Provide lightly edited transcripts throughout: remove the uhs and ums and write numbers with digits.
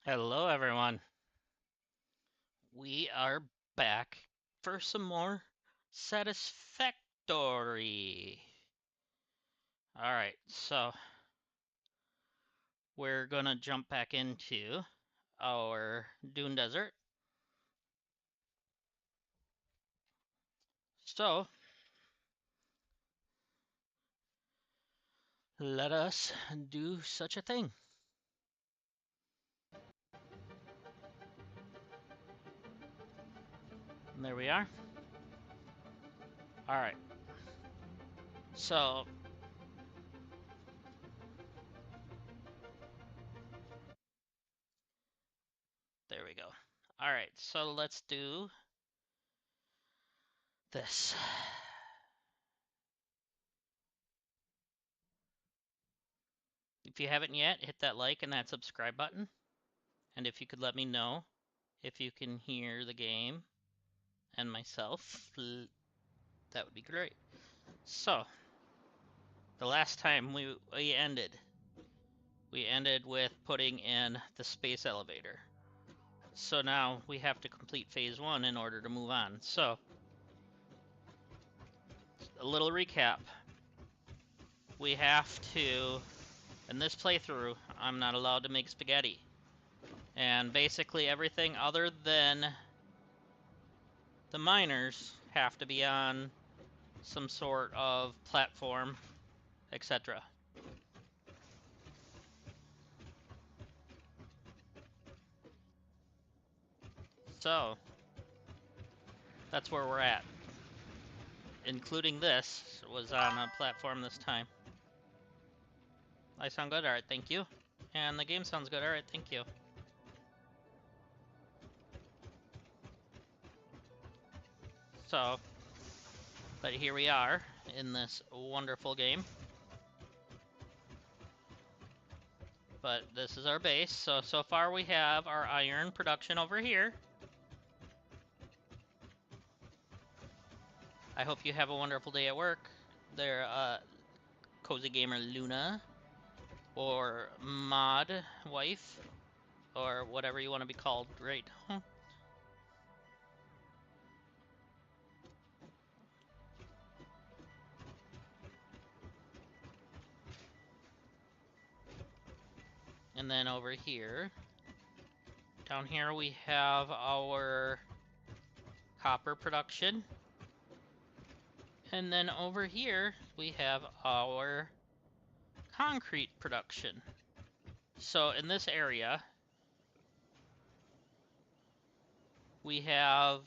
Hello, everyone. We are back for some more Satisfactory. All right, so we're gonna jump back into our Dune Desert. So let us do such a thing. And there we are. All right, so there we go. All right, so let's do this. If you haven't yet, hit that like and that subscribe button. And if you could let me know if you can hear the game and myself, that would be great. So, the last time we ended with putting in the space elevator. So now we have to complete phase 1 in order to move on. So, a little recap. We have to, in this playthrough, I'm not allowed to make spaghetti. And basically everything other than the miners have to be on some sort of platform, etc. So, that's where we're at. Including this was on a platform this time. I sound good? Alright, thank you. And the game sounds good. Alright, thank you. So, but here we are in this wonderful game. But this is our base. So far we have our iron production over here. I hope you have a wonderful day at work. There, Cozy Gamer Luna, or Mod Wife, or whatever you want to be called, right? And then over here, down here we have our copper production. And then over here, we have our concrete production. So in this area, we have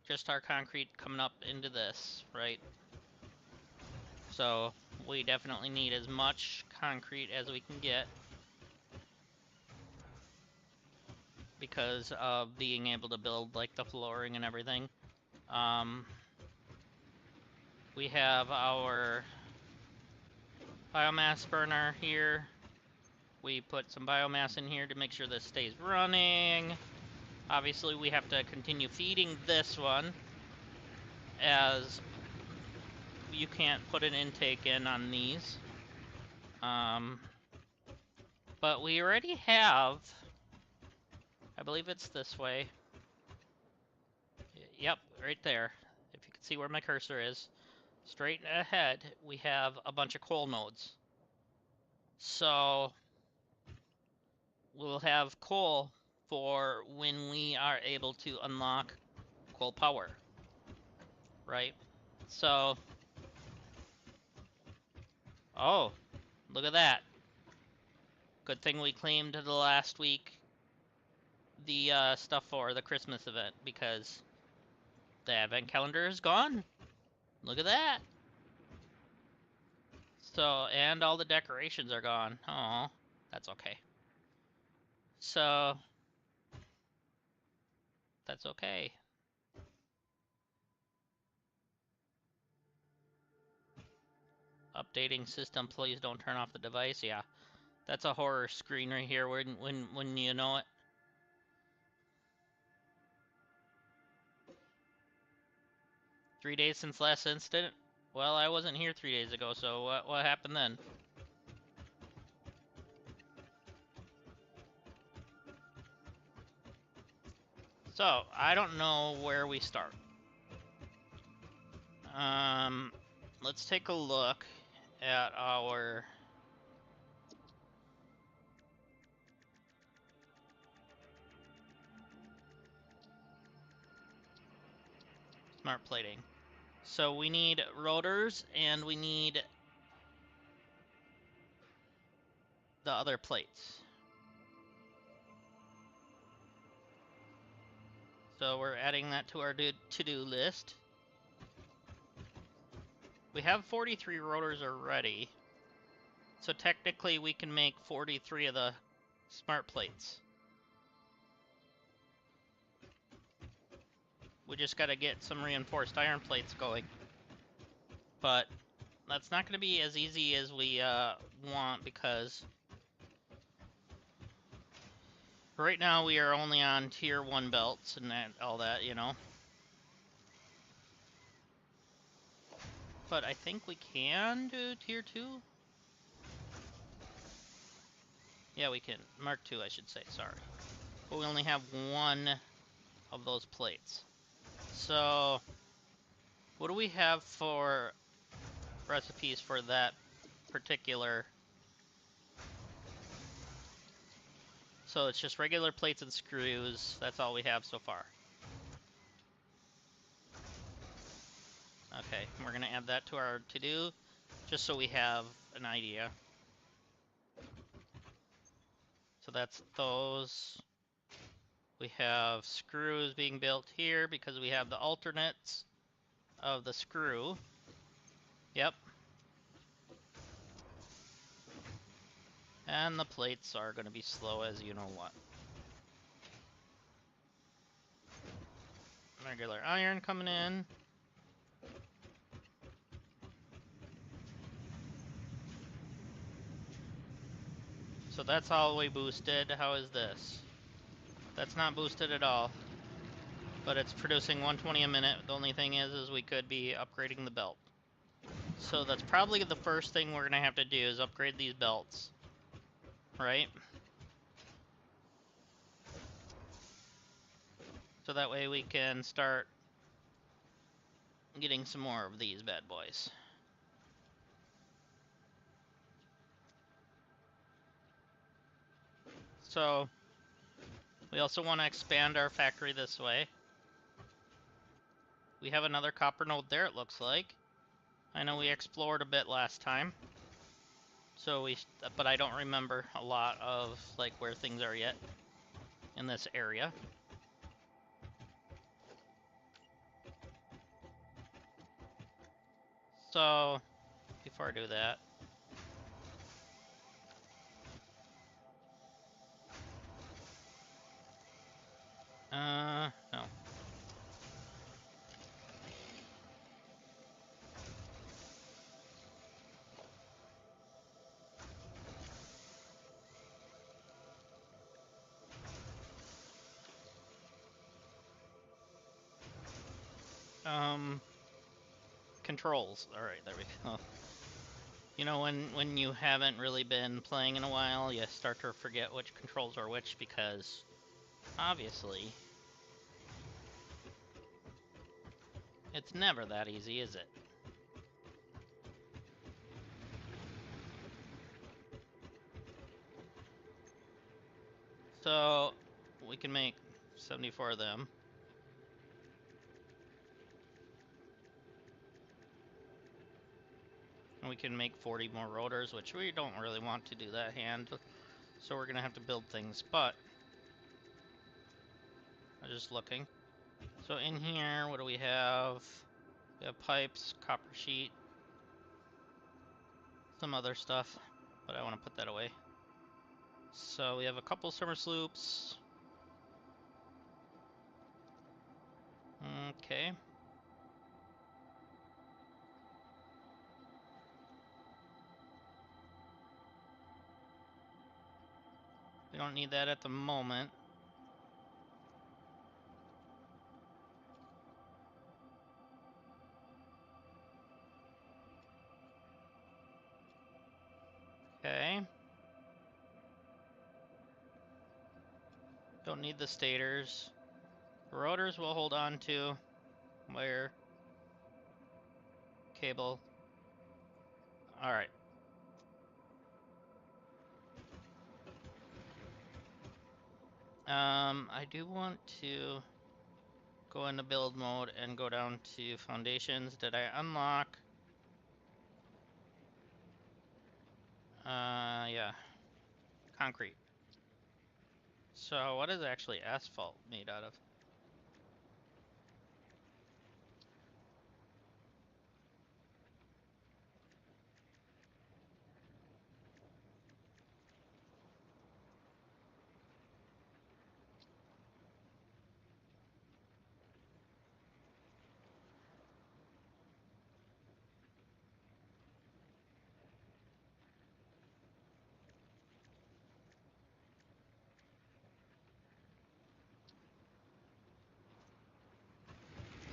just our concrete coming up into this, right? So we definitely need as much concrete as we can get because of being able to build like the flooring and everything. We have our biomass burner here. We put some biomass in here to make sure this stays running. Obviously, we have to continue feeding this one, as you can't put an intake in on these. But we already have, I believe it's this way. Yep, right there. If you can see where my cursor is. Straight ahead, we have a bunch of coal nodes. So, we'll have coal for when we are able to unlock coal power, right? So, oh, look at that. Good thing we claimed the last week the stuff for the Christmas event, because the advent calendar is gone. Look at that. So, and all the decorations are gone. Oh, that's okay. So, that's okay. Updating system, please don't turn off the device. Yeah, that's a horror screen right here when you know it. "3 days since last incident?" Well, I wasn't here 3 days ago, so what happened then? So, I don't know where we start. Let's take a look at our smart plating. So we need rotors and we need the other plates. So we're adding that to our to-do list. We have 43 rotors already. So technically we can make 43 of the smart plates. We just gotta get some reinforced iron plates going. But that's not gonna be as easy as we want, because right now we are only on tier 1 belts and all that, you know. But I think we can do tier 2. Yeah, we can. Mark 2, I should say, sorry. But we only have 1 of those plates. So, what do we have for recipes for that particular? So it's just regular plates and screws. That's all we have so far. Okay, we're gonna add that to our to-do, just so we have an idea. So that's those. We have screws being built here because we have the alternates of the screw. Yep. And the plates are going to be slow as you know what. Regular iron coming in. So that's all we boosted. How is this? That's not boosted at all. But it's producing 120 a minute. The only thing is we could be upgrading the belt. So that's probably the first thing we're going to have to do is upgrade these belts. Right? So that way we can start getting some more of these bad boys. So we also want to expand our factory this way. We have another copper node there, it looks like. I know we explored a bit last time. So but I don't remember a lot of like where things are yet in this area. So before I do that, no. Controls. All right, there we go. You know, when you haven't really been playing in a while, you start to forget which controls are which, because obviously it's never that easy, is it? So we can make 74 of them. And we can make 40 more rotors, which we don't really want to do that hand. So we're going to have to build things, but I'm just looking. So in here, what do we have? We have pipes, copper sheet, some other stuff, but I want to put that away. So we have a couple summer sloops. Okay. We don't need that at the moment. Okay. Don't need the stators. Rotors we'll hold on to. Wire. Cable. Alright. I do want to go into build mode and go down to foundations. Did I unlock? Yeah. Concrete. So what is actually asphalt made out of?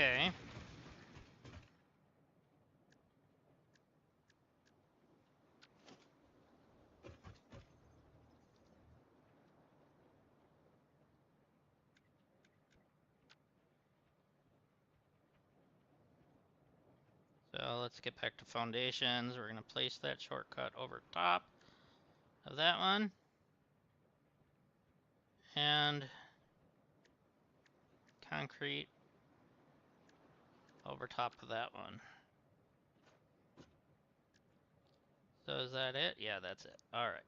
Okay. So let's get back to foundations. We're going to place that shortcut over top of that one. And concrete over top of that one. So is that it? Yeah, that's it. Alright.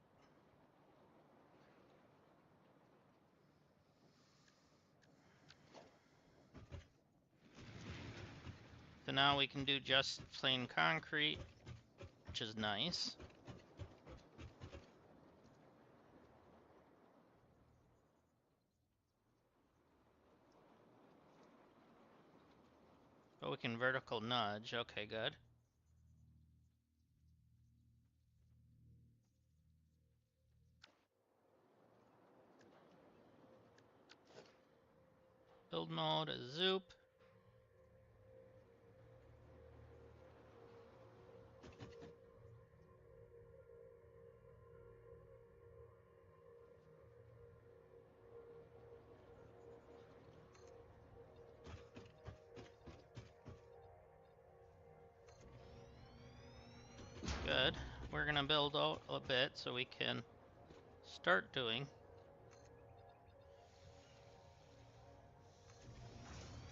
So now we can do just plain concrete, which is nice. But we can vertical nudge. Okay, good. Build mode, a zoop. Good. We're gonna build out a bit so we can start doing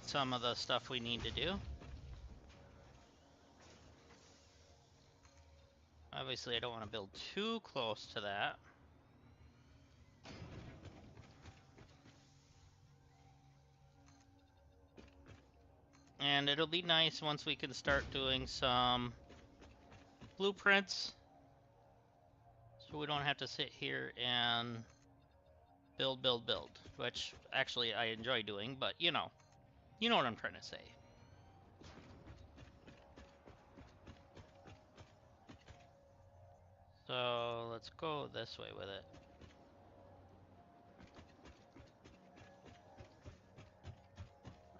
some of the stuff we need to do. Obviously, I don't want to build too close to that. And it'll be nice once we can start doing some blueprints, so we don't have to sit here and build, which actually I enjoy doing, but you know what I'm trying to say. So let's go this way with it.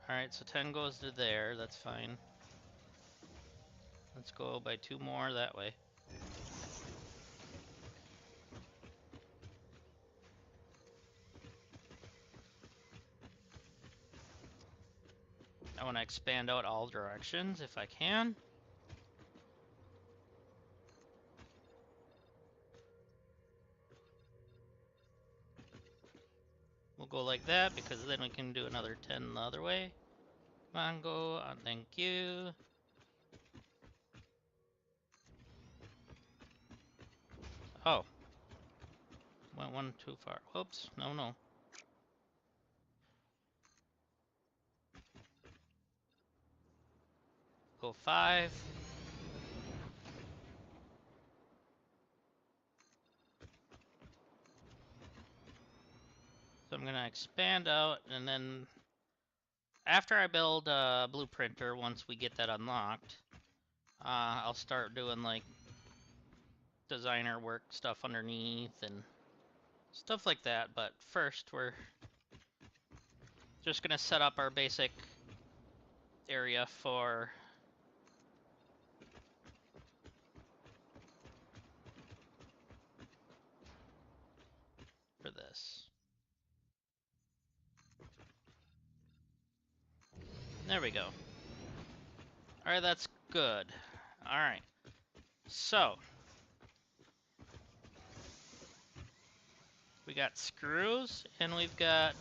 Alright, so 10 goes to there, that's fine. Let's go by 2 more that way. I want to expand out all directions if I can. We'll go like that because then we can do another 10 the other way. Come on, go on, thank you. Oh. Went one too far. Whoops, no. Go 5. So I'm gonna expand out, and then after I build a blueprinter, once we get that unlocked, I'll start doing like designer work stuff underneath and stuff like that. But first, we're just gonna set up our basic area for this. There we go. Alright, that's good. Alright. So. We got screws, and we've got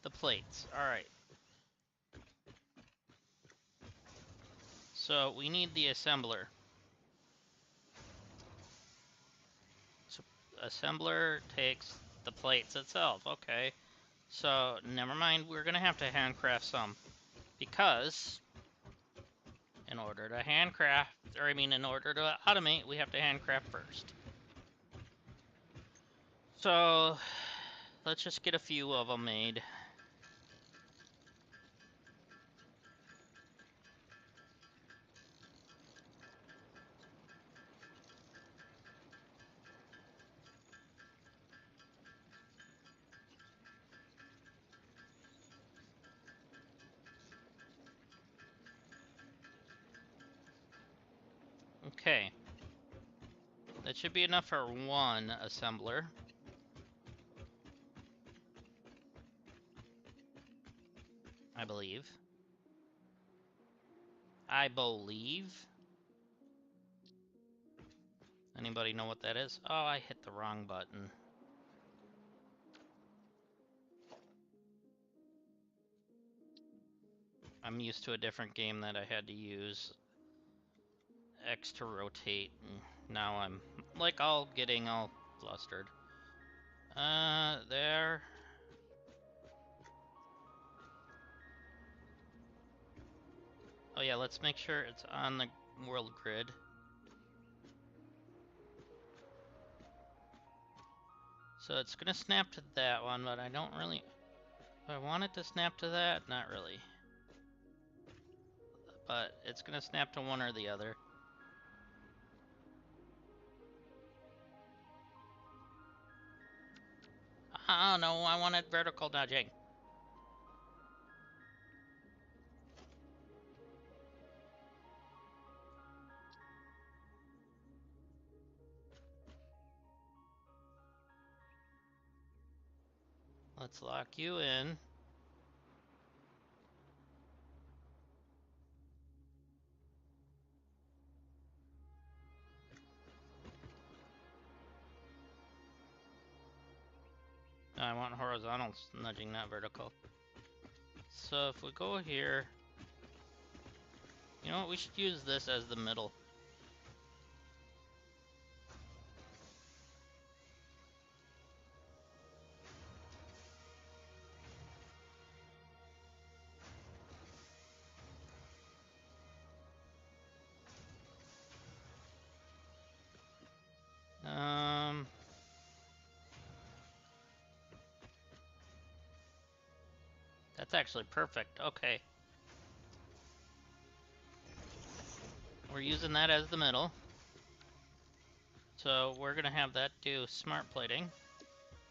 the plates. Alright. So, we need the assembler. So, assembler takes the plates itself. Okay. So, never mind. We're going to have to handcraft some. Because, in order to handcraft, or I mean, in order to automate, we have to handcraft first. So, let's just get a few of them made. Okay. That should be enough for one assembler. I believe. Anybody know what that is? Oh, I hit the wrong button. I'm used to a different game that I had to use X to rotate, and now I'm like getting all flustered. There. Oh yeah, let's make sure it's on the world grid. So it's gonna snap to that one, but I don't really... Do I want it to snap to that? Not really. But it's gonna snap to one or the other. Oh no, I wanted vertical nudging. Let's lock you in. No, I want horizontal nudging, not vertical. So if we go here... You know what, we should use this as the middle. That's actually perfect. Okay. We're using that as the middle. So we're gonna have that do smart plating.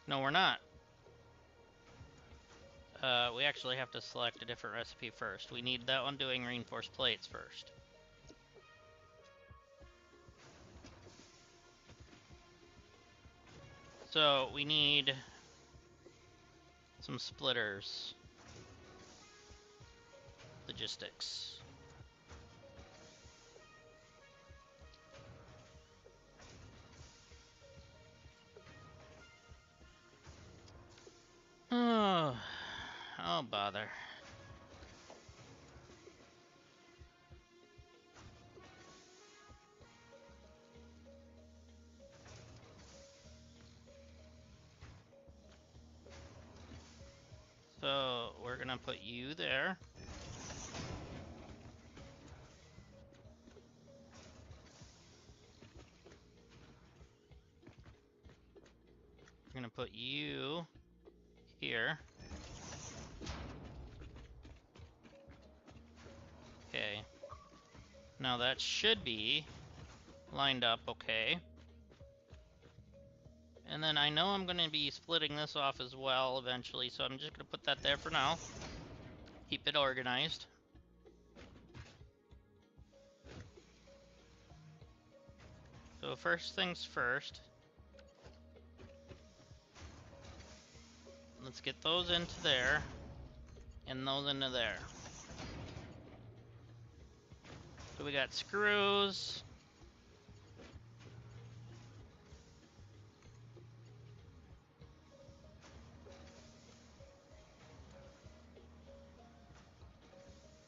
No, we're not. We actually have to select a different recipe first. We need that one doing reinforced plates first. So we need some splitters. Logistics. Oh, bother. So we're gonna put you there. We're gonna put you here. Okay. Now that should be lined up okay. And then I know I'm going to be splitting this off as well eventually, so I'm just going to put that there for now. Keep it organized. So first things first. Let's get those into there. and those into there. So we got screws.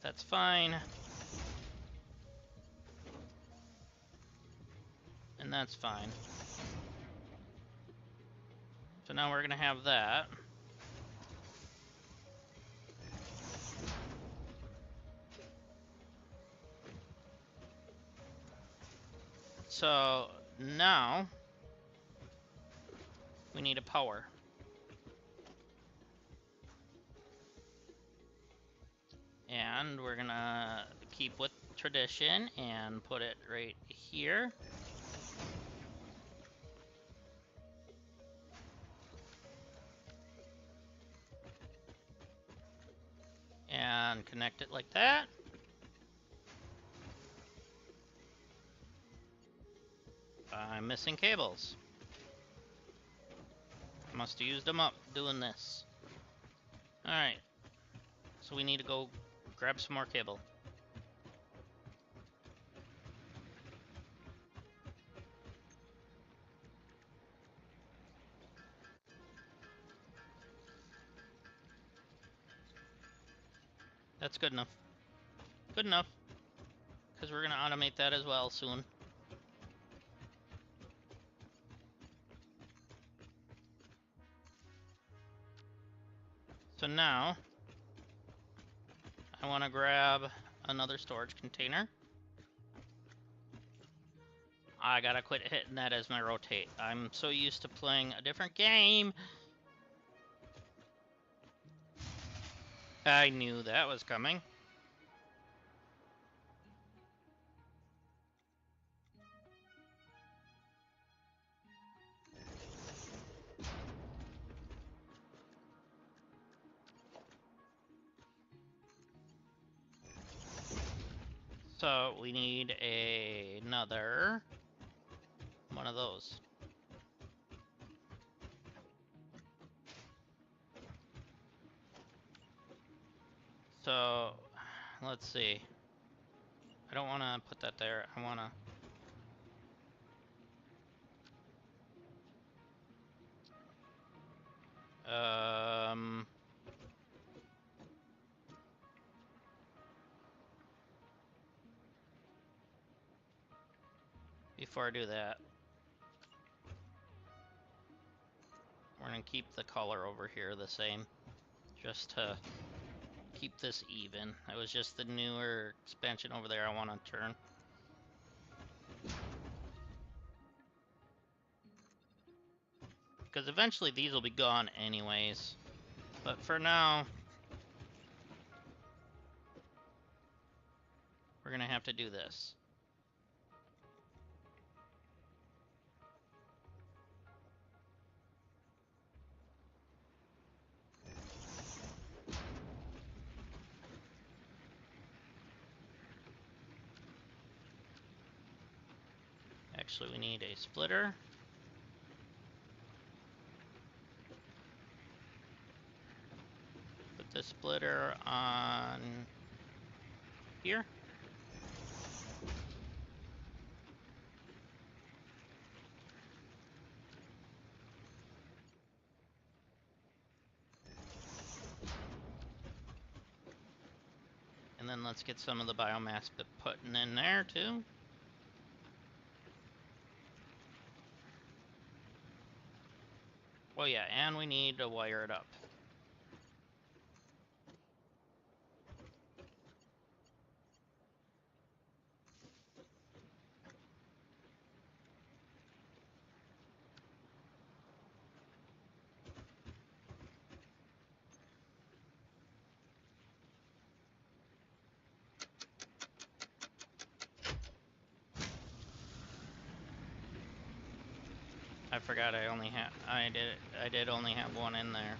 That's fine. And that's fine. So now we're gonna have that. So now we need a power. And we're gonna keep with tradition and put it right here. And connect it like that. I'm missing cables. Must have used them up doing this. Alright. So we need to go grab some more cable. That's good enough. Good enough. Because we're going to automate that as well soon. So now, I want to grab another storage container. I gotta quit hitting that as my rotate. I'm so used to playing a different game. I knew that was coming. So we need another one of those. So let's see. I don't want to put that there. I want to before I do that, we're gonna keep the color over here the same, just to keep this even. It was just the newer expansion over there I want to turn. Because eventually these will be gone anyways. But for now, we're gonna have to do this. Actually, we need a splitter. Put the splitter on here. And then let's get some of the biomass putting in there too. Oh yeah, and we need to wire it up. I forgot I did only have one in there.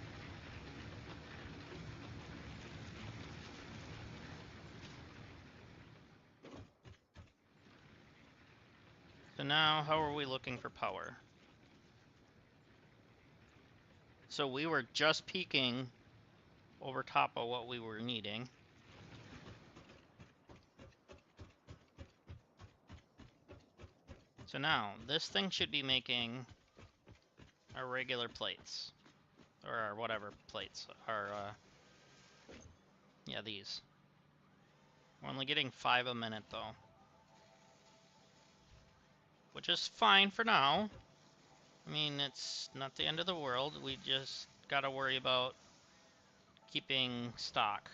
So now, how are we looking for power? So we were just peaking over top of what we were needing. So now, this thing should be making our regular plates. Or our whatever plates. Our, yeah, these. We're only getting 5 a minute, though. Which is fine for now. I mean, it's not the end of the world. We just gotta worry about keeping stock.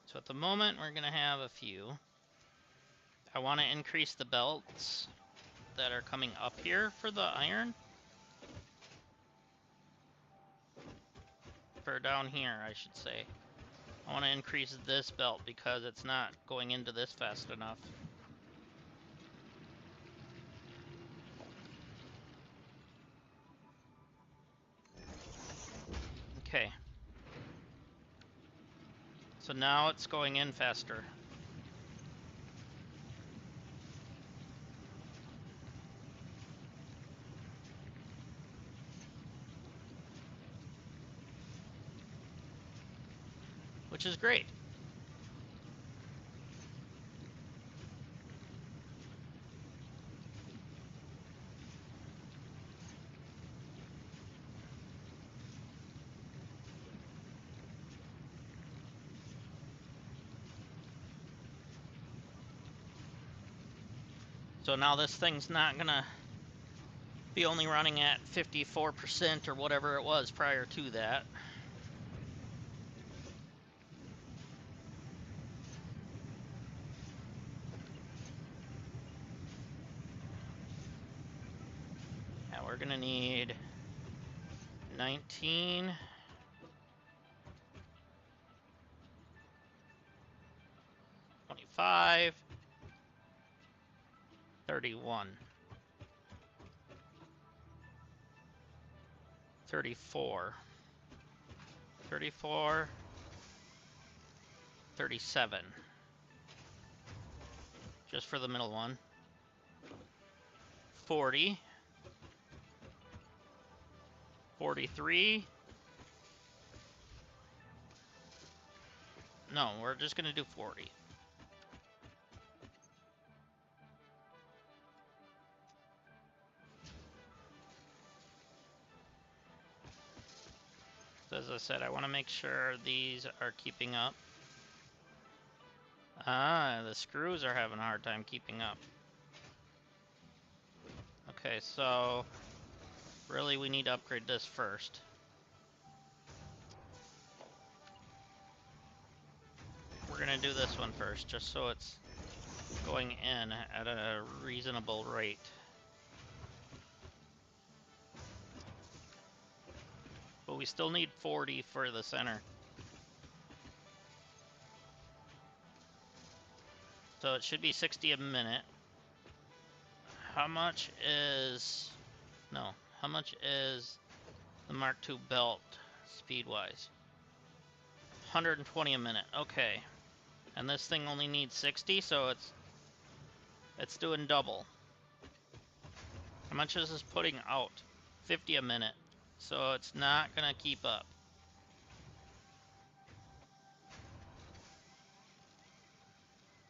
So at the moment, we're gonna have a few. I want to increase the belts that are coming up here for the iron. For down here, I should say. I want to increase this belt because it's not going into this fast enough. Okay. So now it's going in faster. Which is great. So now this thing's not gonna be only running at 54% or whatever it was prior to that. Yeah, we're gonna need 19, 25, 31, 34, 34, 37. Just for the middle one. 40, 43. No, we're just gonna do 40. So as I said, I want to make sure these are keeping up. Ah, the screws are having a hard time keeping up. Okay, so really we need to upgrade this first. We're gonna do this one first, just so it's going in at a reasonable rate. But we still need 40 for the center. So it should be 60 a minute. How much is... No, how much is the Mark II belt speed-wise? 120 a minute, okay. And this thing only needs 60, so it's doing double. How much is this putting out? 50 a minute. So it's not gonna keep up.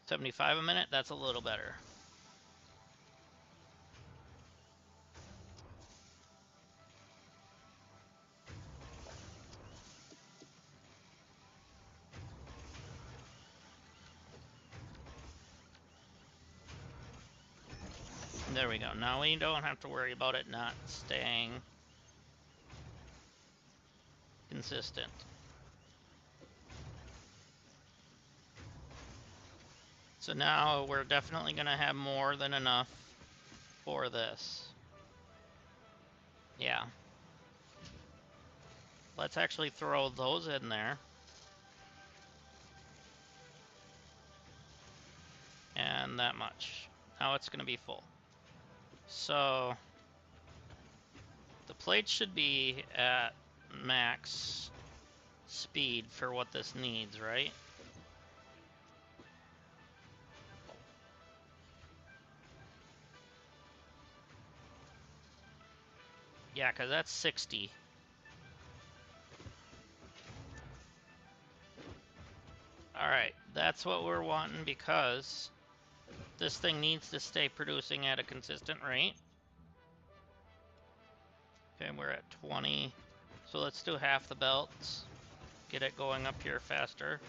$75 a minute, that's a little better. There we go. Now we don't have to worry about it not staying consistent. So now we're definitely going to have more than enough for this. Yeah. Let's actually throw those in there. And that much. Now it's going to be full. So the plate should be at max speed for what this needs, right? Yeah, because that's 60. Alright, that's what we're wanting because this thing needs to stay producing at a consistent rate. Okay, we're at 20. So let's do half the belts. Get it going up here faster.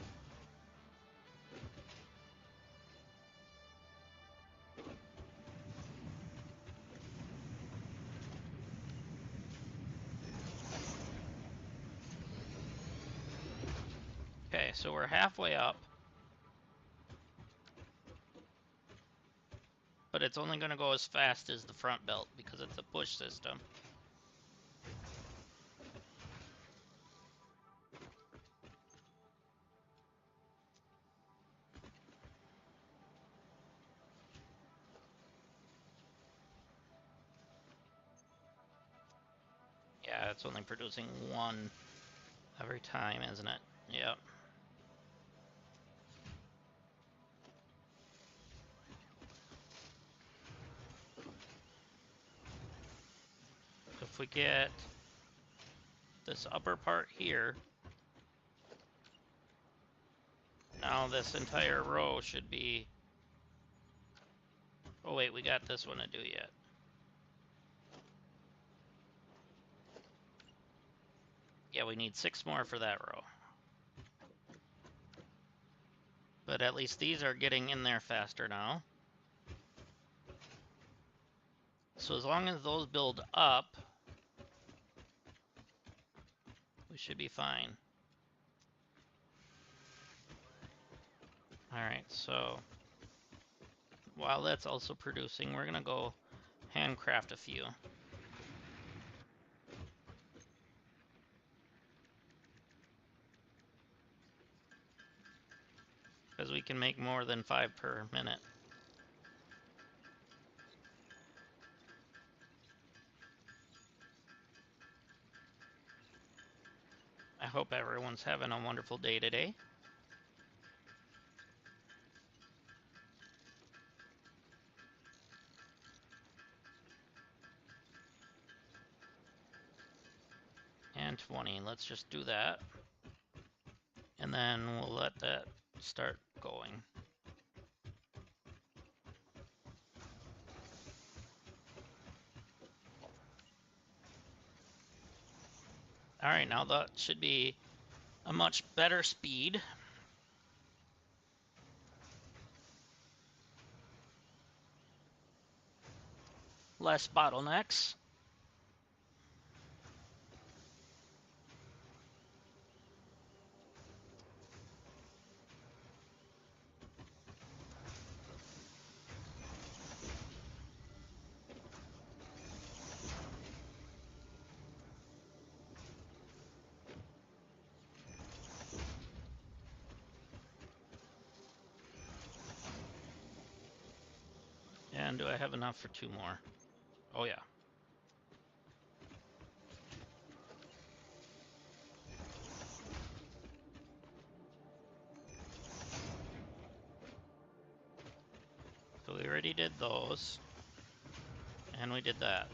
Okay, so we're halfway up. But it's only going to go as fast as the front belt because it's a push system. Yeah, it's only producing one every time, isn't it? Yep. If we get this upper part here, now this entire row should be... Oh wait, we got this one to do yet. Yeah, we need 6 more for that row. But at least these are getting in there faster now. So as long as those build up, we should be fine. Alright, so while that's also producing, we're gonna go handcraft a few. Because we can make more than 5 per minute. I hope everyone's having a wonderful day today. And 20, let's just do that. And then we'll let that start going. Alright, now that should be a much better speed. Less bottlenecks. And do I have enough for 2 more? Oh yeah. So we already did those. And we did that.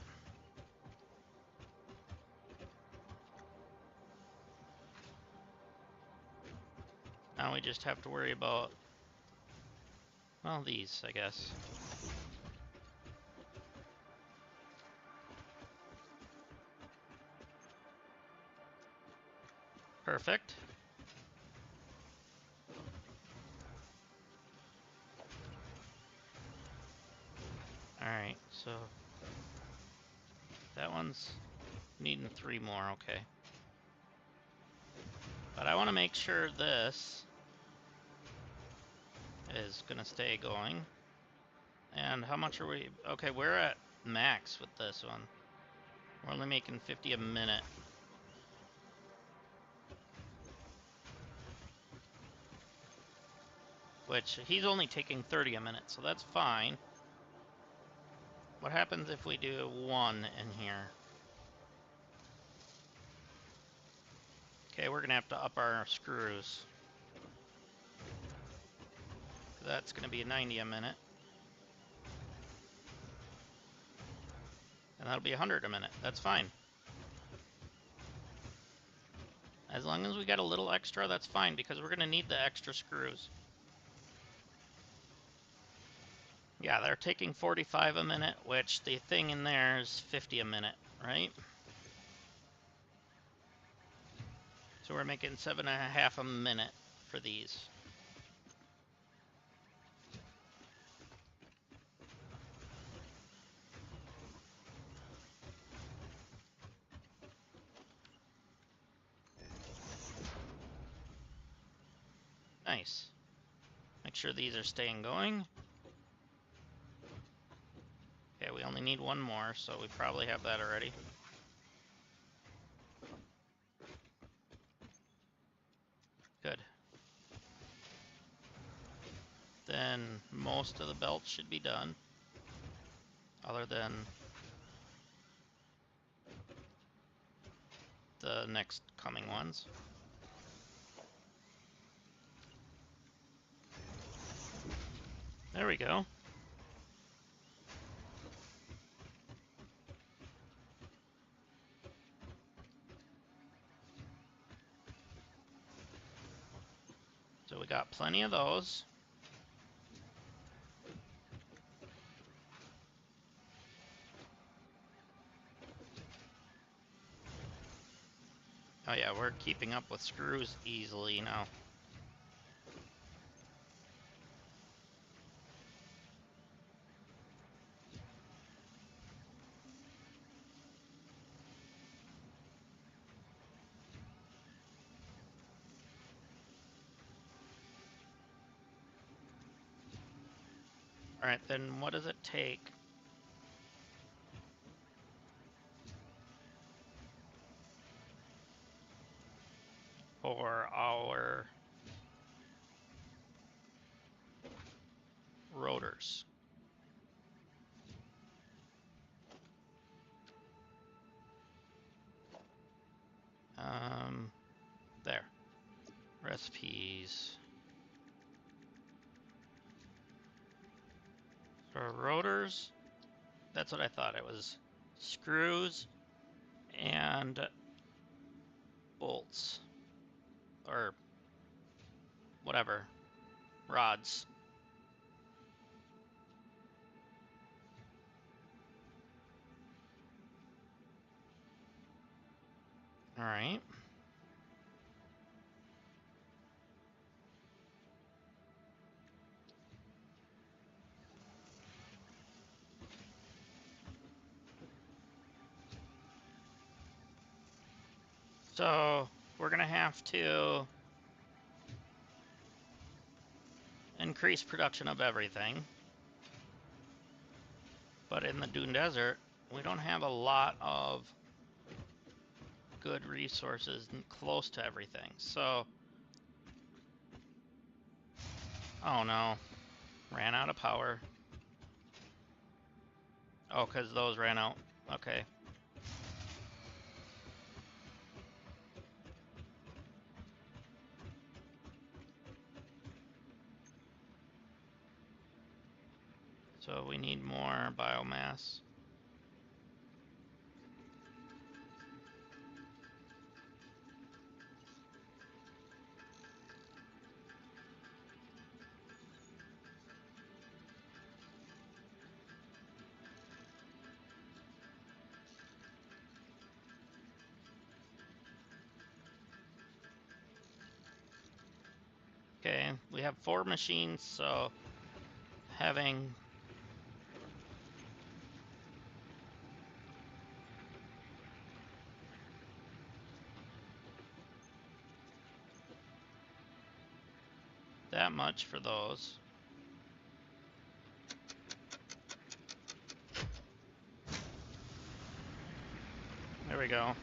Now we just have to worry about, well, these, I guess. Perfect. Alright, so that one's needing 3 more, okay. But I want to make sure this is going to stay going. And how much are we? Okay, we're at max with this one. We're only making 50 a minute. Which, he's only taking 30 a minute, so that's fine. What happens if we do 1 in here? Okay, we're gonna have to up our screws. That's gonna be a 90 a minute. And that'll be 100 a minute. That's fine. As long as we got a little extra, that's fine, because we're going to need the extra screws. Yeah, they're taking 45 a minute, which the thing in there is 50 a minute, right? So we're making 7.5 a minute for these. Nice. Make sure these are staying going. Okay, we only need one more, so we probably have that already. Good. Then most of the belts should be done, other than the next coming ones. There we go. So we got plenty of those. Oh yeah, we're keeping up with screws easily now. Alright, then what does it take for our rotors? There. Recipes. For rotors, that's what I thought. It was screws and bolts. Or whatever. Rods. Alright. So we're gonna have to increase production of everything. But in the Dune Desert, we don't have a lot of good resources close to everything. So, oh no, ran out of power. Oh, because those ran out. Okay. So we need more biomass. Okay, we have 4 machines, so having that much for those. There we go.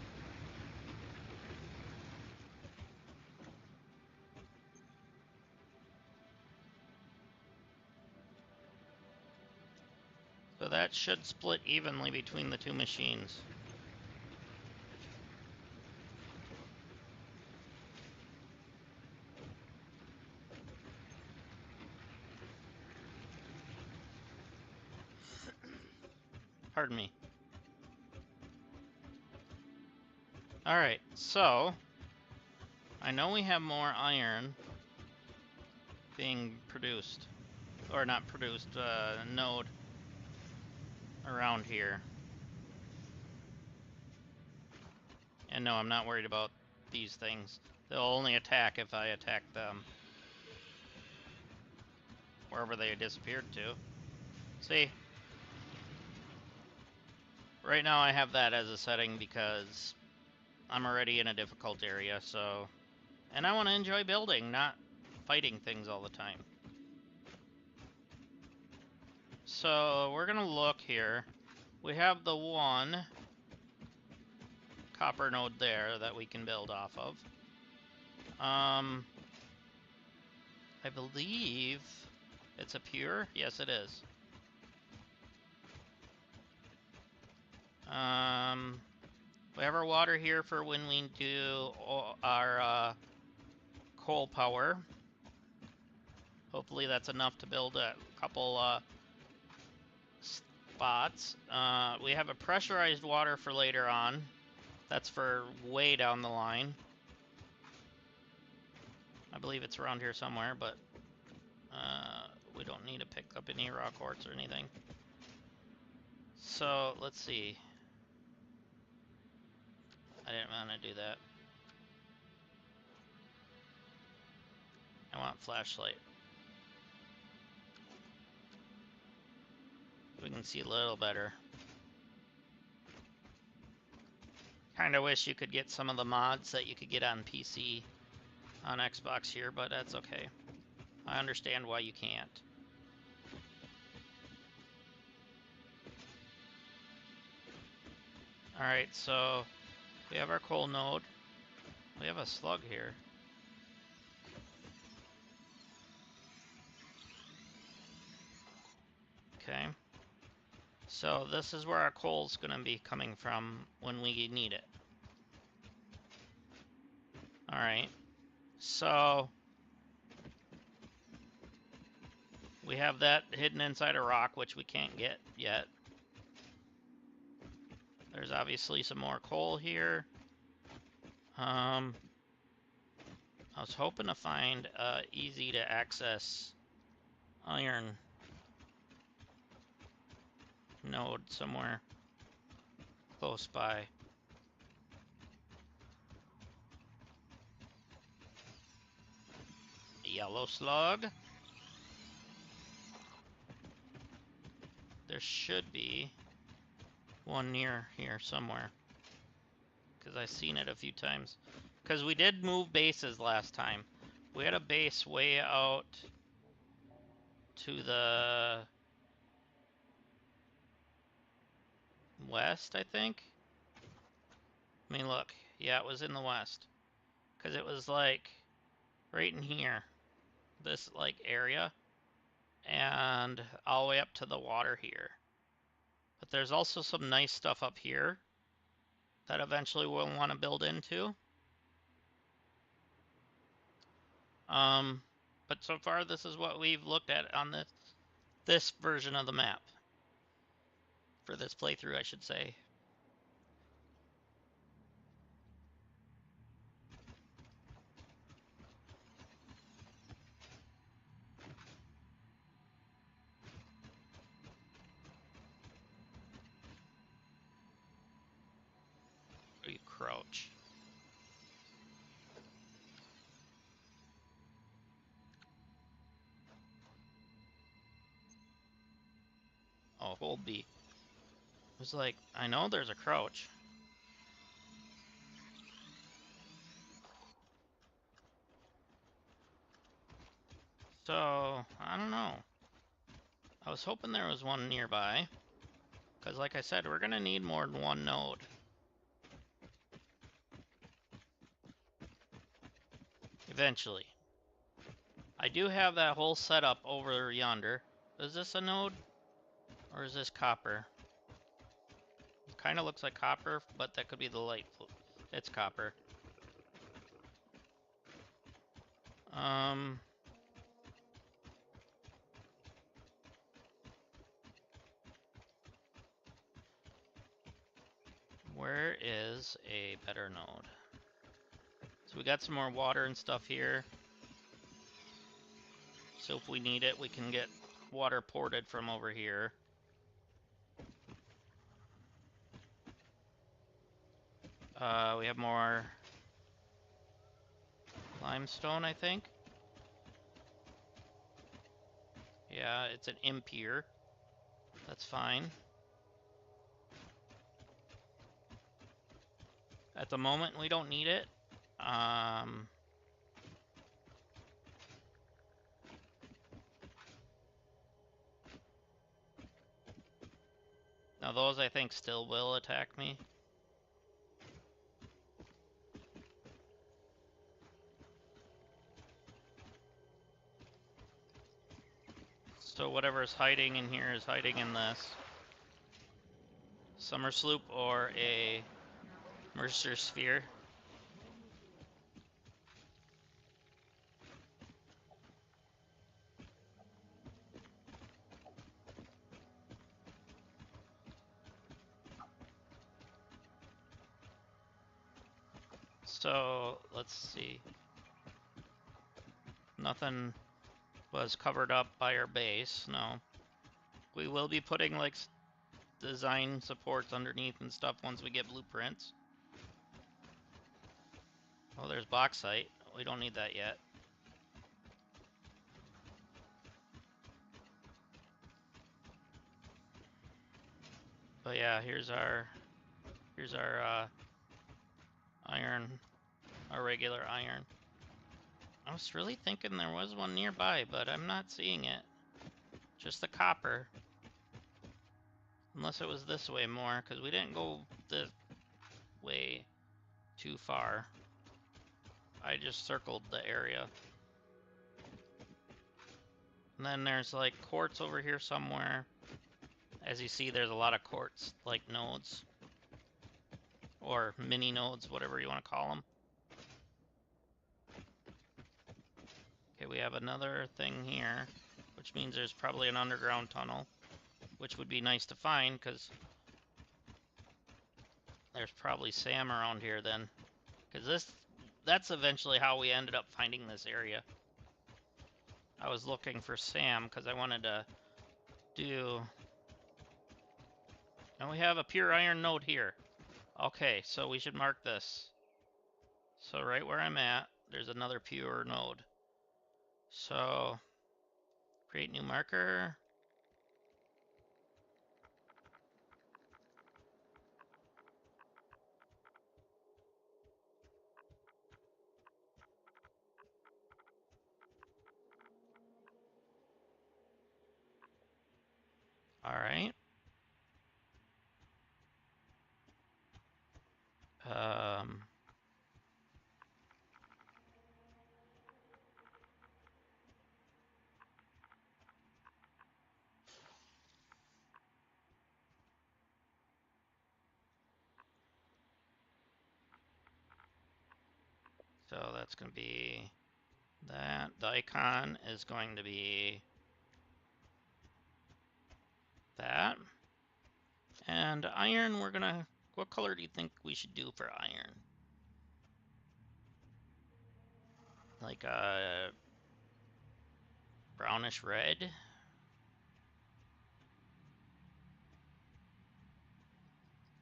So that should split evenly between the 2 machines. Pardon me. Alright, so I know we have more iron being produced. Or not produced, node around here. And no, I'm not worried about these things. They'll only attack if I attack them. Wherever they disappeared to. See? Right now I have that as a setting because I'm already in a difficult area, so... And I want to enjoy building, not fighting things all the time. So, we're gonna look here. We have the one copper node there that we can build off of. I believe it's a pure? Yes, it is. We have our water here for when we do our coal power. Hopefully that's enough to build a couple spots. We have a pressurized water for later on. That's for way down the line. I believe it's around here somewhere, but we don't need to pick up any raw quartz or anything. So, let's see. I didn't want to do that. I want flashlight. We can see a little better. Kinda wish you could get some of the mods that you could get on PC, on Xbox here, but that's okay. I understand why you can't. Alright, so we have our coal node. We have a slug here. Okay. So this is where our coal's gonna be coming from when we need it. Alright. So we have that hidden inside a rock, which we can't get yet. There's obviously some more coal here. I was hoping to find easy to access iron node somewhere close by. Yellow slug. There should be one near here somewhere, because I've seen it a few times. Because we did move bases last time. We had a base way out to the west, I think. I mean, look. Yeah, it was in the west. Because it was like right in here. This like area. And all the way up to the water here. But there's also some nice stuff up here that eventually we'll want to build into. But so far this is what we've looked at on this version of the map. For this playthrough, I should say. Or you crouch. Oh, hold B. It was like, I know there's a crouch. So, I don't know. I was hoping there was one nearby. Because like I said, we're going to need more than one node. Eventually. I do have that whole setup over yonder. Is this a node? Or is this copper? It kind of looks like copper, but that could be the light. It's copper. Where is a better node? So we got some more water and stuff here. So if we need it, we can get water ported from over here. We have more limestone, I think. Yeah, it's an impure. That's fine. At the moment, we don't need it. Now those, I think, still will attack me. So whatever's hiding in here is hiding in this. Summer Sloop or a Mercer Sphere. So, let's see. Nothing was covered up by our base, no. We will be putting, like, design supports underneath and stuff once we get blueprints. Oh, there's bauxite. We don't need that yet. But yeah, here's our iron, our regular iron. I was really thinking there was one nearby, but I'm not seeing it. Just the copper. Unless it was this way more, because we didn't go this way too far. I just circled the area. And then there's like quartz over here somewhere. As you see, there's a lot of quartz, like nodes. Or mini nodes, whatever you want to call them. Okay, we have another thing here, which means there's probably an underground tunnel, which would be nice to find, because there's probably Sam around here then. Because that's eventually how we ended up finding this area. I was looking for Sam, because I wanted to do... And we have a pure iron node here. Okay, so we should mark this. So right where I'm at, there's another pure node. So, create new marker. Alright. So that's going to be that. The icon is going to be that. And iron, we're going to... What color do you think we should do for iron? Like a brownish red?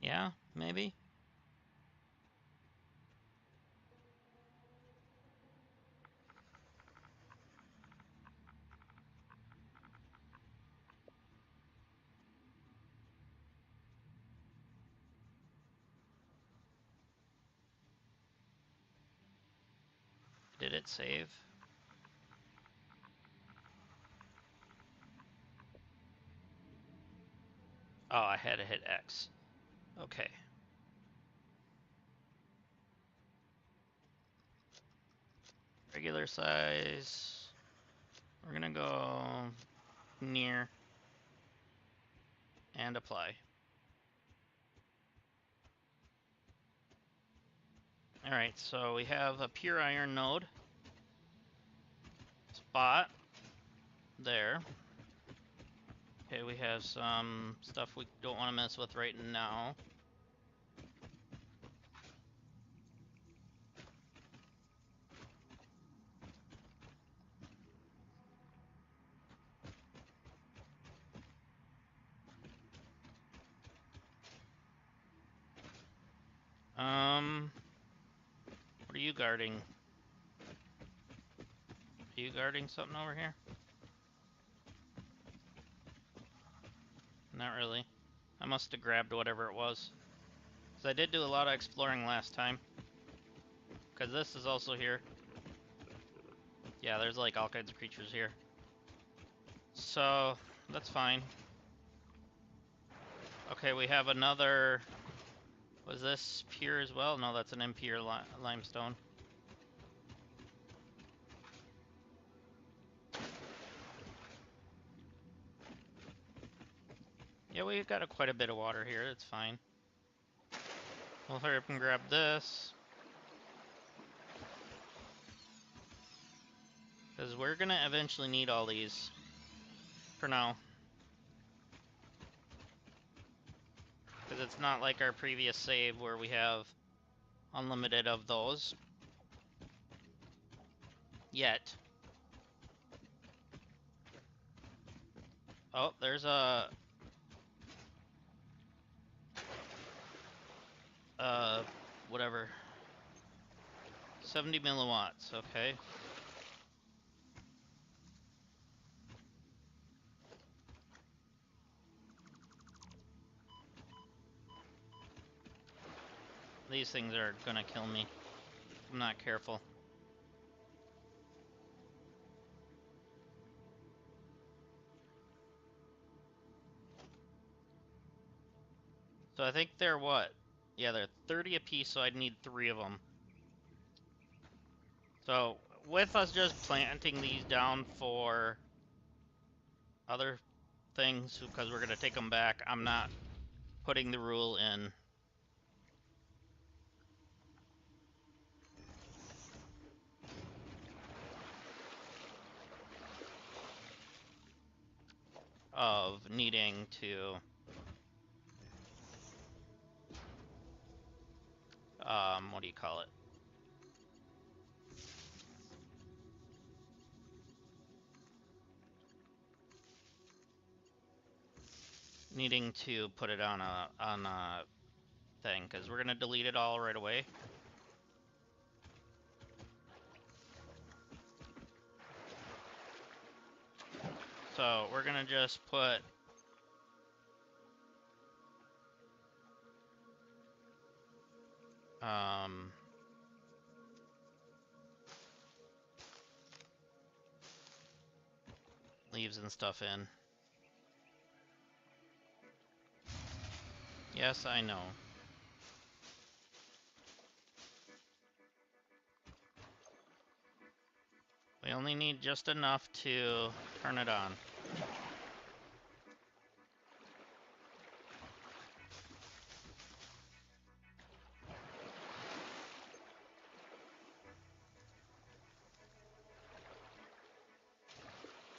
Yeah, maybe? Did it save? Oh, I had to hit X. Okay. Regular size. We're gonna go near and apply. Alright, so we have a pure iron node. Spot. There. Okay, we have some stuff we don't want to mess with right now. What are you guarding? Are you guarding something over here? Not really. I must have grabbed whatever it was. Because I did do a lot of exploring last time. Because this is also here. Yeah, there's like all kinds of creatures here. So, that's fine. Okay, we have another... Was this pure as well? No, that's an impure limestone. Yeah, we got quite a bit of water here. It's fine. We'll hurry up and grab this. Because we're going to eventually need all these. For now. Because it's not like our previous save where we have unlimited of those. Yet. Oh, there's a... whatever. 70 milliwatts, okay. These things are gonna kill me. I'm not careful. So I think they're what? Yeah, they're 30 apiece, so I'd need 3 of them. So, with us just planting these down for other things, because we're going to take them back, I'm not putting the rule in of needing to what do you call it? Needing to put it on a thing, because we're going to delete it all right away. So we're going to just put leaves and stuff in. Yes, I know. We only need just enough to turn it on.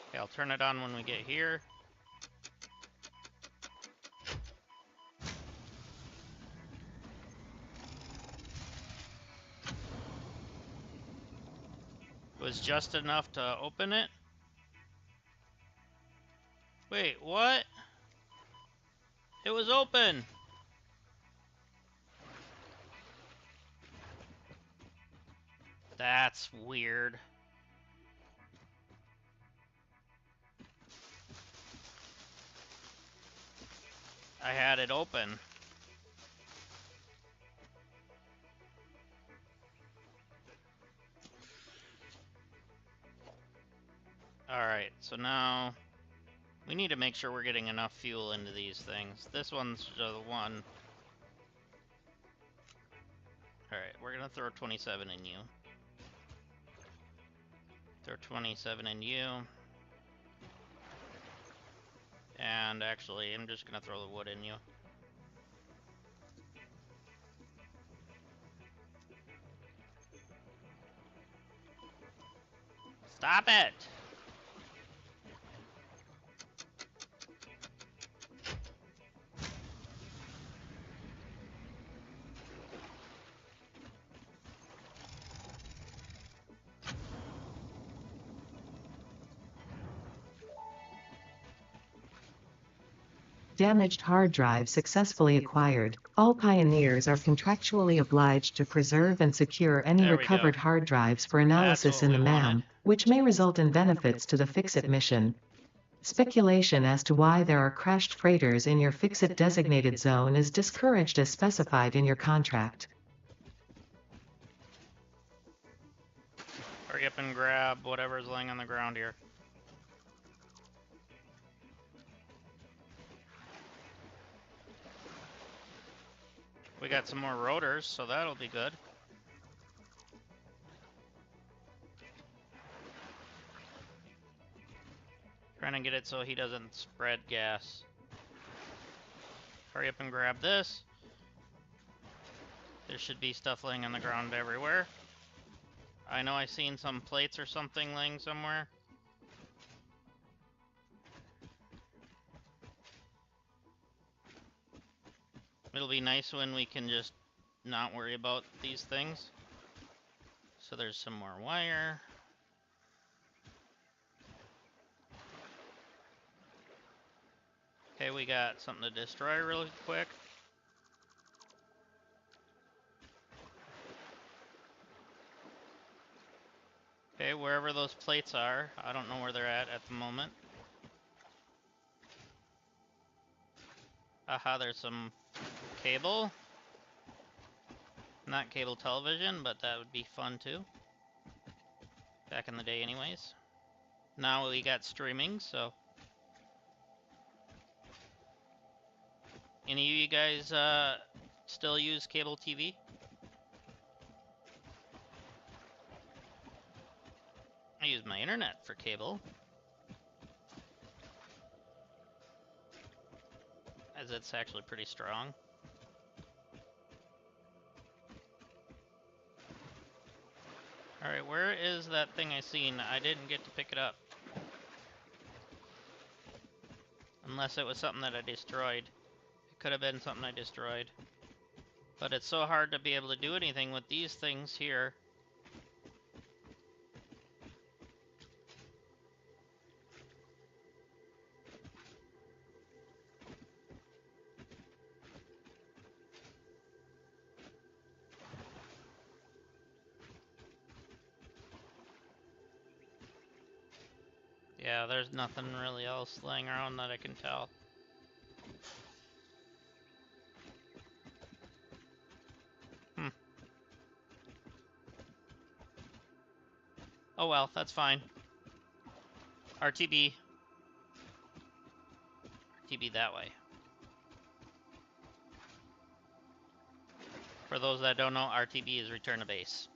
Okay, I'll turn it on when we get here. It was just enough to open it? Wait, what? It was open! That's weird. I had it open. Alright, so now we need to make sure we're getting enough fuel into these things. This one's the one. Alright, we're gonna throw 27 in you. Throw 27 in you. And actually, I'm just gonna throw the wood in you. Stop it! Damaged hard drive successfully acquired. All pioneers are contractually obliged to preserve and secure any There we recovered go. hard drives for That's analysis what in we the wanted. MAM, which may result in benefits to the Fix-It mission. Speculation as to why there are crashed freighters in your Fix-It designated zone is discouraged as specified in your contract. Hurry up and grab whatever's laying on the ground here. We got some more rotors, so that'll be good. Trying to get it so he doesn't spread gas. Hurry up and grab this. There should be stuff laying on the ground everywhere. I know I've seen some plates or something laying somewhere. It'll be nice when we can just not worry about these things. So there's some more wire. Okay, we got something to destroy really quick. Okay, wherever those plates are, I don't know where they're at the moment. Aha, there's some cable. Not cable television, but that would be fun too. Back in the day anyways. Now we got streaming, so. Any of you guys still use cable TV? I use my internet for cable, as it's actually pretty strong. Alright, where is that thing I seen? I didn't get to pick it up. Unless it was something that I destroyed. It could have been something I destroyed. But it's so hard to be able to do anything with these things here. Yeah, there's nothing really else laying around that I can tell. Oh well, that's fine. RTB. RTB that way. For those that don't know, RTB is return to base.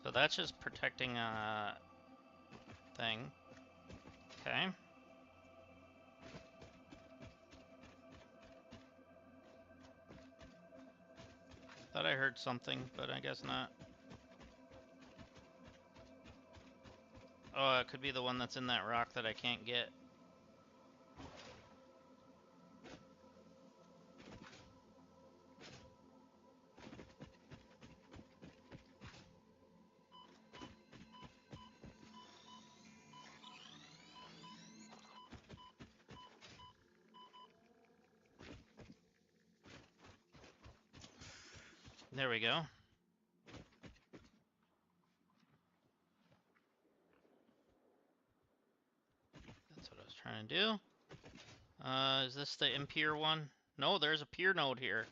So that's just protecting a thing. Okay. Thought I heard something, but I guess not. Oh, it could be the one that's in that rock that I can't get. There we go. That's what I was trying to do. Is this the impure one? No, there's a pure node here.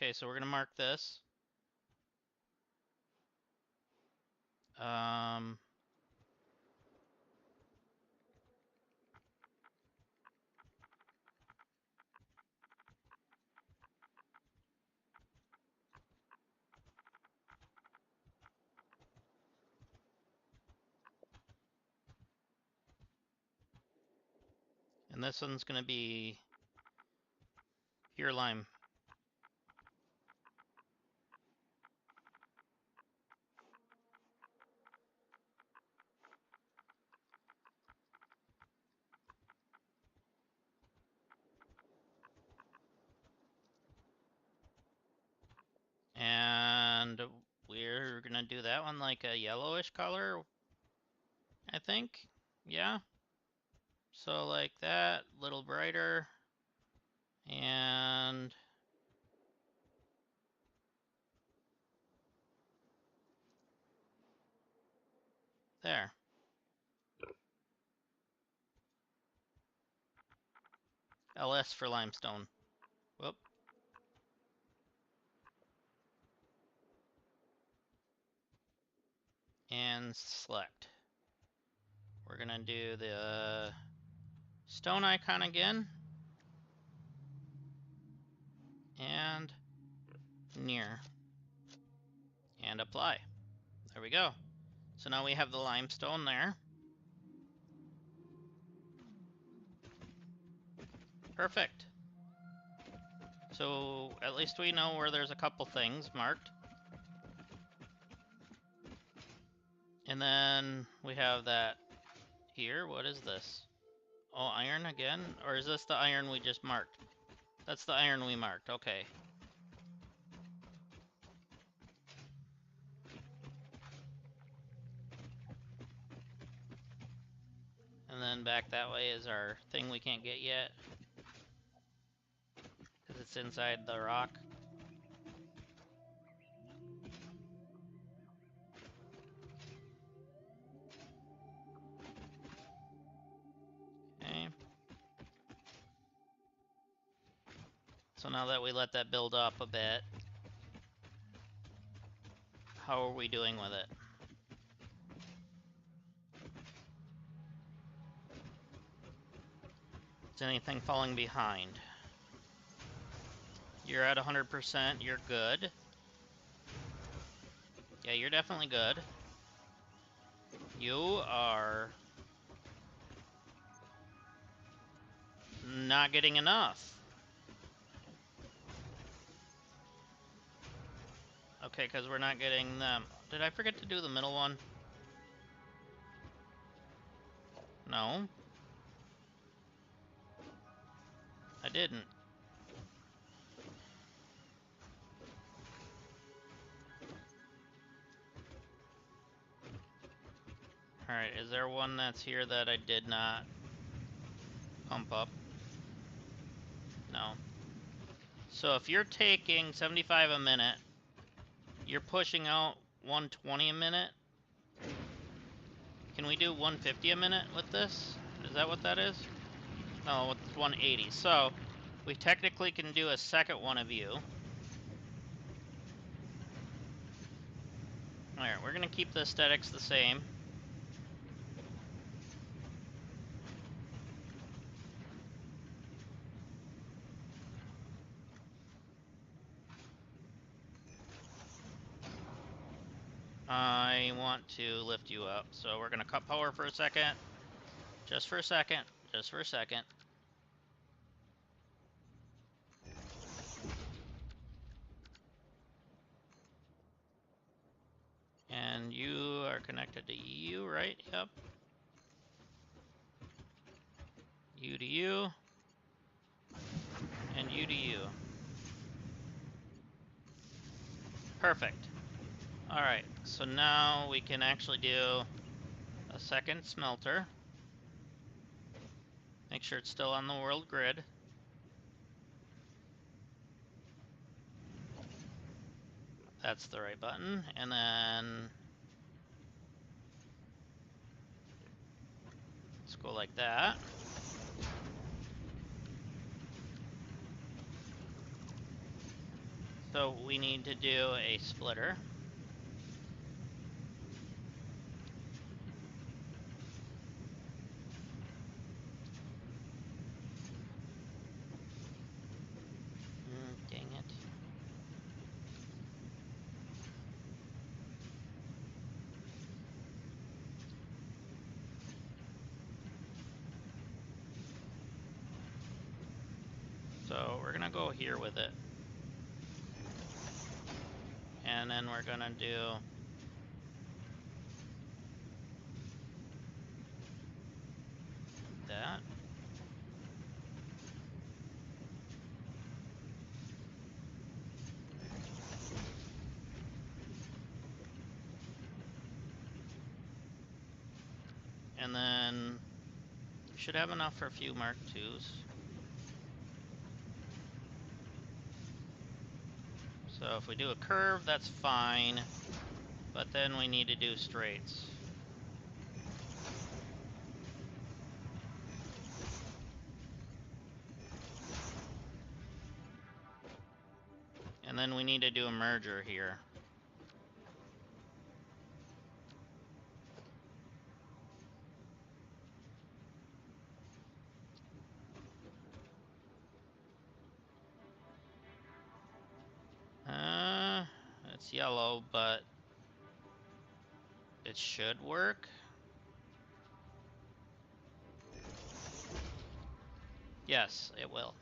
Okay, so we're gonna mark this. And this one's gonna be pure lime. gonna do that one like a yellowish color, I think. Yeah. So like that, little brighter, and there. LS for limestone. Whoop. And select. We're gonna do the stone icon again. And near. And apply. There we go. So now we have the limestone there. Perfect. So at least we know where there's a couple things marked. And then we have that here. What is this? Oh, iron again? Or is this the iron we just marked? That's the iron we marked. Okay. And then back that way is our thing we can't get yet. Because it's inside the rock. Okay. So now that we let that build up a bit, how are we doing with it? Is anything falling behind? You're at 100%, you're good. Yeah, you're definitely good. You are not getting enough. Okay, because we're not getting them. Did I forget to do the middle one? No. I didn't. Alright, is there one that's here that I did not pump up? No. So if you're taking 75 a minute, you're pushing out 120 a minute. Can we do 150 a minute with this? Is that what that is? No, it's 180. So we technically can do a second one of you. Alright, we're gonna keep the aesthetics the same. I want to lift you up, so we're gonna cut power for a second. Just for a second. Just for a second. And you are connected to you, right? Yep. You to you. And you to you. Perfect. Alright, so now we can actually do a second smelter. Make sure it's still on the world grid. That's the right button. And then let's go like that. So we need to do a splitter. Dang it. So we're gonna go here with it. And then we're gonna do that. And then should have enough for a few Mark IIs. So if we do a curve, that's fine. But then we need to do straights. And then we need to do a merger here. It's yellow, but it should work. Yes, it will.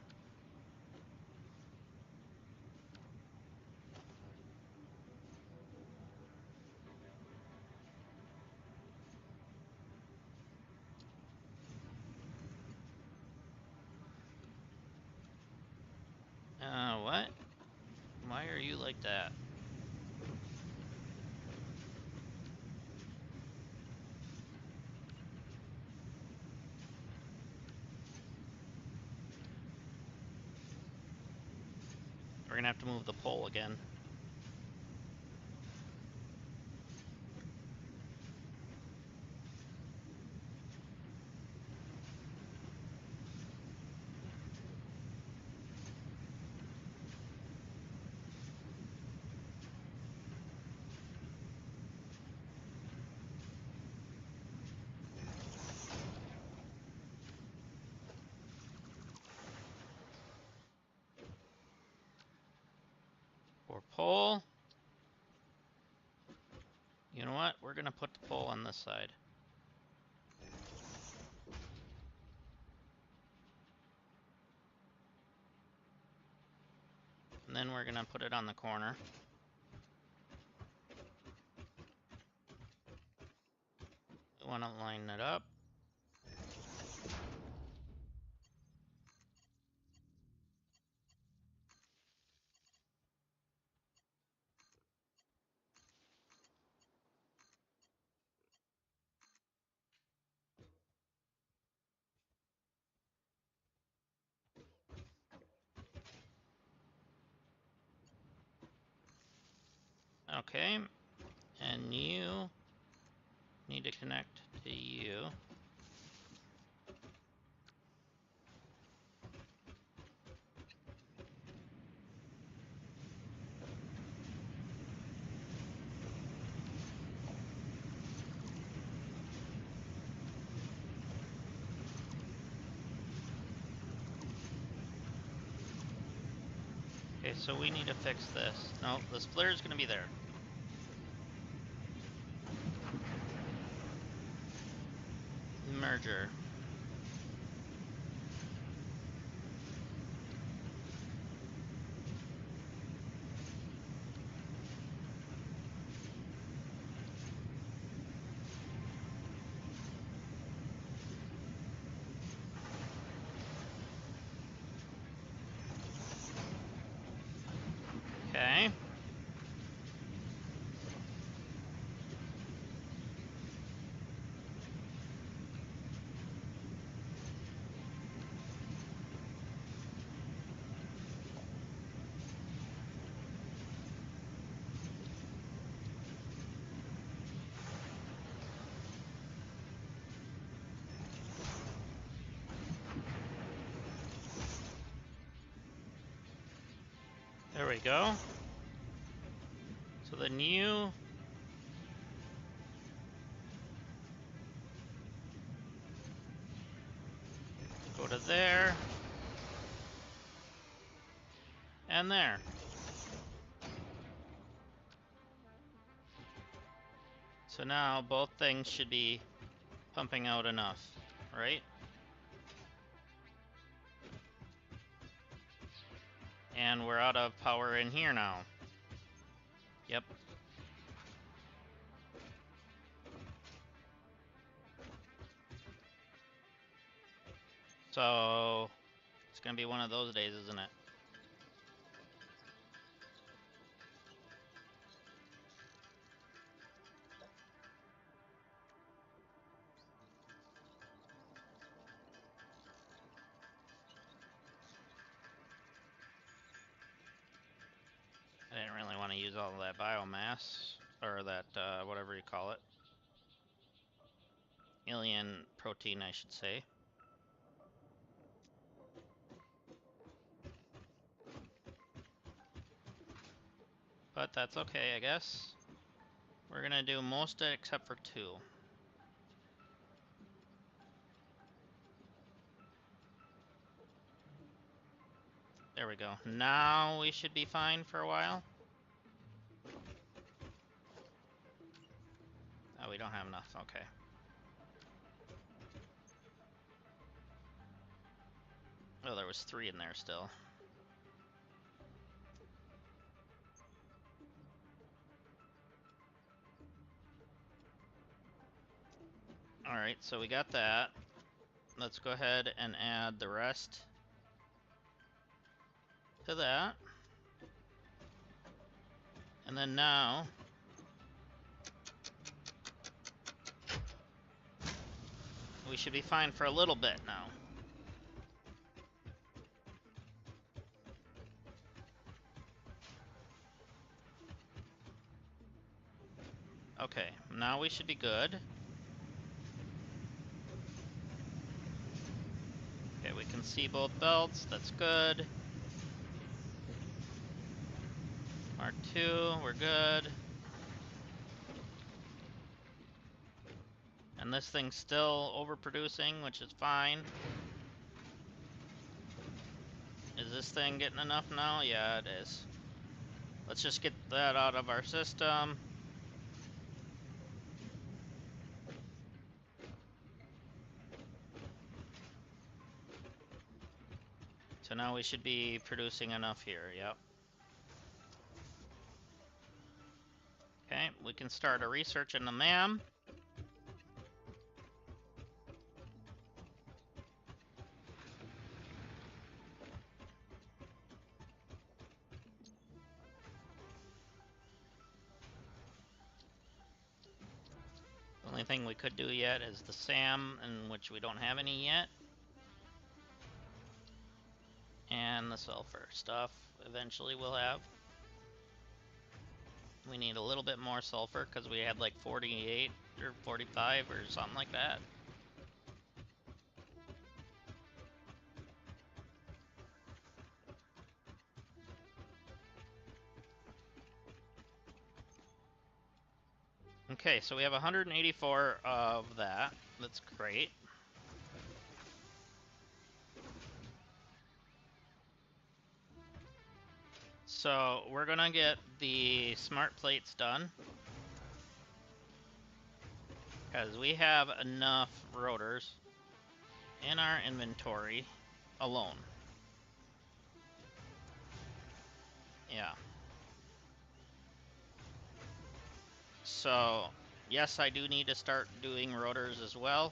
What? Why are you like that? We're gonna have to move the pole again. For pole. You know what? We're gonna put the pole on this side. And then we're gonna put it on the corner. We wanna line it up. Okay, and you need to connect to you. Okay, so we need to fix this. No, the splitter's gonna be there. Merger. Okay. There we go. So then you go to there and there. So now both things should be pumping out enough, right? And we're out of power in here now. Yep. So it's gonna be one of those days, isn't it? want to use all of that biomass, or that, whatever you call it. Alien protein, I should say. But that's okay, I guess. We're gonna do most of it except for 2. There we go. Now we should be fine for a while. Oh, we don't have enough. Okay. Oh, there was 3 in there still. Alright, so we got that. Let's go ahead and add the rest to that. And then now, we should be fine for a little bit now. Okay, now we should be good. Okay, we can see both belts, that's good. Mark 2, we're good. And this thing's still overproducing, which is fine. Is this thing getting enough now? Yeah, it is. Let's just get that out of our system. So now we should be producing enough here, yep. Okay, we can start a research in the MAM. The only thing we could do yet is the SAM, in which we don't have any yet. And the sulfur stuff, eventually we'll have. We need a little bit more sulfur, because we had like 48 or 45 or something like that. Okay, so we have 184 of that. That's great. So we're gonna get the smart plates done, because we have enough rotors in our inventory alone. Yeah. So, yes, I do need to start doing rotors as well.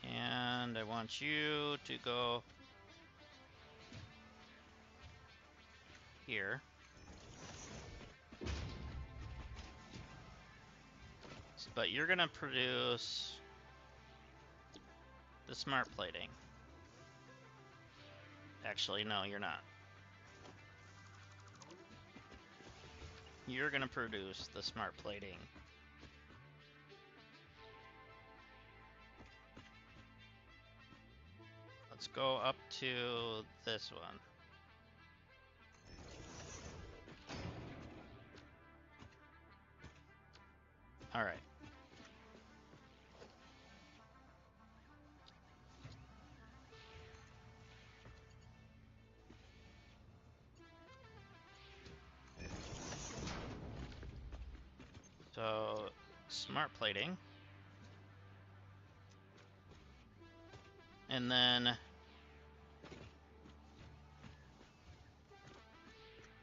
And I want you to go here. But you're gonna produce the smart plating. Actually, no, you're not. You're gonna produce the smart plating. Let's go up to this one. Alright. So, smart plating. And then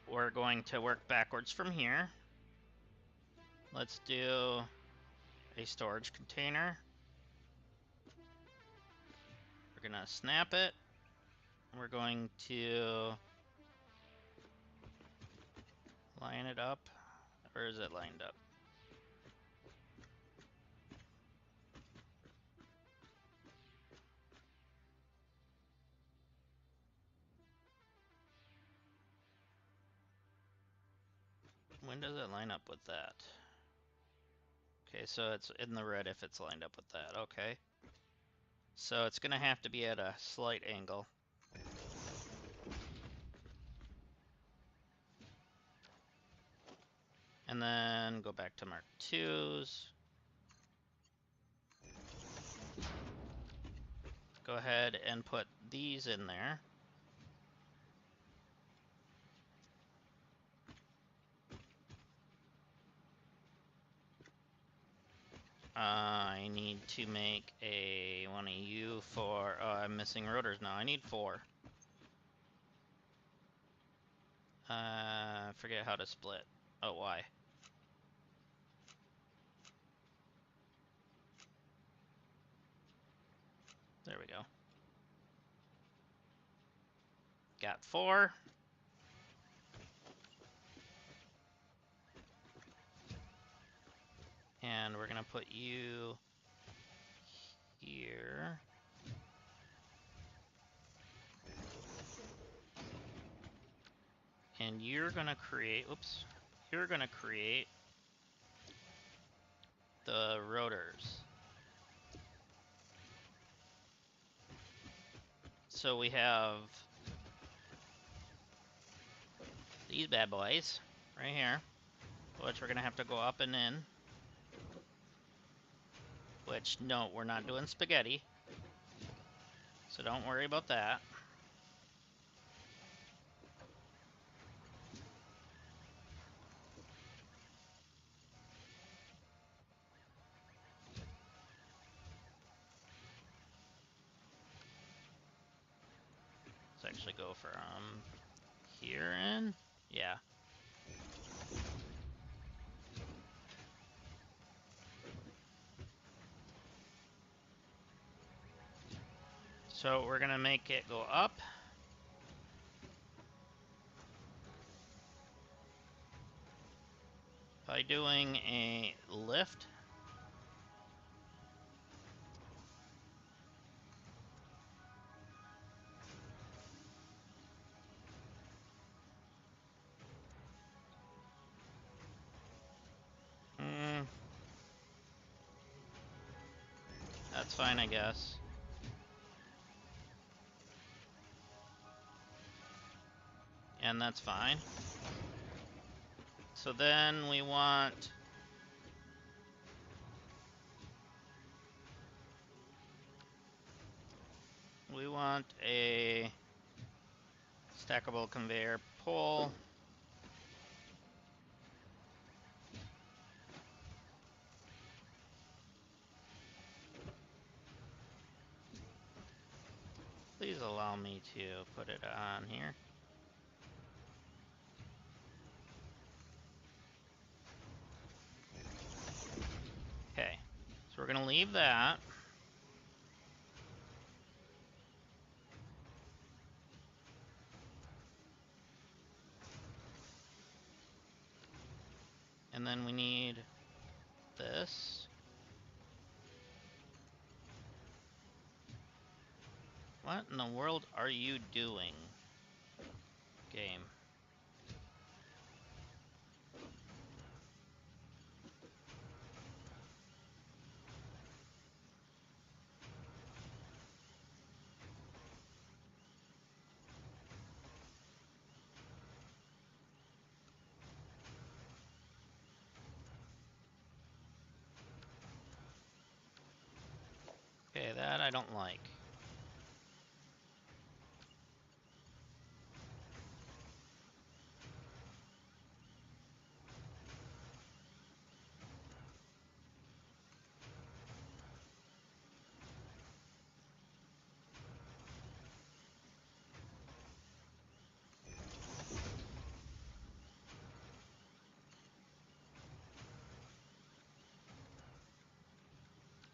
we're going to work backwards from here. Let's do a storage container. We're gonna snap it. We're going to Line it up, or is it lined up? When does it line up with that? Okay, so it's in the red if it's lined up with that. Okay. So it's gonna have to be at a slight angle. And then go back to Mark 2s. Go ahead and put these in there. I need to make one of you for, I'm missing rotors now. I need 4. Forget how to split. Oh, why? There we go. Got 4. And we're gonna put you here. And you're gonna create, oops, you're gonna create the rotors. So we have these bad boys right here, which we're gonna have to go up and in. Which, no, we're not doing spaghetti. So don't worry about that. Let's actually go from here in. Yeah. So we're gonna make it go up. By doing a lift. That's fine, I guess. And that's fine. So then we want a stackable conveyor pole. Please allow me to put it on here. Okay, so we're gonna leave that. And then we need this. What in the world are you doing, game? Okay, that I don't like.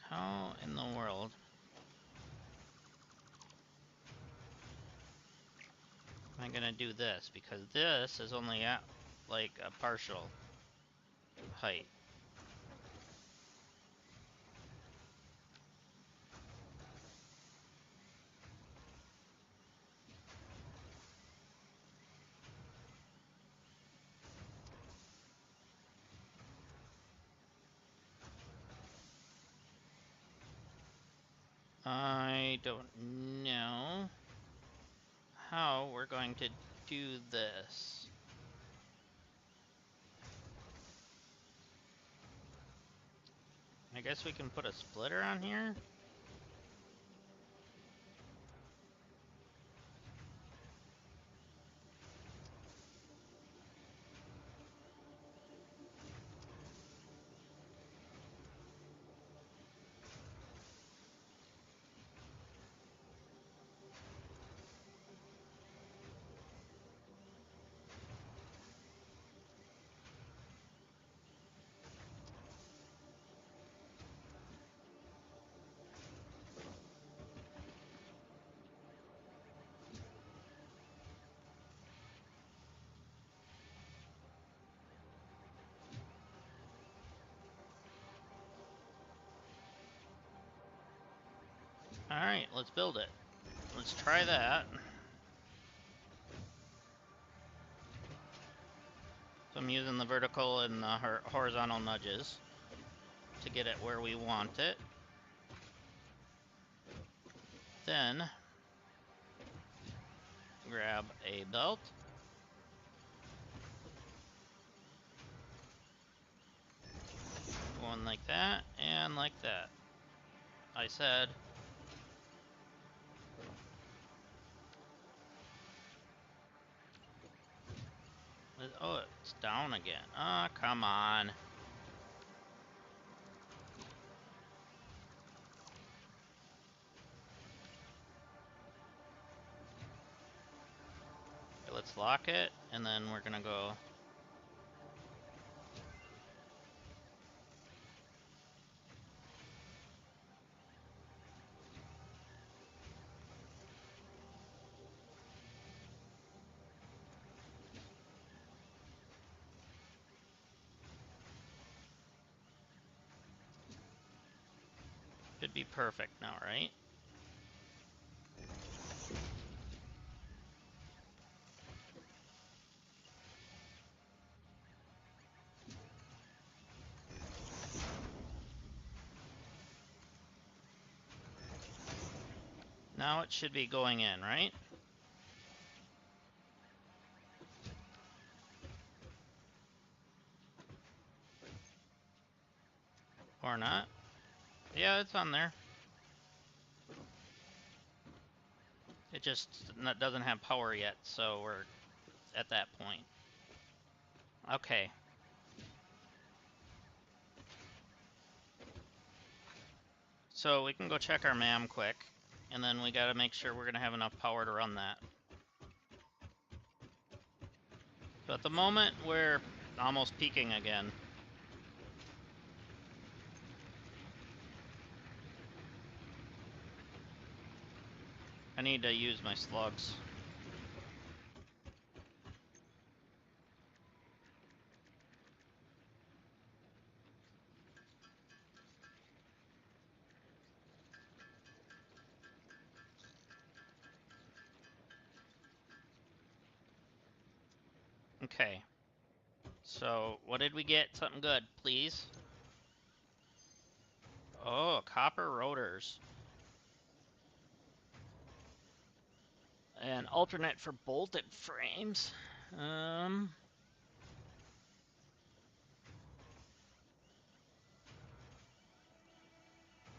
How in the world am I gonna do this? Because this is only at like a partial height. I don't know how we're going to do this. I guess we can put a splitter on here. Alright, let's build it. Let's try that. So I'm using the vertical and the horizontal nudges to get it where we want it. Then grab a belt. One like that and like that. I said oh, it's down again. Ah, oh, come on. Okay, let's lock it, and then we're gonna go. Should be perfect now, right? Now it should be going in, right? Or not? Yeah, it's on there. It just doesn't have power yet, so we're at that point. Okay. So we can go check our MAM quick, and then we gotta make sure we're gonna have enough power to run that. So at the moment, we're almost peaking again. I need to use my slugs. Okay. So, what did we get? Something good, please. Oh, copper rotors. And alternate for bolted frames.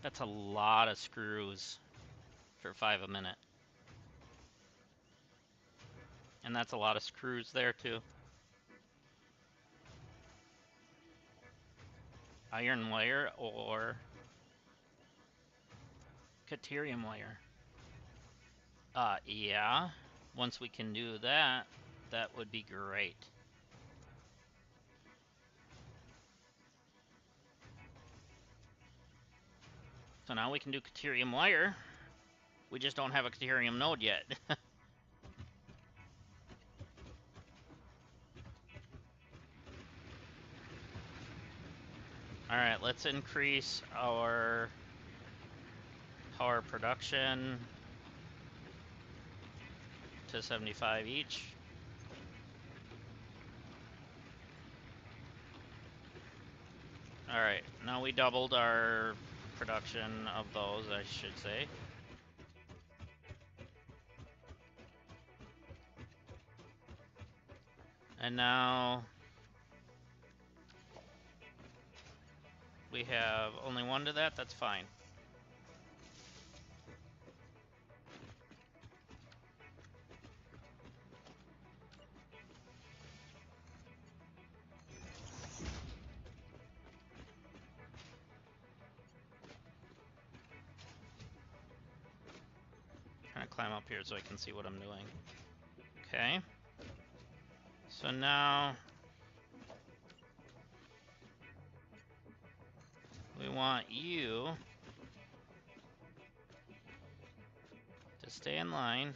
That's a lot of screws for 5 a minute. And that's a lot of screws there too. Iron wire or Caterium wire. Yeah. Once we can do that, that would be great. So now we can do Caterium wire. We just don't have a Caterium node yet. let's increase our power production to 75 each. Alright, now we doubled our production of those, I should say. And now we have only one to that, that's fine. Trying to climb up here so I can see what I'm doing. Okay. So now we want you to stay in line.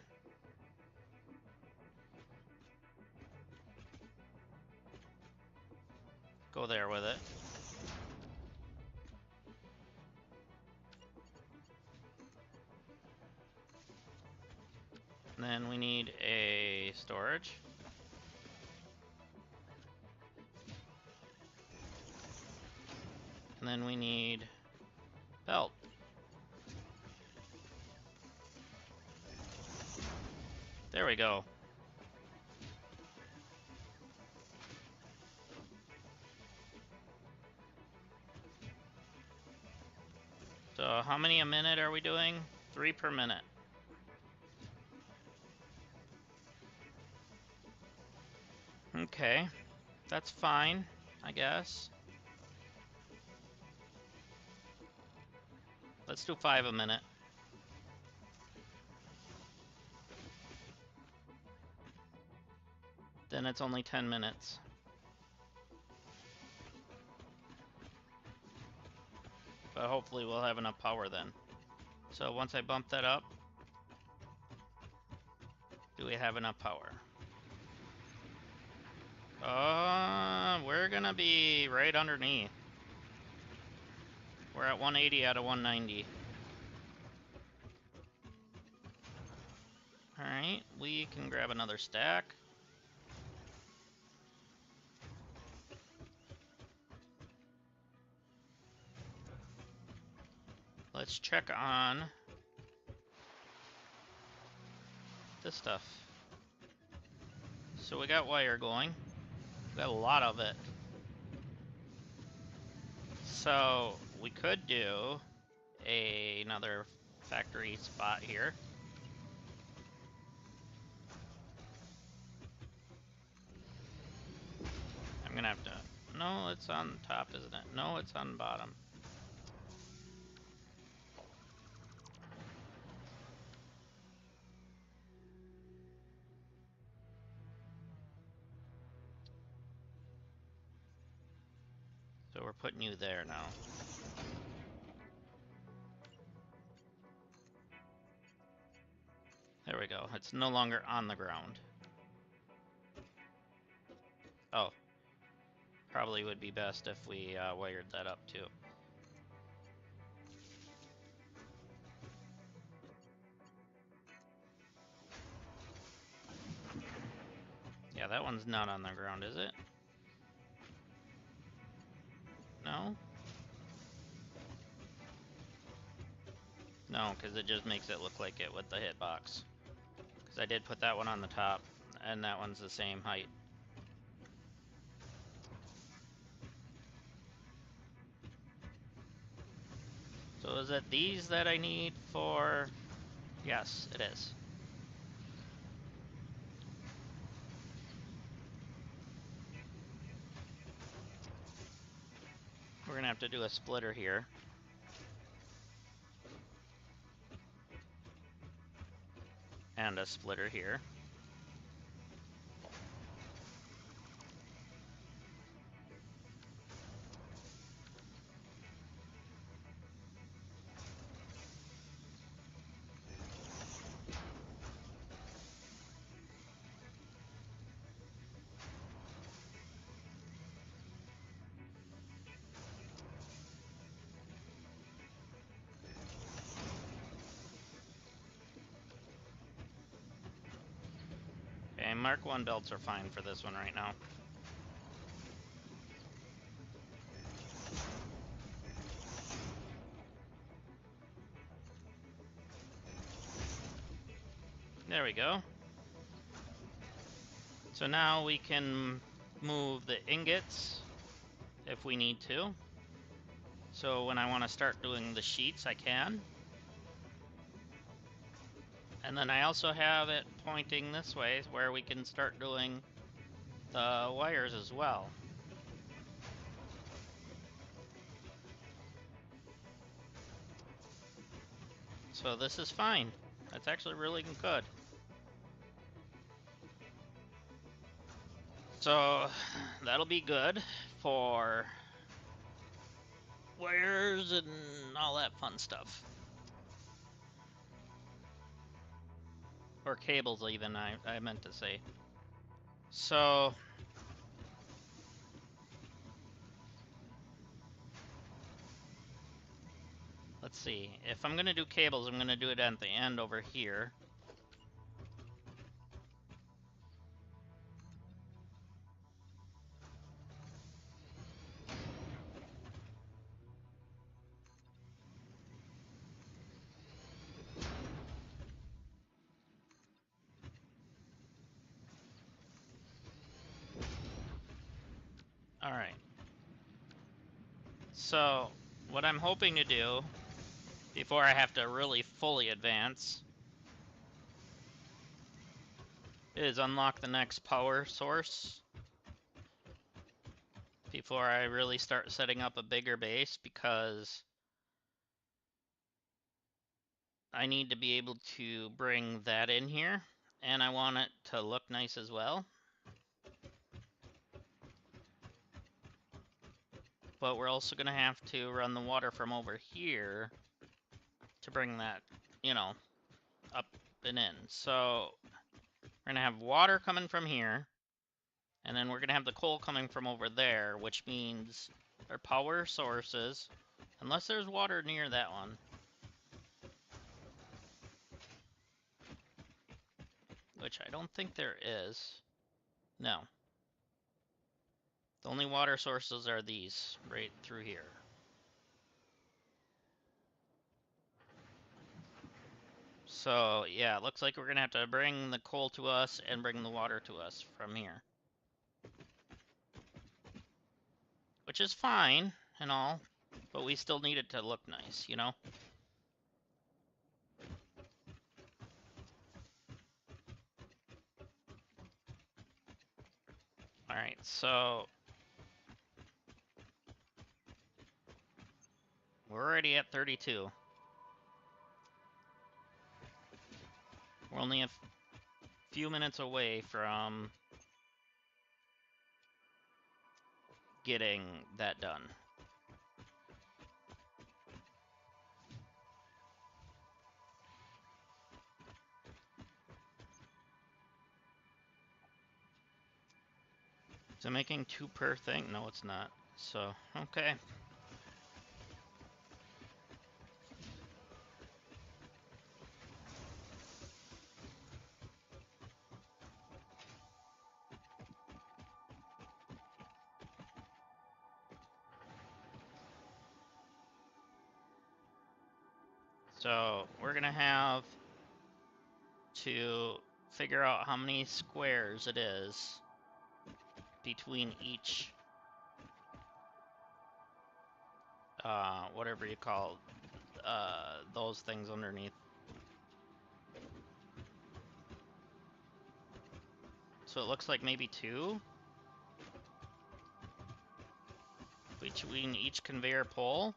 Go there with it. And then we need a storage. And then we need belt. There we go. So how many a minute are we doing? 3 per minute. Okay, that's fine, I guess. Let's do 5 a minute. Then it's only 10 minutes. But hopefully we'll have enough power then. So once I bump that up, do we have enough power? We're gonna be right underneath. We're at 180 out of 190. Alright, we can grab another stack. Let's check on this stuff. So we got wire going. We got a lot of it. So we could do another factory spot here. I'm gonna have to... No, it's on top, isn't it? No, it's on bottom. So we're putting you there now. There we go. It's no longer on the ground. Oh. Probably would be best if we wired that up too. Yeah, that one's not on the ground, is it? No? No, because it just makes it look like it with the hitbox. Because I did put that one on the top, and that one's the same height. So is it these that I need for... Yes, it is. We're gonna have to do a splitter here. And a splitter here. Mark 1 belts are fine for this one right now. There we go. So now we can move the ingots if we need to. So when I want to start doing the sheets, I can. And then I also have it pointing this way where we can start doing the wires as well. So this is fine. That's actually really good. So that'll be good for wires and all that fun stuff. Or cables even, I meant to say. So let's see. If I'm going to do cables, I'm going to do it at the end over here. Alright. So what I'm hoping to do before I have to really fully advance is unlock the next power source before I really start setting up a bigger base, because I need to be able to bring that in here, and I want it to look nice as well. But we're also going to have to run the water from over here to bring that, you know, up and in. So we're going to have water coming from here, and then we're going to have the coal coming from over there, which means our power sources, unless there's water near that one, which I don't think there is. No. The only water sources are these, right through here. So, yeah, it looks like we're going to have to bring the coal to us and bring the water to us from here. Which is fine and all, but we still need it to look nice, you know? Alright, so we're already at 32. We're only a few minutes away from getting that done. Is it making 2 per thing? No, it's not. So, okay. So, we're gonna have to figure out how many squares it is between each, whatever you call those things underneath. So it looks like maybe 2 between each conveyor pole.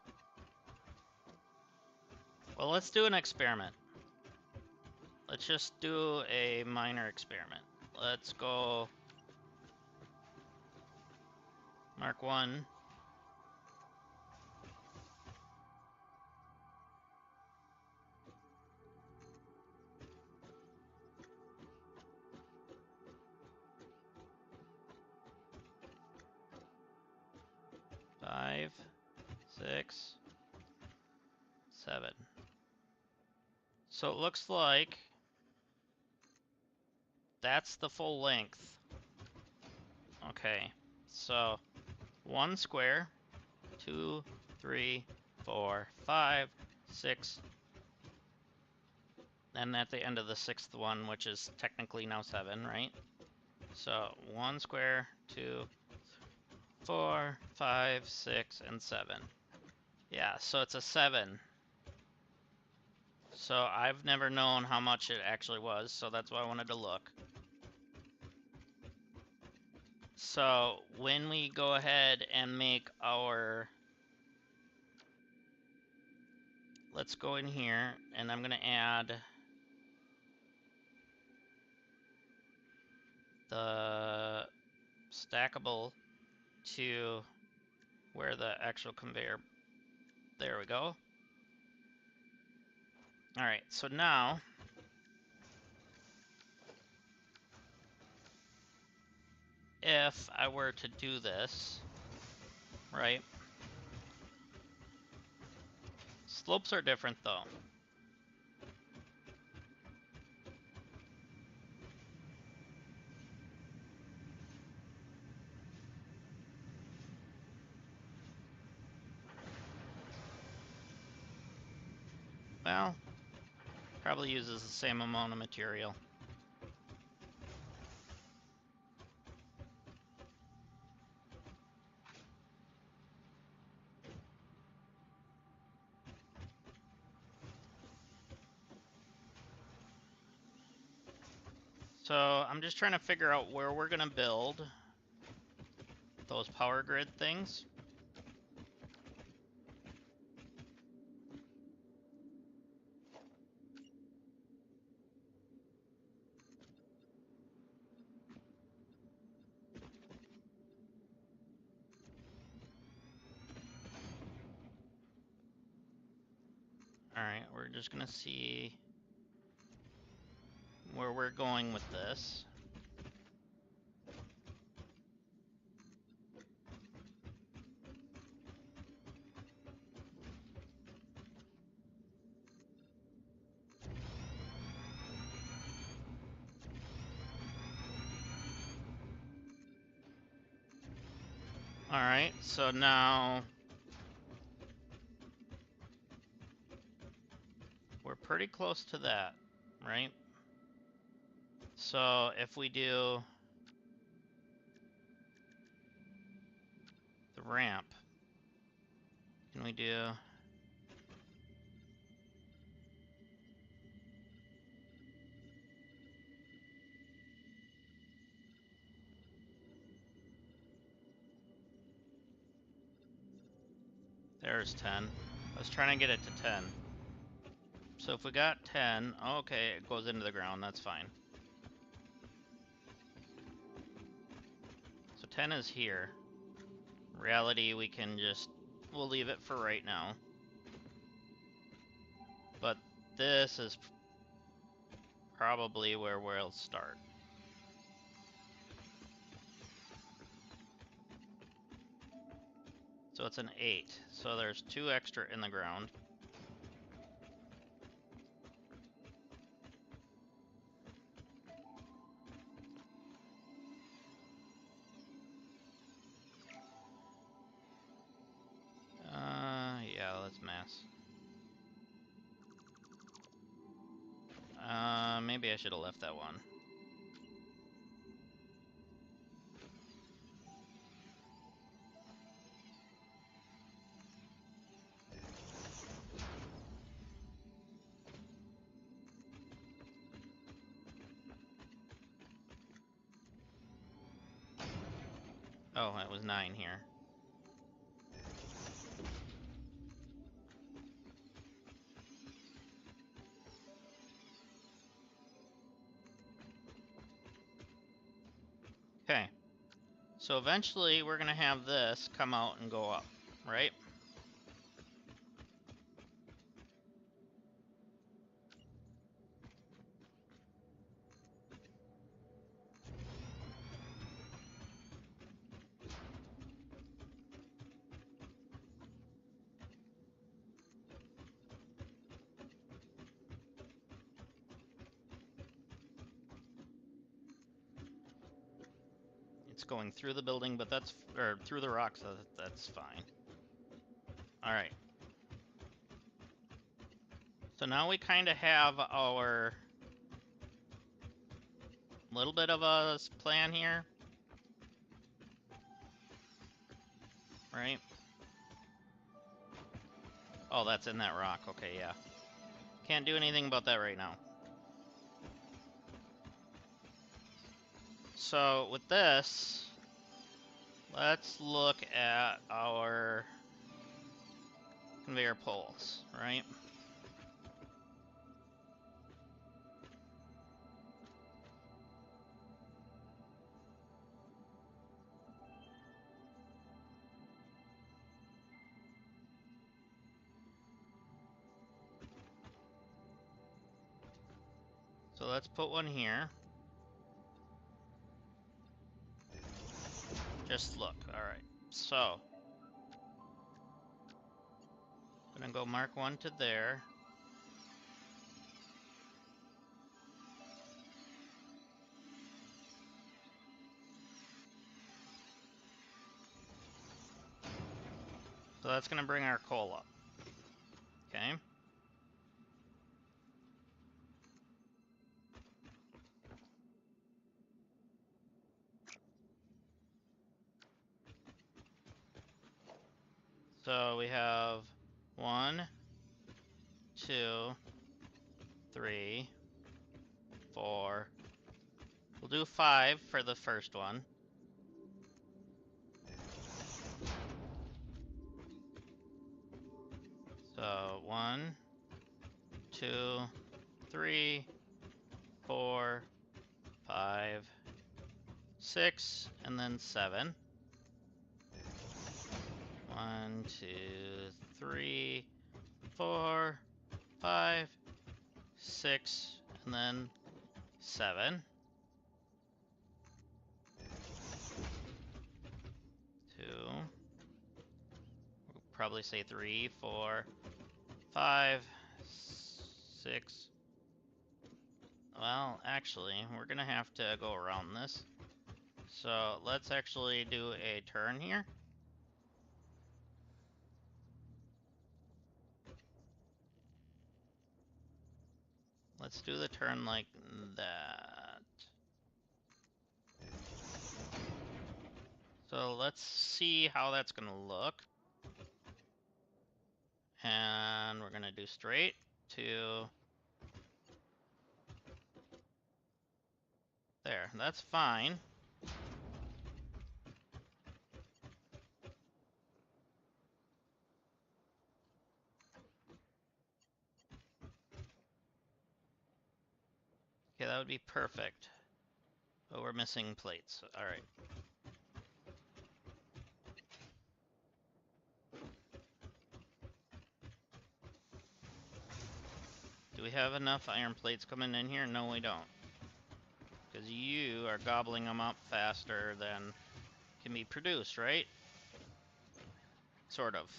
Well, let's do an experiment. Let's just do a minor experiment. Let's go Mark 1. Five, 6, 7. So it looks like That's the full length. Okay, so 1 square, 2, 3, 4, 5, 6, and at the end of the 6th one, which is technically now 7, right? So 1 square, 2, 4, 5, 6, and 7. Yeah, so it's a 7. So I've never known how much it actually was, so that's why I wanted to look. So when we go ahead and make our... Let's go in here, and I'm going to add the stackable to where the actual conveyor... There we go. Alright, so now... if I were to do this, right? Slopes are different though. Well, probably uses the same amount of material. So I'm just trying to figure out where we're gonna build those power grid things. Alright, we're just gonna see where we're going with this. Alright, so now we're pretty close to that, right? So if we do the ramp, can we do... There's 10. I was trying to get it to 10. So if we got 10, okay, it goes into the ground, that's fine. So 10 is here. In reality, we can just... we'll leave it for right now. But this is probably where we'll start. So it's an 8. So there's 2 extra in the ground. Yeah, let's mass. Maybe I should have left that one. Oh, it was 9 here. Okay. So eventually we're gonna have this come out and go up, right? It's going through the building, but that's, or through the rocks, so that's fine. All right. So now we kind of have our little bit of a plan here, right? Oh, that's in that rock. Okay, yeah. Can't do anything about that right now. So with this, let's look at our conveyor poles, right? So let's put one here. Just look. All right. So I'm gonna go mark one to there. So that's gonna bring our coal up. Okay. So we have 1, 2, 3, 4. We'll do 5 for the first one. So 1, 2, 3, 4, 5, 6, and then 7. 1, 2, 3, 4, 5, 6, and then 7. 2. We'll probably say 3, 4, 5, 6. Well, actually, we're gonna have to go around this. So let's actually do a turn here. Let's do the turn like that. So let's see how that's gonna look. And we're gonna do straight to there. That's fine. Okay, that would be perfect. But we're missing plates. Alright. Do we have enough iron plates coming in here? No, we don't. Because you are gobbling them up faster than can be produced, right? Sort of.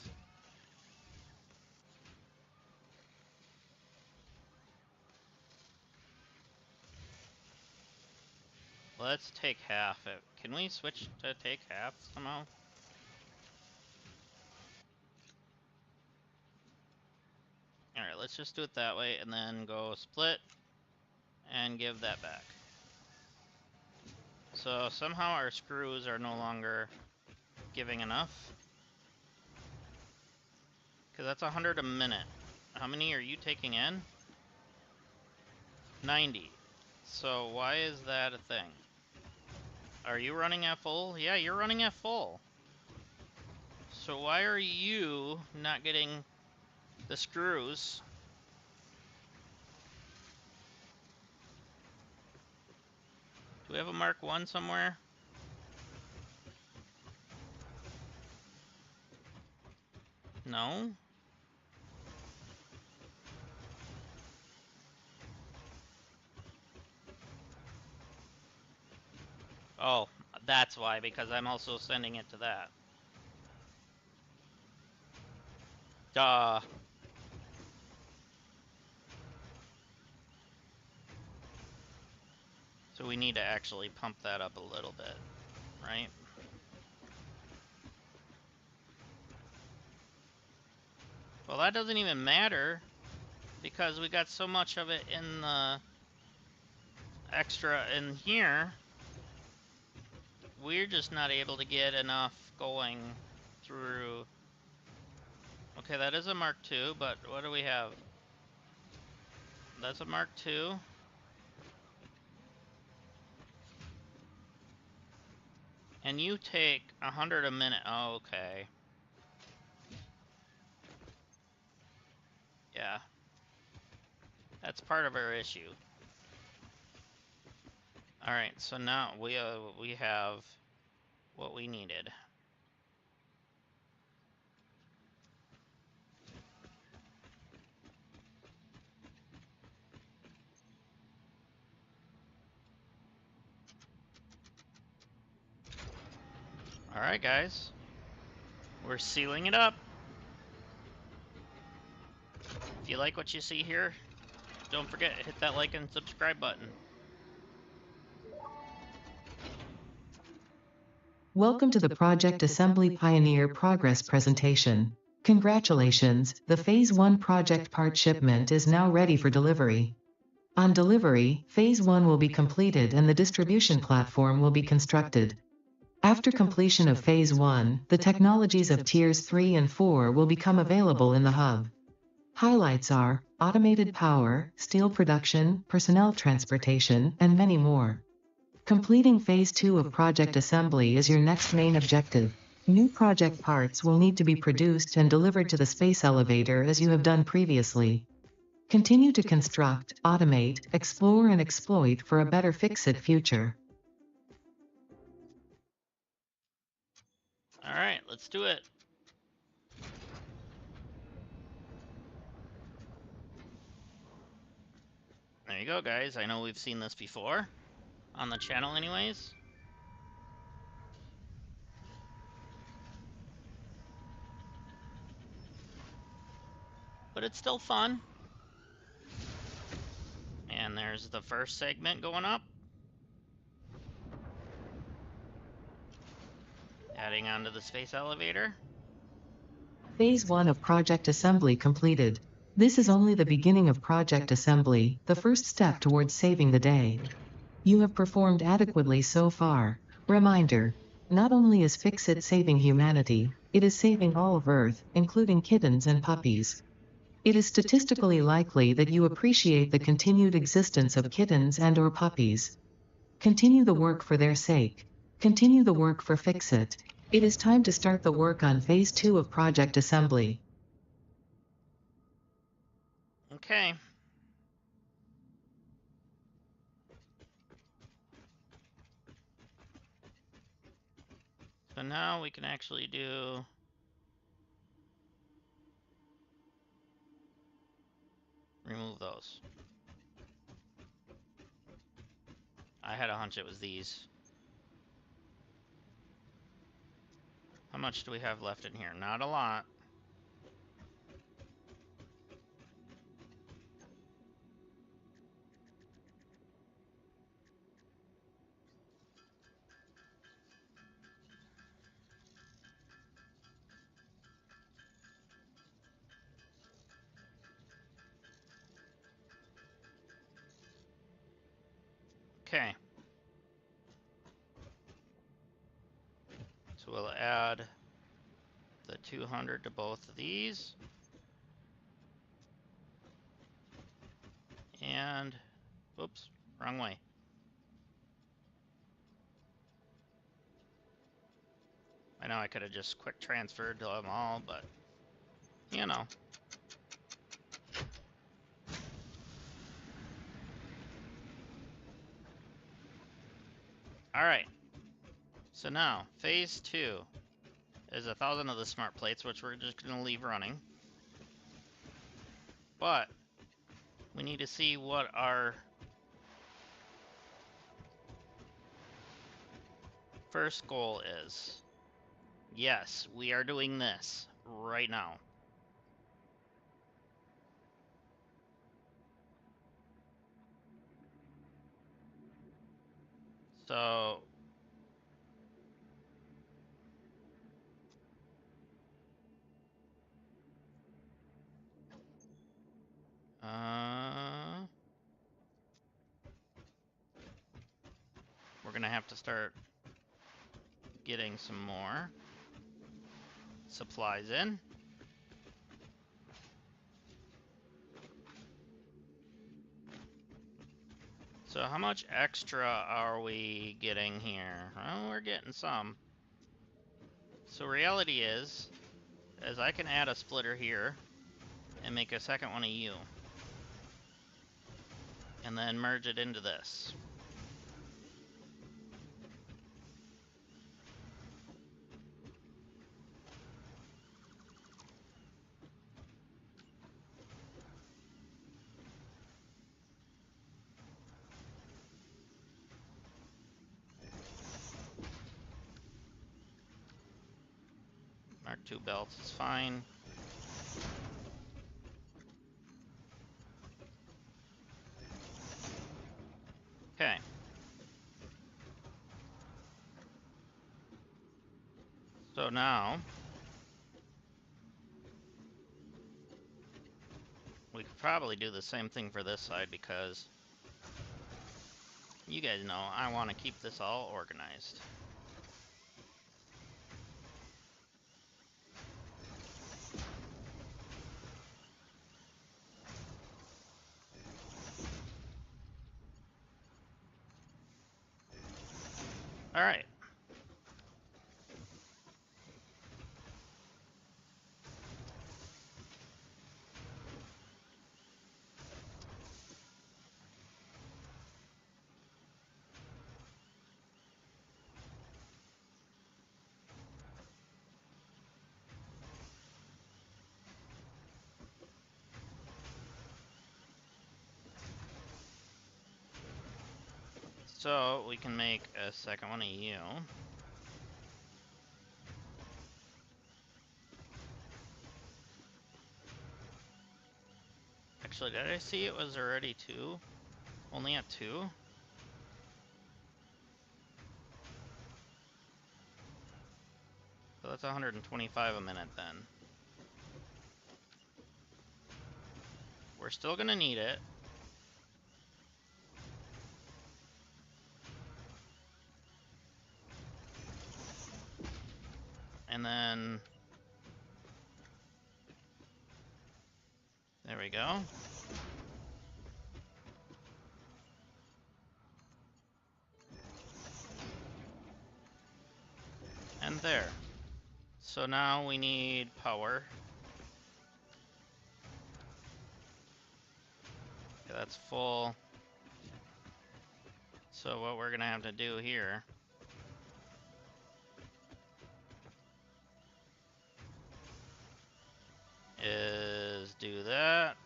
Let's take half. Can we switch to take half somehow? Alright, let's just do it that way and then go split and give that back. So somehow our screws are no longer giving enough. Because that's 100 a minute. How many are you taking in? 90. So why is that a thing? Are you running at full? Yeah, you're running at full. So why are you not getting the screws? Do we have a Mark 1 somewhere? No? Oh, that's why, because I'm also sending it to that. Duh. So we need to actually pump that up a little bit. right? Well, that doesn't even matter because we got so much of it in the extra in here. We're just not able to get enough going through. Okay, that is a Mark II, but what do we have? That's a Mark II. And you take 100 a minute. Oh, okay. Yeah. That's part of our issue. Alright, so now we have what we needed. Alright, guys. We're sealing it up. If you like what you see here, don't forget, hit that like and subscribe button. Welcome to the Project Assembly Pioneer Progress presentation. Congratulations, the Phase 1 project part shipment is now ready for delivery. On delivery, Phase 1 will be completed and the distribution platform will be constructed. After completion of Phase 1, the technologies of Tiers 3 and 4 will become available in the hub. Highlights are automated power, steel production, personnel transportation, and many more. Completing Phase 2 of project assembly is your next main objective. New project parts will need to be produced and delivered to the space elevator as you have done previously. Continue to construct, automate, explore and exploit for a better fix-it future. Alright, let's do it. There you go, guys. I know we've seen this before. On the channel anyways. But it's still fun. And there's the first segment going up. Adding onto the space elevator. Phase 1 of project assembly completed. This is only the beginning of project assembly, the first step towards saving the day. You have performed adequately so far. Reminder: not only is Fix-It saving humanity, it is saving all of Earth, including kittens and puppies. It is statistically likely that you appreciate the continued existence of kittens and/or puppies. Continue the work for their sake. Continue the work for Fix-It. It is time to start the work on Phase 2 of project assembly. Okay. So now we can actually do... remove those. I had a hunch it was these. How much do we have left in here? Not a lot. Okay. So we'll add the 200 to both of these. And, whoops, wrong way. I know I could have just quick transferred to them all, but, you know. Alright. So now, phase 2 is 1,000 of the smart plates, which we're just going to leave running. But, we need to see what our first goal is. Yes, we are doing this right now. So, gonna have to start getting some more supplies in. So how much extra are we getting here? Well, we're getting some. So reality is I can add a splitter here and make a second one of you. And then merge it into this. Mark II belts is fine. Okay. So now we could probably do the same thing for this side because you guys know I want to keep this all organized. All right. So we can make a second one of you. Actually, did I see it was already 2? Only at 2? So that's 125 a minute then. We're still gonna need it. And then there we go. And there. So now we need power. Okay, that's full. So what we're gonna have to do here is do that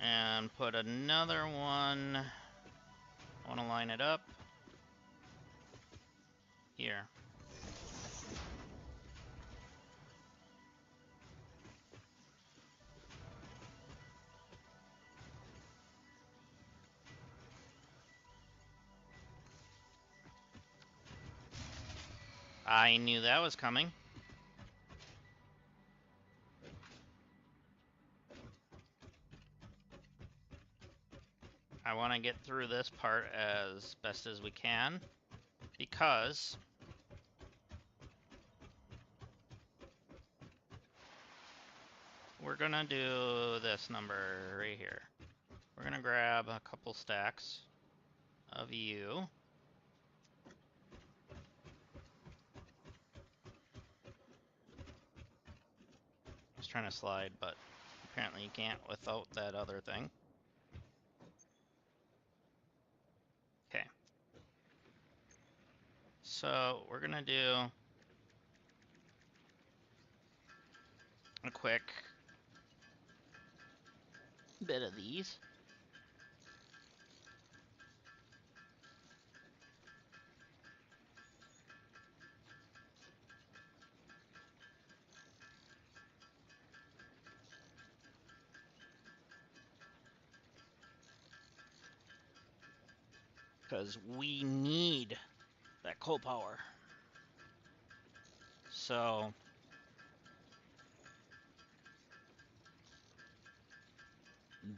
and put another one. I want to line it up here. I knew that was coming. I want to get through this part as best as we can because we're gonna do this number right here. We're gonna grab a couple stacks of you. I was trying to slide, but apparently you can't without that other thing. Okay. So we're gonna do a quick bit of these. Because we need that coal power. So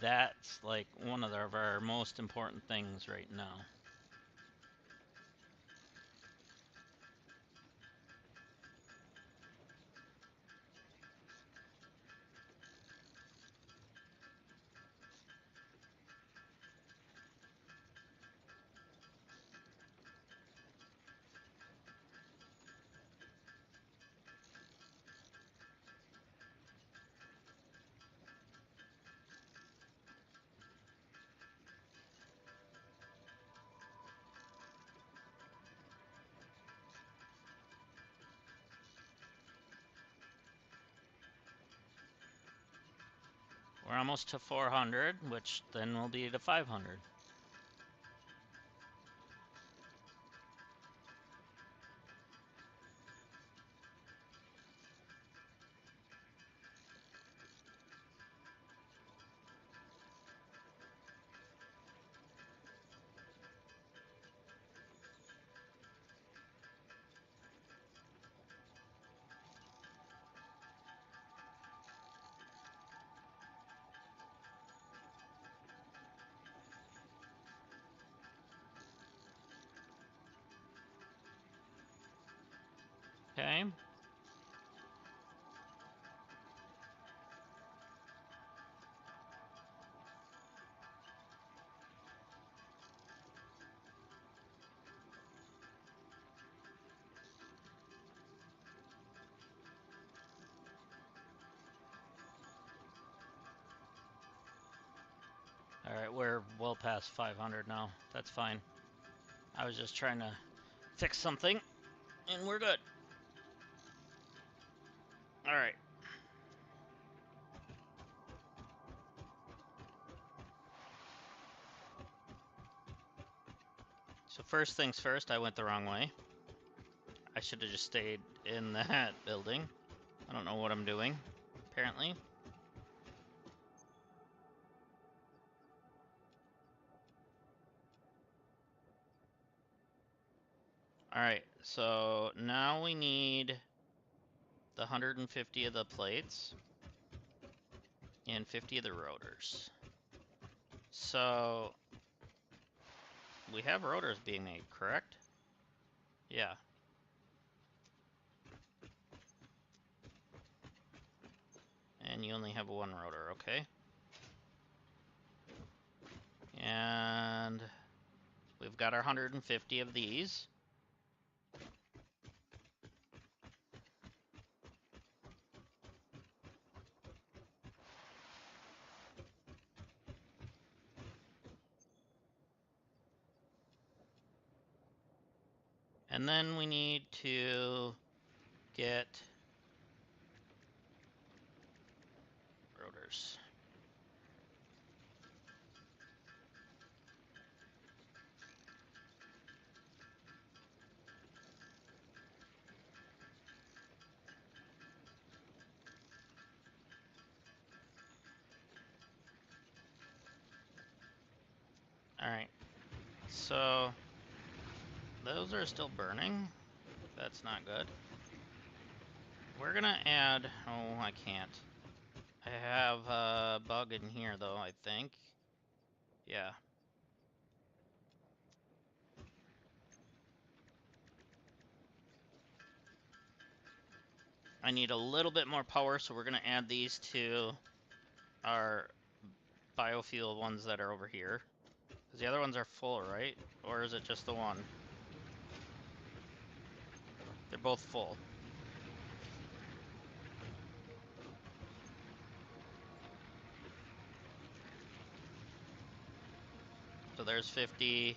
that's like one of our most important things right now. We're almost to 400, which then will be to 500. Okay. Alright, we're well past 500 now. That's fine. I was just trying to fix something, and we're good. Alright. So first things first, I went the wrong way. I should have just stayed in that building. I don't know what I'm doing, apparently. Alright, so now we need the 150 of the plates and 50 of the rotors. So we have rotors being made, correct? Yeah. And you only have one rotor, okay. And we've got our 150 of these. And then we need to get rotors. Alright, so those are still burning. That's not good. We're gonna add, oh, I can't. I have a bug in here though, I think. Yeah. I need a little bit more power, so we're gonna add these to our biofuel ones that are over here. Because the other ones are full, right? Or is it just the one? They're both full. So there's 50.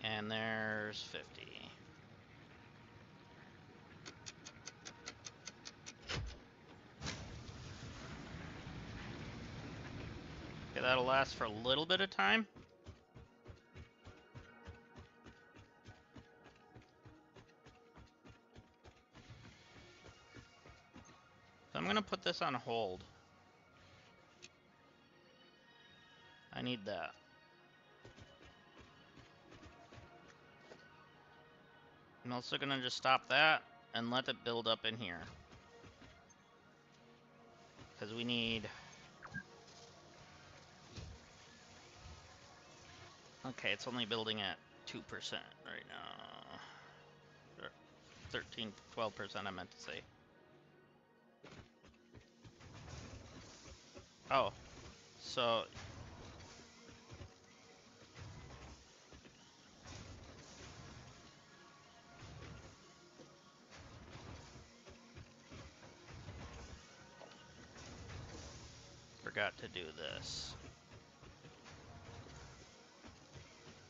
And there's 50. Okay, that'll last for a little bit of time. So I'm gonna put this on hold. I need that. I'm also gonna just stop that and let it build up in here. Because we need... Okay, it's only building at 2% right now. 13, 12% I meant to say. Oh, so... Forgot to do this.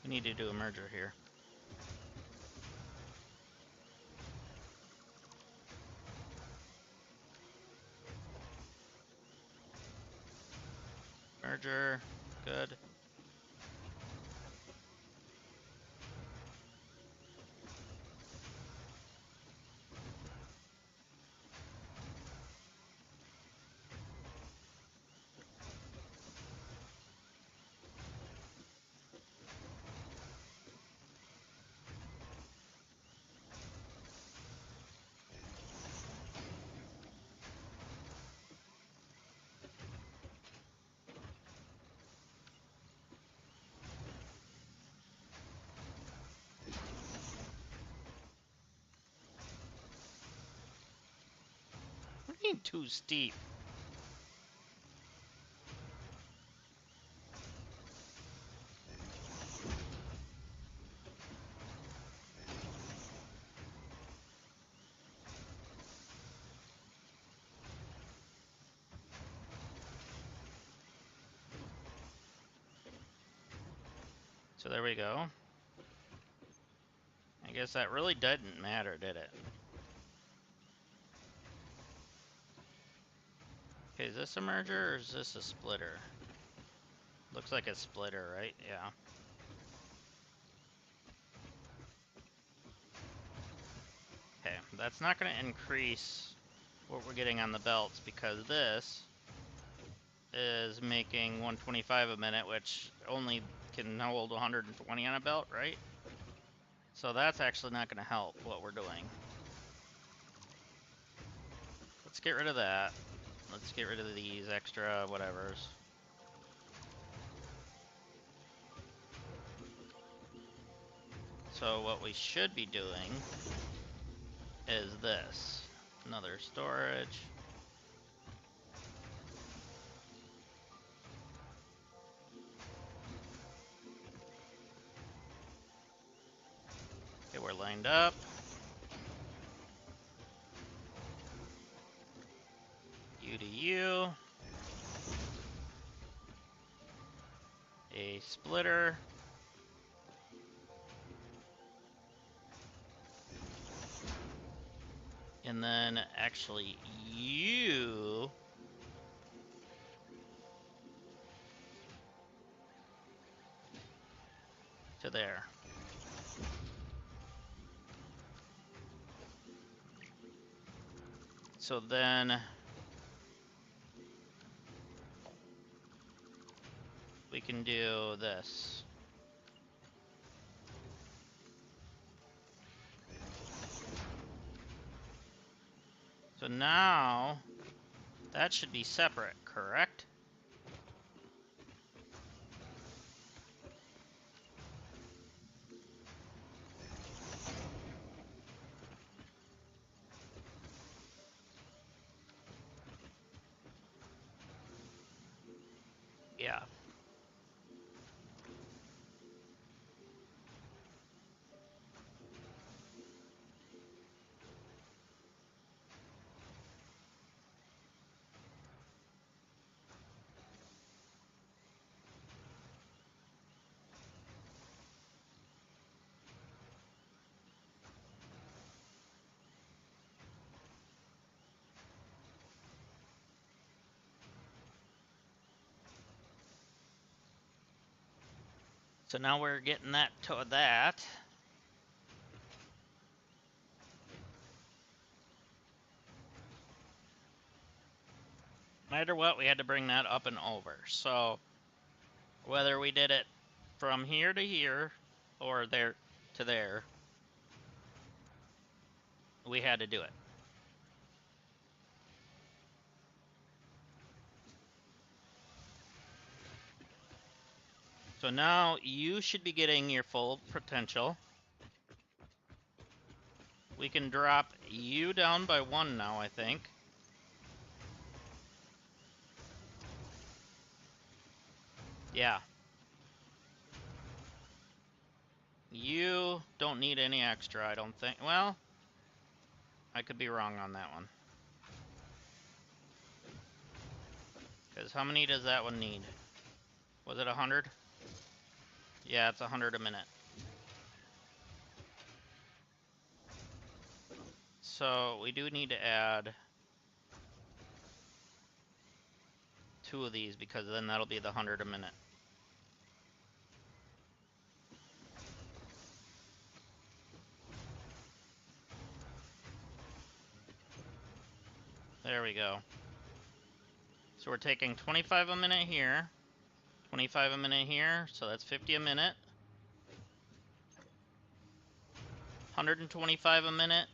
We need to do a merger here. Merger. Good. What do you mean too steep? So there we go. I guess that really didn't matter, did it? Okay, is this a merger or is this a splitter? Looks like a splitter, right? Yeah. Okay, that's not going to increase what we're getting on the belts because this is making 125 a minute, which only can hold 120 on a belt, right? So that's actually not going to help what we're doing. Let's get rid of that. Let's get rid of these extra whatevers. So what we should be doing is this. Another storage. Okay, we're lined up. U to U. A splitter. And then actually U to there. So then we can do this. So now that should be separate, correct? Yeah. So now we're getting that to that. No matter what, we had to bring that up and over. So whether we did it from here to here or there to there, we had to do it. So now you should be getting your full potential. We can drop you down by 1 now, I think. Yeah. You don't need any extra, I don't think. Well, I could be wrong on that one. Because how many does that one need? Was it 100? Yeah, it's 100 a minute. So we do need to add 2 of these, because then that'll be the 100 a minute. There we go. So we're taking 25 a minute here, 25 a minute here, so that's 50 a minute. 125 a minute.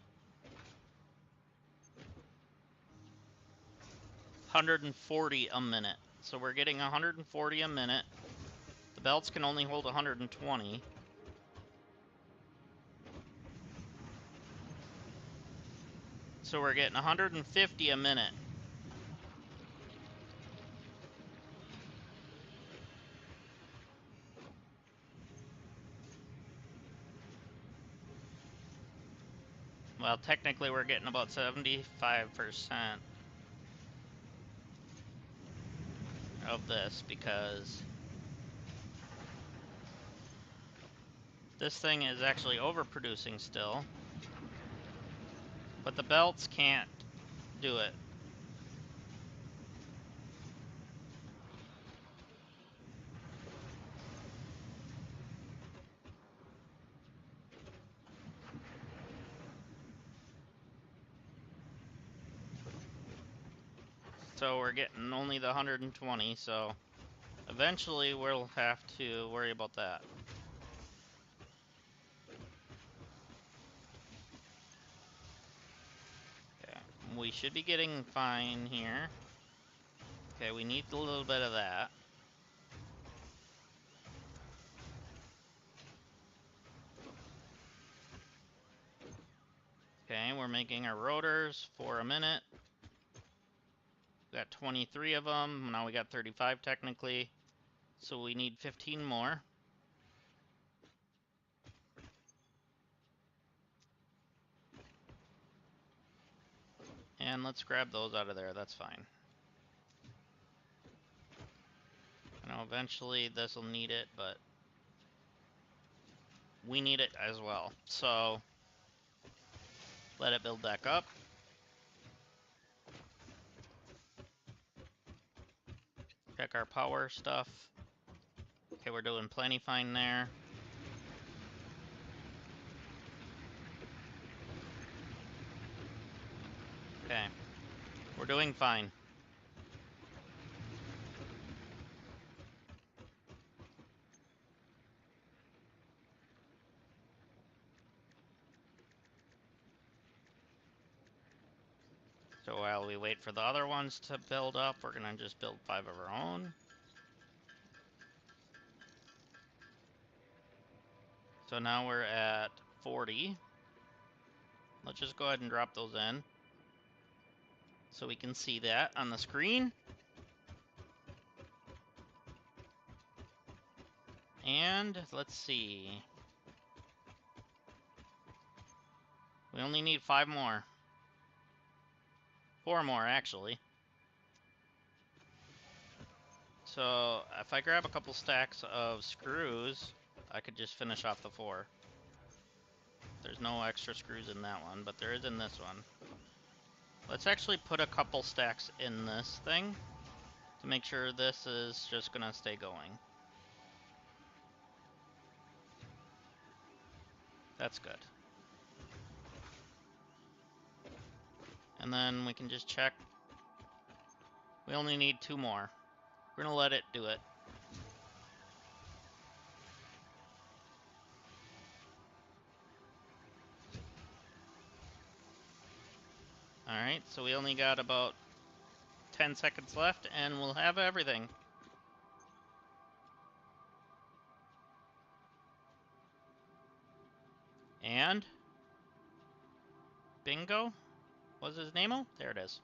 140 a minute. So we're getting 140 a minute. The belts can only hold 120. So we're getting 150 a minute. Well, technically we're getting about 75% of this, because this thing is actually overproducing still. But the belts can't do it. So we're getting only the 120, so eventually we'll have to worry about that. Okay, we should be getting fine here. Okay, we need a little bit of that. Okay, we're making our rotors for a minute. We got 23 of them. Now we got 35 technically. So we need 15 more. And let's grab those out of there. That's fine. I know eventually this will need it, but we need it as well. So let it build back up. Check our power stuff. Okay, we're doing plenty fine there. Okay, we're doing fine. So while we wait for the other ones to build up, we're gonna just build 5 of our own. So now we're at 40. Let's just go ahead and drop those in so we can see that on the screen. And let's see. We only need 5 more. 4 more, actually. So if I grab a couple stacks of screws, I could just finish off the 4. There's no extra screws in that one, but there is in this one. Let's actually put a couple stacks in this thing to make sure this is just gonna stay going. That's good. And then we can just check. We only need 2 more. We're gonna let it do it. Alright, so we only got about 10 seconds left and we'll have everything. And bingo. What's his name? There it is.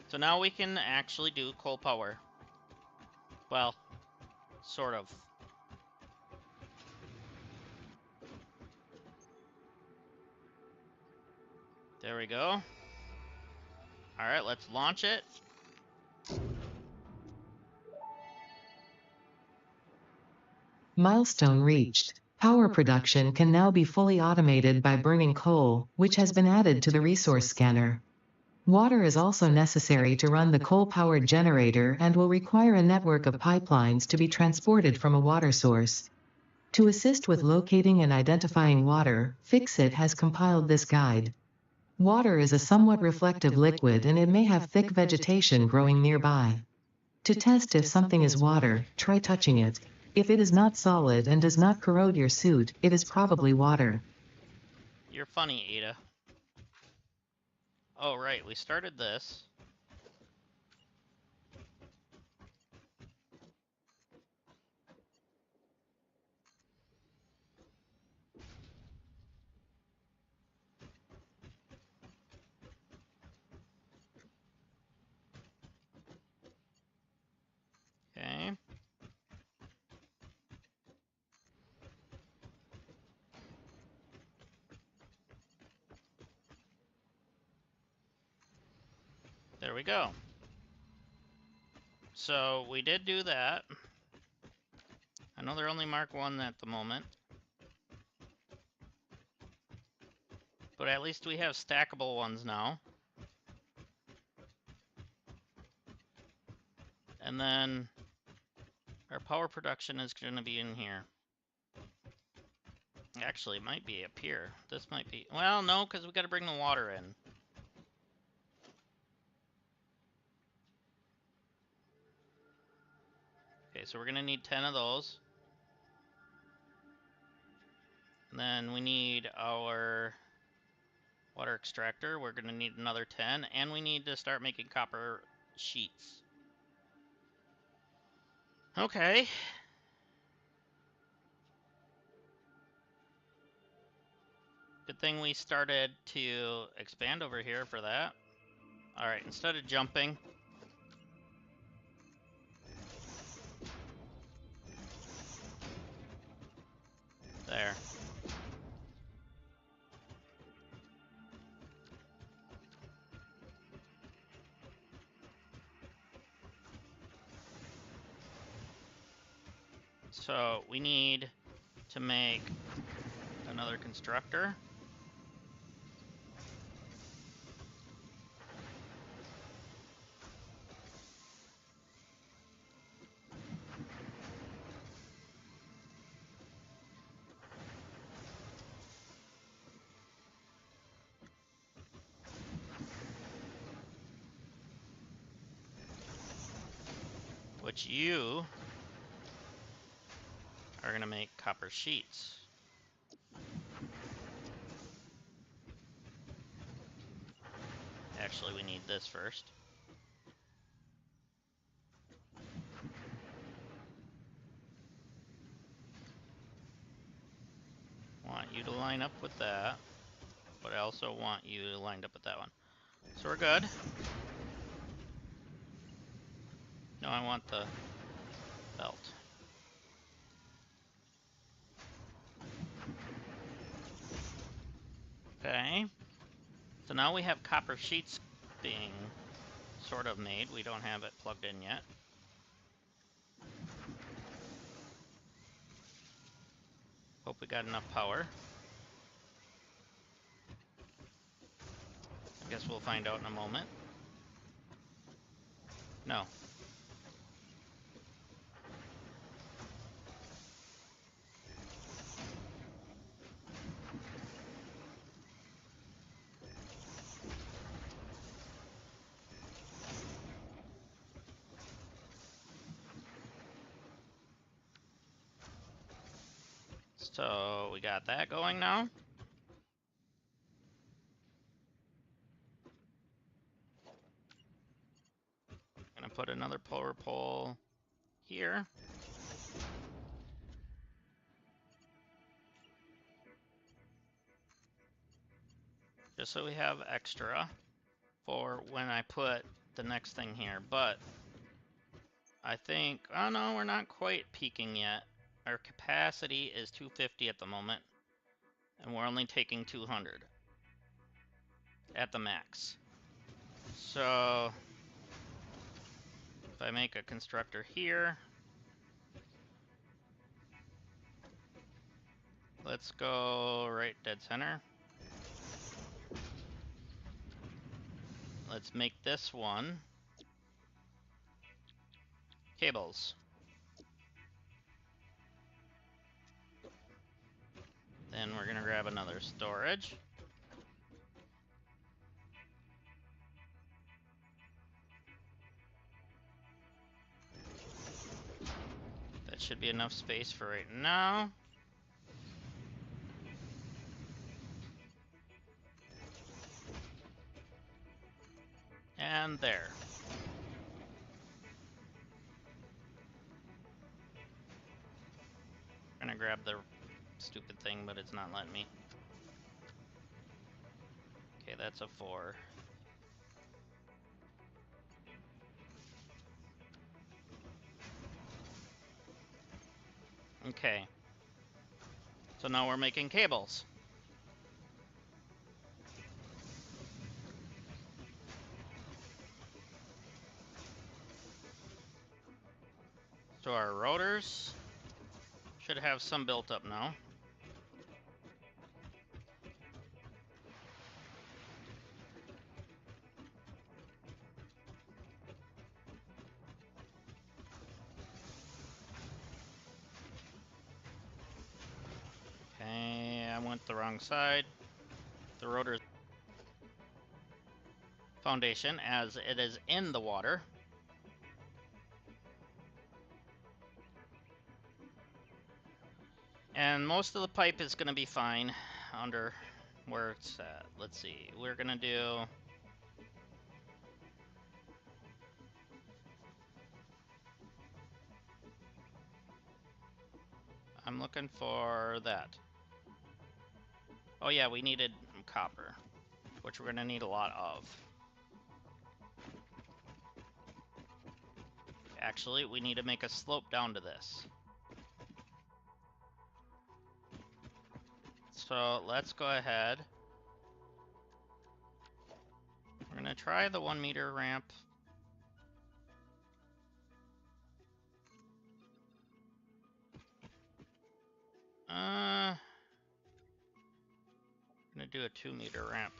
So now we can actually do coal power. Well, sort of. There we go. Alright, let's launch it. Milestone reached. Power production can now be fully automated by burning coal, which has been added to the resource scanner. Water is also necessary to run the coal-powered generator and will require a network of pipelines to be transported from a water source. To assist with locating and identifying water, Fixit has compiled this guide. Water is a somewhat reflective liquid and it may have thick vegetation growing nearby. To test if something is water, try touching it. If it is not solid and does not corrode your suit, it is probably water. You're funny, Ada. Oh, right, we started this. Okay. There we go. So we did do that. I know they're only Mark 1 at the moment. But at least we have stackable ones now. And then our power production is going to be in here. Actually, it might be up here. This might be... Well, no, because we got to bring the water in. Okay, so we're going to need 10 of those. And then we need our water extractor. We're going to need another 10. And we need to start making copper sheets. Okay. Good thing we started to expand over here for that. Alright, instead of jumping... There. So we need to make another constructor. Which you are going to make copper sheets. Actually, we need this first. Want you to line up with that, but I also want you lined up with that one. So we're good. No, I want the belt. Okay. So now we have copper sheets being sort of made. We don't have it plugged in yet. Hope we got enough power. I guess we'll find out in a moment. No. So we got that going now. Gonna put another power pole here. Just so we have extra for when I put the next thing here. But I think, oh no, we're not quite peaking yet. Our capacity is 250 at the moment, and we're only taking 200 at the max. So if I make a constructor here, let's go right dead center. let's make this one cables. Then we're gonna grab another storage. That should be enough space for right now. And there. I'm gonna grab the stupid thing, but it's not letting me. Okay, that's a 4. Okay. So now we're making cables. So our rotors should have some built up now. Okay, I went the wrong side. The rotor foundation as it is in the water. And most of the pipe is going to be fine under where it's at. Let's see. We're going to do... I'm looking for that. Oh yeah, we needed copper, which we're going to need a lot of. Actually, we need to make a slope down to this. So let's go ahead. We're going to try the 1 meter ramp. I'm going to do a 2 meter ramp.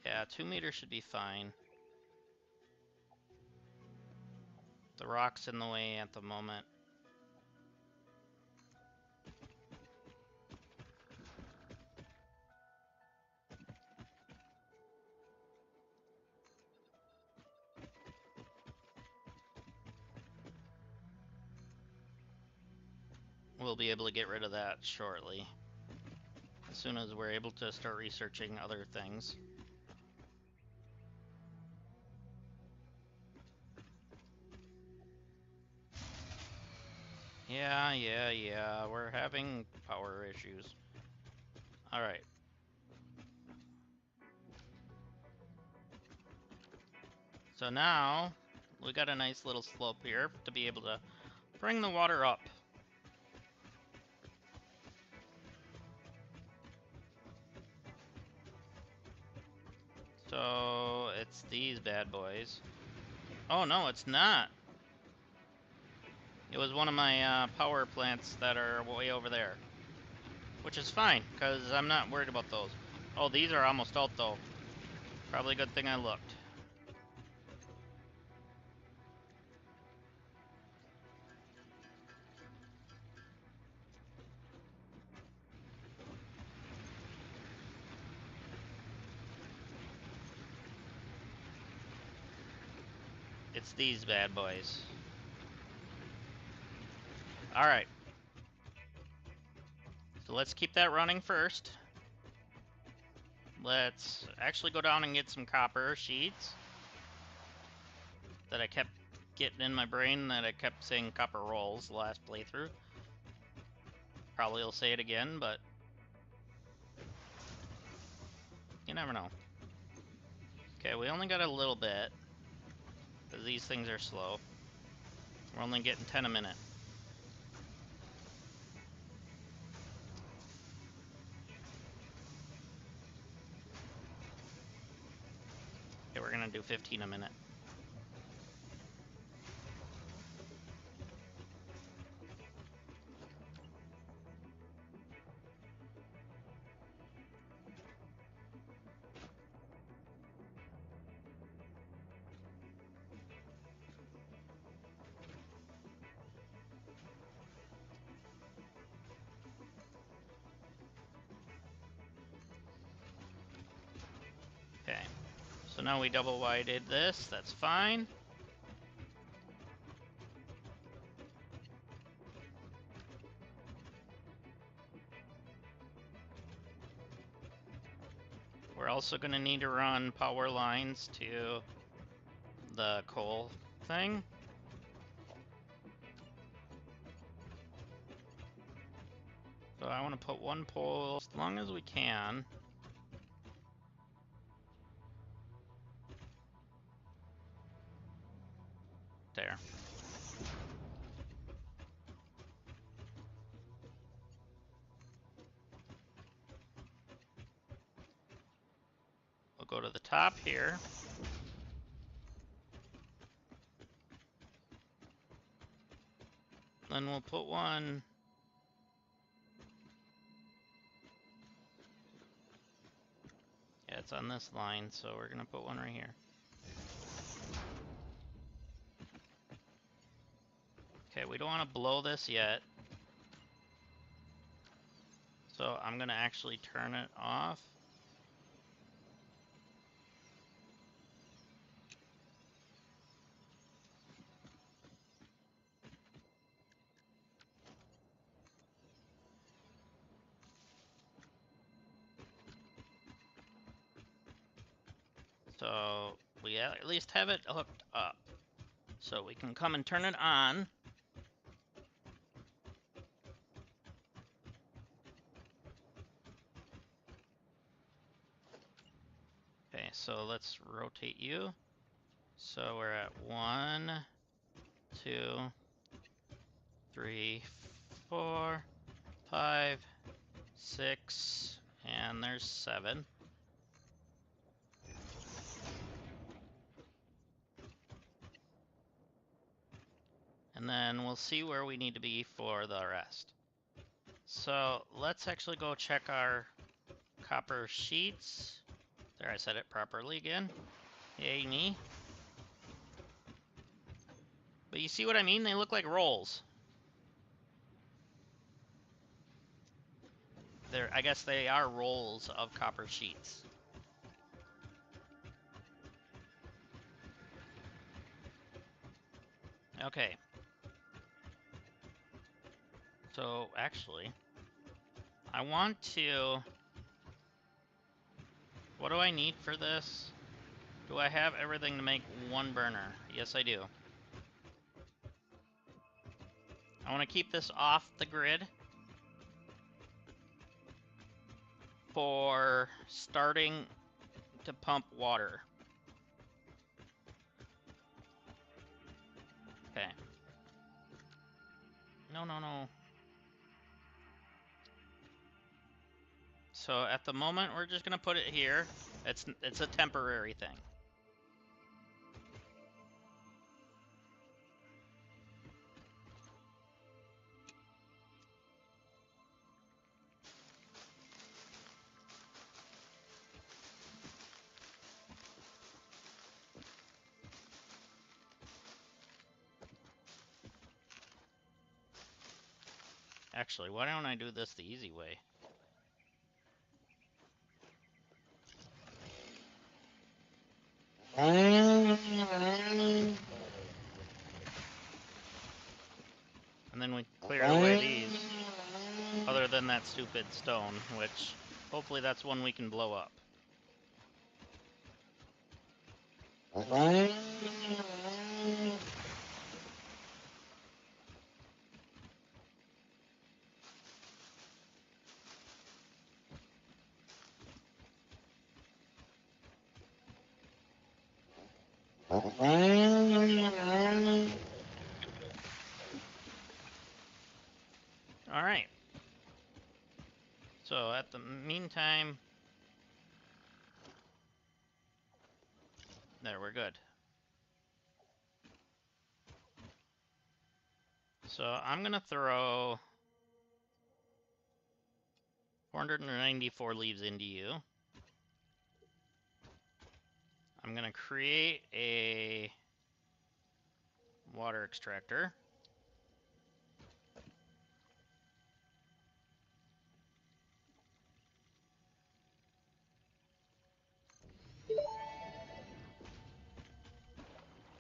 Yeah, 2 meters should be fine. The rock's in the way at the moment. We'll be able to get rid of that shortly, as soon as we're able to start researching other things. Yeah, we're having power issues. Alright. So now, we got a nice little slope here to be able to bring the water up. So, it's these bad boys. Oh no, it's not! It was one of my power plants that are way over there. Which is fine, because I'm not worried about those. Oh, these are almost out though. Probably a good thing I looked. It's these bad boys. Alright. So let's keep that running first. Let's actually go down and get some copper sheets that I kept getting in my brain, that I kept saying copper rolls the last playthrough. Probably will say it again, but you never know. Okay, we only got a little bit, because these things are slow. We're only getting 10 a minute. Okay, we're gonna do 15 a minute. now we double widened this, that's fine. We're also going to need to run power lines to the coal thing. So I want to put one pole as long as we can. There. We'll go to the top here. Then we'll put one. Yeah, it's on this line, so we're gonna put one right here. Okay, we don't want to blow this yet. So I'm gonna actually turn it off. So we at least have it hooked up. So we can come and turn it on. Okay, so let's rotate you. So we're at 1, 2, 3, 4, 5, 6, and there's 7. And then we'll see where we need to be for the rest. So let's actually go check our copper sheets. There, I said it properly again. Yay me. But you see what I mean? They look like rolls. I guess they are rolls of copper sheets. Okay. So actually, I want to... What do I need for this? Do I have everything to make one burner? Yes, I do. I want to keep this off the grid for starting to pump water. Okay. No, no, no. So at the moment, we're just gonna put it here. It's a temporary thing. Actually, why don't I do this the easy way? And then we clear away these. Other than that stupid stone, which hopefully that's one we can blow up. Alright. So at the meantime... There, we're good. So I'm gonna throw 494 leaves into you. I'm gonna create a water extractor.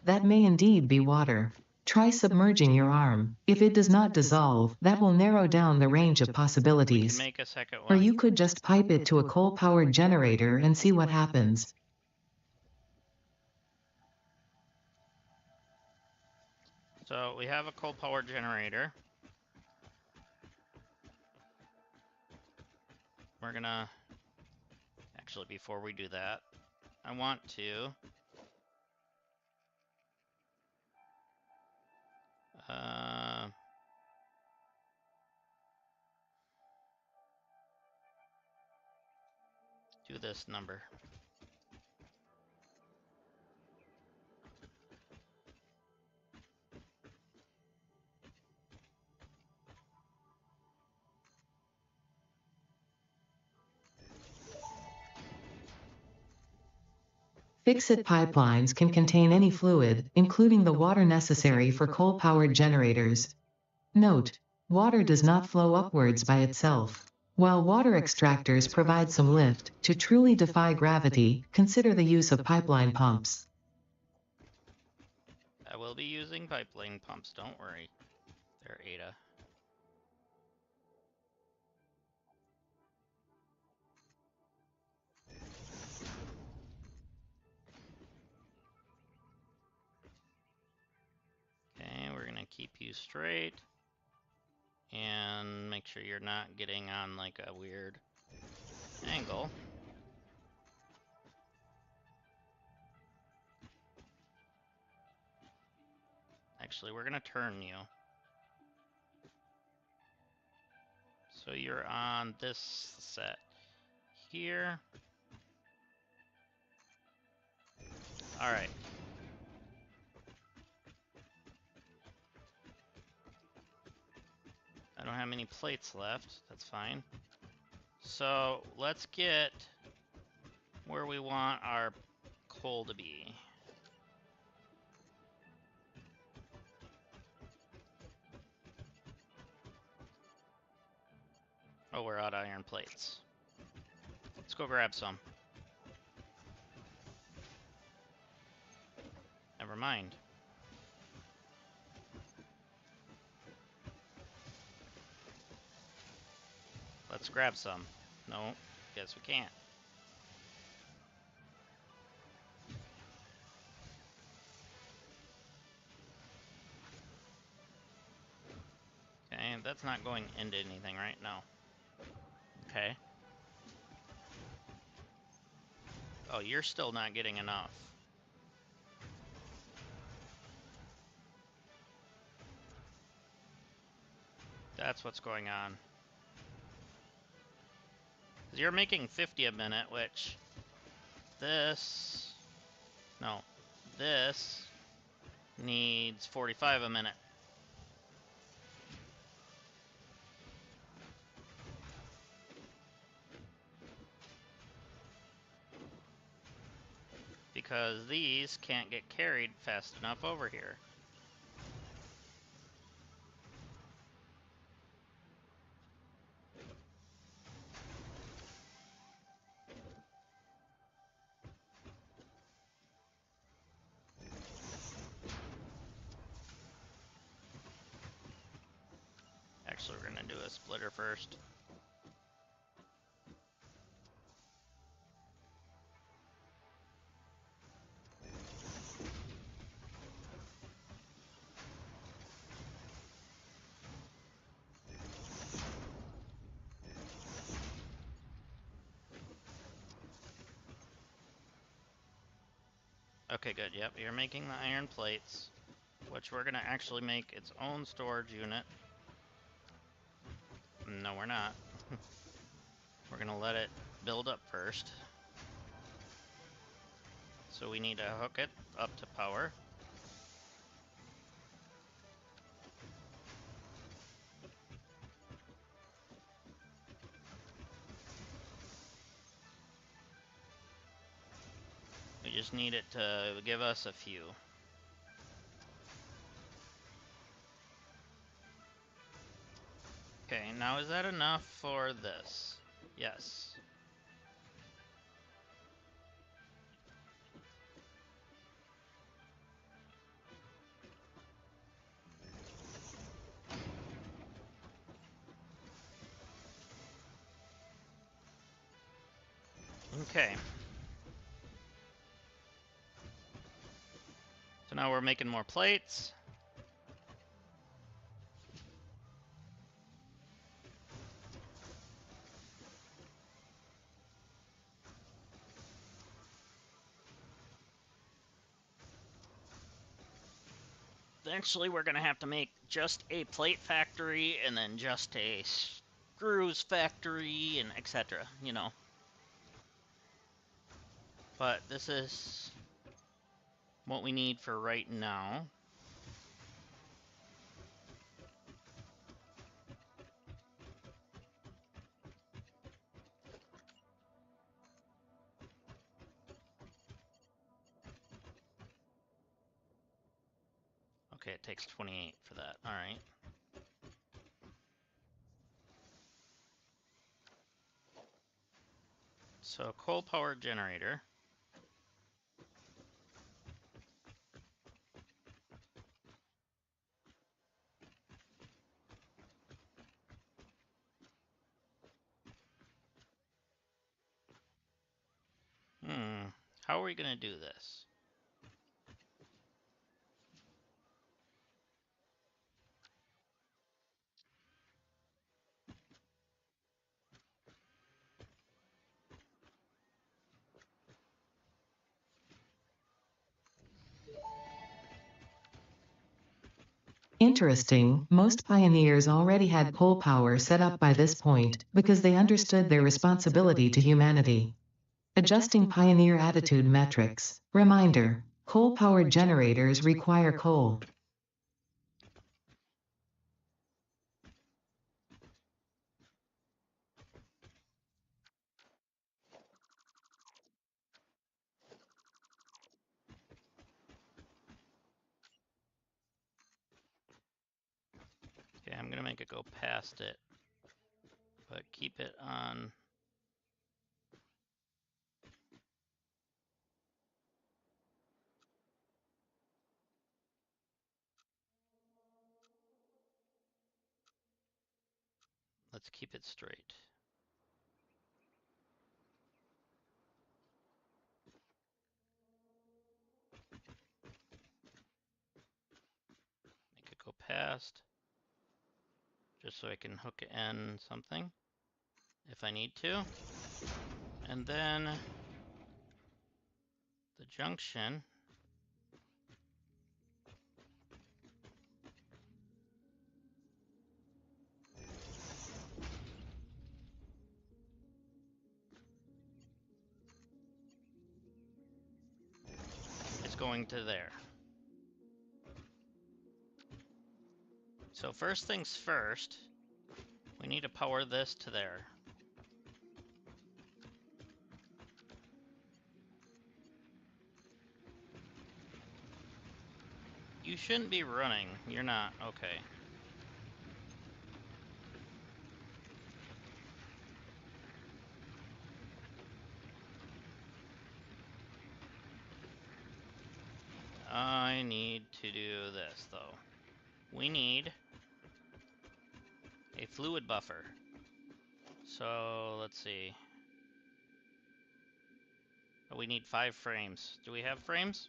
That may indeed be water. Try submerging your arm. If it does not dissolve, that will narrow down the range of We can possibilities. make a second Or one. you could just pipe it to a coal-powered generator and see what happens. So we have a coal power generator. We're gonna... Actually, before we do that, I want to... do this number. Fix-it pipelines can contain any fluid, including the water necessary for coal-powered generators. Note: water does not flow upwards by itself. While water extractors provide some lift, to truly defy gravity, consider the use of pipeline pumps. I will be using pipeline pumps, don't worry. There, Ada. Okay, we're gonna keep you straight. And make sure you're not getting on like a weird angle. Actually, we're gonna turn you. So you're on this set here. Alright. I don't have many plates left. That's fine. So let's get where we want our coal to be. Oh, we're out of iron plates. Let's go grab some. Never mind. Let's grab some. No, guess we can't. Okay, that's not going into anything right now. Okay. Oh, you're still not getting enough. That's what's going on. 'Cause you're making 50 a minute, which... This... No. This needs 45 a minute. Because these can't get carried fast enough over here. Actually, we're gonna do a splitter first. Okay, good. Yep, you're making the iron plates, which we're gonna actually make its own storage unit. No, we're not. We're gonna let it build up first. So we need to hook it up to power. We just need it to give us a few. Okay, now is that enough for this? Yes. Okay. So now we're making more plates. Eventually we're going to have to make just a plate factory and then just a screws factory and etc., you know. But this is what we need for right now. Okay, it takes 28 for that. All right. So coal-powered generator. How are we going to do this? Interesting, most pioneers already had coal power set up by this point, because they understood their responsibility to humanity. Adjusting pioneer attitude metrics. Reminder, coal-powered generators require coal. Okay, I'm going to make it go past it, but keep it on. Let's keep it straight. Make it go past, just so I can hook in something if I need to. And then the junction. Is going to there. So first things first, we need to power this to there. You shouldn't be running. You're not. Okay. I need to do this, though. We need a fluid buffer. So, let's see. Oh, we need 5 frames. Do we have frames?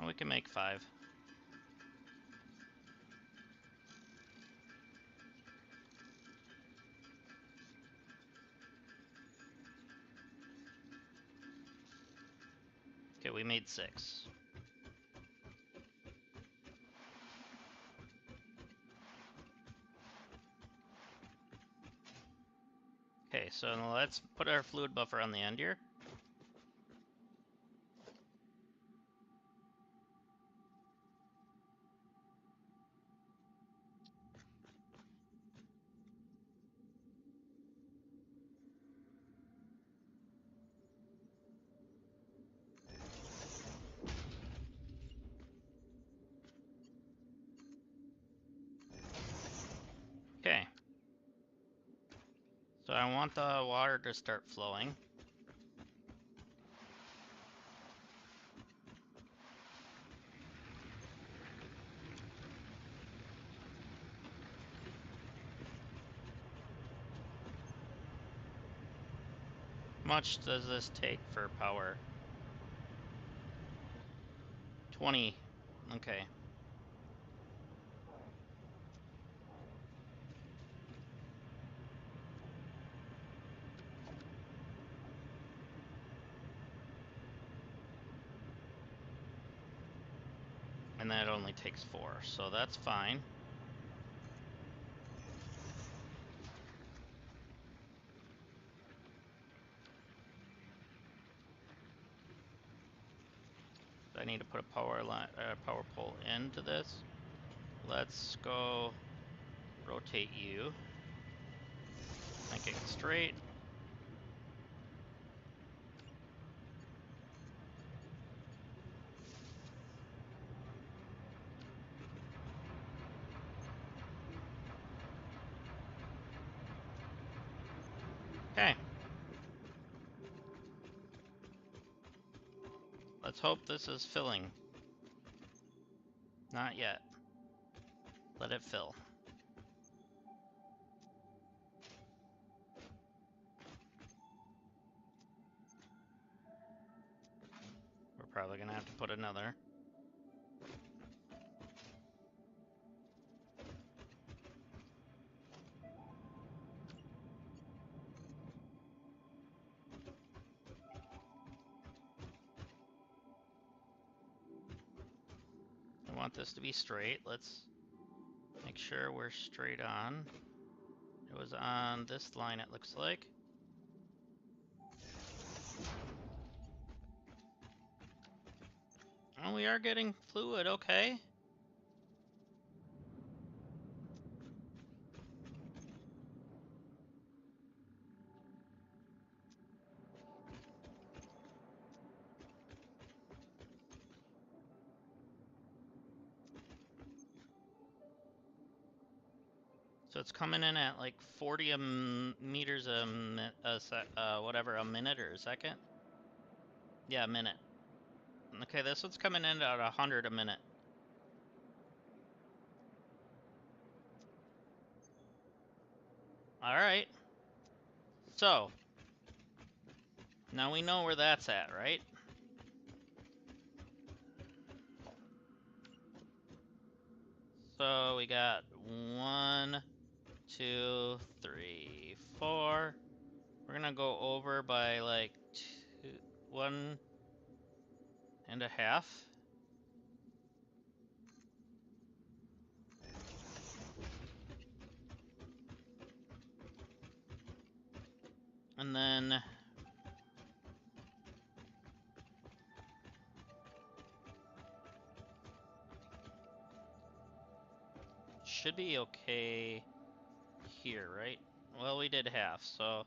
Oh, we can make 5. Okay, we made 6. Okay, so let's put our fluid buffer on the end here. Okay. So I want the water to start flowing. How much does this take for power? 20. Okay. And that only takes 4, so that's fine. I need to put a power pole into this. Let's go rotate you. Make it straight. Okay. Let's hope this is filling. Not yet. Let it fill. We're probably gonna have to put another. I want this to be straight. Let's make sure we're straight on. It was on this line, it looks like. Oh, we are getting fluid, okay. So it's coming in at like 40 meters a minute or a second. Yeah, a minute. Okay, this one's coming in at 100 a minute. All right. So now we know where that's at, right? So we got 1, 2, 3, 4. We're gonna go over by like 1.5. And then should be okay here, right? Well, we did half, so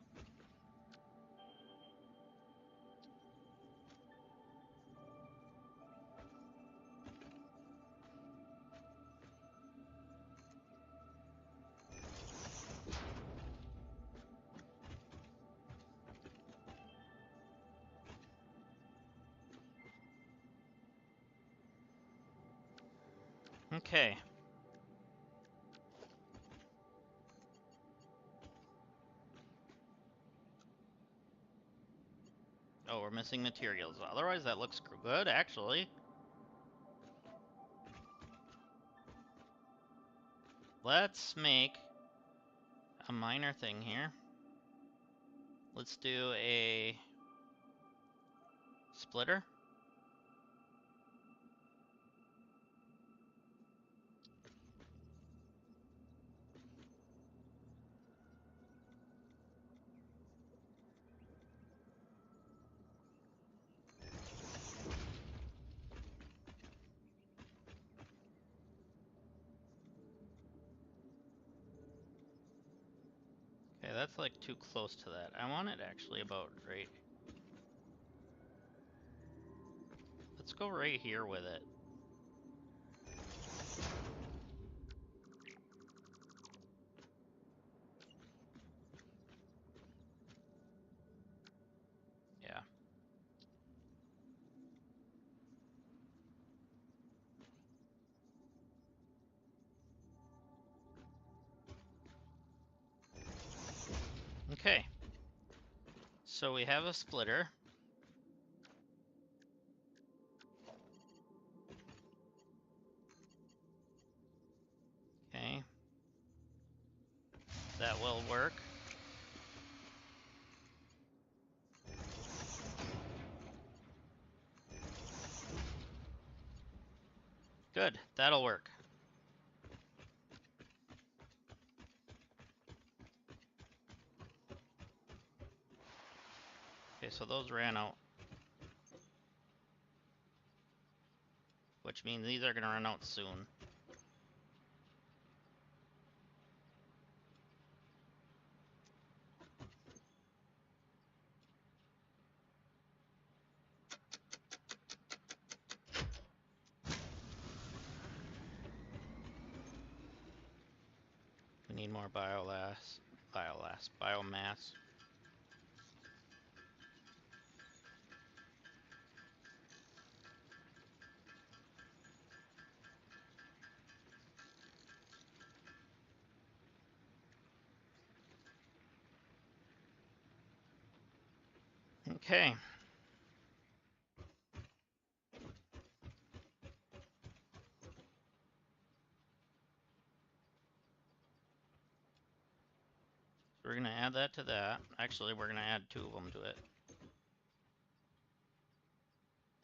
okay. Oh, we're missing materials. Otherwise, that looks good, actually. Let's make a minor thing here. Let's do a splitter. Okay, that's like too close to that. I want it actually about right. Let's go right here with it. So we have a splitter. Okay. That will work. Good, that'll work. Okay, so those ran out. Which means these are gonna run out soon. We need more biomass. Okay. So we're gonna add that to that. Actually, we're gonna add 2 of them to it.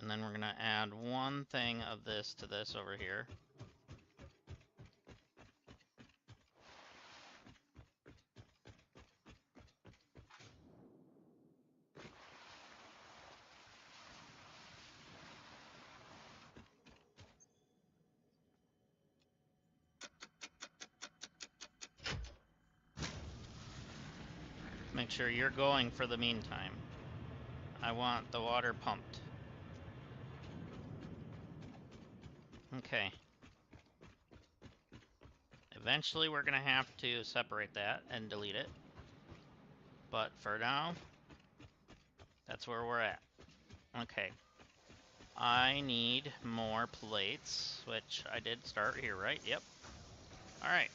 And then we're gonna add 1 thing of this to this over here. Make sure you're going for the meantime. I want the water pumped. Okay. Eventually we're gonna have to separate that and delete it. But for now, that's where we're at. Okay. I need more plates, which I did start here, right? Yep. Alright.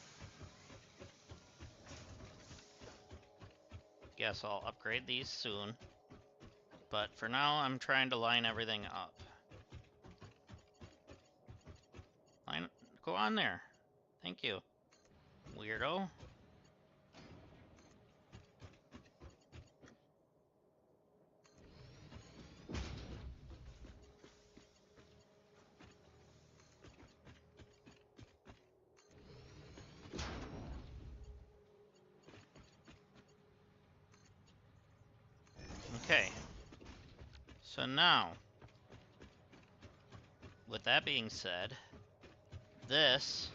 Guess I'll upgrade these soon. But for now, I'm trying to line everything up. Go on there. Thank you. Weirdo. Okay. So now, with that being said, this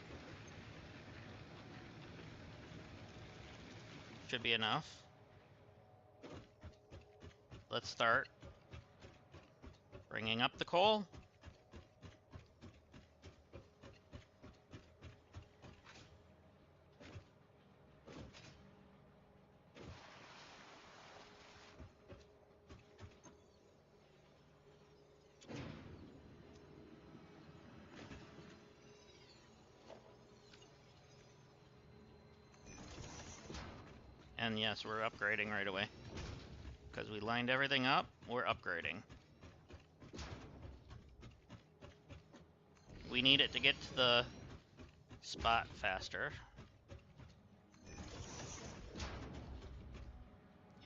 should be enough. Let's start bringing up the coal. And yes, we're upgrading right away. Because we lined everything up, we're upgrading. We need it to get to the spot faster.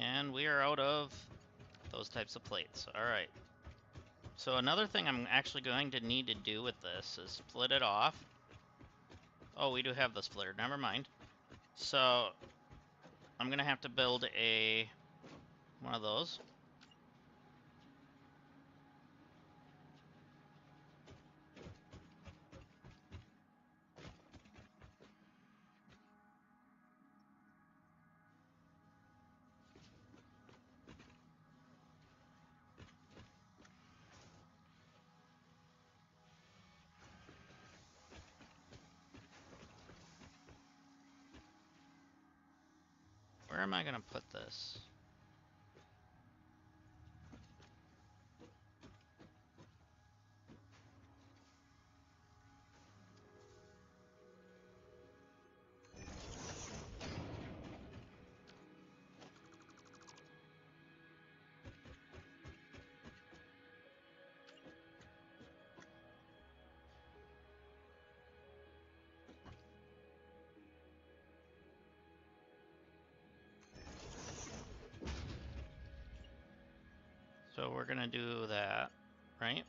And we are out of those types of plates. Alright. So another thing I'm actually going to need to do with this is split it off. Oh, we do have the splitter. Never mind. So I'm going to have to build one of those. Where am I going to put this? So we're gonna do that, right?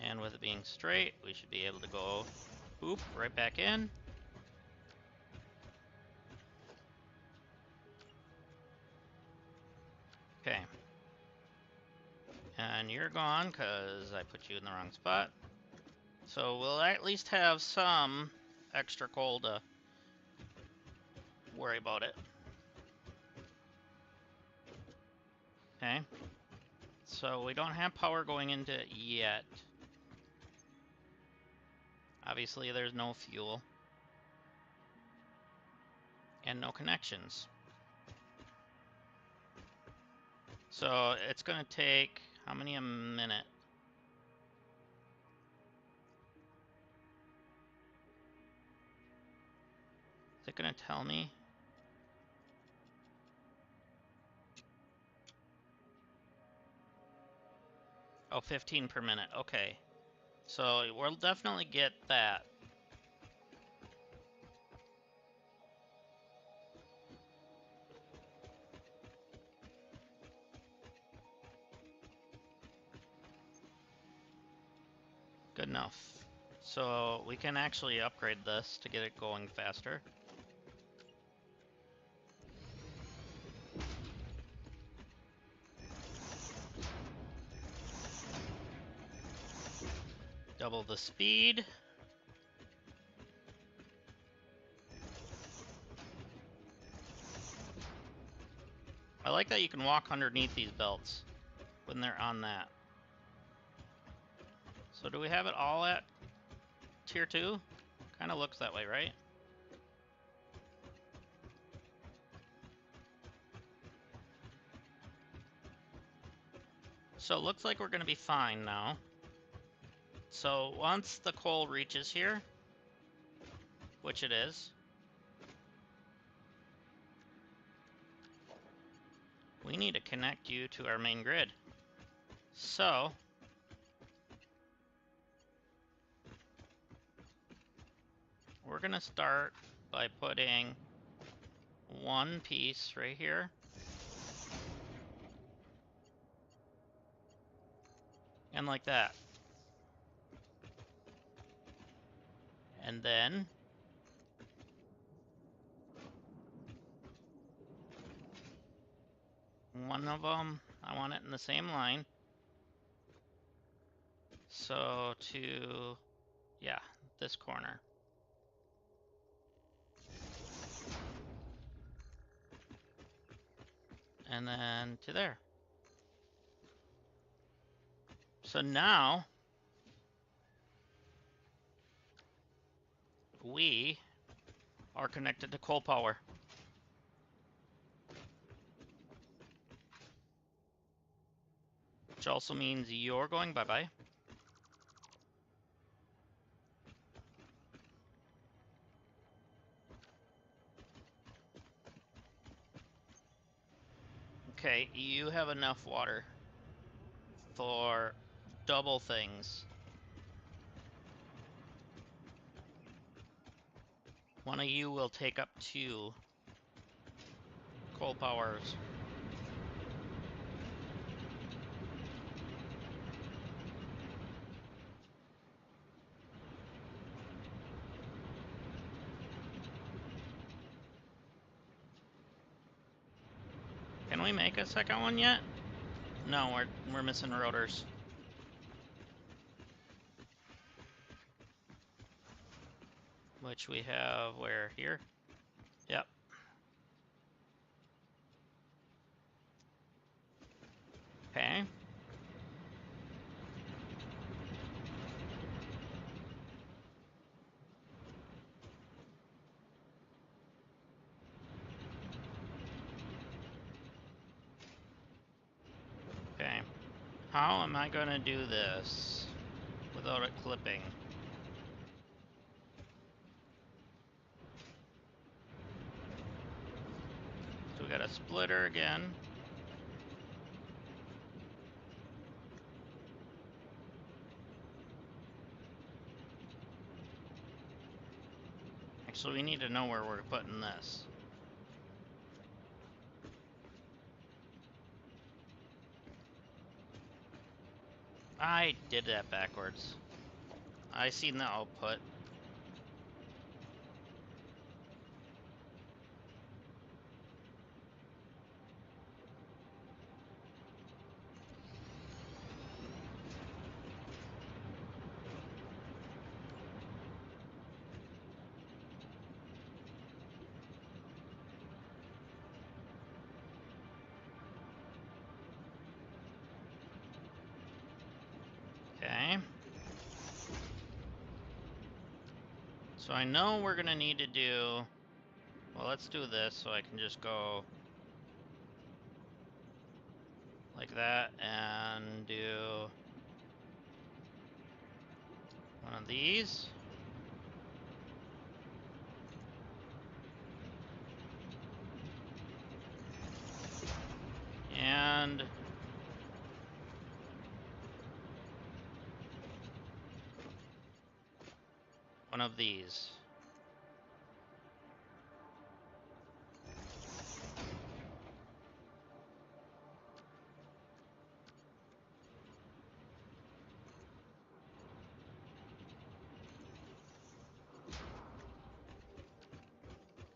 And with it being straight, we should be able to go boop right back in. Okay. And you're gone because I put you in the wrong spot. So we'll at least have some extra coal to worry about it. Okay. So we don't have power going into it yet. Obviously there's no fuel. And no connections. So it's gonna take, how many a minute? Is it gonna tell me? Oh, 15 per minute, okay. So we'll definitely get that. Good enough. So we can actually upgrade this to get it going faster. Double the speed. I like that you can walk underneath these belts when they're on that. So do we have it all at tier 2? Kind of looks that way, right? So it looks like we're going to be fine now. So once the coal reaches here, which it is, we need to connect you to our main grid. So we're going to start by putting one piece right here. And like that. And then one of them, I want it in the same line. So to, yeah, this corner. And then to there. So now we are connected to coal power. Which also means you're going bye-bye. Okay, you have enough water for double things. One of you will take up 2 coal powers. Can we make a second one yet? No, we're missing rotors. Which we have where? Here? Yep. Okay. Okay. How am I gonna do this without it clipping? So we got a splitter again. Actually, we need to know where we're putting this. I did that backwards. I seen the output. Okay. So I know we're gonna need to do... Well, let's do this so I can just go like that and do one of these. And one of these.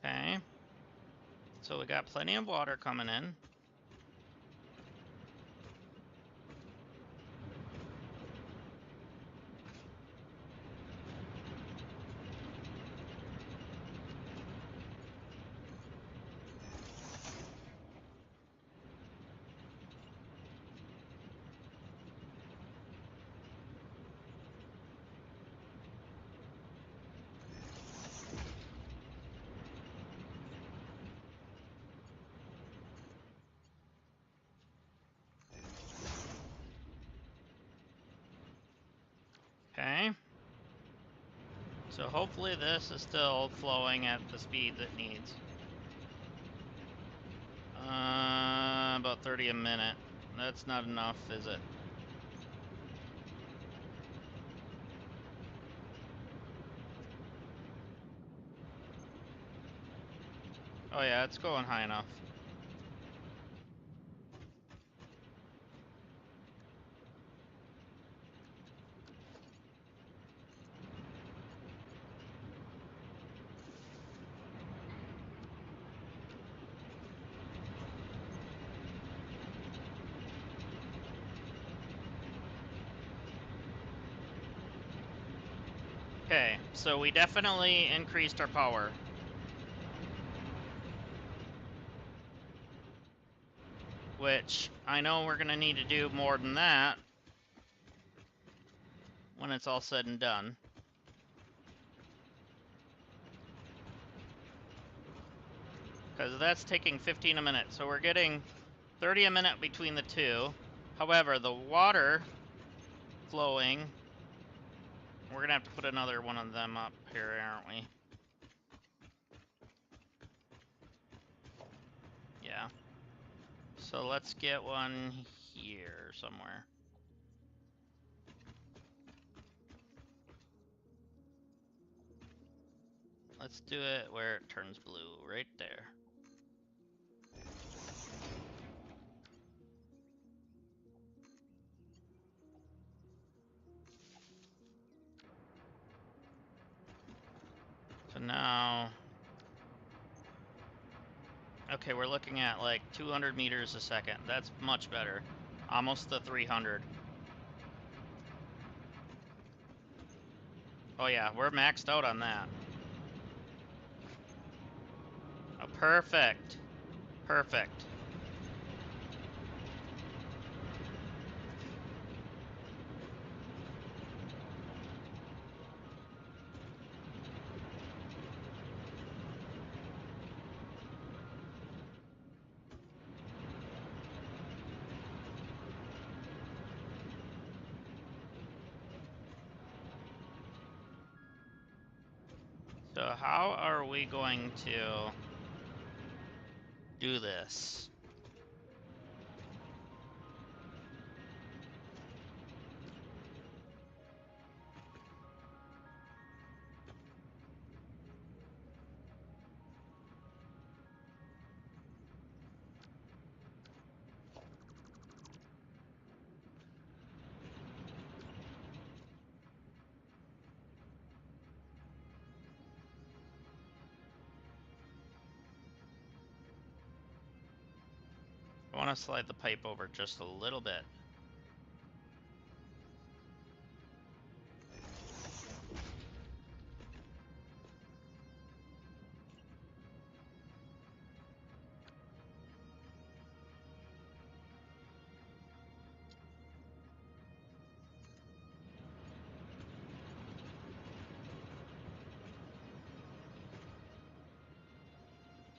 Okay. So we got plenty of water coming in. Okay. So hopefully this is still flowing at the speeds it needs. About 30 a minute. That's not enough, is it? Oh yeah, it's going high enough. Okay, so we definitely increased our power. Which, I know we're gonna need to do more than that when it's all said and done. Because that's taking 15 a minute, so we're getting 30 a minute between the two. However, the water flowing, we're gonna have to put another one of them up here, aren't we? Yeah. So let's get one here somewhere. Let's do it where it turns blue, right there. So now, okay, we're looking at like 200 meters a second. That's much better. Almost the 300. Oh yeah, we're maxed out on that. Oh, perfect. Perfect. So how are we going to do this? I want to slide the pipe over just a little bit.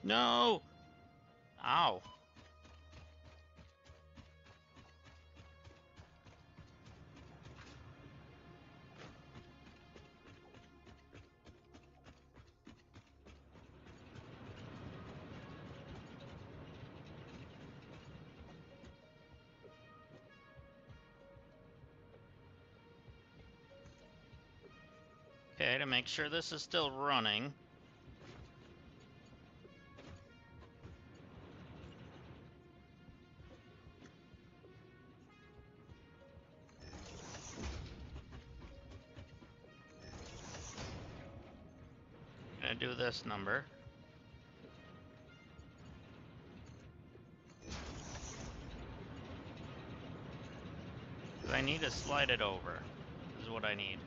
No! Ow. Okay, to make sure this is still running. I'm gonna do this number. Because I need to slide it over. This is what I need.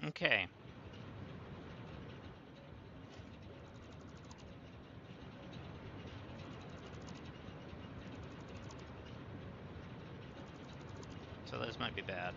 Okay. So this might be bad.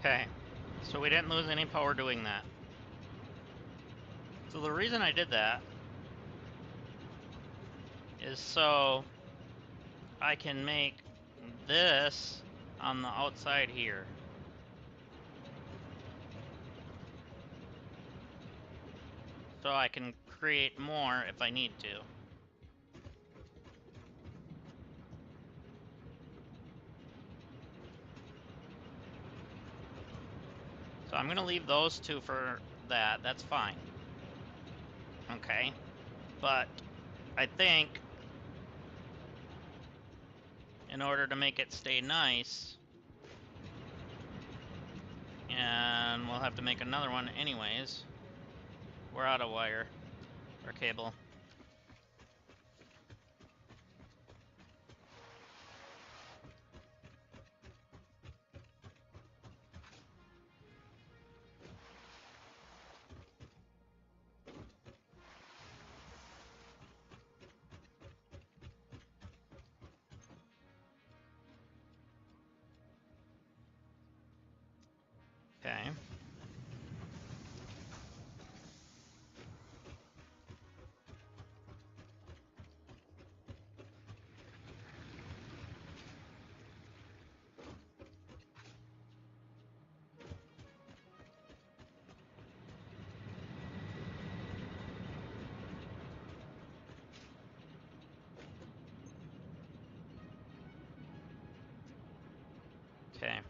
Okay, so we didn't lose any power doing that. So the reason I did that is so I can make this on the outside here. So I can create more if I need to. So I'm gonna leave those two for that, that's fine. Okay, but I think in order to make it stay nice, and we'll have to make another one anyways, we're out of wire or cable. Okay. Okay.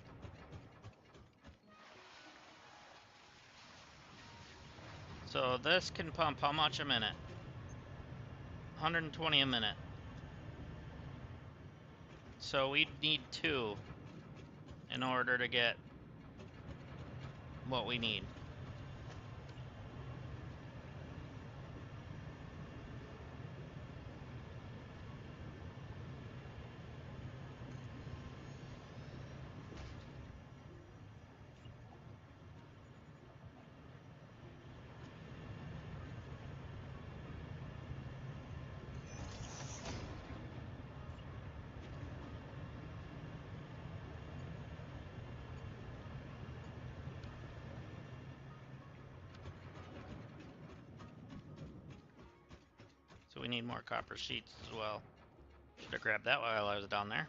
So this can pump how much a minute? 120 a minute. So we'd need 2 in order to get what we need. So we need more copper sheets as well. Should have grabbed that while I was down there.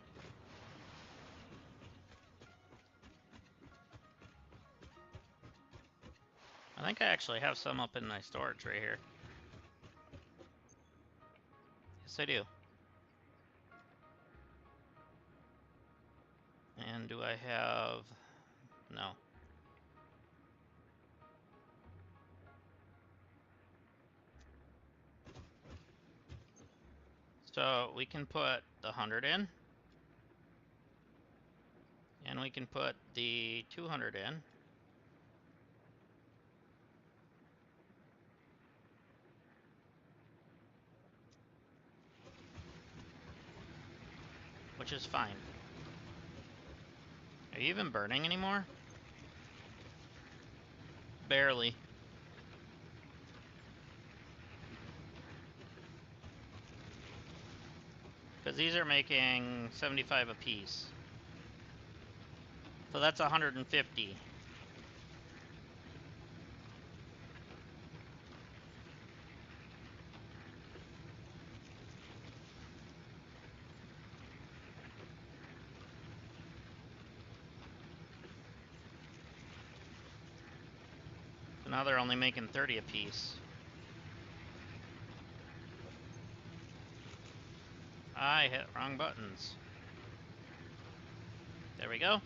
I think I actually have some up in my storage right here. Yes, I do. And do I have... No. So we can put the 100 in. And we can put the 200 in. Which is fine. Are you even burning anymore? Barely. Because these are making 75 apiece. So that's 150. So now they're only making 30 apiece. I hit wrong buttons. There we go.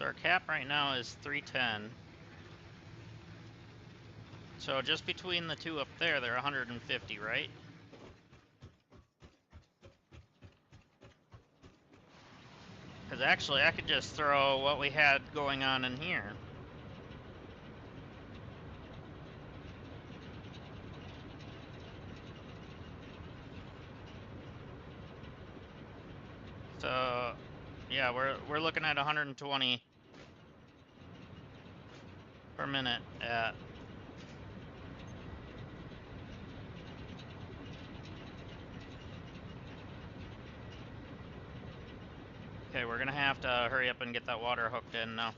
So our cap right now is 310. So just between the two up there, they're 150, right? Because actually, I could just throw what we had going on in here. So, yeah, we're looking at 120 per minute at... Okay, we're gonna have to hurry up and get that water hooked in now.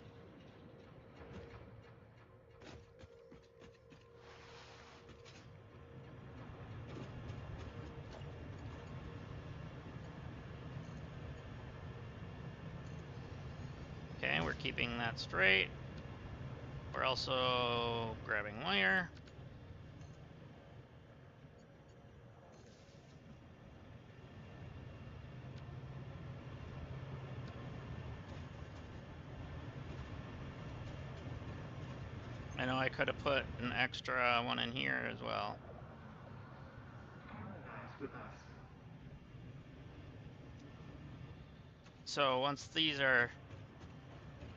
Okay, we're keeping that straight. We're also grabbing wire. I know I could have put an extra one in here as well. So once these are...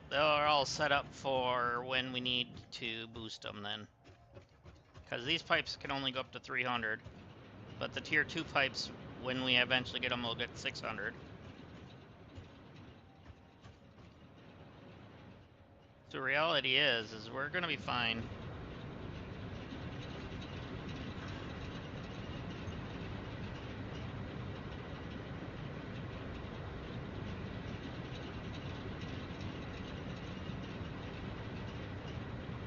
They're all set up for when we need to boost them then. Because these pipes can only go up to 300. But the tier 2 pipes, when we eventually get them, will get 600. So reality is we're gonna be fine.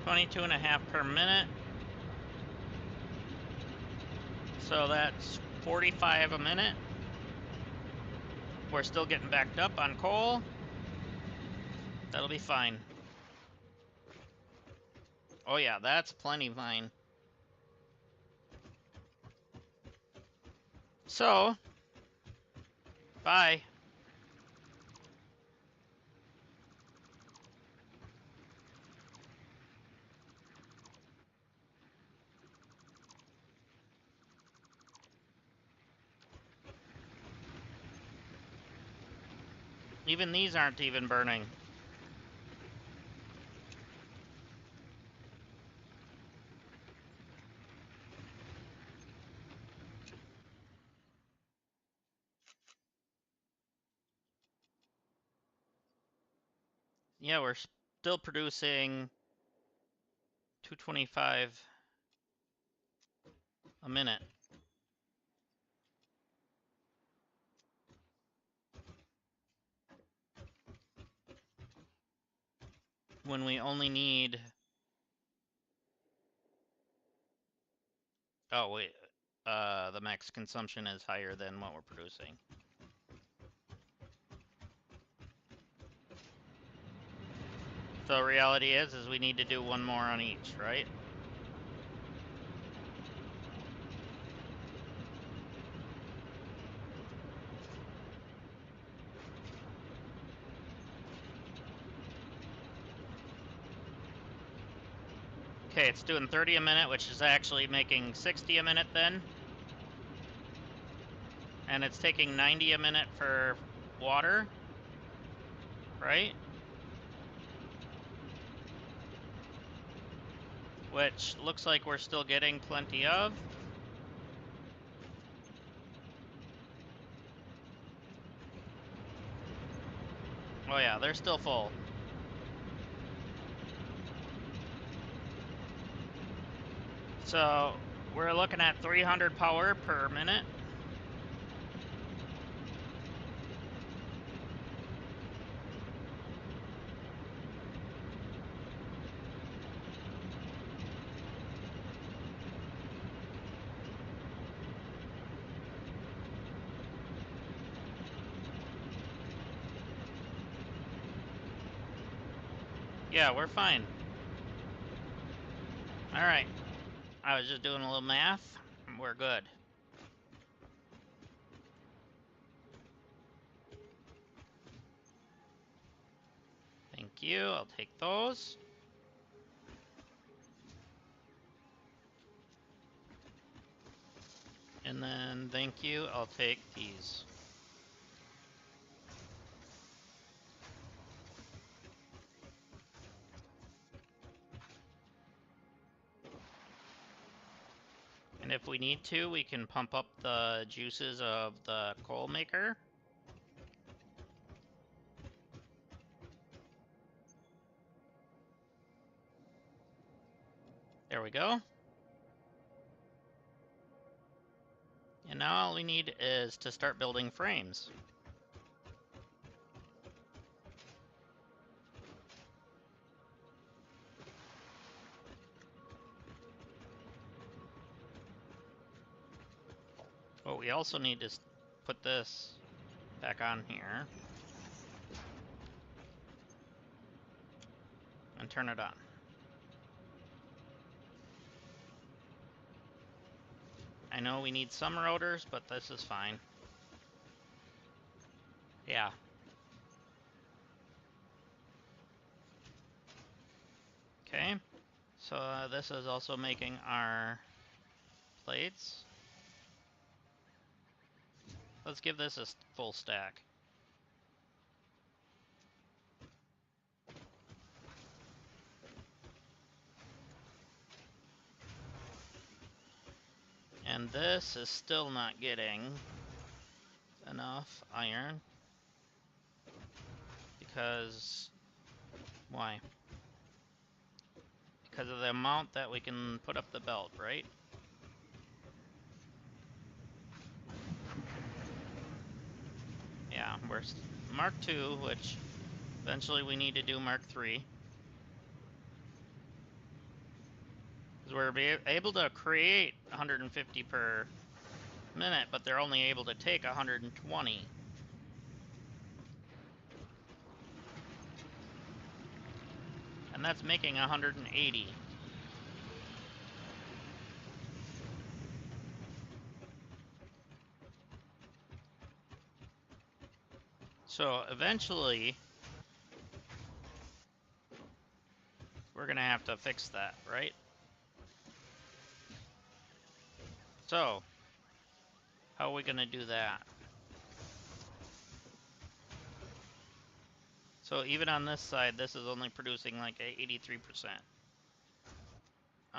$22.5 per minute. So that's 45 a minute. We're still getting backed up on coal. That'll be fine. Oh yeah, that's plenty fine. So, bye. Even these aren't even burning. Yeah, we're still producing 225 a minute. when we only need... Oh, wait. The max consumption is higher than what we're producing. So reality is we need to do one more on each, right? Okay, it's doing 30 a minute, which is actually making 60 a minute then. And it's taking 90 a minute for water, right? Which looks like we're still getting plenty of. Oh yeah, they're still full. So we're looking at 300 power per minute. Yeah, we're fine. Alright. I was just doing a little math. We're good. Thank you. I'll take those. And then, thank you. I'll take these. And if we need to, we can pump up the juices of the coal maker. There we go. And now all we need is to start building frames. But we also need to put this back on here and turn it on. I know we need some rotors, but this is fine. Yeah. Okay. So this is also making our plates. Let's give this a full stack. And this is still not getting enough iron. Because... why? Because of the amount that we can put up the belt, right? Yeah, we're Mark II, which eventually we need to do Mark III. Because we're able to create 150 per minute, but they're only able to take 120. And that's making 180. So eventually, we're gonna have to fix that, right? So, how are we gonna do that? So even on this side, this is only producing like 83%.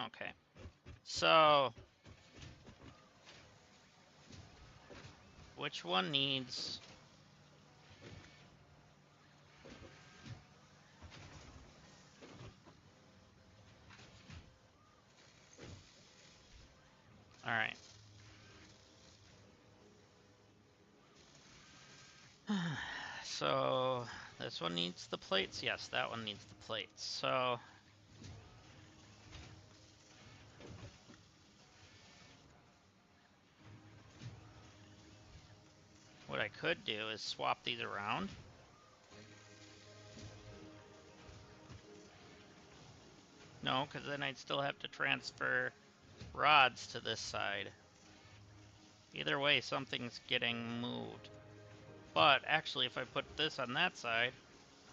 Okay. So, which one needs... Alright. So, This one needs the plates? Yes, that one needs the plates. So what I could do is swap these around. No, because then I'd still have to transfer rods to this side. Either way, something's getting moved. But actually, if I put this on that side,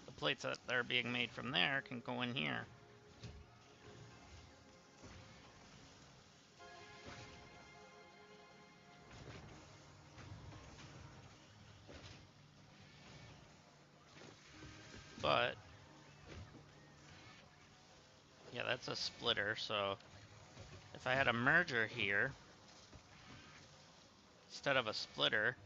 the plates that are being made from there can go in here. But yeah, that's a splitter, so if I had a merger here instead of a splitter,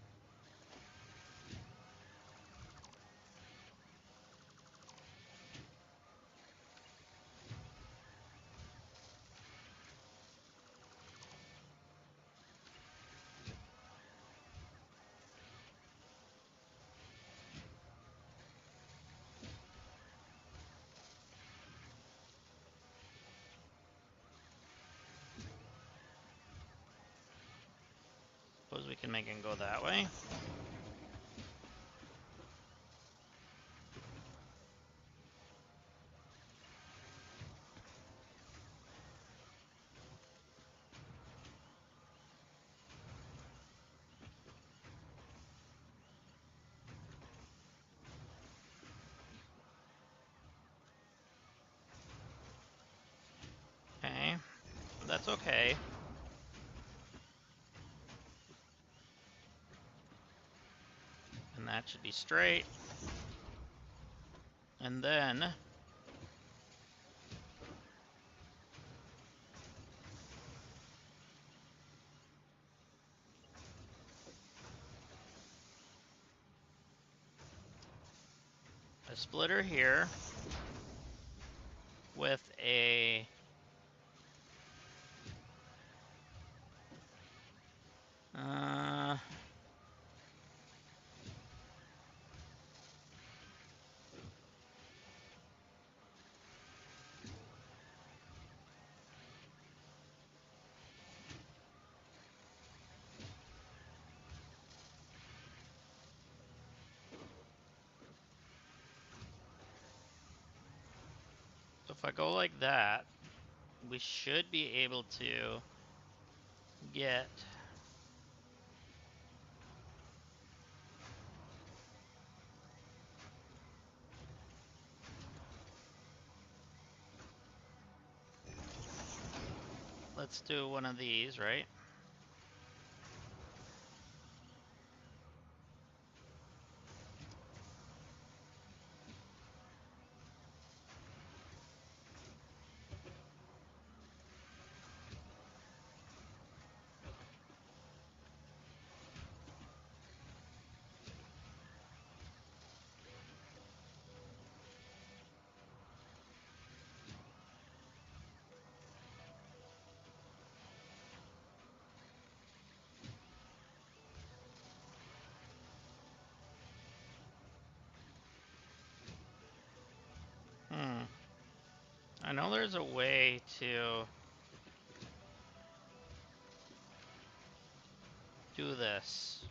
suppose we can make it go that way. Okay, that's okay. And that should be straight. And then a splitter here with a so if I go like that, we should be able to get let's do one of these, right? I know there's a way to do this.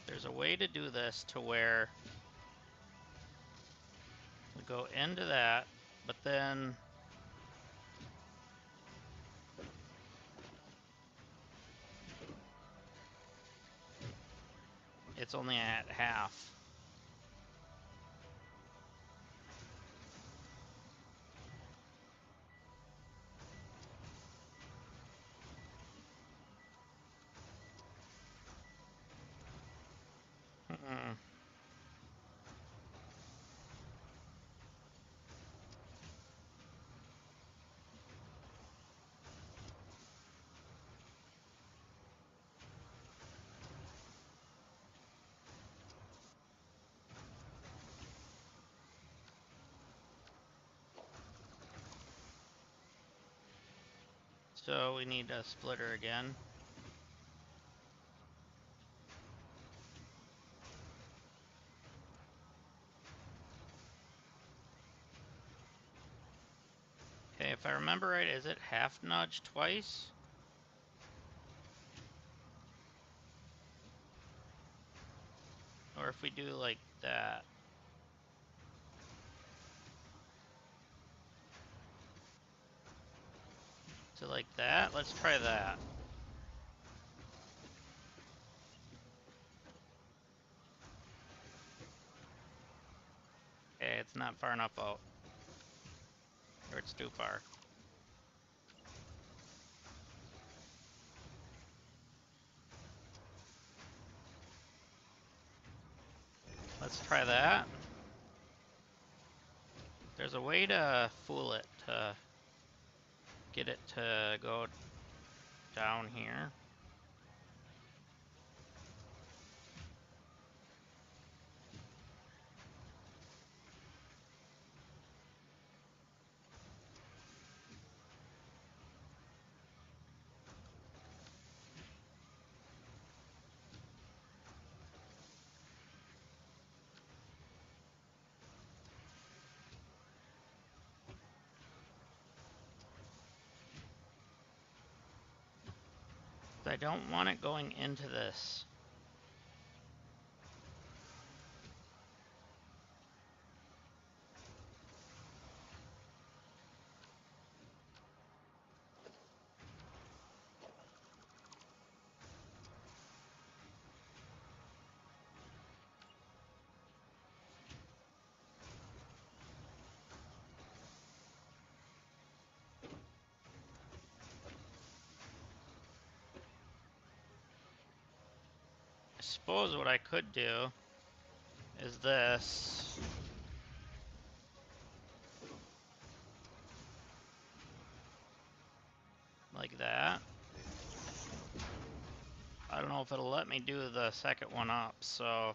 There's a way to do this to where we go into that, but then it's only at half. Hmm. So we need a splitter again. I remember right, is it half nudge twice? Or if we do like that. So like that, let's try that. Okay, it's not far enough out. Or it's too far. Let's try that. There's a way to fool it, to get it to go down here. I don't want it going into this. I suppose what I could do is this. Like that. I don't know if it'll let me do the second one up, so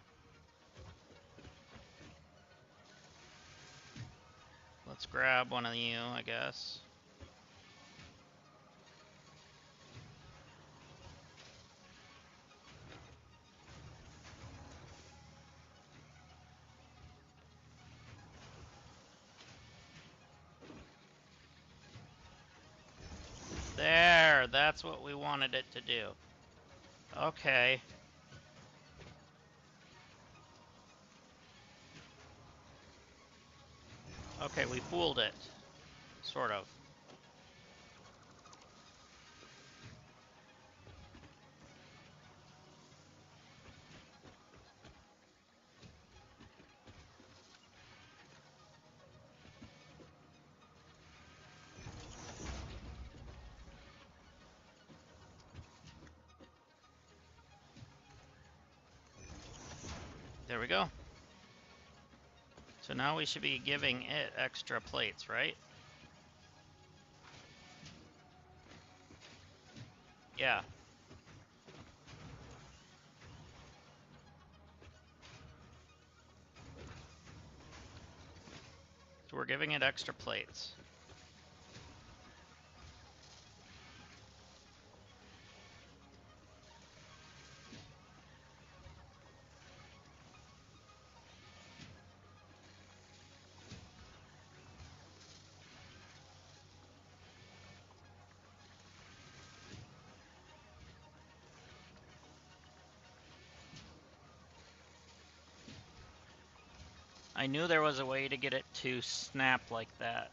let's grab one of you, I guess. There, that's what we wanted it to do. Okay. Okay, we fooled it. Sort of. There we go. So now we should be giving it extra plates, right? Yeah. So we're giving it extra plates. I knew there was a way to get it to snap like that.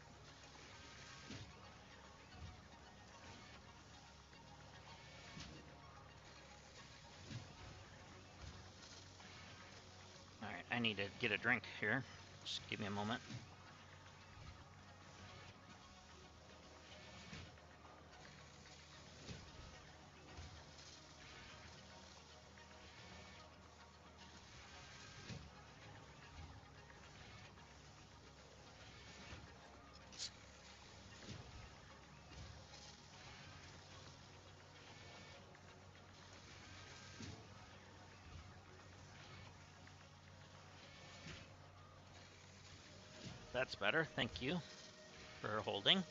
Alright, I need to get a drink here. Just give me a moment. That's better, thank you for holding.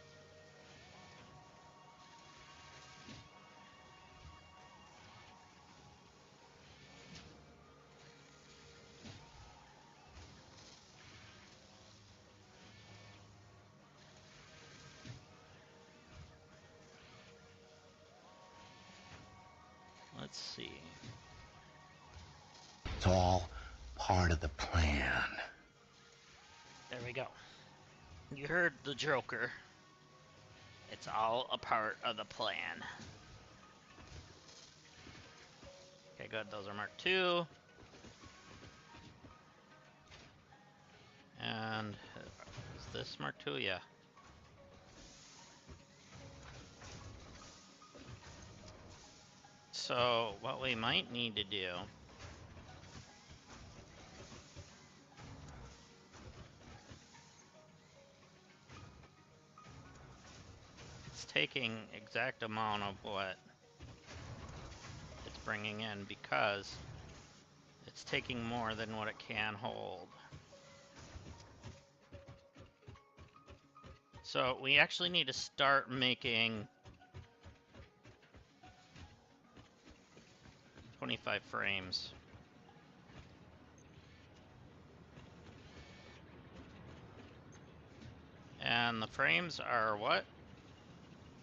let's see. It's all part of the plan. There we go. You heard the Joker. It's all a part of the plan. Okay, good. Those are Mark II. And is this Mark II? Yeah. So what we might need to do it's taking exact amount of what it's bringing in because it's taking more than what it can hold. So we actually need to start making 25 frames. And the frames are what?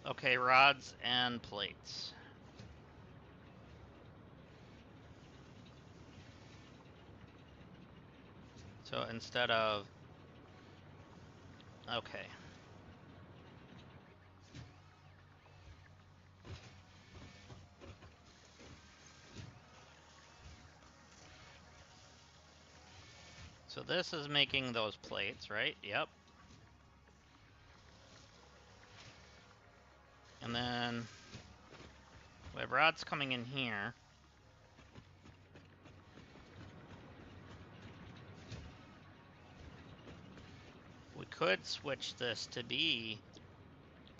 Okay, rods and plates. So instead of... Okay. So this is making those plates, right? Yep. And then we have rods coming in here. We could switch this to be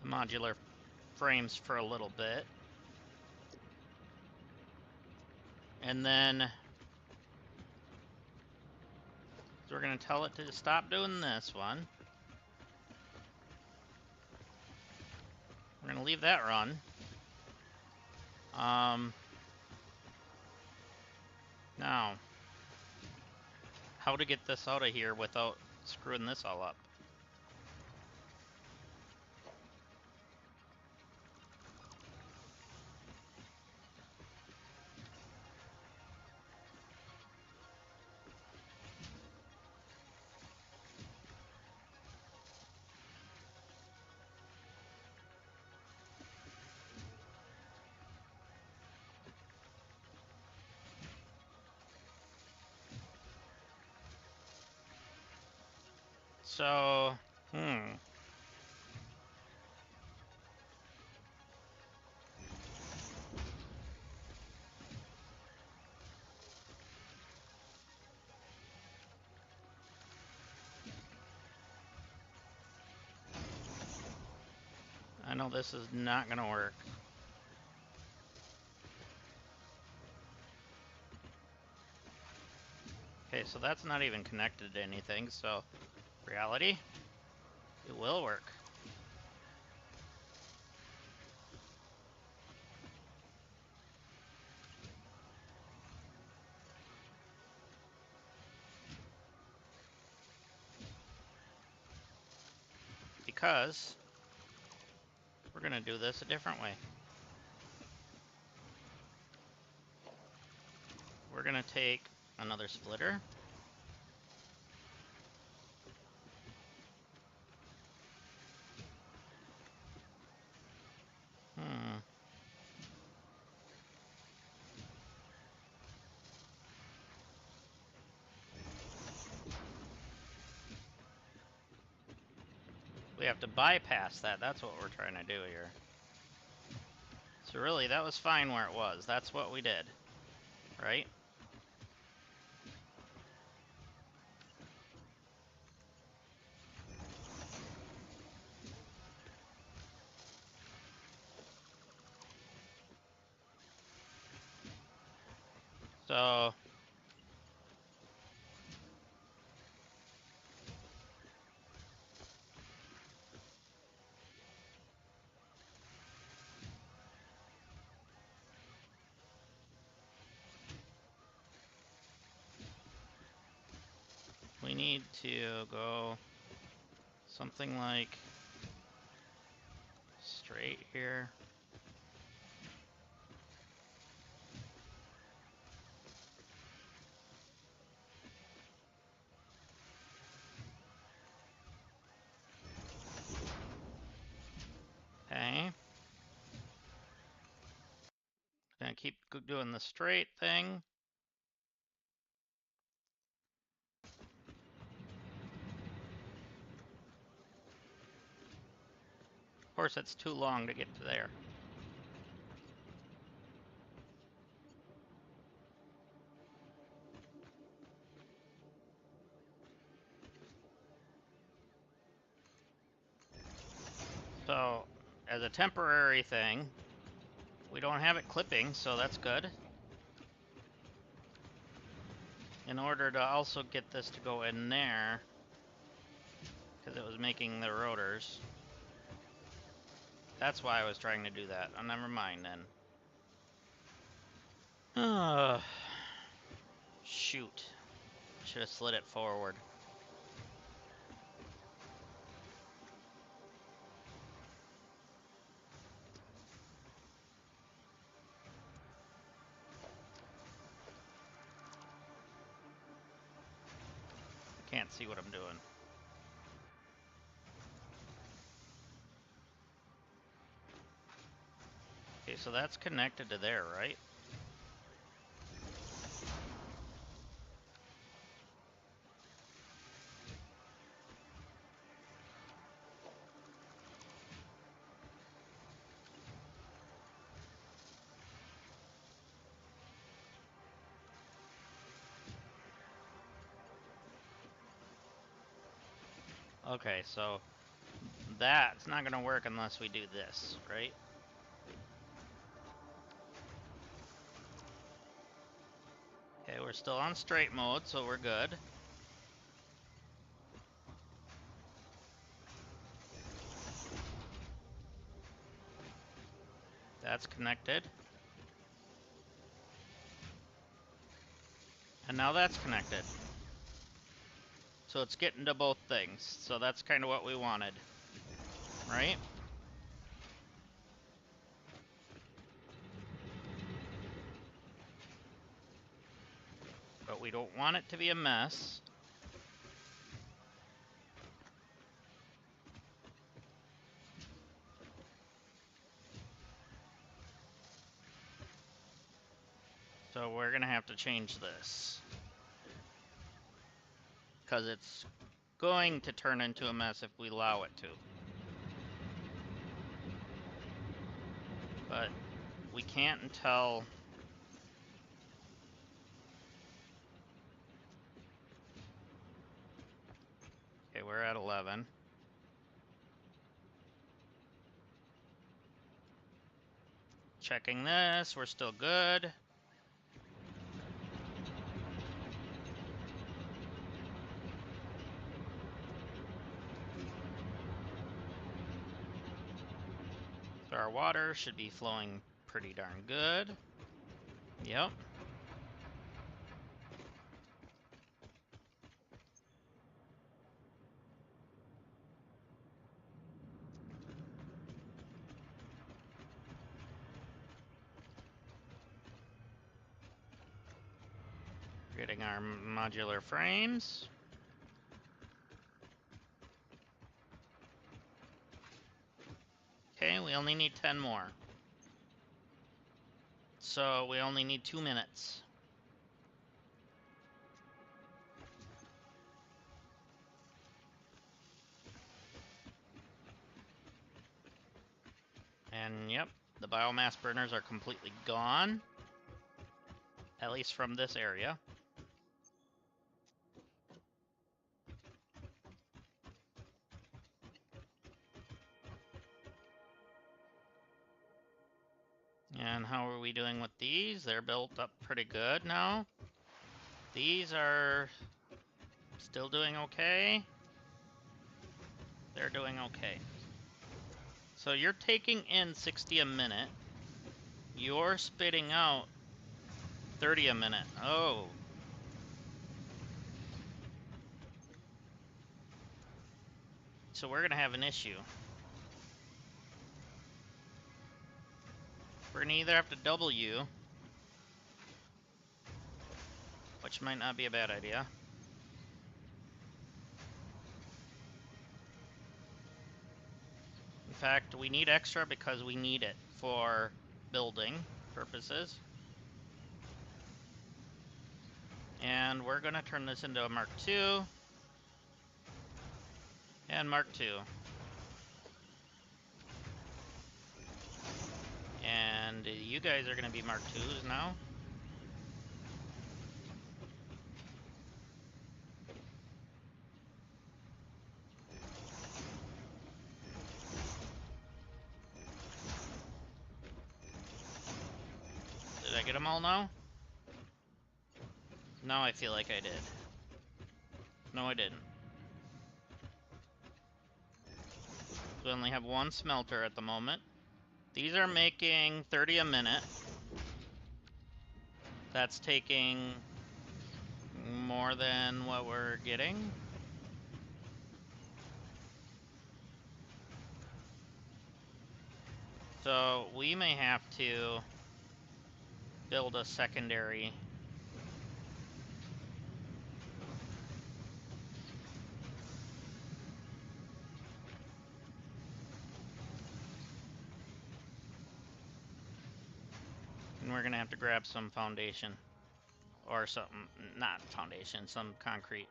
the modular frames for a little bit. And then we're going to tell it to stop doing this one. We're going to leave that run. Now, how to get this out of here without screwing this all up? So, I know this is not going to work. Okay, so that's not even connected to anything, so reality, it will work. Because we're going to do this a different way. We're going to take another splitter. We have to bypass that. That's what we're trying to do here. So really, that was fine where it was. That's what we did, right? So we need to go something like straight here. keep doing the straight thing. Of course, it's too long to get to there. So, as a temporary thing, we don't have it clipping, so that's good. In order to also get this to go in there, because it was making the rotors. That's why I was trying to do that. Oh, never mind then. Shoot. Should have slid it forward. Can't see what I'm doing. Okay, so that's connected to there, right? Okay, so that's not gonna work unless we do this, right? Okay, we're still on straight mode, so we're good. That's connected. And now that's connected. So it's getting to both things. So that's kind of what we wanted, right? But we don't want it to be a mess. So we're gonna have to change this. Because it's going to turn into a mess if we allow it to. But we can't until... Okay, we're at 11. Checking this, we're still good. So our water should be flowing pretty darn good. Yep. Getting our modular frames. Okay, we only need 10 more. So we only need 2 minutes. And yep, the biomass burners are completely gone. At least from this area. And how are we doing with these? They're built up pretty good now. These are still doing okay. They're doing okay. So you're taking in 60 a minute. You're spitting out 30 a minute. Oh. So we're gonna have an issue. We're gonna either have to double you, which might not be a bad idea. In fact, we need extra because we need it for building purposes. And we're gonna turn this into a Mark II. And Mark II. And you guys are gonna be Mark IIs now. Did I get them all now? No, I feel like I did. No, I didn't. We only have one smelter at the moment. These are making 30 a minute. That's taking more than what we're getting. So we may have to build a secondary. And we're gonna have to grab some foundation. Or something, not foundation, some concrete.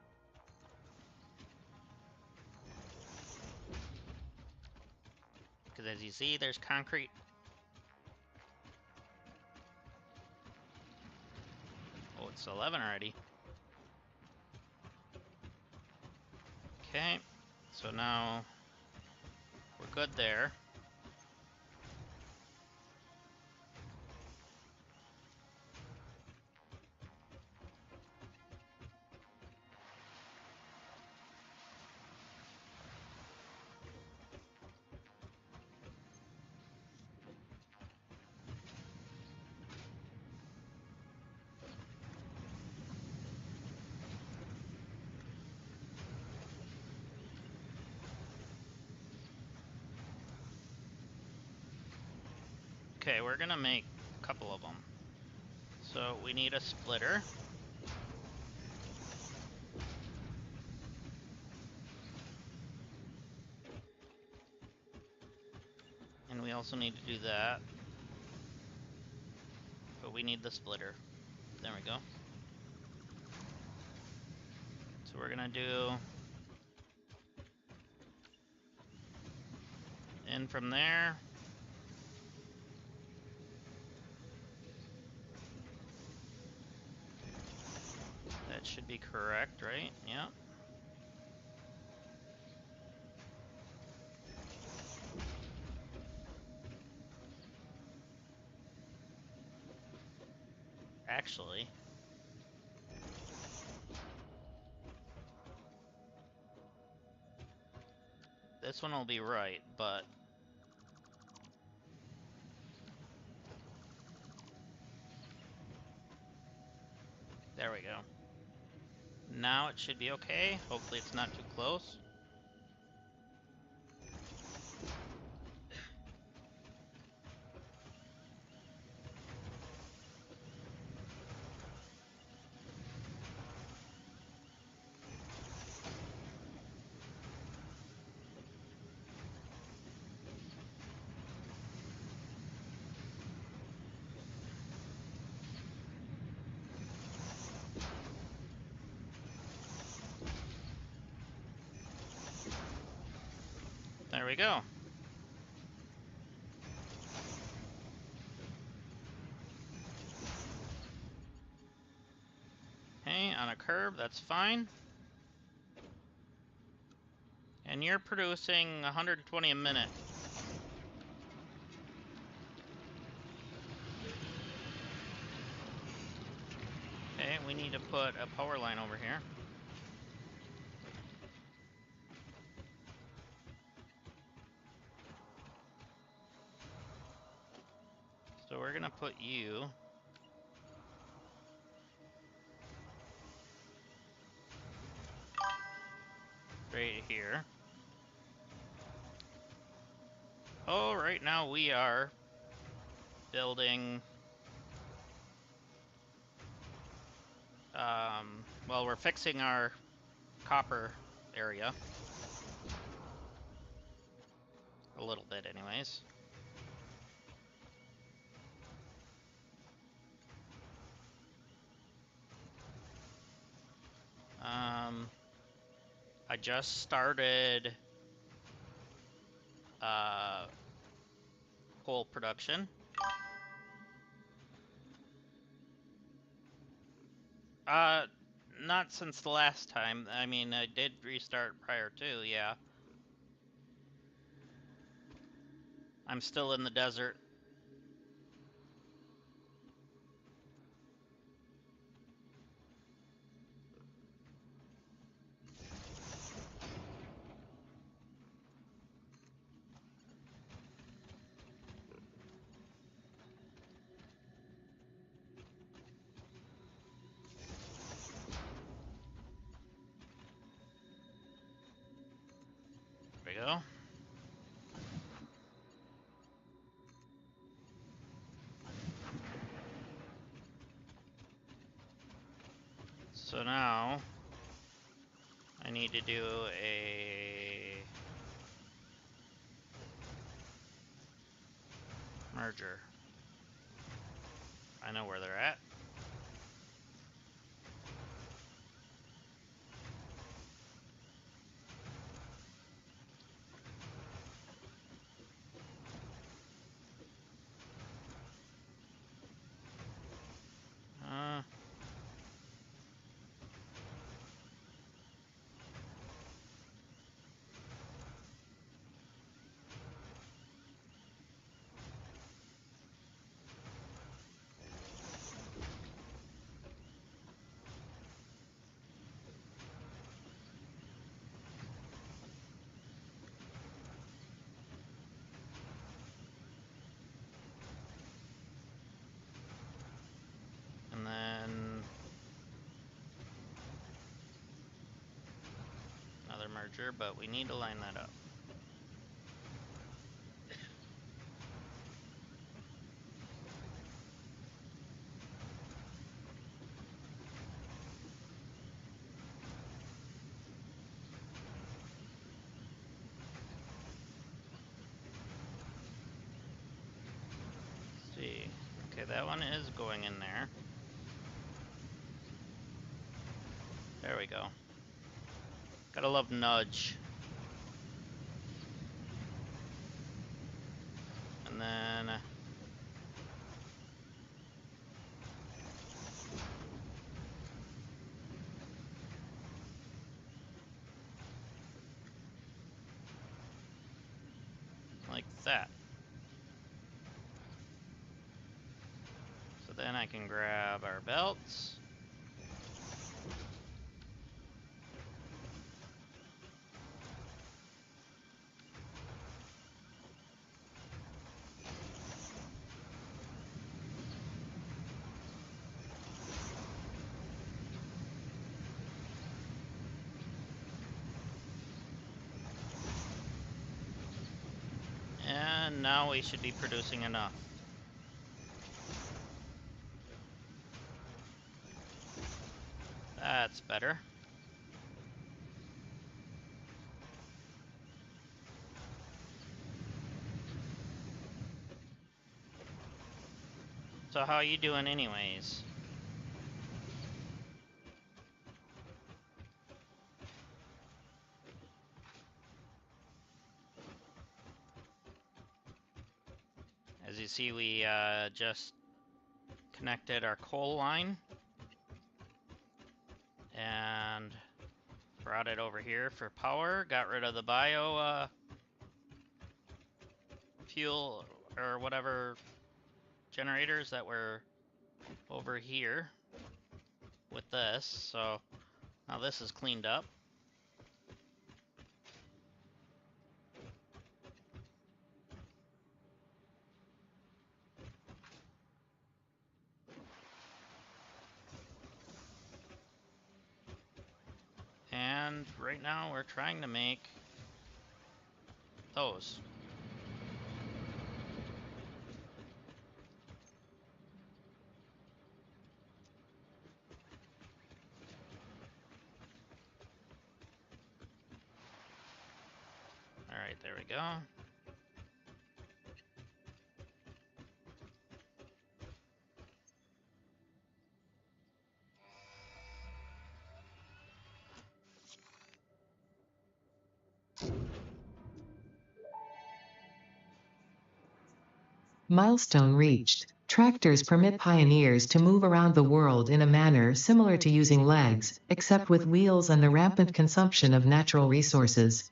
Because as you see, there's concrete. Oh, it's 11 already. Okay, so now we're good there. Okay, we're gonna make a couple of them. So we need a splitter. And we also need to do that. But we need the splitter. There we go. So we're gonna do in from there. That should be correct, right? Yeah. Actually, this one will be right, but there we go. Now it should be okay. Hopefully it's not too close. There we go. Okay, on a curve, that's fine. And you're producing 120 a minute. Okay, we need to put a power line over here. So we're gonna put you right here. Oh, right now we are building, well, we're fixing our copper area. A little bit anyways. I just started coal production. Not since the last time. I mean, I did restart prior to, yeah. I'm still in the desert. There we go. So now I need to do a merger. I know where they're at. Uh, and then another merger, but we need to line that up. Let's see. Okay, that one is going in there. There we go. Gotta love nudge. And then like that. So then I can grab our belts. And now we should be producing enough. That's better. So how you doing anyways? As you see, we just connected our coal line and brought it over here for power. Got rid of the bio fuel or whatever generators that were over here with this. So now this is cleaned up. And right now we're trying to make those. All right, there we go. Milestone reached. Tractors permit pioneers to move around the world in a manner similar to using legs, except with wheels and the rampant consumption of natural resources.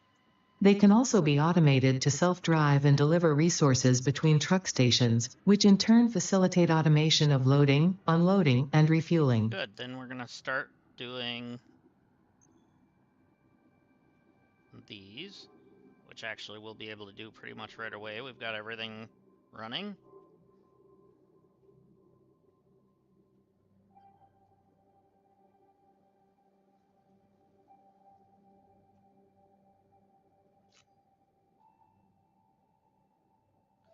They can also be automated to self-drive and deliver resources between truck stations, which in turn facilitate automation of loading, unloading, and refueling. Good, then we're gonna start doing these, which actually we'll be able to do pretty much right away. We've got everything running.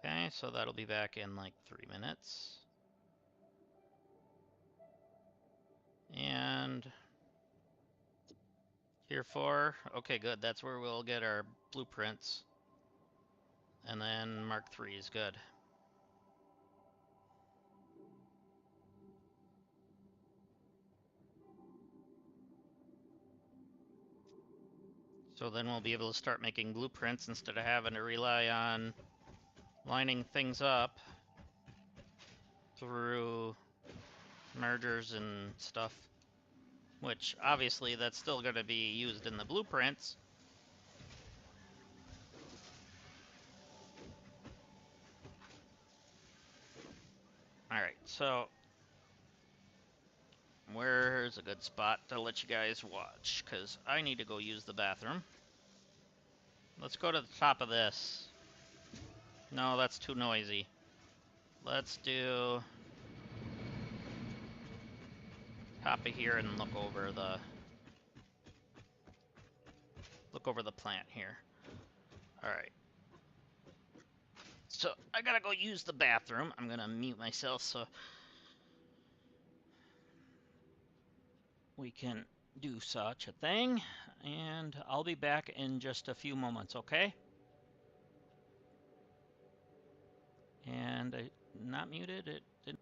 Okay, so that'll be back in like 3 minutes. And Tier 4, okay, good. That's where we'll get our blueprints. And then Mark 3 is good. So then we'll be able to start making blueprints instead of having to rely on lining things up through mergers and stuff. Which, obviously, that's still going to be used in the blueprints. Alright, so where's a good spot to let you guys watch? Because I need to go use the bathroom. Let's go to the top of this. No, that's too noisy. Let's do top of here and look over the plant here. Alright. So I gotta go use the bathroom. I'm gonna mute myself so we can do such a thing. And I'll be back in just a few moments, okay? And not muted, it didn't.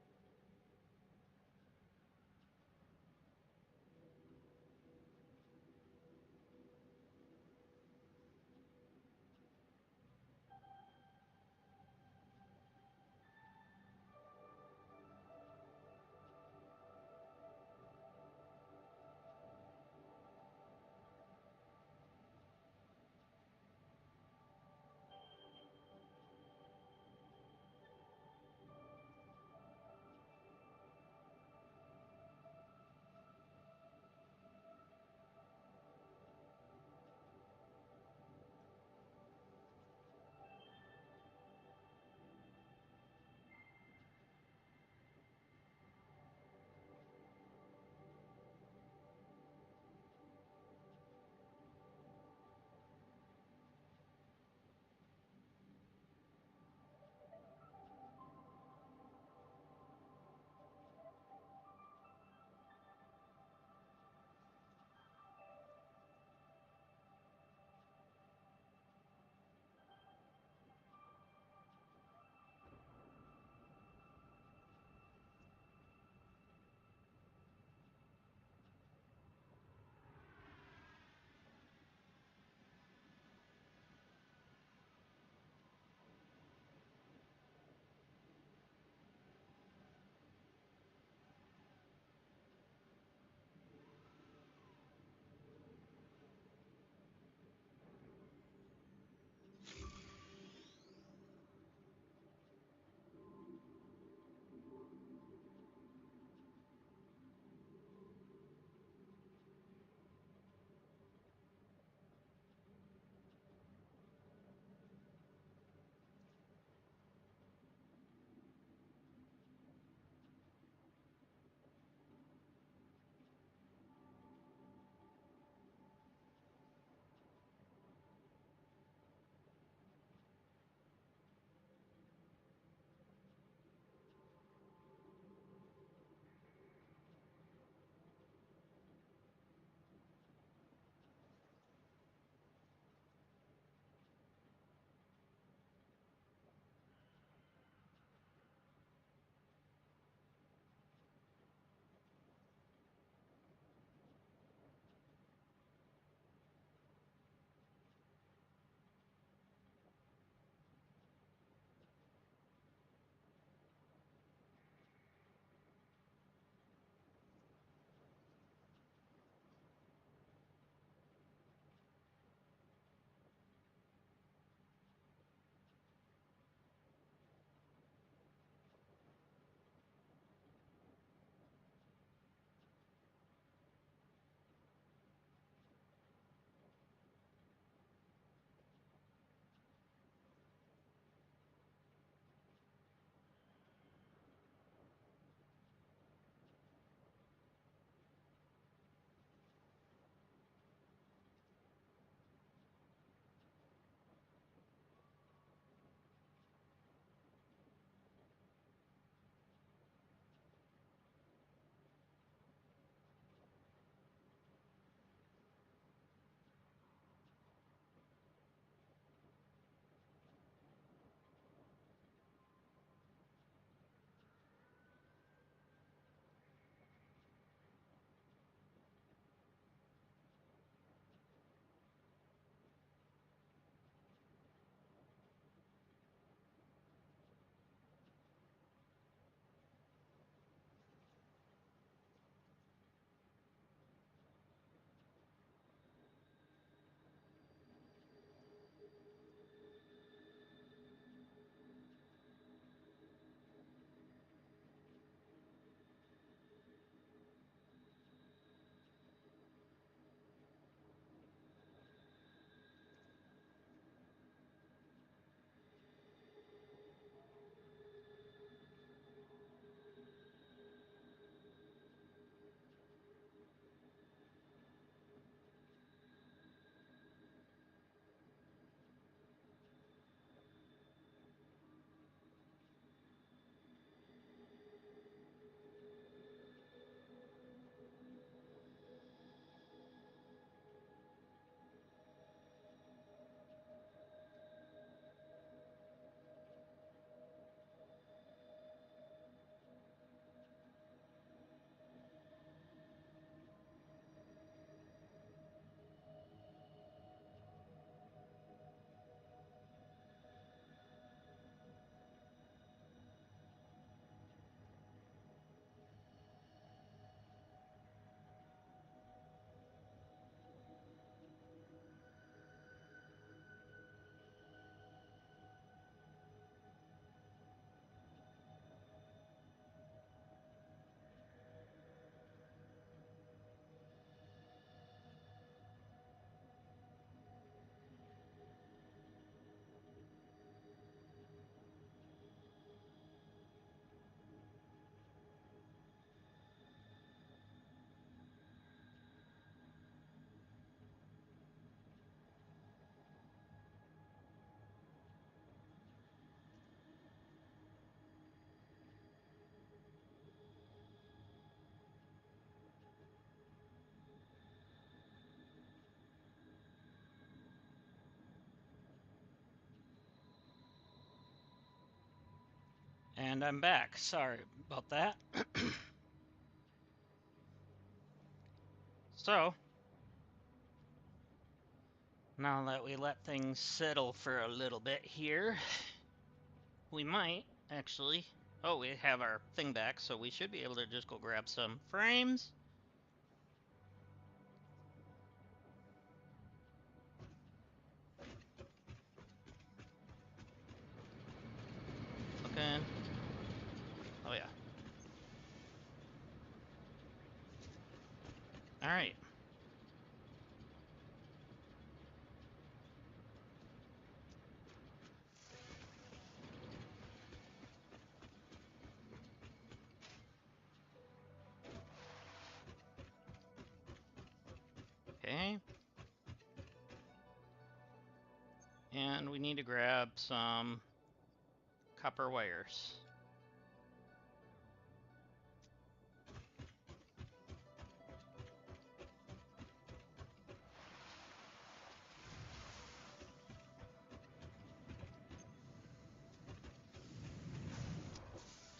And I'm back. Sorry about that. So, now that we let things settle for a little bit here, we might actually... Oh, we have our thing back, so we should be able to just go grab some frames. Looking. Oh, yeah. Alright. Okay. And we need to grab some copper wires.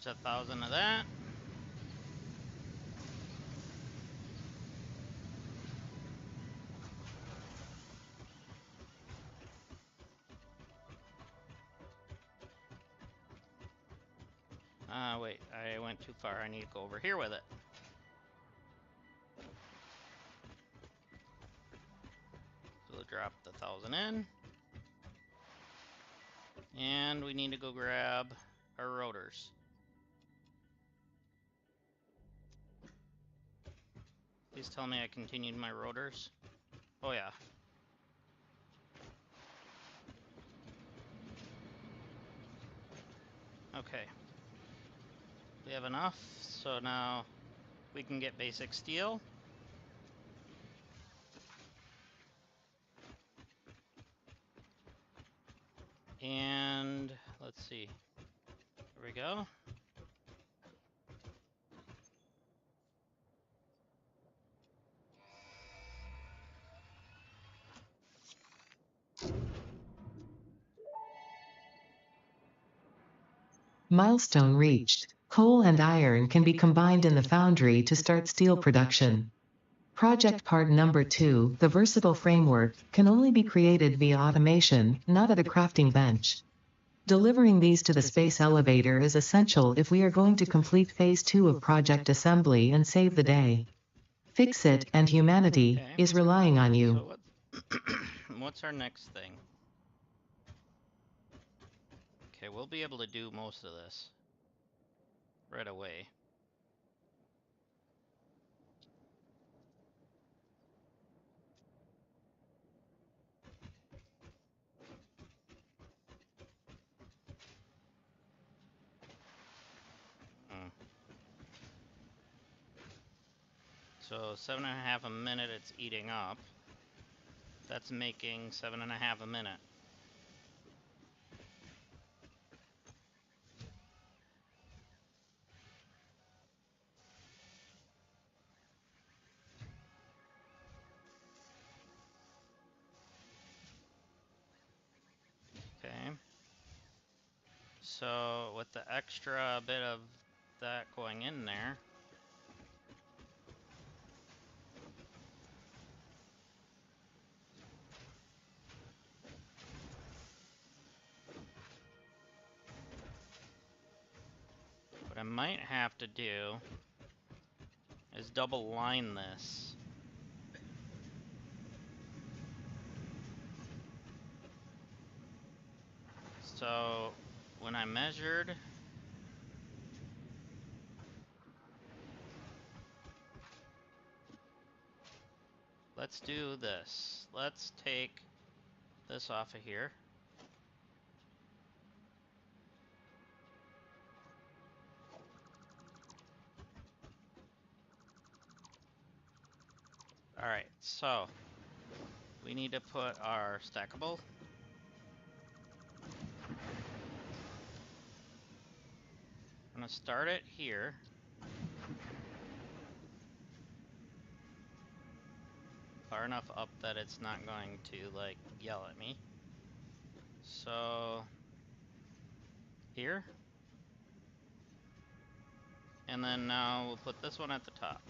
Just 1,000 of that. Wait, I went too far. I need to go over here with it. So we'll drop the 1,000 in. And we need to go grab our rotors. Please tell me I continued my rotors. Oh yeah. Okay. We have enough, so now we can get basic steel. And let's see. Here we go. Milestone reached. Coal and iron can be combined in the foundry to start steel production. Project part number 2, the versatile framework, can only be created via automation, not at a crafting bench. Delivering these to the space elevator is essential if we are going to complete phase 2 of project assembly and save the day. Fix it, and humanity is relying on you. So what's our next thing? Okay, we'll be able to do most of this right away. So 7.5 a minute it's eating up. That's making 7.5 a minute. Okay. So with the extra bit of that going in there, what I might have to do is double line this. So when I measured, let's do this. Let's take this off of here. Alright, so we need to put our stackable. I'm gonna start it here. Far enough up that it's not going to, like, yell at me. So, here. And then now we'll put this one at the top.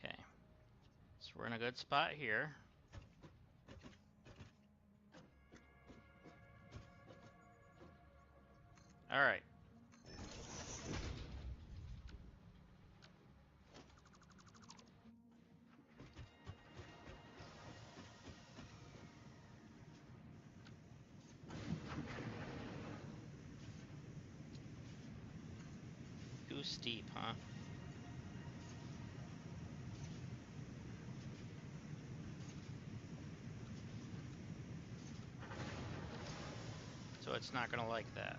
Okay. So we're in a good spot here. Alright. Too steep, huh? So it's not gonna like that.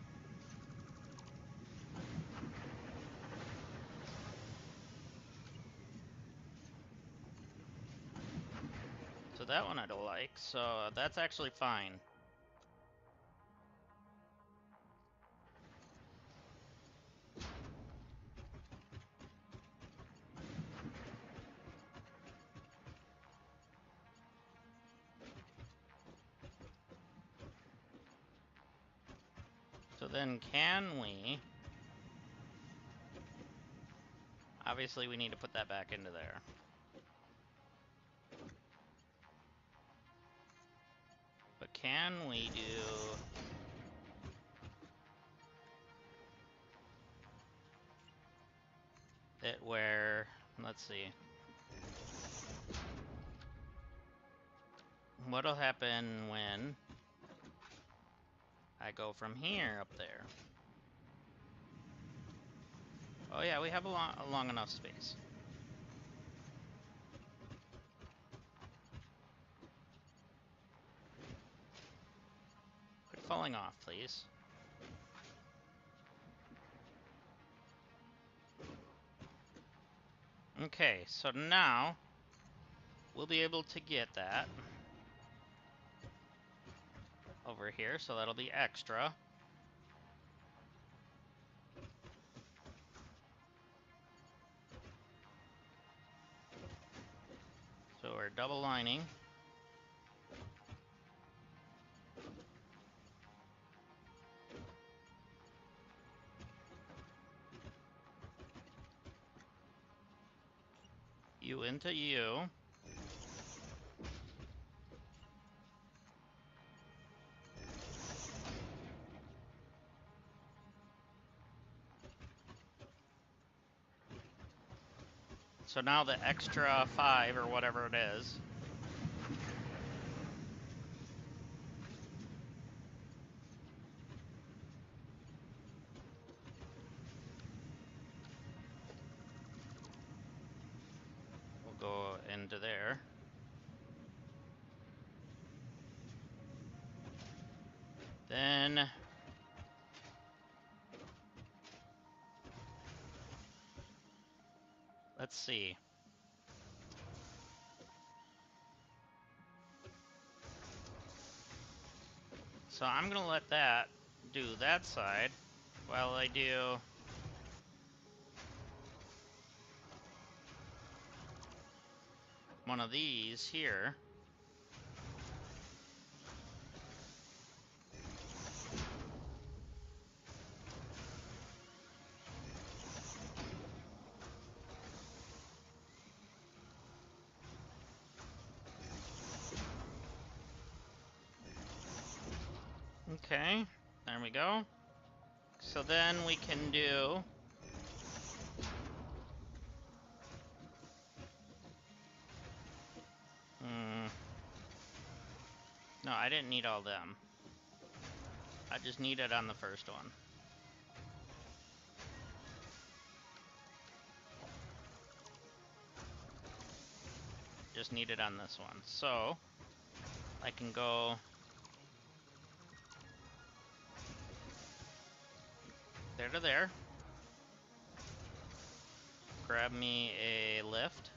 So that one I don't like, so that's actually fine. So then can we... Obviously we need to put that back into there. But can we do... it where... Let's see. What'll happen when I go from here up there? Oh yeah, we have a long enough space. Quit falling off, please. Okay, so now we'll be able to get that over here, so that'll be extra. So we're double lining. U into U. So now the extra 5 or whatever it is will go into there. Then let's see. So I'm gonna let that do that side while I do one of these here. Okay, there we go. So then we can do no, I didn't need all them. I just need it on the first one. Just need it on this one. So I can go there to there. Grab me a lift.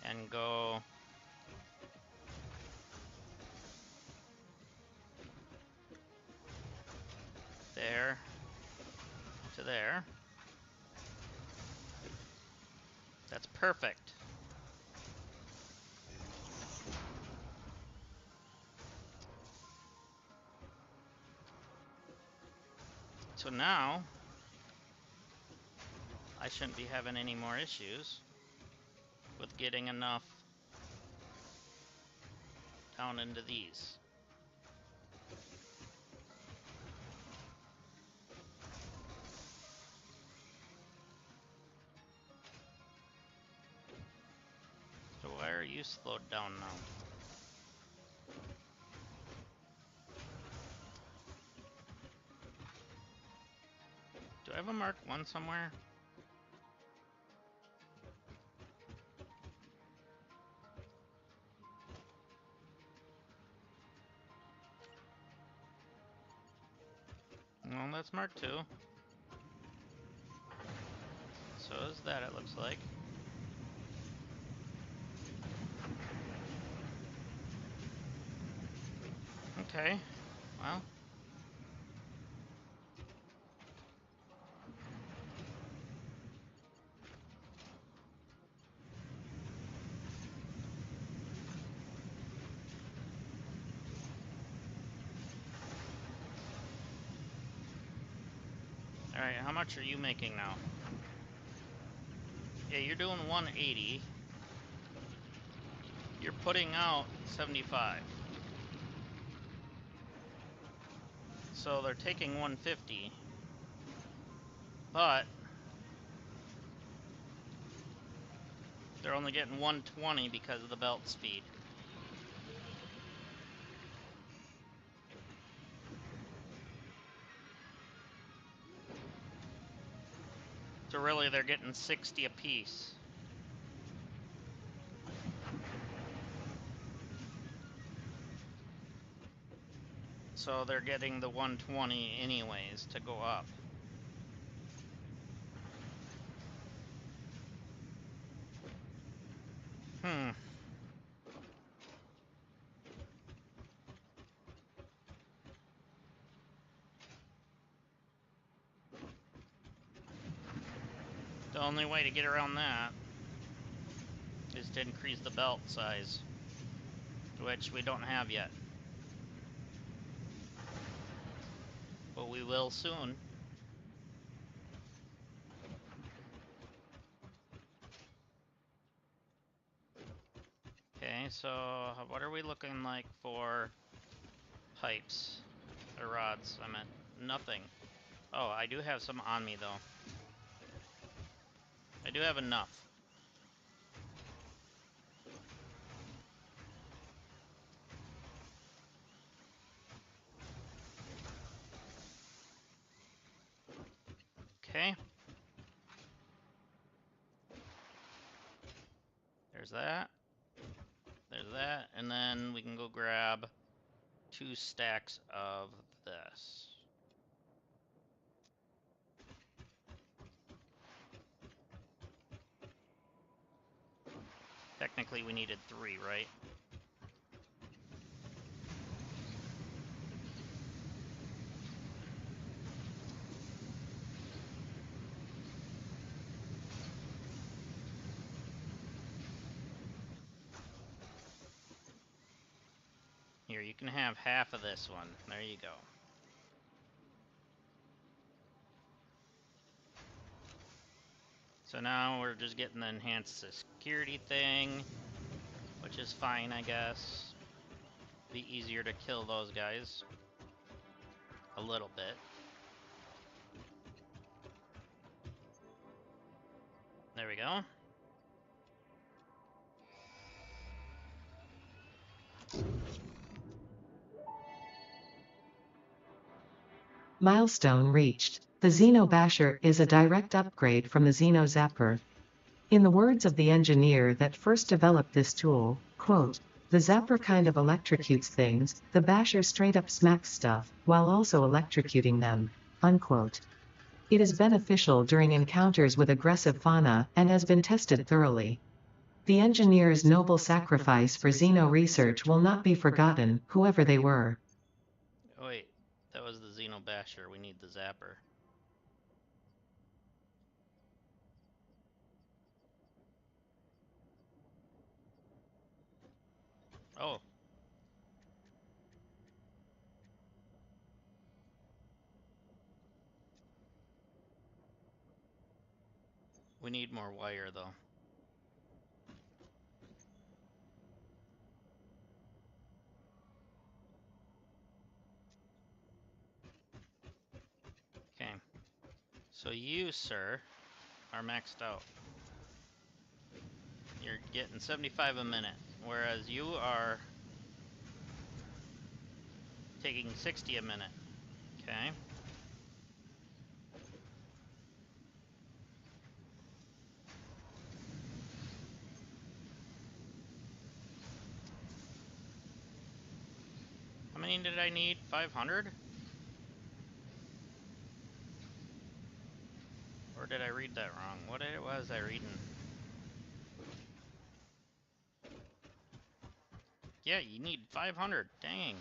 And go There. To there. That's perfect. So now, I shouldn't be having any more issues with getting enough down into these. So why are you slowed down now? Do I have a Mark 1 somewhere? Well, that's Mark 2. So is that, it looks like. Okay, well. Alright, how much are you making now? Yeah, you're doing 180. You're putting out 75. So they're taking 150. But they're only getting 120 because of the belt speed. So really they're getting 60 apiece. So they're getting the 120 anyways to go up. The only way to get around that is to increase the belt size, which we don't have yet. But we will soon. Okay, so what are we looking like for pipes? Or rods, I meant. Nothing. Oh, I do have some on me, though. I do have enough. Okay. There's that. There's that. And then we can go grab 2 stacks of this. Technically, we needed 3, right? Here, you can have half of this one. There you go. So now we're just getting the enhanced security thing, which is fine, I guess. Be easier to kill those guys. A little bit. There we go. Milestone reached. The Xeno Basher is a direct upgrade from the Xeno Zapper. In the words of the engineer that first developed this tool, quote, "The Zapper kind of electrocutes things, the Basher straight up smacks stuff, while also electrocuting them," unquote. It is beneficial during encounters with aggressive fauna, and has been tested thoroughly. The engineer's noble sacrifice for Xeno research will not be forgotten, whoever they were. Oh wait, that was the Xeno basher. We need the zapper. Oh. We need more wire, though. Okay. So you, sir, are maxed out. You're getting 75 a minute, whereas you are taking 60 a minute. Okay. How many did I need? 500? Or did I read that wrong? What was I reading? Yeah, you need 500. Dang.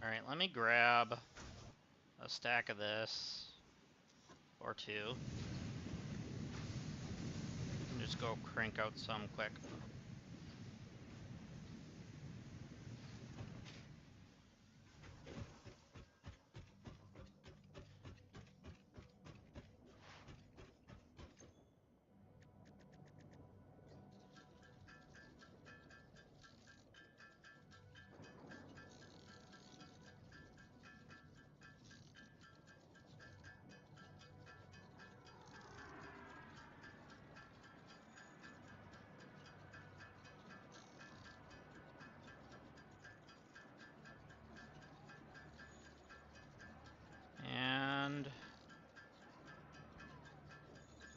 Alright, let me grab a stack of this. Or two. And just go crank out some quick. And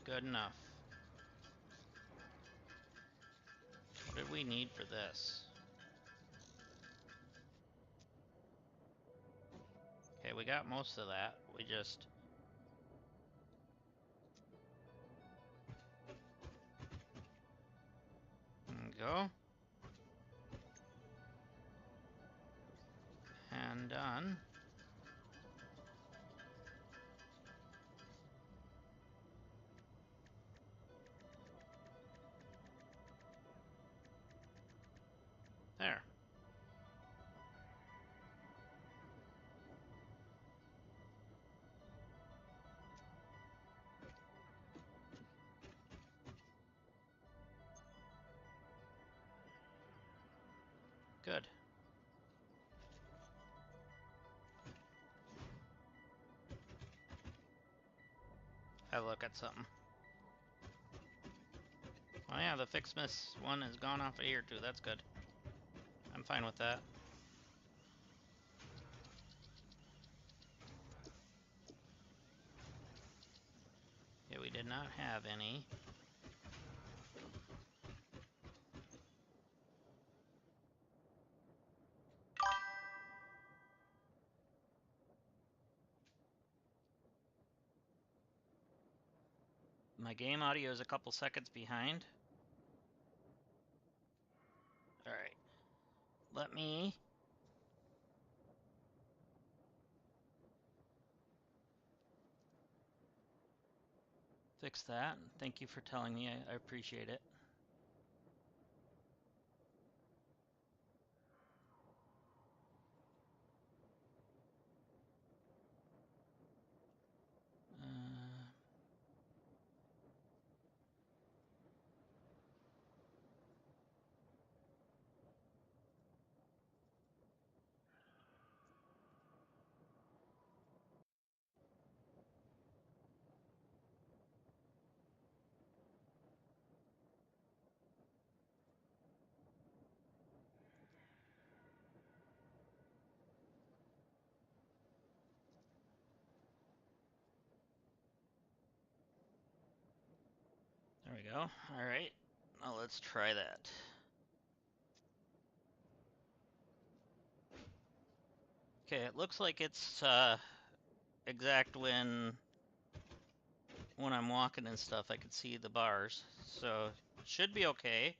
good enough. What did we need for this? Okay, we got most of that. We just... go. And done. There. Good. Have a look at something. Oh yeah, the Fixmas one has gone off of here too. That's good. I'm fine with that. Yeah, we did not have any. My game audio is a couple seconds behind. Alright. Let me... fix that. Thank you for telling me. I appreciate it. There we go. Alright. Now let's try that. Okay, it looks like it's exact when I'm walking and stuff, I can see the bars, so should be okay.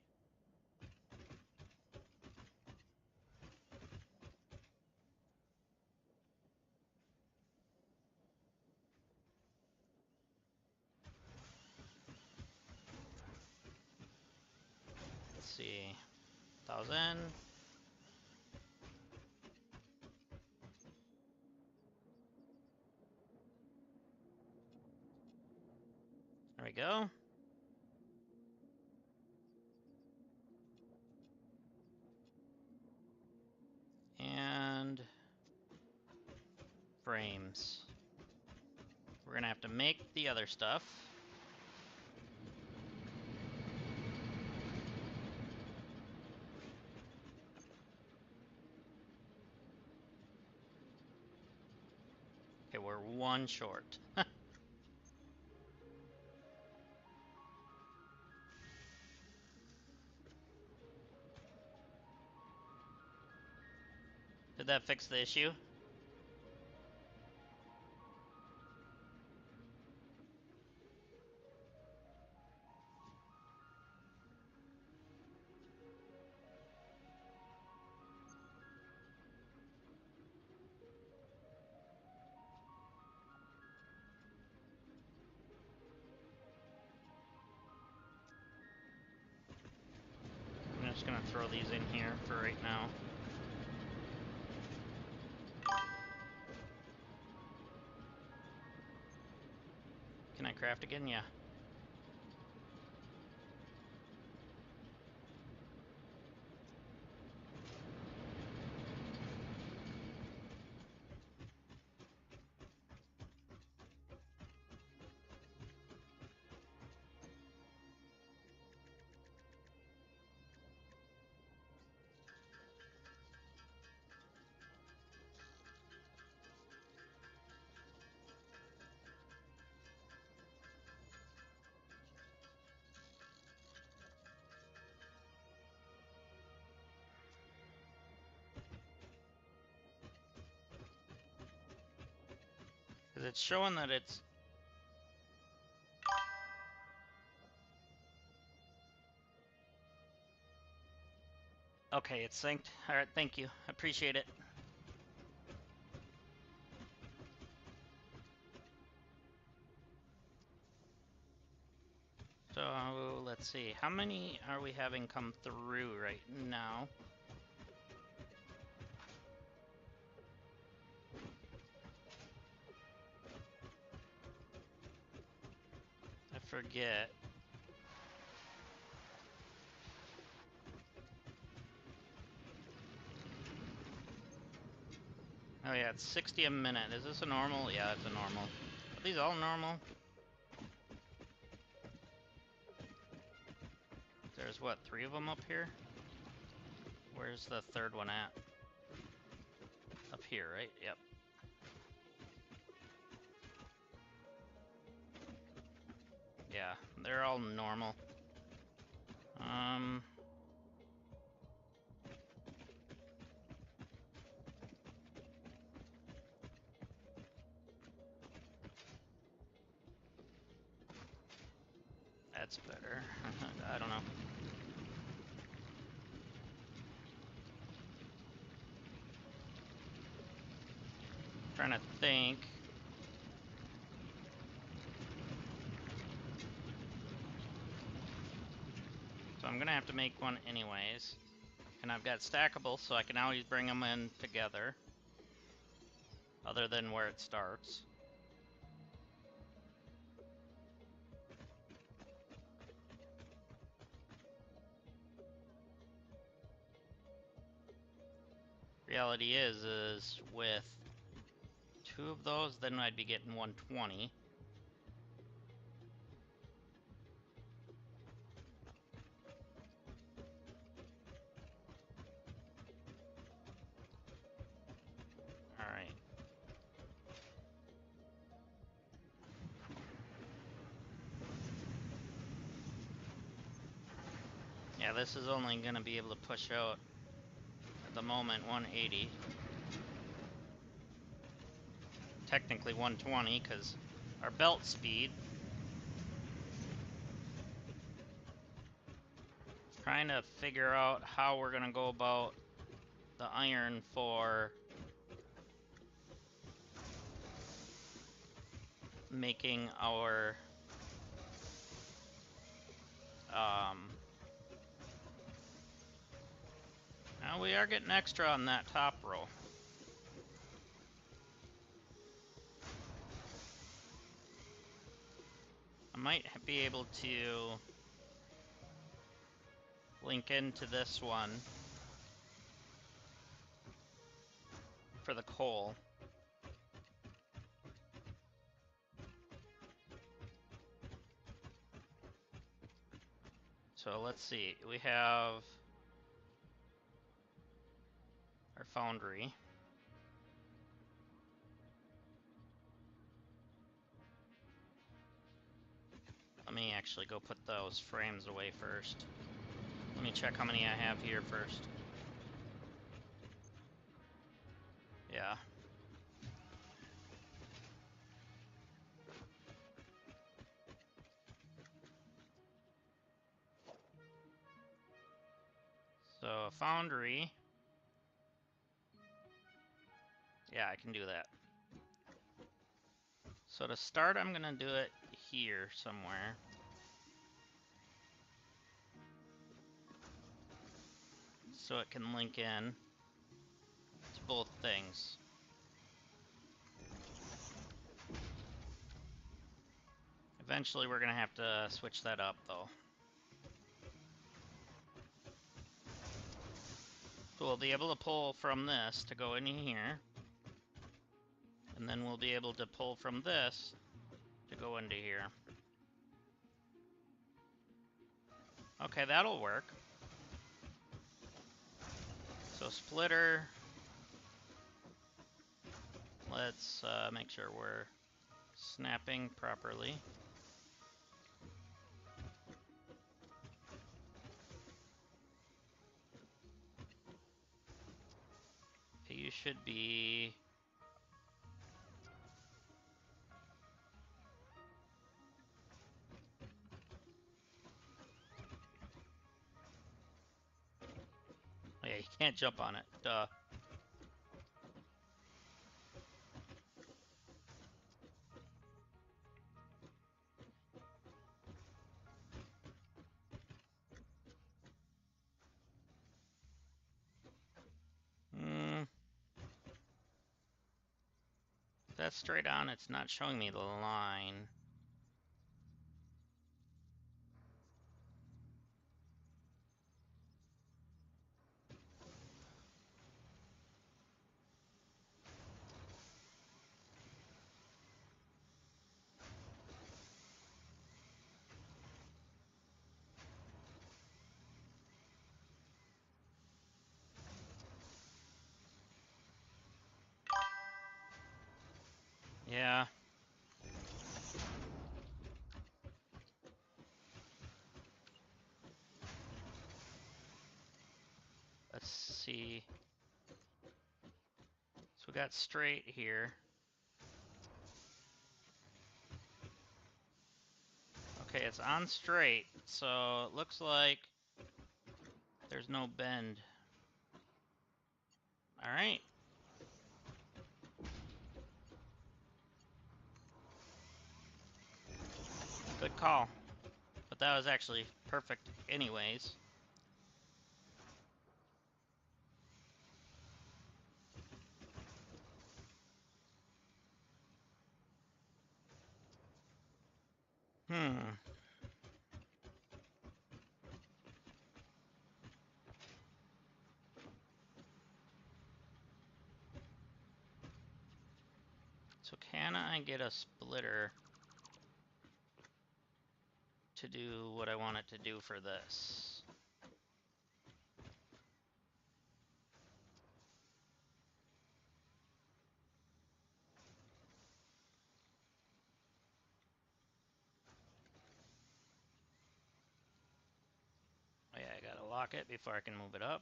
Let's see, 1,000. There we go. And frames. We're gonna have to make the other stuff. Okay, we're one short. Did that fix the issue? I'm just gonna throw these in here for right now. Can I craft again? Yeah. Because it's showing that it's... Okay, it's synced. Alright, thank you. Appreciate it. So, let's see. How many are we having come through right now? I forget. Oh yeah, it's 60 a minute. Is this a normal? Yeah, it's a normal. Are these all normal? There's what, 3 of them up here? Where's the third one at? Up here, right? Yep. Yeah, they're all normal. That's better. I don't know. Trying to think. So I'm gonna have to make one anyways. And I've got stackable, so I can always bring them in together. Other than where it starts. Reality is with 2 of those, then I'd be getting 120. Alright. Yeah, this is only gonna be able to push out, at the moment, 180. technically 120 because our belt speed. Trying to figure out how we're gonna go about the iron for making our now we are getting extra on that top row. I might be able to link into this one for the coal. So let's see, we have our foundry. Let me actually go put those frames away first. Let me check how many I have here first. Yeah. So foundry. Yeah, I can do that. So to start, I'm gonna do it here somewhere. So it can link in to both things. Eventually we're gonna have to switch that up though. So we'll be able to pull from this to go in here. And then we'll be able to pull from this to go into here. Okay, that'll work. So splitter. Let's make sure we're snapping properly. You should be... Oh, yeah, you can't jump on it. Duh. If that's straight on, it's not showing me the line. Yeah. Let's see. So we got straight here. Okay, it's on straight, so it looks like there's no bend. Alright. Good call. But that was actually perfect anyways. So can I get a splitter to do what I want it to do for this? Oh yeah, I gotta lock it before I can move it up.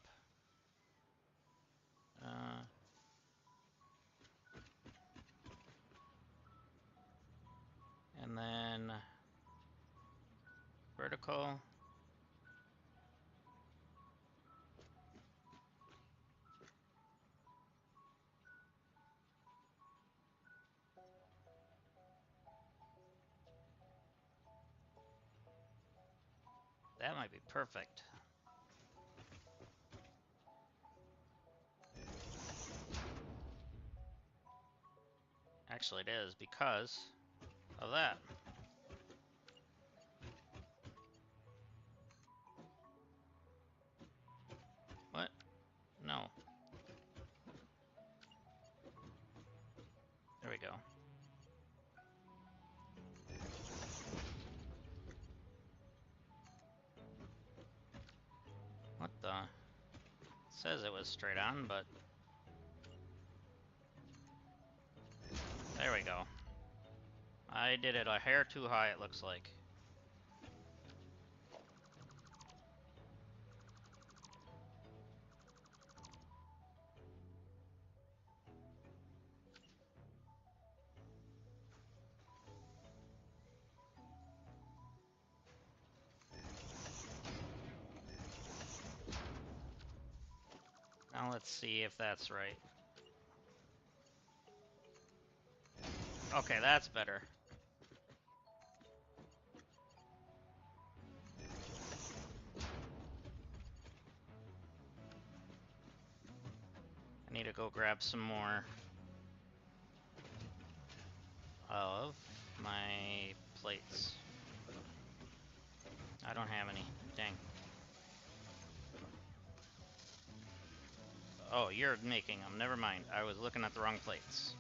That might be perfect. Actually, it is because of that. What? No. There we go. What the? It says it was straight on, but... There we go. I did it a hair too high, it looks like. Now let's see if that's right. Okay, that's better. I need to go grab some more of my plates. I don't have any. Dang. Oh, you're making them. Never mind. I was looking at the wrong plates.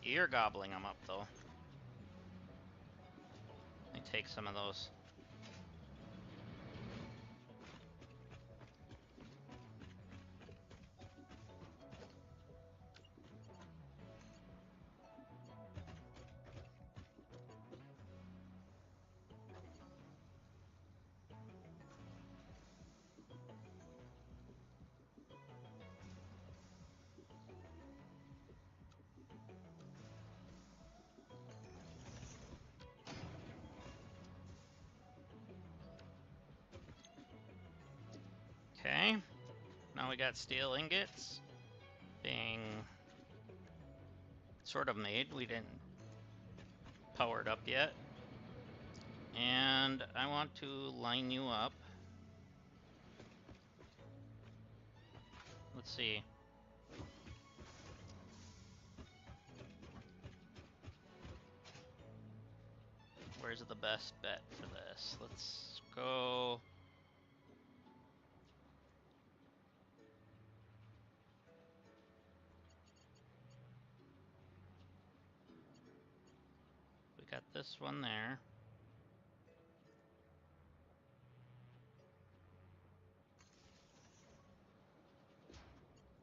You're gobbling them up, though. Let me take some of those. Okay. Now we got steel ingots being sort of made. We didn't power it up yet. And I want to line you up. Let's see. Where's the best bet for this? Let's go... We got this one there.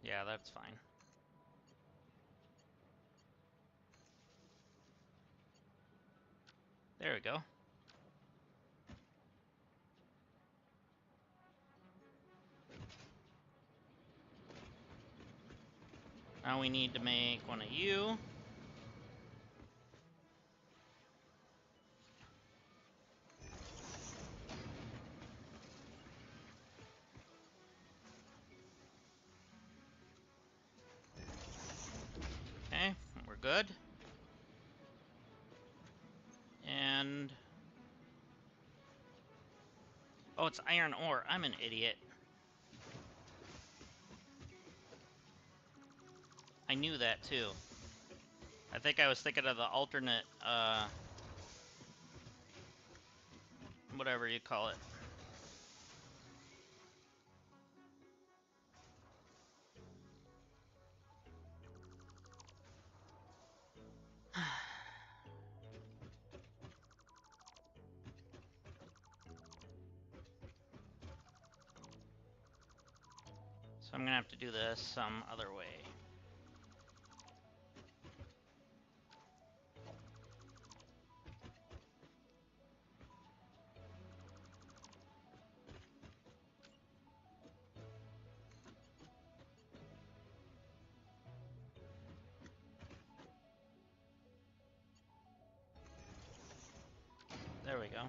Yeah, that's fine. There we go. Now we need to make one of you. Okay, we're good. And... oh, it's iron ore. I'm an idiot. I knew that, too. I think I was thinking of the alternate, whatever you call it. So I'm gonna have to do this some other way. There we go.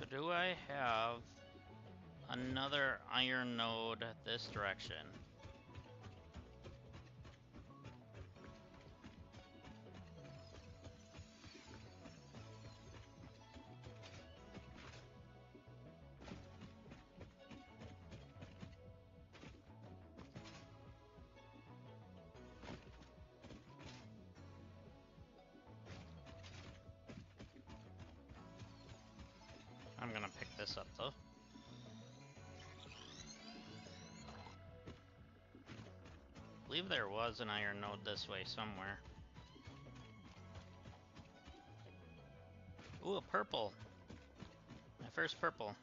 So do I have Another iron node this direction. I'm gonna pick this up though. I believe there was an iron node this way somewhere. Ooh, a purple. My first purple.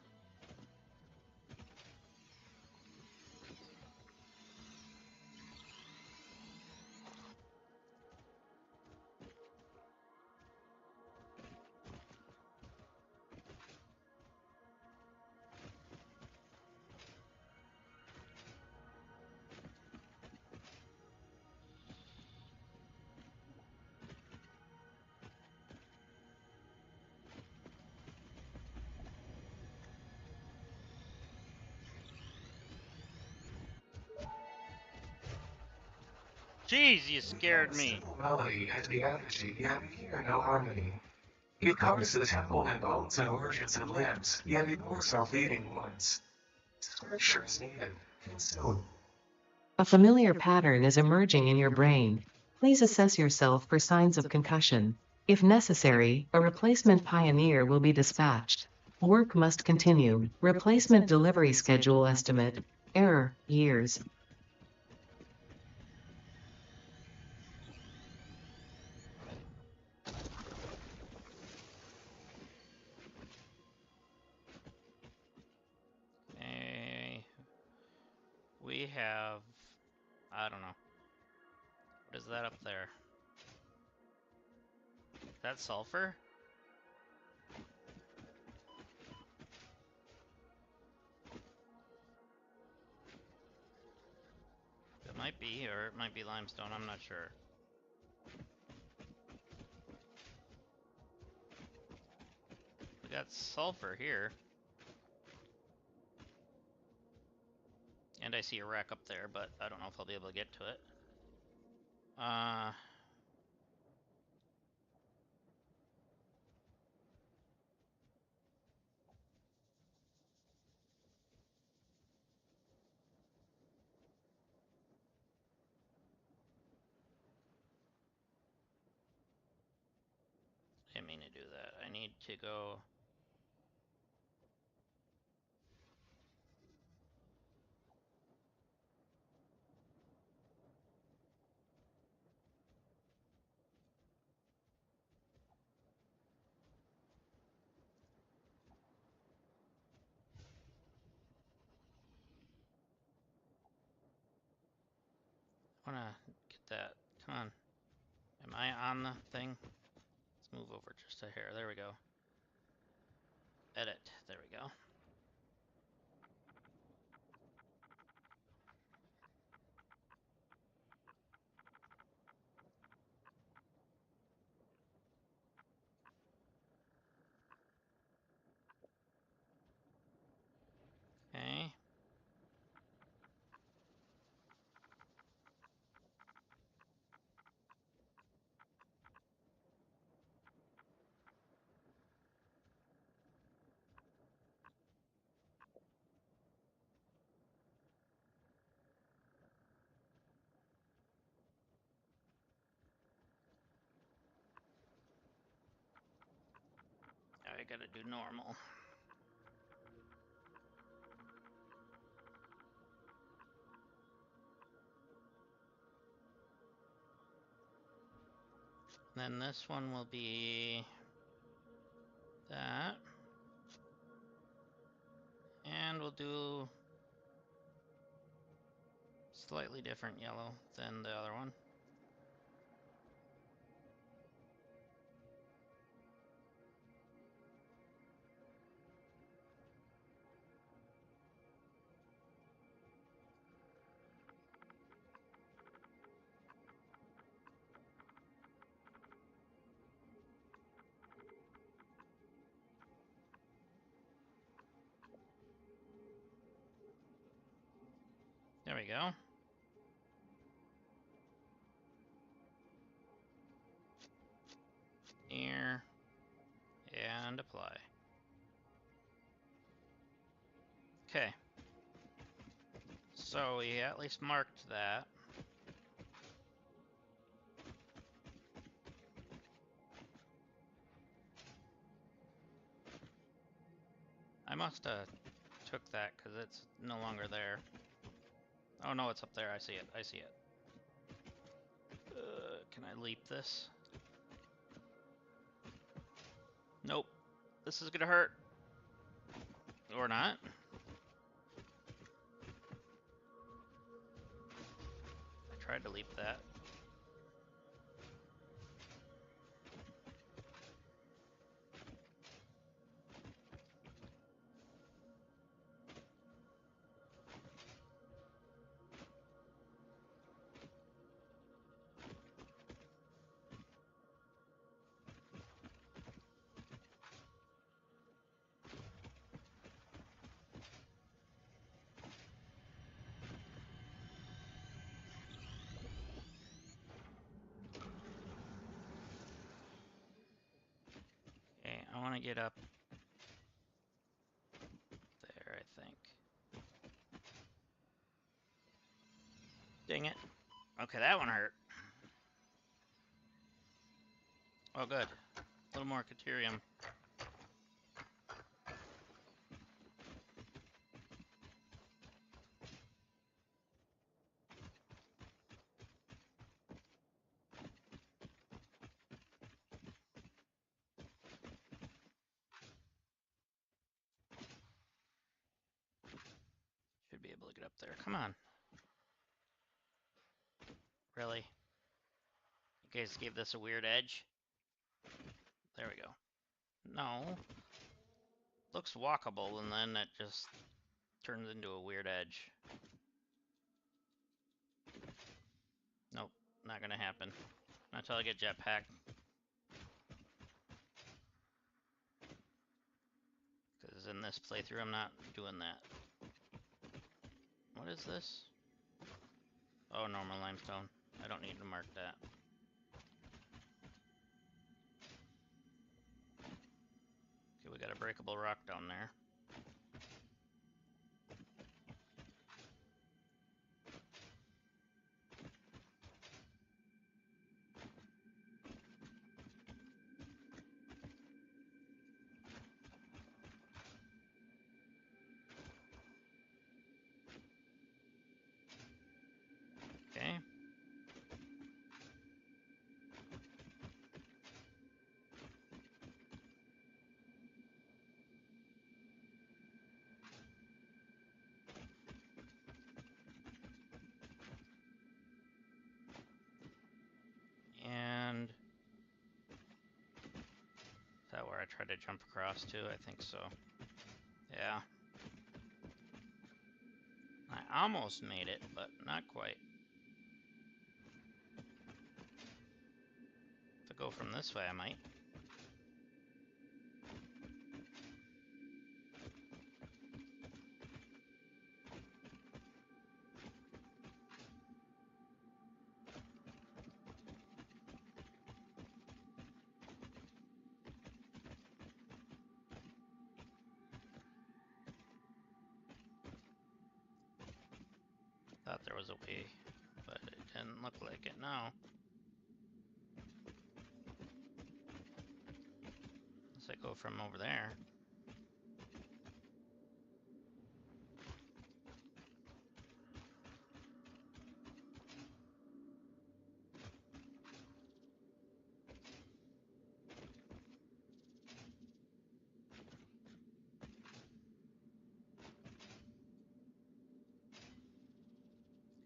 Jeez, you scared me. Simple melody has the energy, yet we hear no harmony. It covers the temple in bones and origins and limbs, yet ignores our fleeting ones. Scripture is needed, and soon. A familiar pattern is emerging in your brain. Please assess yourself for signs of concussion. If necessary, a replacement pioneer will be dispatched. Work must continue. Replacement delivery schedule estimate. Error, years. We have... I don't know. What is that up there? Is that sulfur? It might be, or it might be limestone, I'm not sure. We got sulfur here. And I see a rack up there, but I don't know if I'll be able to get to it. Didn't mean to do that. I need to go... I wanna get that. Come on. Am I on the thing? Let's move over just a hair. There we go. Edit. There we go. Okay. I gotta do normal. Then this one will be that. And we'll do slightly different yellow than the other one. we go. Here. And apply. Okay. So we at least marked that. I must have took that because it's no longer there. Oh no, it's up there. I see it. I see it. Can I leap this? Nope. This is gonna hurt. Or not. I tried to leap that. Okay, I want to get up there, I think. Dang it. Okay, that one hurt. Oh, good. A little more Caterium. Should be able to get up there. Come on. Really? You guys gave this a weird edge? There we go. No. Looks walkable, and then it just turns into a weird edge. Nope, not gonna happen. Not until I get jetpack. Because in this playthrough, I'm not doing that. What is this? Oh, normal limestone. I don't need to mark that. Okay, we got a breakable rock down there. Okay. And is that where I tried to jump across to? I think so. Yeah. I almost made it, but not quite. If I go from this way, I might. Thought there was a way, but it didn't look like it now. Unless I go from over there.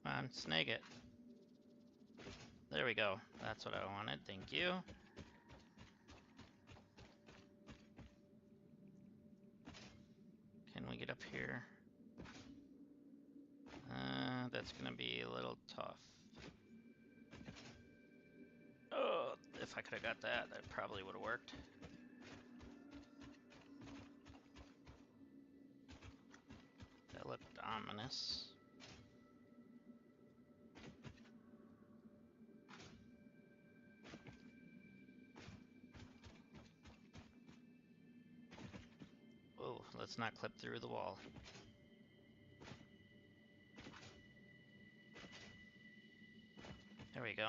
Come on, snag it. There we go. That's what I wanted. Thank you. Can we get up here? That's gonna be a little tough. Oh, if I could have got that, that probably would have worked. That looked ominous. let's not clip through the wall. There we go.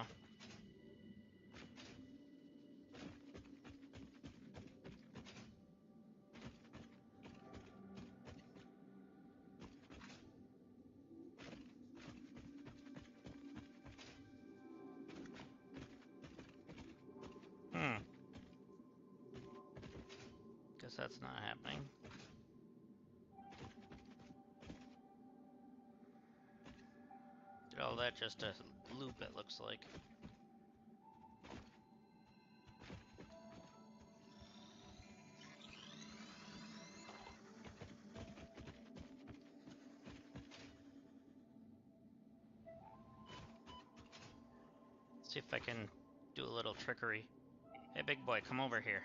Guess that's not happening. Did all that just a loop, it looks like. See if I can do a little trickery. Hey, big boy, come over here.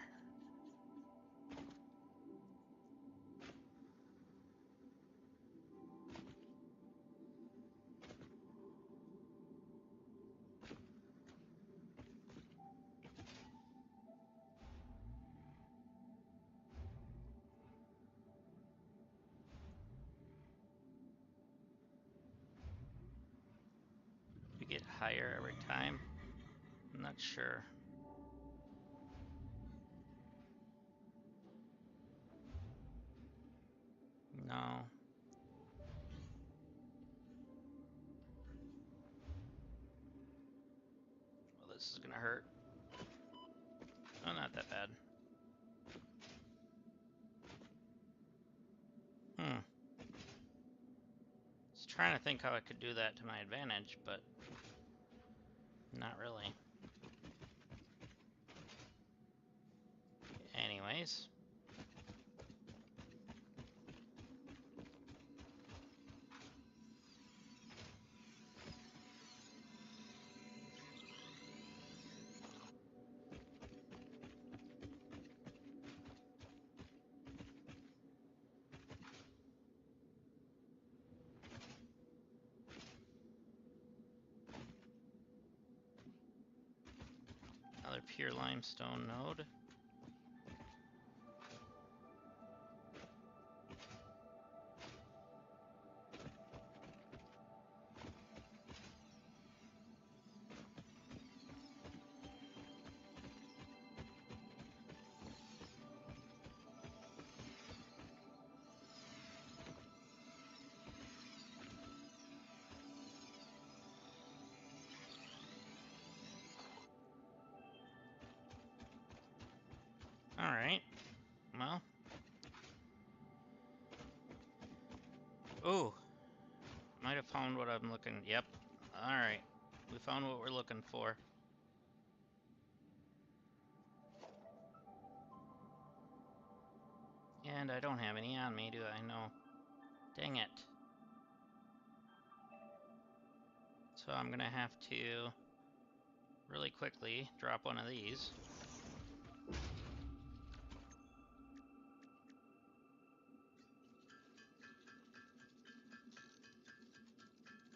You get higher every time? I'm not sure. No. Well, this is gonna hurt. Oh, not that bad. Was trying to think how I could do that to my advantage, but not really. Anyways. Another pure limestone node. Alright. Well. Ooh. Might have found what I'm looking. Yep. Alright. We found what we're looking for. And I don't have any on me, do I? No. Dang it. So I'm gonna have to really quickly drop one of these.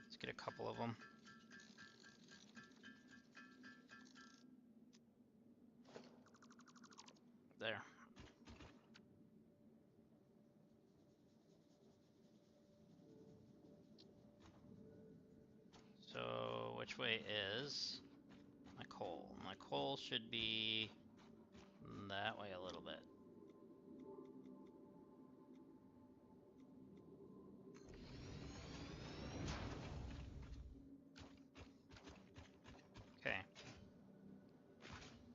Let's get a couple of them. There. So, which way is my coal? My coal should be that way a little bit. Okay.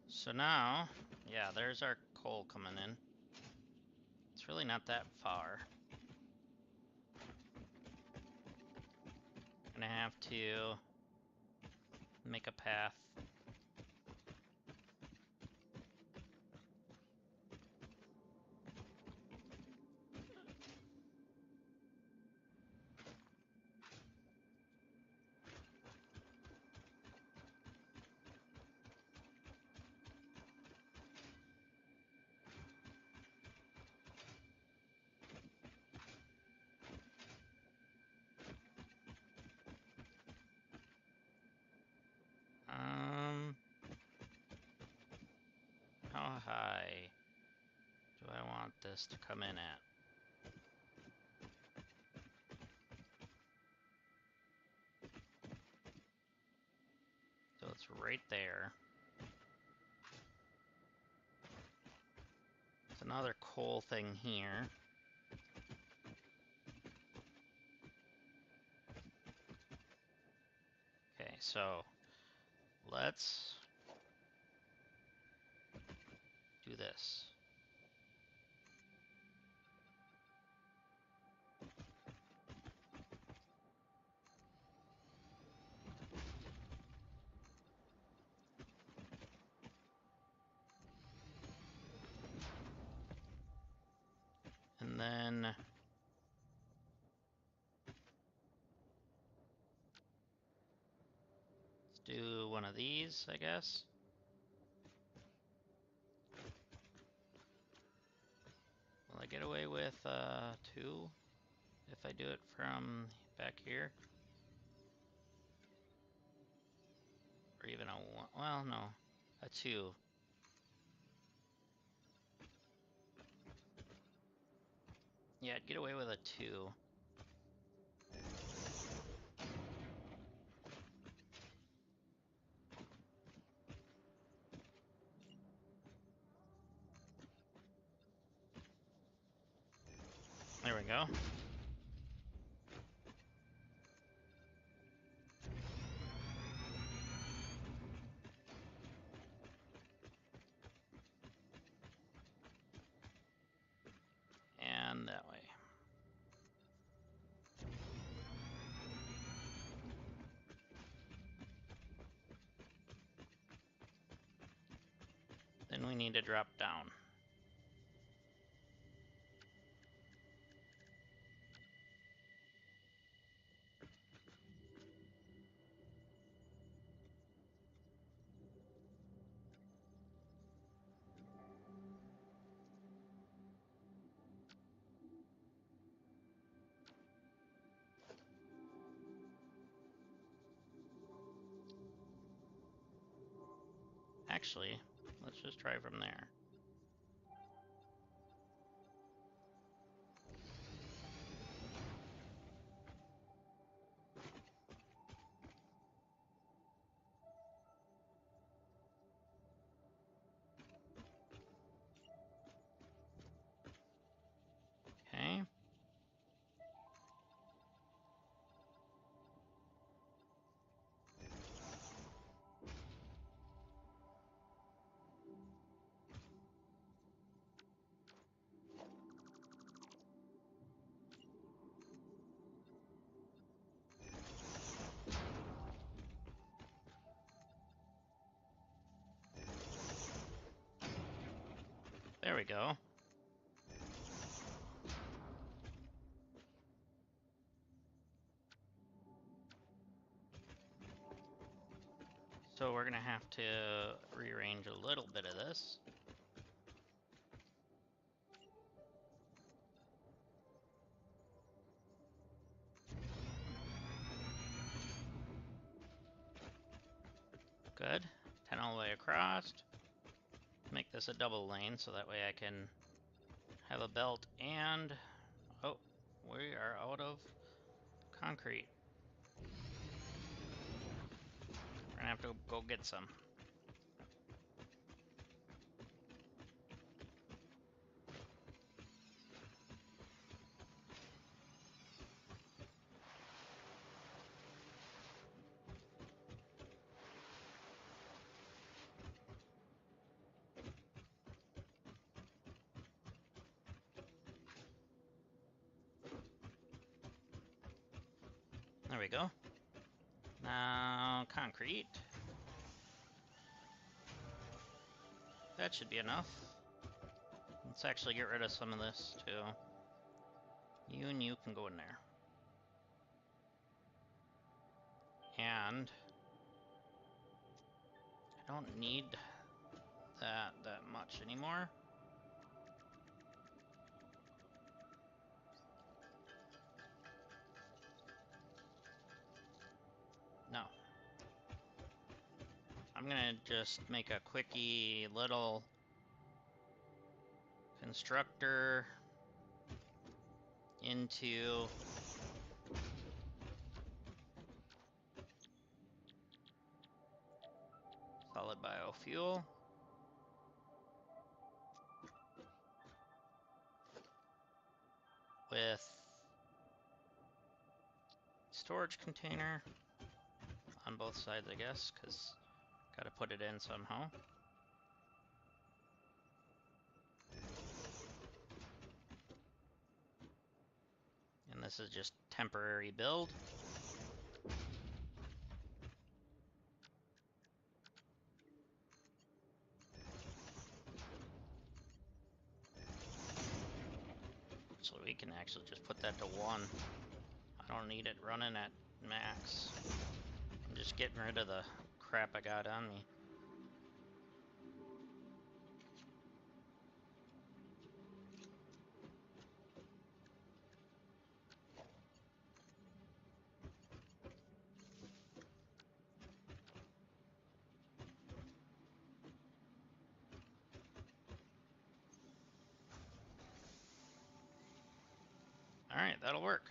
So now, yeah, there's our coal coming in. It's really not that far. Gonna have to make a path. How high do I want this to come in at? right there. There's another coal thing here. Okay, so let's do this. And then let's do one of these, I guess. Will I get away with 2 if I do it from back here? Or even a 1, well, no, a 2. Yeah, I'd get away with a 2. There we go. And that way. Then we need to drop down. Actually, let's just try from there. Okay. There we go. So we're gonna have to rearrange a little bit of this. Good. 10 all the way across. Make this a double lane so that way I can have a belt and... Oh, we are out of concrete. We're gonna have to go get some. There we go. Now, concrete. That should be enough. Let's actually get rid of some of this, too. You and you can go in there. And I don't need that much anymore. No. I'm gonna just make a quickie little constructor into solid biofuel. With storage container on both sides, I guess, because gotta put it in somehow. And this is just temporary build. So we can actually just put that to 1. I don't need it running at max. I'm just getting rid of the crap I got on me. Alright, that'll work.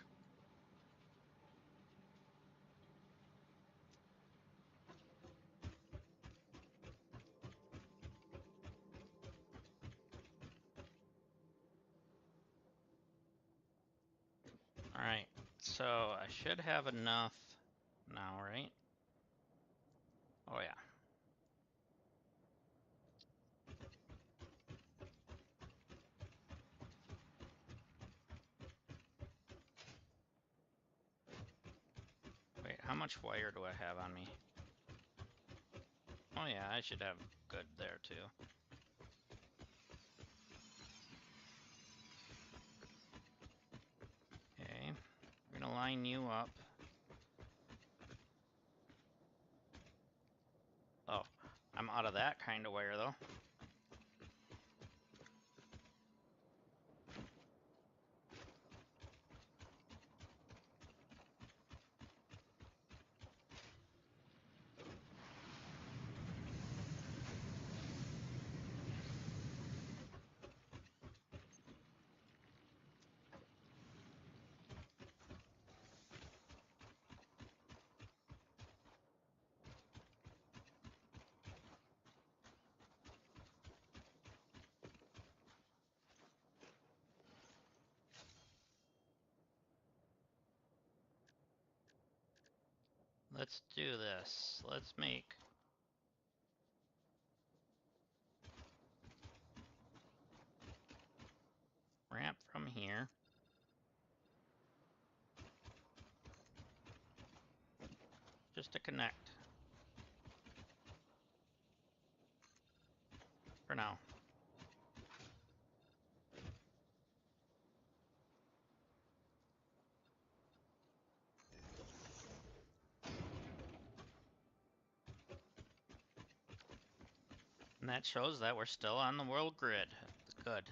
Alright, so I should have enough now, right? Oh yeah. Wait, how much wire do I have on me? Oh yeah, I should have good there too. Okay, we're gonna line you up. Oh, I'm out of that kind of wire though. Let's do this. Let's make ramp from here. Just to connect. For now. And that shows that we're still on the world grid. Good.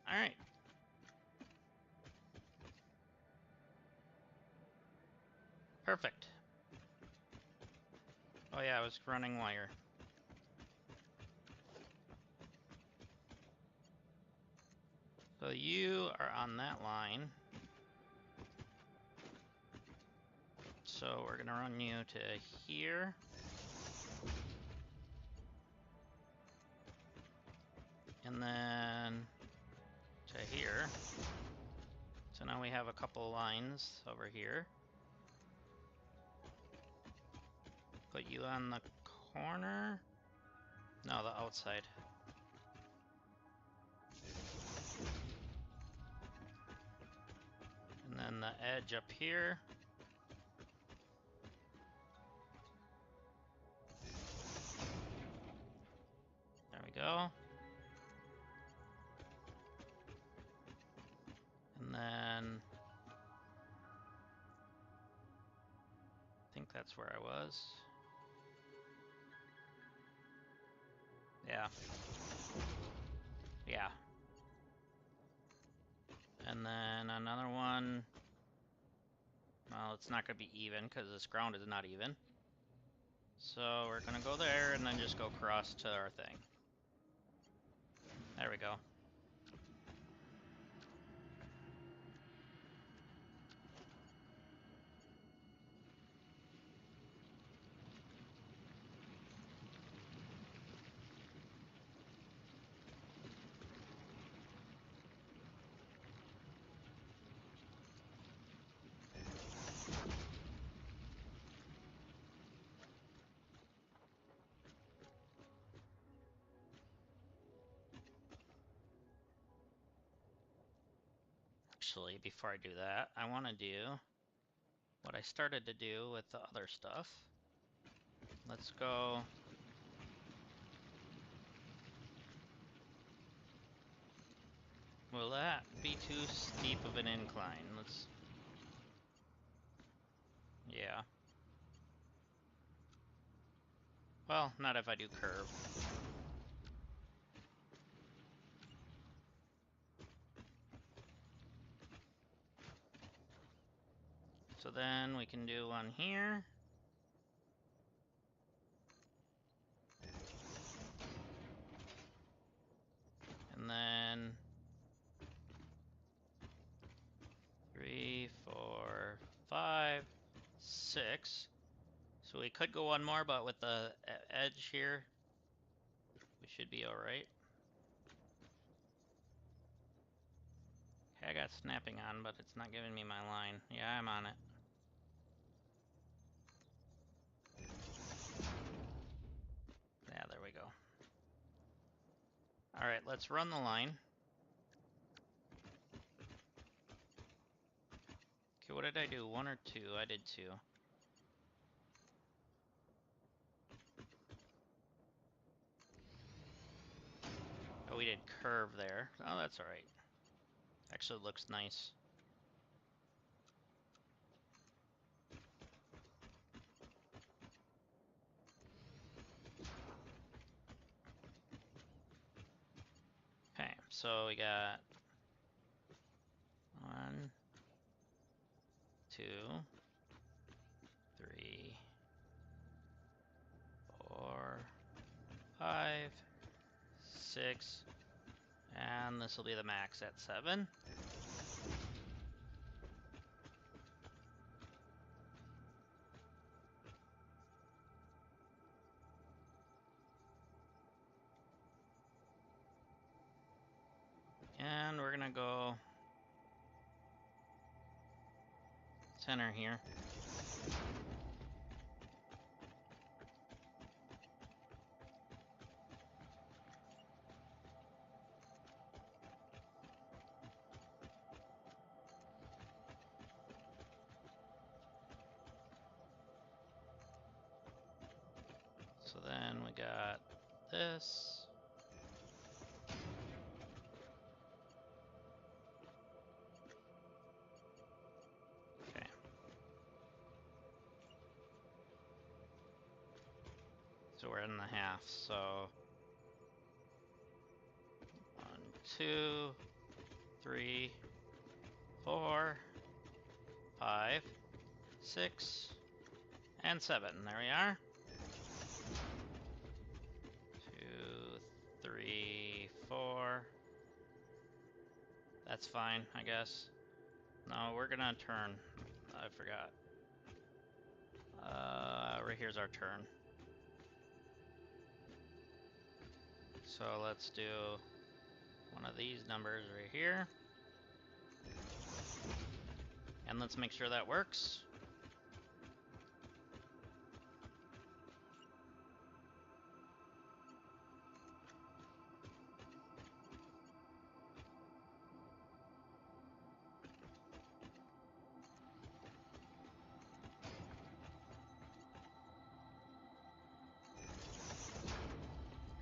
Alright. Perfect. Oh yeah, I was running wire. So you are on that line. So we're gonna run you to here. And then to here. So now we have a couple lines over here. Put you on the corner. No, the outside. And then the edge up here. There we go. And then I think that's where I was. Yeah. Yeah. And then another one. Well, it's not going to be even because this ground is not even. So we're gonna go there and then just go across to our thing. There we go. Actually, before I do that, I want to do what I started to do with the other stuff. Let's go. Will that be too steep of an incline? Let's. Yeah. Well, not if I do curve. So then we can do one here. And then 3, 4, 5, 6. So we could go one more, but with the edge here, we should be alright. Okay, I got snapping on, but it's not giving me my line. Yeah, I'm on it. Yeah, there we go. Alright, let's run the line. Okay, what did I do? 1 or 2? I did 2. Oh, we did curve there. Oh, that's alright. Actually looks nice. Okay, so we got 1, 2, 3, 4, 5, 6, and this will be the max at 7. And we're gonna go center here. So then we got this. Okay. So we're in the half, so 1, 2, 3, 4, 5, 6, and 7. There we are. 2, 3, 4. That's fine, I guess. No, we're gonna turn. I forgot. Right here's our turn. So let's do one of these numbers right here. And let's make sure that works.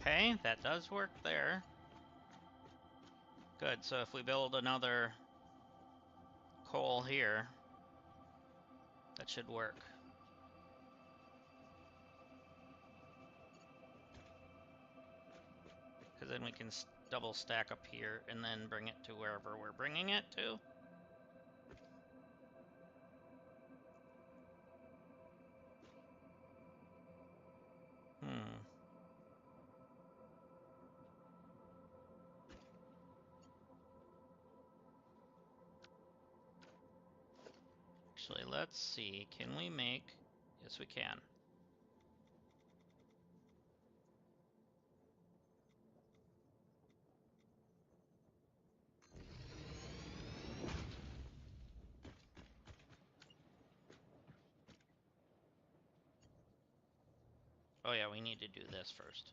Okay, that does work there. Good, so if we build another coal here, that should work. Because then we can double stack up here and then bring it to wherever we're bringing it to. Actually, let's see. Can we make... Yes, we can. Oh yeah, we need to do this first.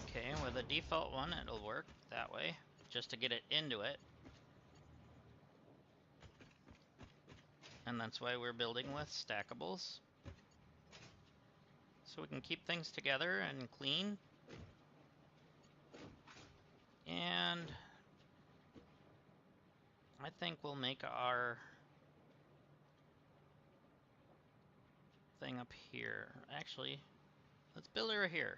Okay, with the default one, it'll work that way, just to get it into it. And that's why we're building with stackables. So we can keep things together and clean. And I think we'll make our thing up here. Actually, let's build her here.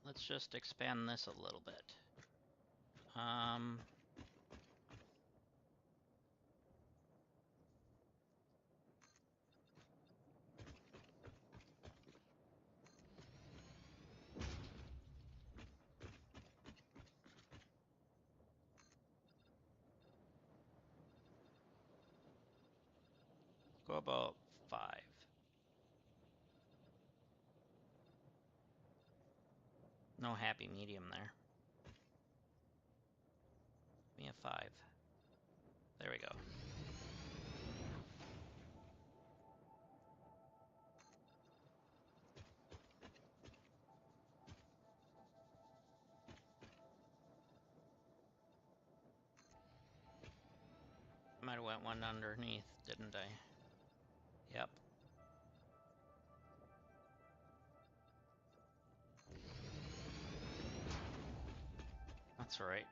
Let's just expand this a little bit. Go about 5. No happy medium there. Give me a 5. There we go. Might have went one underneath, didn't I? Yep. That's all right.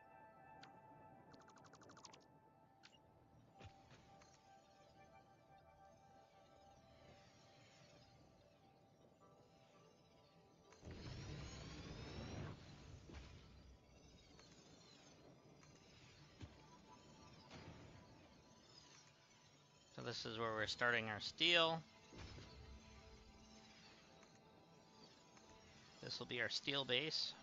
So this is where we're starting our steel. This will be our steel base.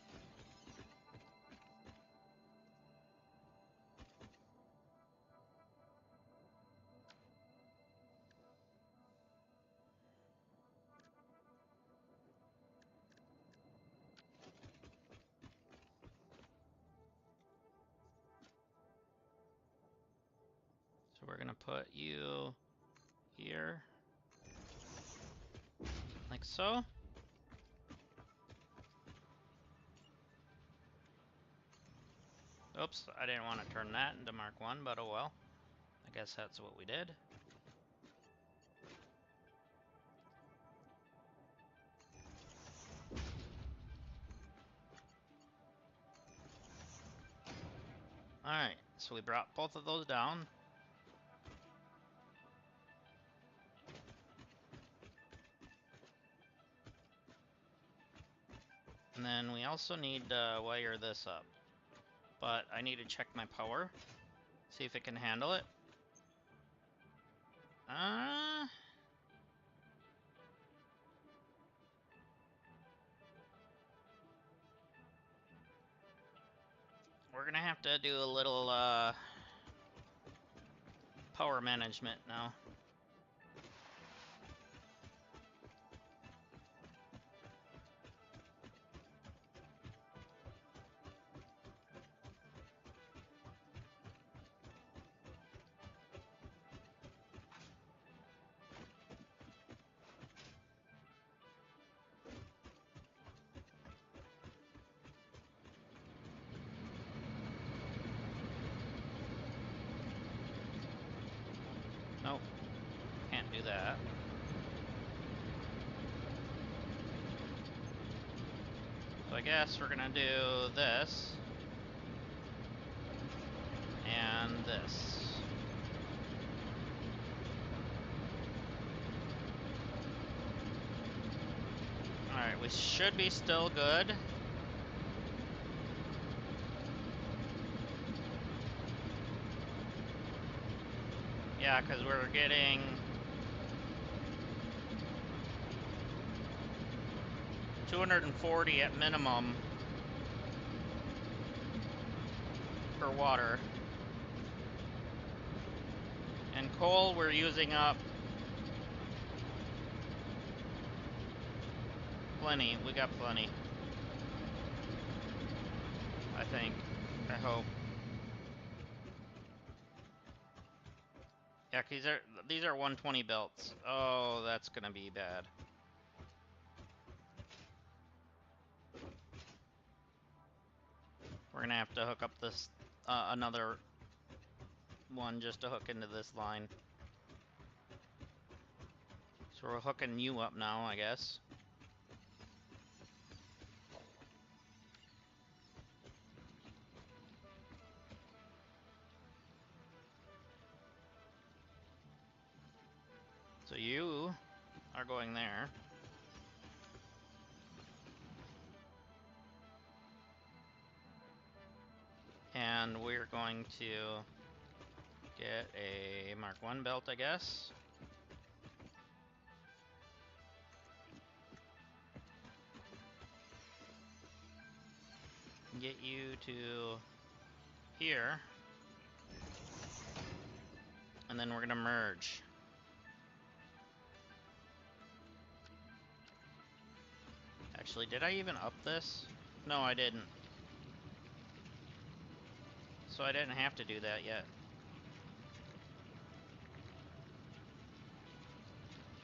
So we're gonna put you here, like so. Oops, I didn't want to turn that into Mark 1, but oh well. I guess that's what we did. Alright, so we brought both of those down. And then we also need to wire this up. But I need to check my power. See if it can handle it. We're gonna have to do a little power management now. Nope, can't do that. So I guess we're gonna do this and this. Alright, we should be still good. Yeah, because we're getting 240 at minimum for water. And coal we're using up plenty. We got plenty. I think. I hope. Yeah, these are 120 belts. Oh, that's gonna be bad. We're gonna have to hook up this another one just to hook into this line. So we're hooking you up now, I guess. So you are going there. And we're going to get a Mark 1 belt, I guess. Get you to here. And then we're gonna merge. Actually, did I even up this? No, I didn't. So I didn't have to do that yet.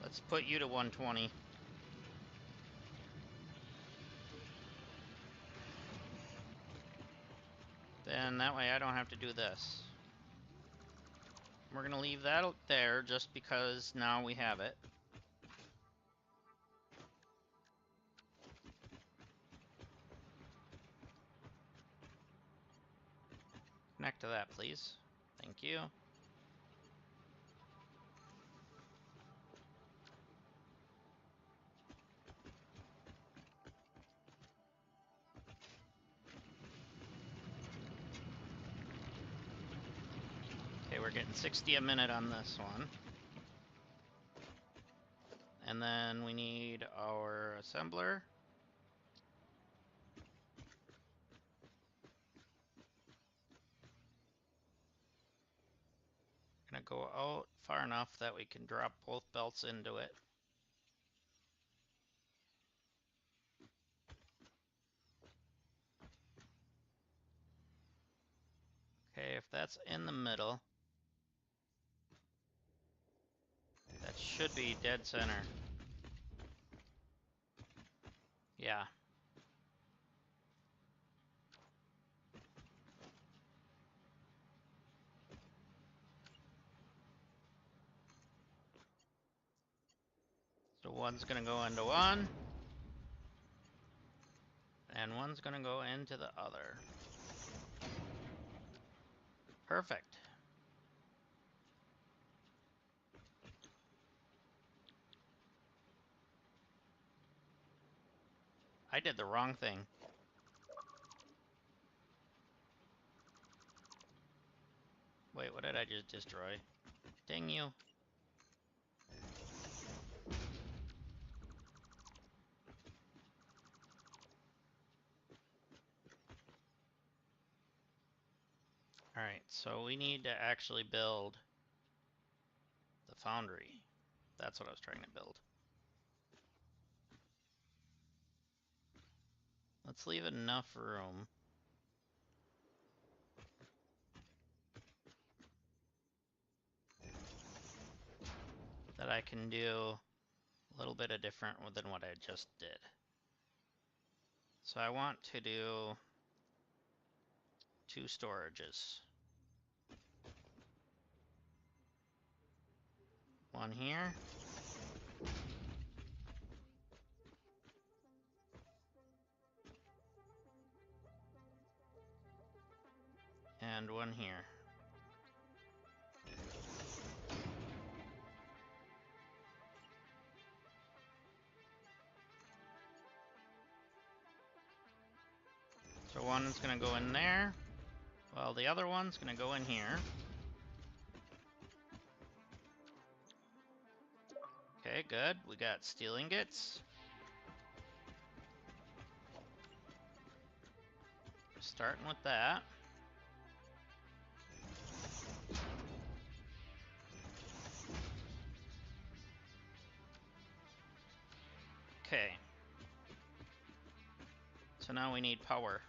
Let's put you to 120. Then that way I don't have to do this. We're gonna leave that there just because now we have it. Connect to that, please. Thank you. Okay, we're getting 60 a minute on this one. And then we need our assembler. Gonna go out far enough that we can drop both belts into it. Okay, if that's in the middle, that should be dead center. Yeah. So one's gonna go into one, and one's gonna go into the other. Perfect. I did the wrong thing. Wait, what did I just destroy? Dang you. Alright, so we need to actually build the foundry. That's what I was trying to build. Let's leave enough room that I can do a little bit of different than what I just did. So I want to do 2 storages. One here. And one here. So one's gonna go in there, while the other one's gonna go in here. Okay, good. We got steel ingots. Starting with that. Okay. So now we need power.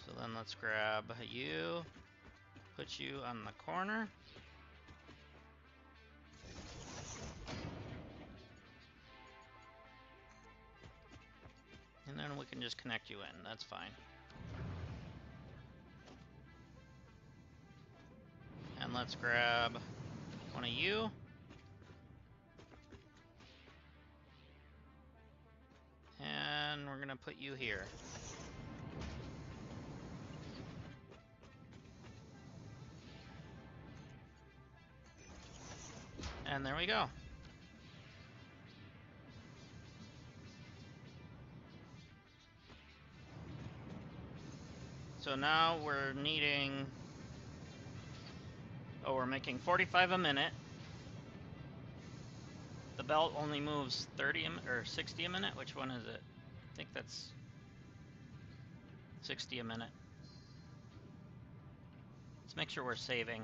So then let's grab you, put you on the corner. And then we can just connect you in, that's fine. And let's grab one of you. And we're gonna put you here. And there we go. So now we're needing, oh, we're making 45 a minute. The belt only moves 30 or 60 a minute. Which one is it? I think that's 60 a minute. Let's make sure we're saving.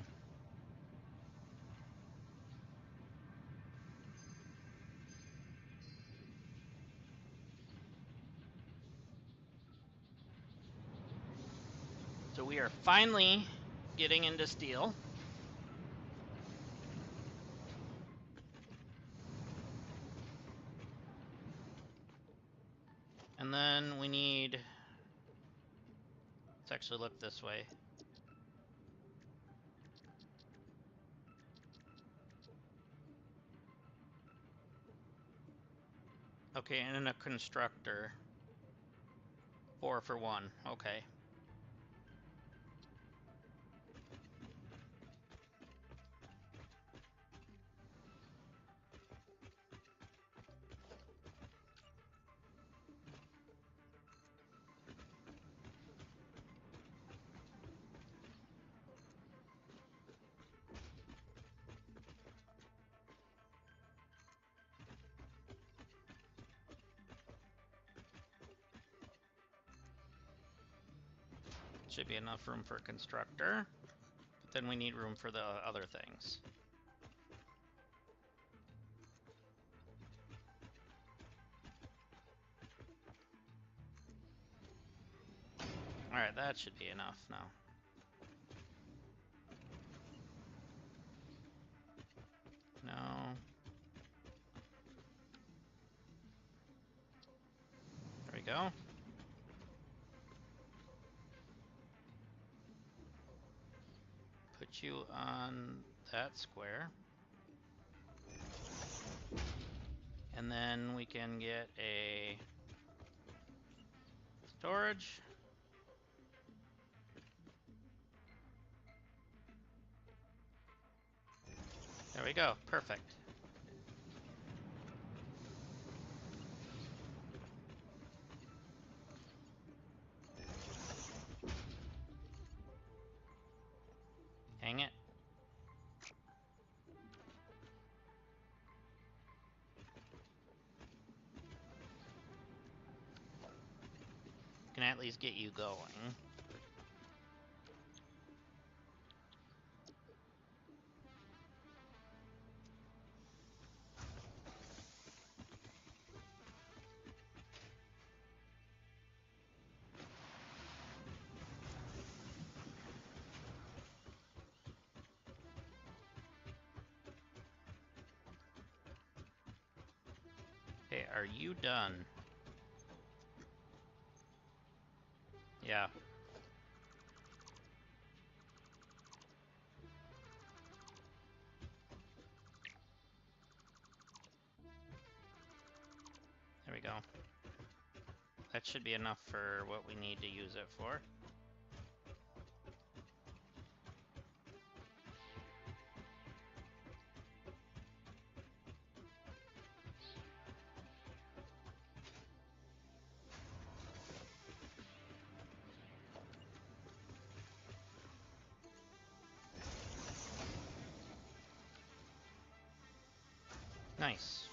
So we are finally getting into steel. And then we need, let's actually look this way. Okay, and a constructor. 4 for 1, okay. Should be enough room for a constructor. But then we need room for the other things. Alright, that should be enough now. No. There we go. Put you on that square. And then we can get a storage. There we go, perfect. Hang it. Can at least get you going. Okay, are you done? Yeah. There we go. That should be enough for what we need to use it for. Nice.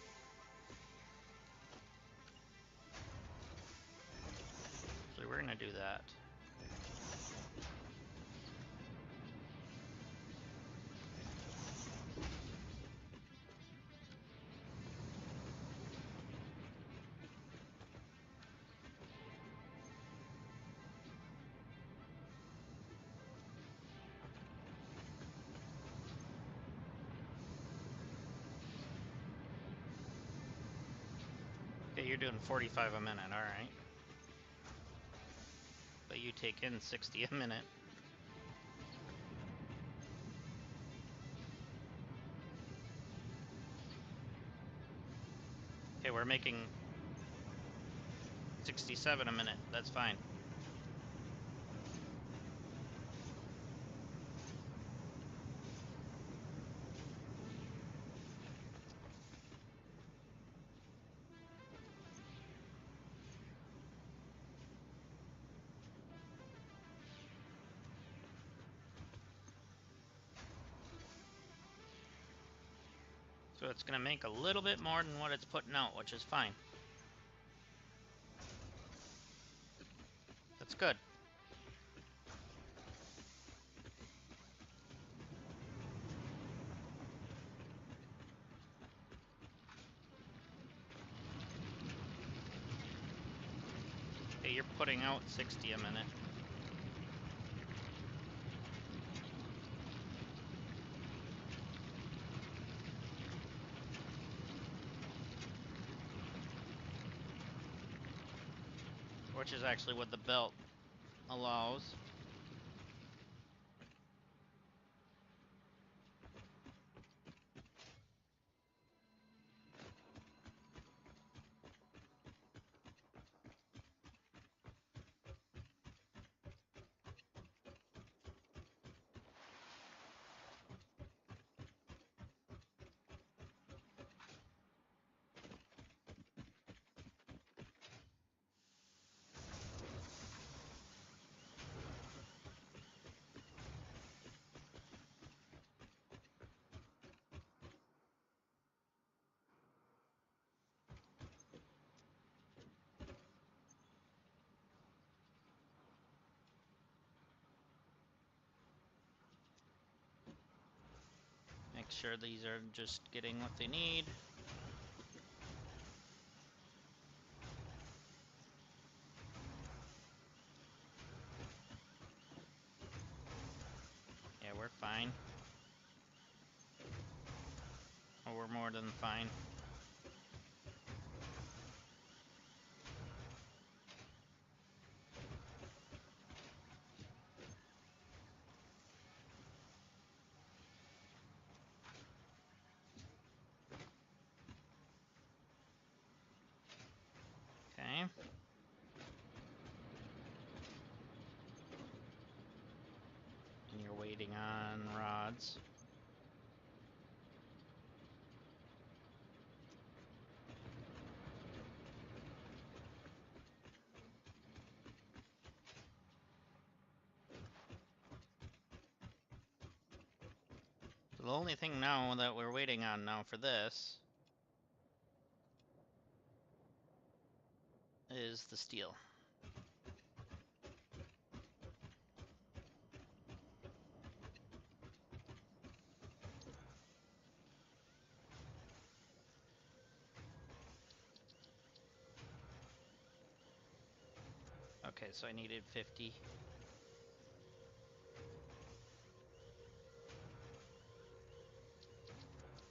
So we're gonna do that. Okay, you're doing 45 a minute, alright. But you take in 60 a minute. Okay, we're making 67 a minute. That's fine. So it's gonna make a little bit more than what it's putting out, which is fine. That's good. Okay, you're putting out 60 a minute. Which is actually what the belt allows. Make sure these are just getting what they need. Yeah, we're fine. Oh, we're more than fine. Okay. And you're waiting on rods. So the only thing now that we're waiting on now for this is the steel. Okay, so I needed 50.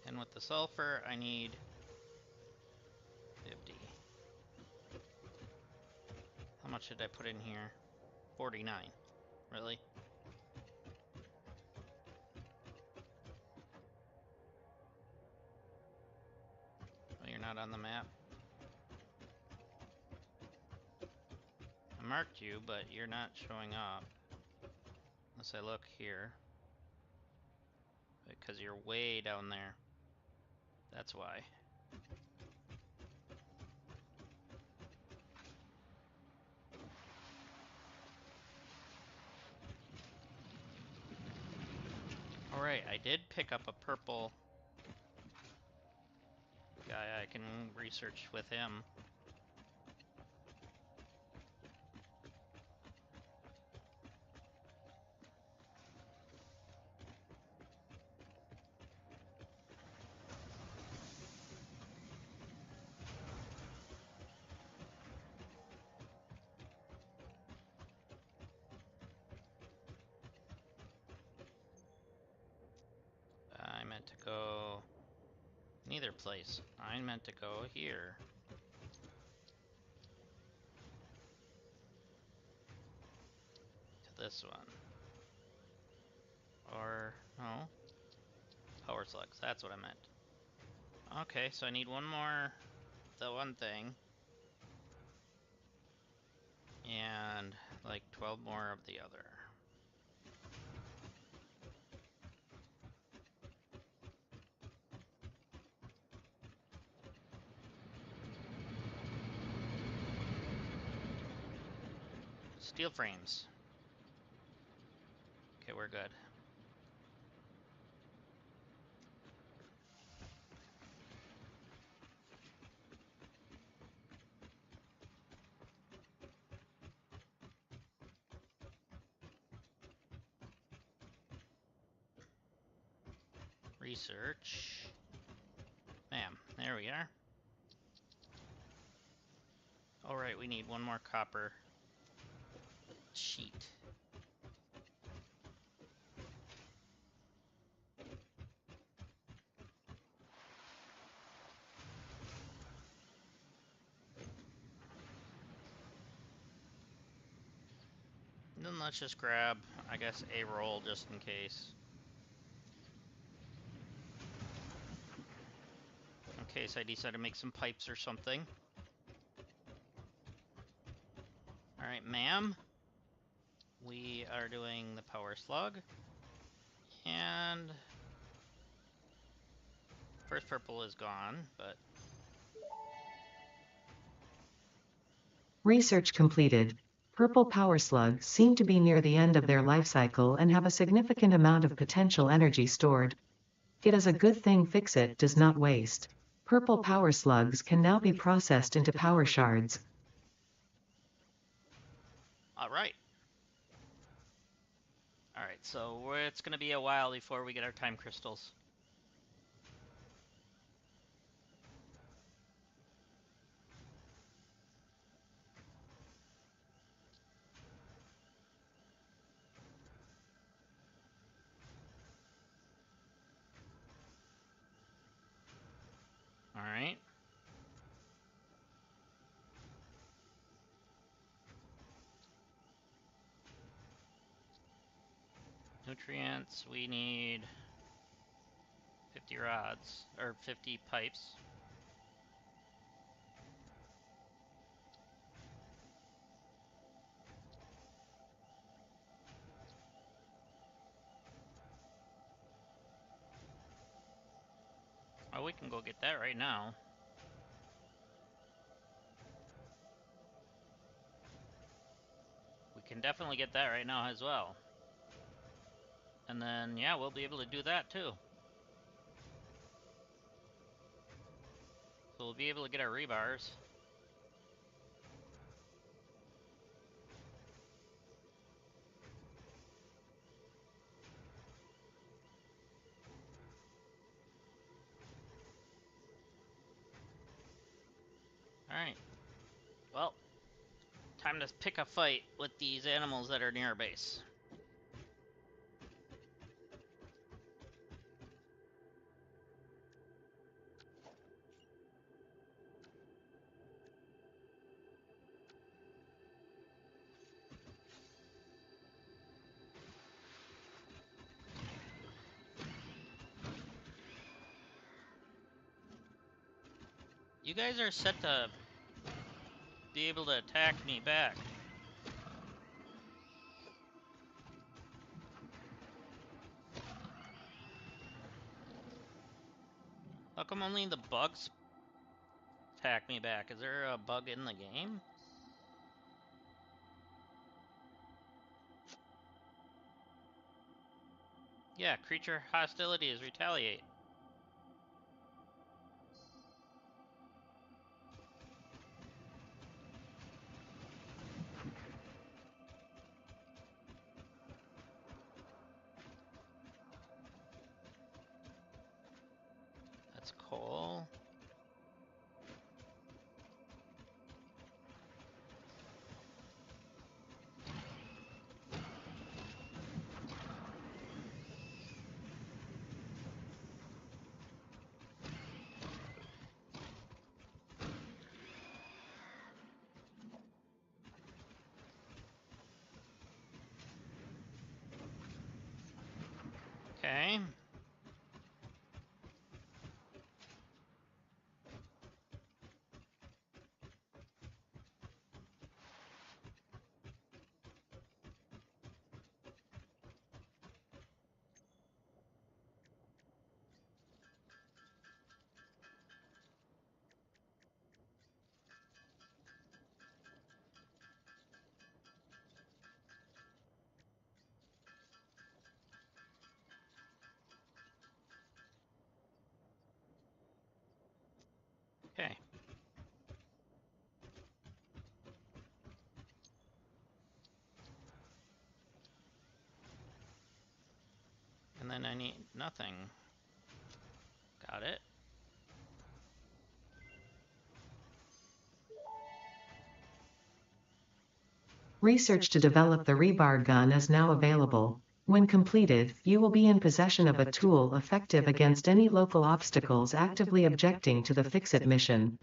And with the sulfur, I need 50. How much did I put in here? 49. Really? Oh, you're not on the map. I marked you, but you're not showing up. Unless I look here. Because you're way down there. That's why. Alright, I did pick up a purple guy, I can research with him. I meant to go neither place. I meant to go here. To this one. Or, no. Power slugs, that's what I meant. Okay, so I need one more, the one thing. And like 12 more of the other. Steel frames. Okay, we're good. Research. Bam, there we are. Alright, we need one more copper sheet. And then let's just grab, I guess, a roll just in case. In case I decide to make some pipes or something. Alright, ma'am. We are doing the power slug. And first purple is gone, but Research completed. Purple power slugs seem to be near the end of their life cycle and have a significant amount of potential energy stored. It is a good thing Fix-It does not waste. Purple power slugs can now be processed into power shards. alright. Alright, so it's gonna be a while before we get our time crystals. Alright. Nutrients, we need 50 rods, or 50 pipes. Oh, we can go get that right now. We can definitely get that right now as well. And then, yeah, we'll be able to do that too. So we'll be able to get our rebars. Alright. Well, time to pick a fight with these animals that are near our base. You guys are set to be able to attack me back. How come only the bugs attack me back? Is there a bug in the game? Yeah, creature hostility is retaliate. That's coal. Okay. Okay. And then I need nothing. Got it. Research to develop the rebar gun is now available. When completed, you will be in possession of a tool effective against any local obstacles actively objecting to the Fix-It mission.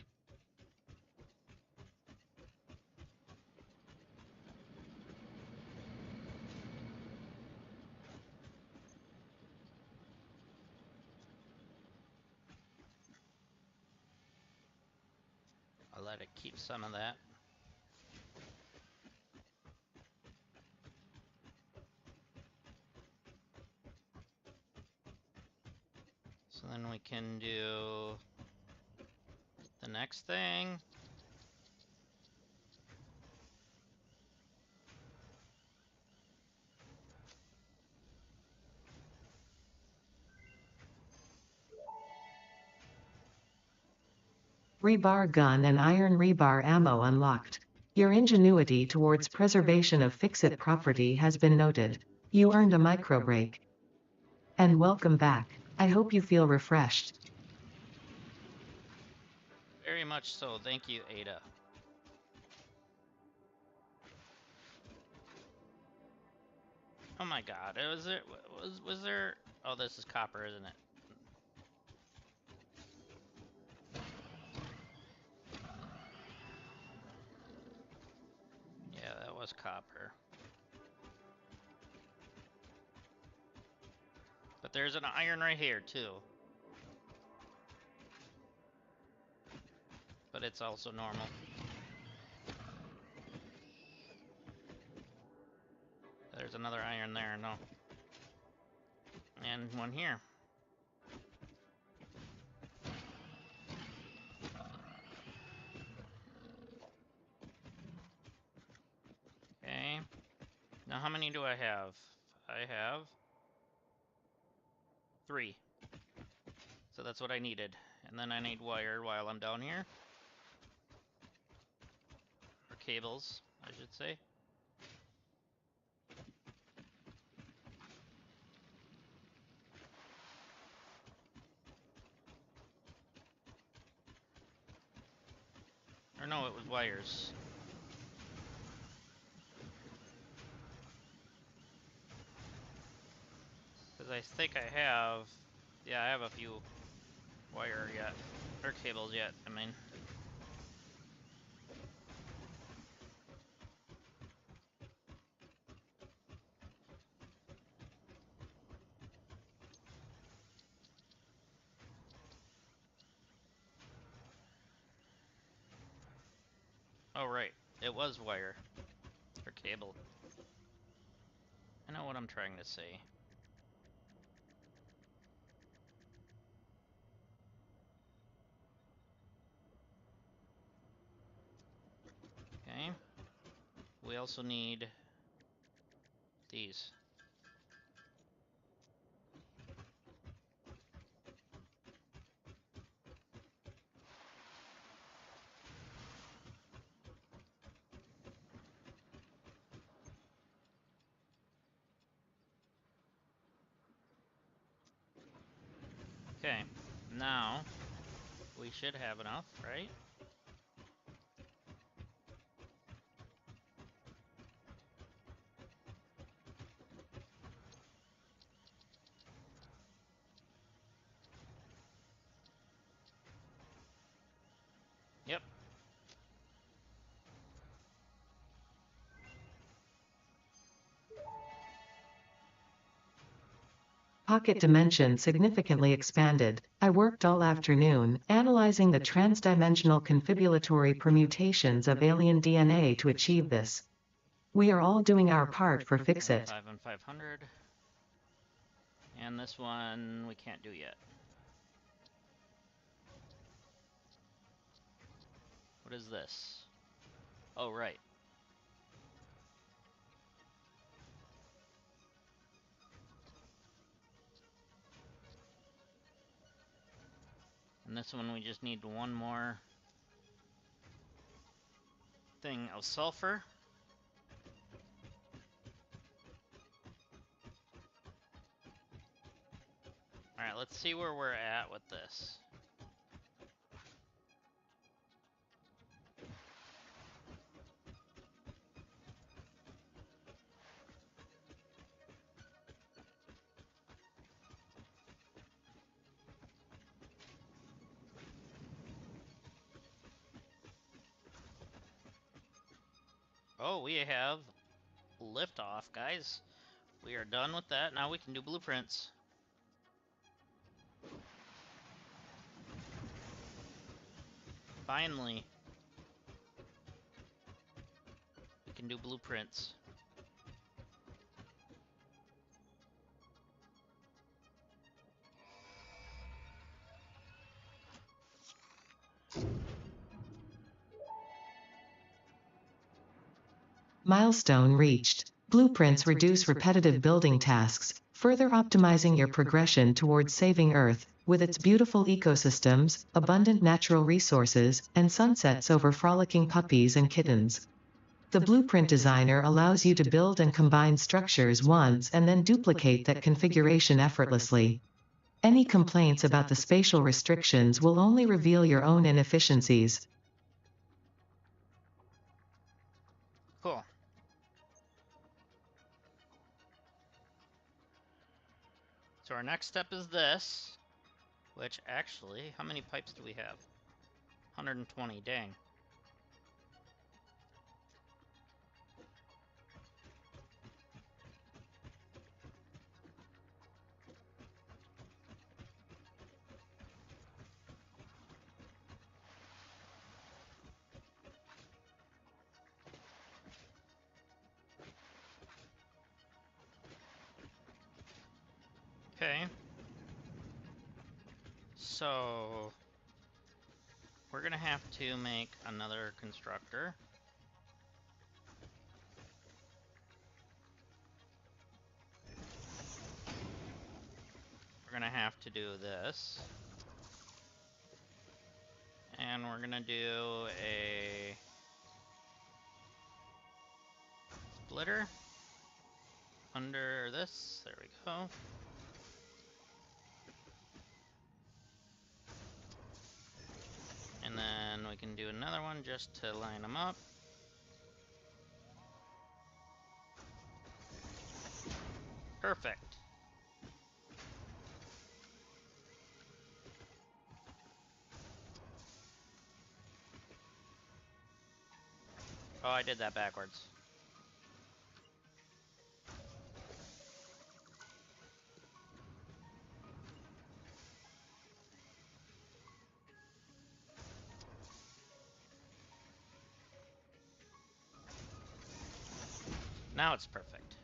I'll let it keep some of that. So then we can do the next thing. Rebar gun and iron rebar ammo unlocked. Your ingenuity towards preservation of Fix-It property has been noted. You earned a micro break. And welcome back. I hope you feel refreshed. Very much so. Thank you, Ada. Oh my god. Was there Oh, this is copper, isn't it? Yeah, that was copper. But there's an iron right here, too. But it's also normal. There's another iron there, no. And one here. Okay. Now how many do I have? I have 3. So that's what I needed. And then I need wire while I'm down here. Or cables, I should say. Or no, it was wires. Because I think I have... Yeah, I have a few wire yet. Or cables yet, I mean. Oh, right. It was wire. Or cable. I know what I'm trying to say. Okay. We also need these. Okay. Now, we should have enough, right? Yep. Pocket dimension significantly expanded. I worked all afternoon, analyzing the transdimensional confibulatory permutations of alien DNA to achieve this. We are all doing our part for fix it. 5 on 500. And this one we can't do yet. What is this? Oh, right. And this one we just need one more thing of sulfur. Alright, let's see where we're at with this. Oh, we have liftoff, guys. We are done with that. Now we can do blueprints. Finally. We can do blueprints. Milestone reached. Blueprints reduce repetitive building tasks, further optimizing your progression towards saving Earth, with its beautiful ecosystems, abundant natural resources, and sunsets over frolicking puppies and kittens. The blueprint designer allows you to build and combine structures once and then duplicate that configuration effortlessly. Any complaints about the spatial restrictions will only reveal your own inefficiencies. Cool. So our next step is this, which actually, how many pipes do we have? 120, dang. Okay. So we're gonna have to make another constructor. We're gonna have to do this. And we're gonna do a splitter under this. There we go. And then we can do another one just to line them up. Perfect. Oh, I did that backwards. Now it's perfect.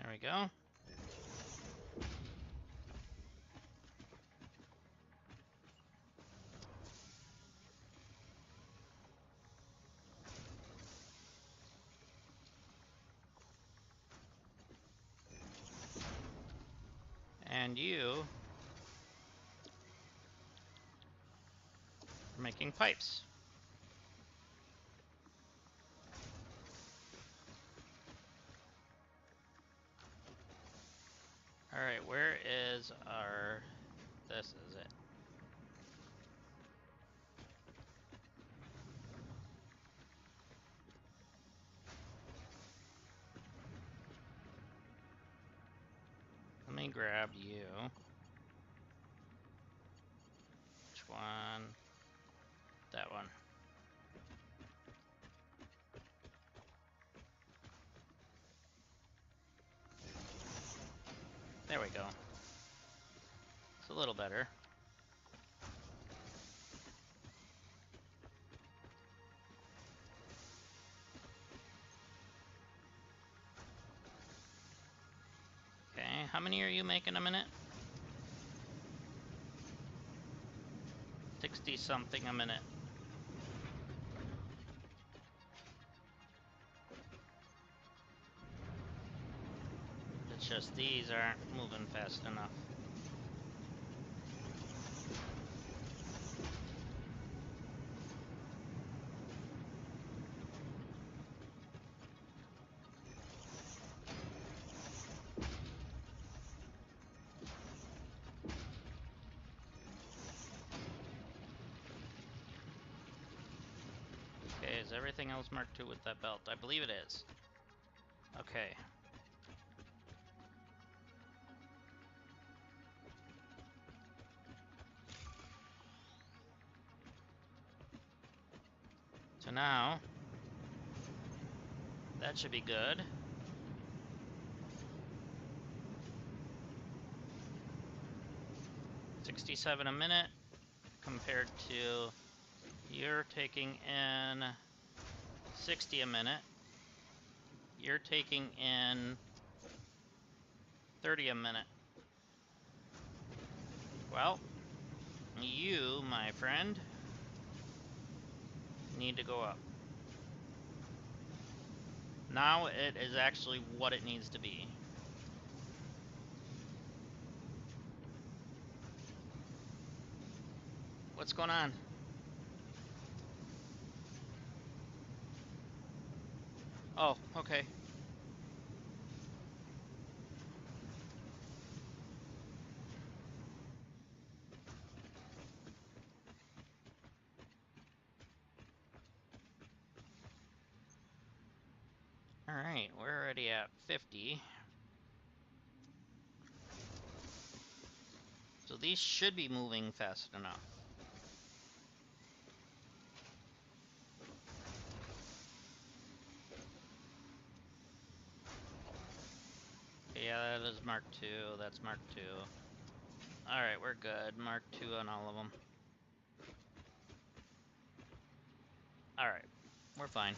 There we go. And you are making pipes. Alright, where is our... This is it. Let me grab you. Which one? That one. There we go. It's a little better. Okay, how many are you making a minute? 60 something a minute. It's just these aren't moving fast enough. Okay, is everything else marked 2 with that belt? I believe it is. Okay. So now, that should be good. $67 a minute compared to you're taking in 60 a minute. You're taking in 30 a minute. Well, you, my friend, need to go up. Now it is actually what it needs to be. What's going on? Oh, okay. Alright, we're already at 50. So these should be moving fast enough. Yeah, that is Mark II. That's Mark II. Alright, we're good. Mark II on all of them. Alright, we're fine.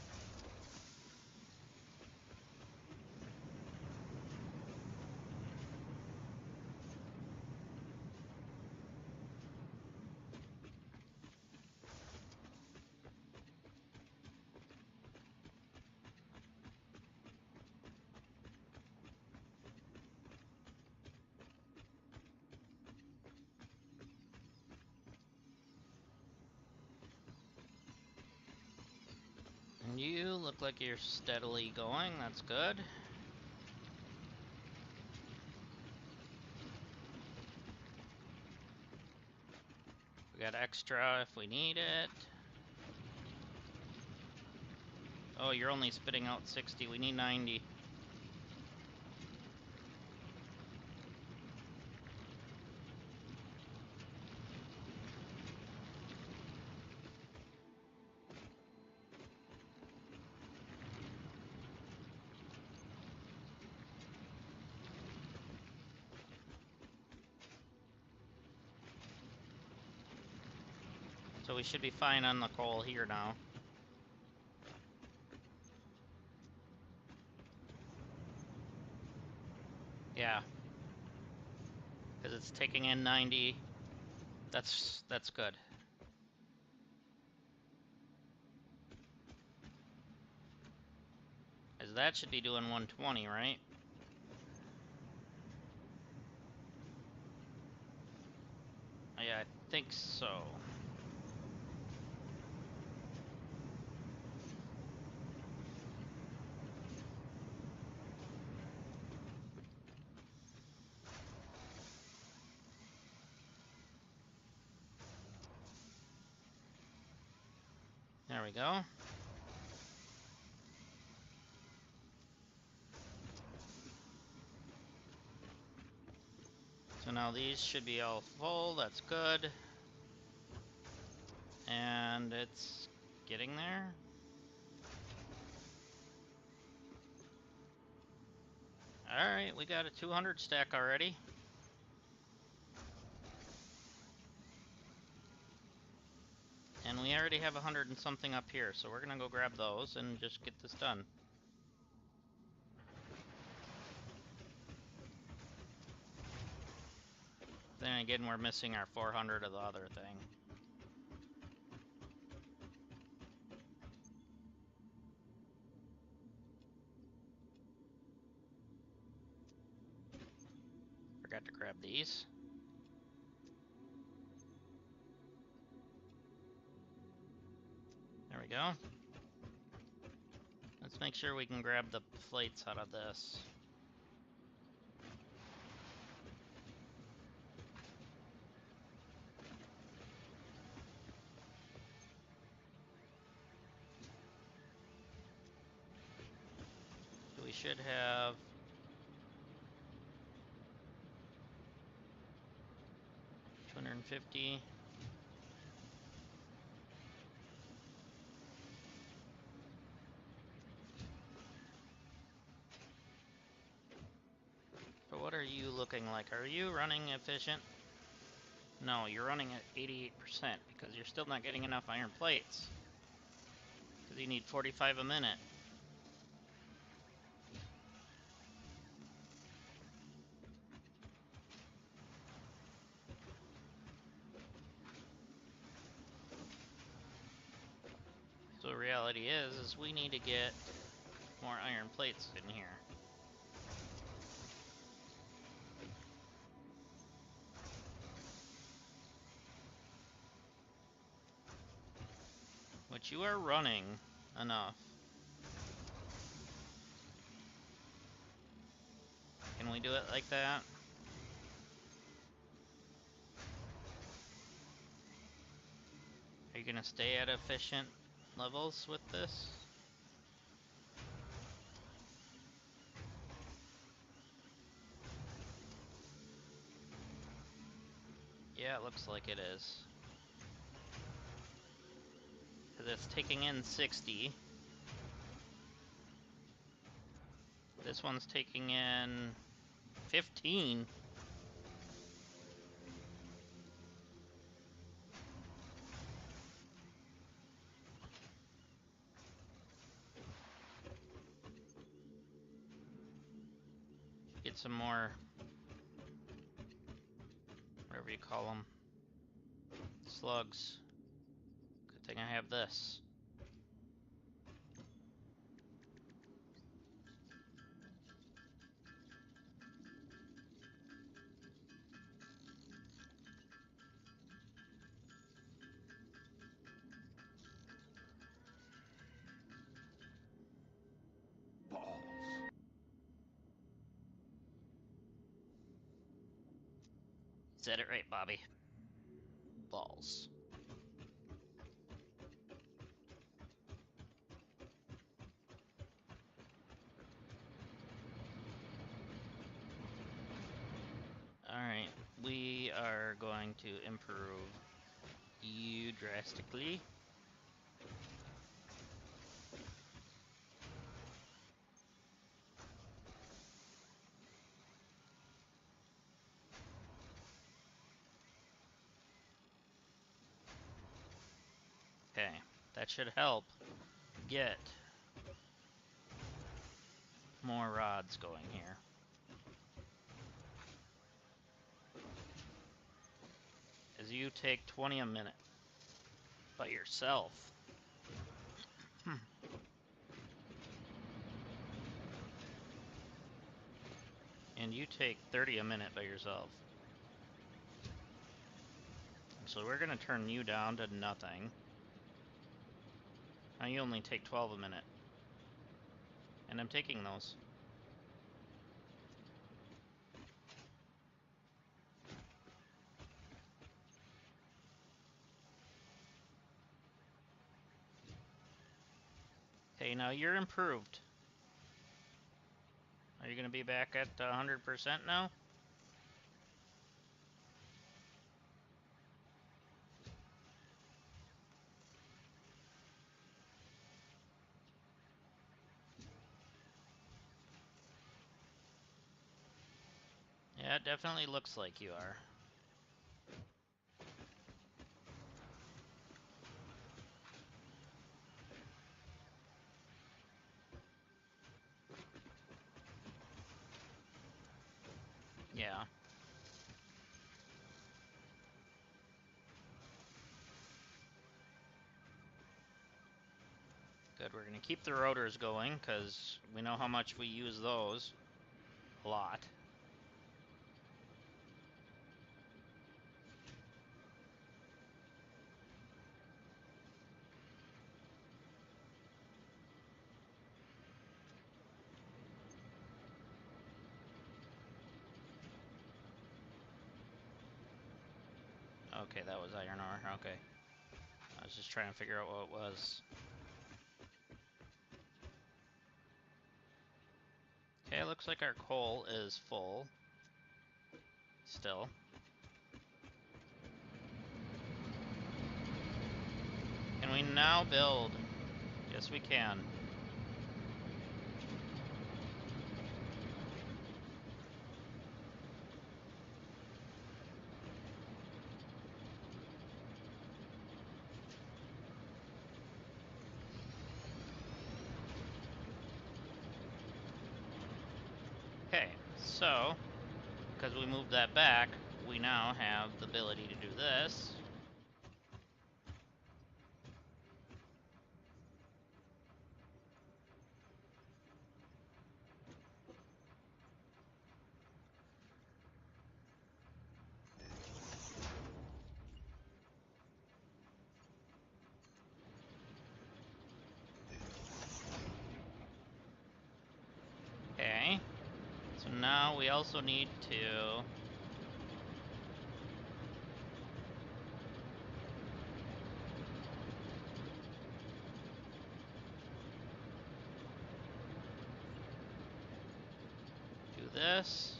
And you look like you're steadily going. That's good. We got extra if we need it. Oh, you're only spitting out 60. We need 90. So we should be fine on the coal here now. Yeah. Because it's taking in 90. That's good. Because that should be doing 120, right? like so. There we go. So now these should be all full, that's good. And it's getting there. Alright, we got a 200 stack already. And we already have 100 and something up here, so we're gonna go grab those and just get this done. Then again, we're missing our 400 of the other thing. Forgot to grab these. There we go. Let's make sure we can grab the plates out of this. So we should have 250. But what are you looking like? Are you running efficient? No, you're running at 88% because you're still not getting enough iron plates. Because you need 45 a minute. So the reality is we need to get more iron plates in here. Which you are running enough. Can we do it like that? Are you gonna stay at efficient levels with this? Yeah, it looks like it is. Because it's taking in 60. This one's taking in 15. Get some more, whatever you call them, slugs. Good thing I have this. Balls. Said it right, Bobby. Balls. Alright, we are going to improve you drastically. Okay, that should help get more rods going here. As you take 20 a minute by yourself. And you take 30 a minute by yourself. so we're gonna turn you down to nothing. Now you only take 12 a minute. And I'm taking those. Okay, now you're improved. Are you gonna be back at 100% now? Yeah, it definitely looks like you are. Yeah. Good, we're gonna keep the rotors going, because we know how much we use those. A lot. Okay, that was iron ore, okay. I was just trying to figure out what it was. Okay, it looks like our coal is full. Still. Can we now build? Yes, we can. Okay, so, because we moved that back, we now have the ability to do this. Okay, so now we also need to do this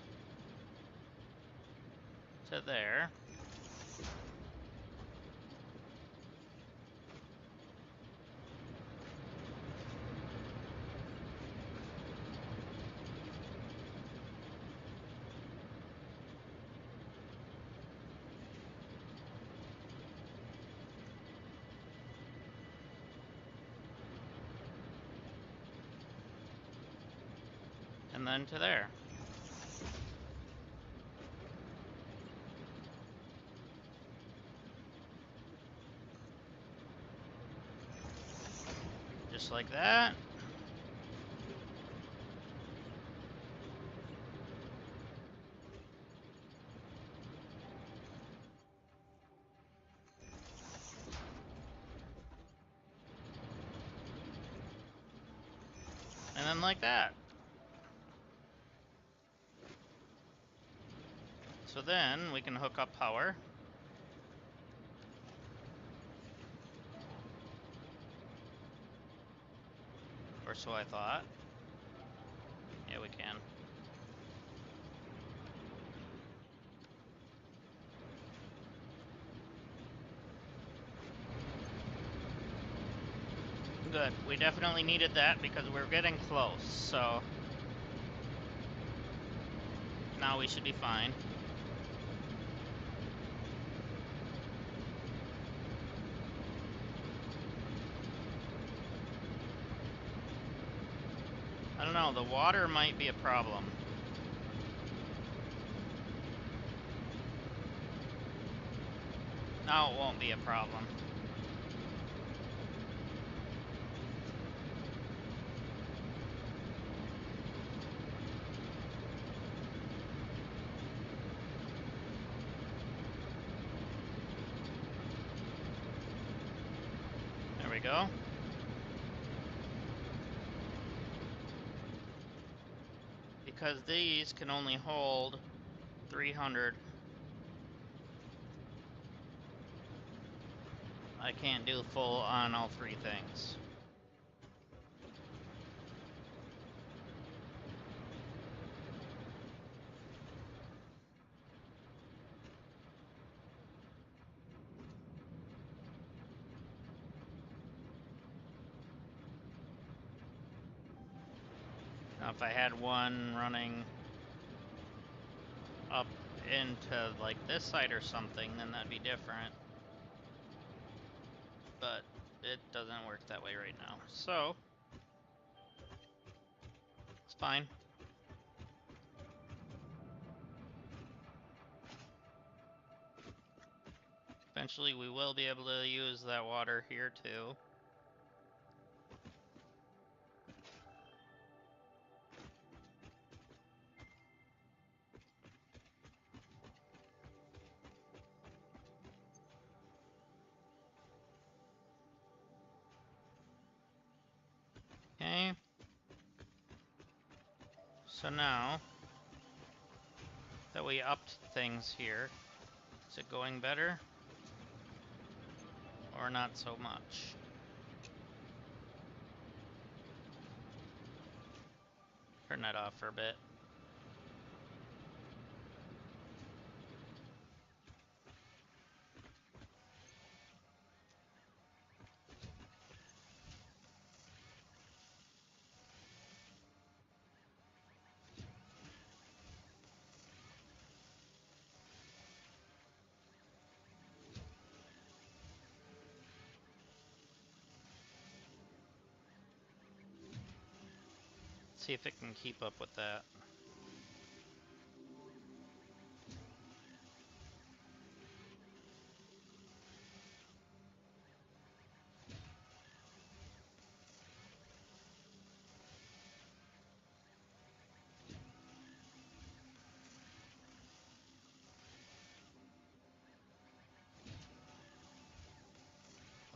to there. And then to there. Just like that. And then like that. So then we can hook up power. Or so I thought. Yeah, we can. Good. We definitely needed that because we're getting close, so now we should be fine. I don't know, the water might be a problem. No, it won't be a problem. go. Because these can only hold 300. I can't do full on all three things. Now if I had one running up into like this side or something, then that'd be different. But it doesn't work that way right now. So it's fine. Eventually we will be able to use that water here too. Okay. So now that we upped things here, is it going better? Or not so much? Turn that off for a bit. See if it can keep up with that.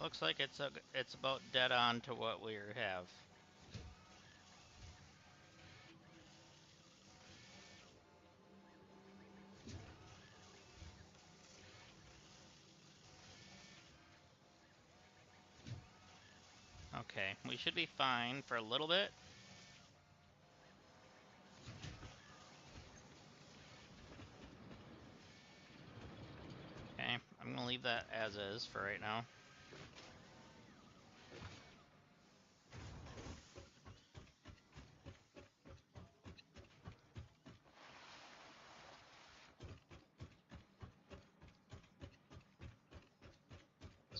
Looks like it's about dead on to what we have. Okay, we should be fine for a little bit. Okay, I'm gonna leave that as is for right now.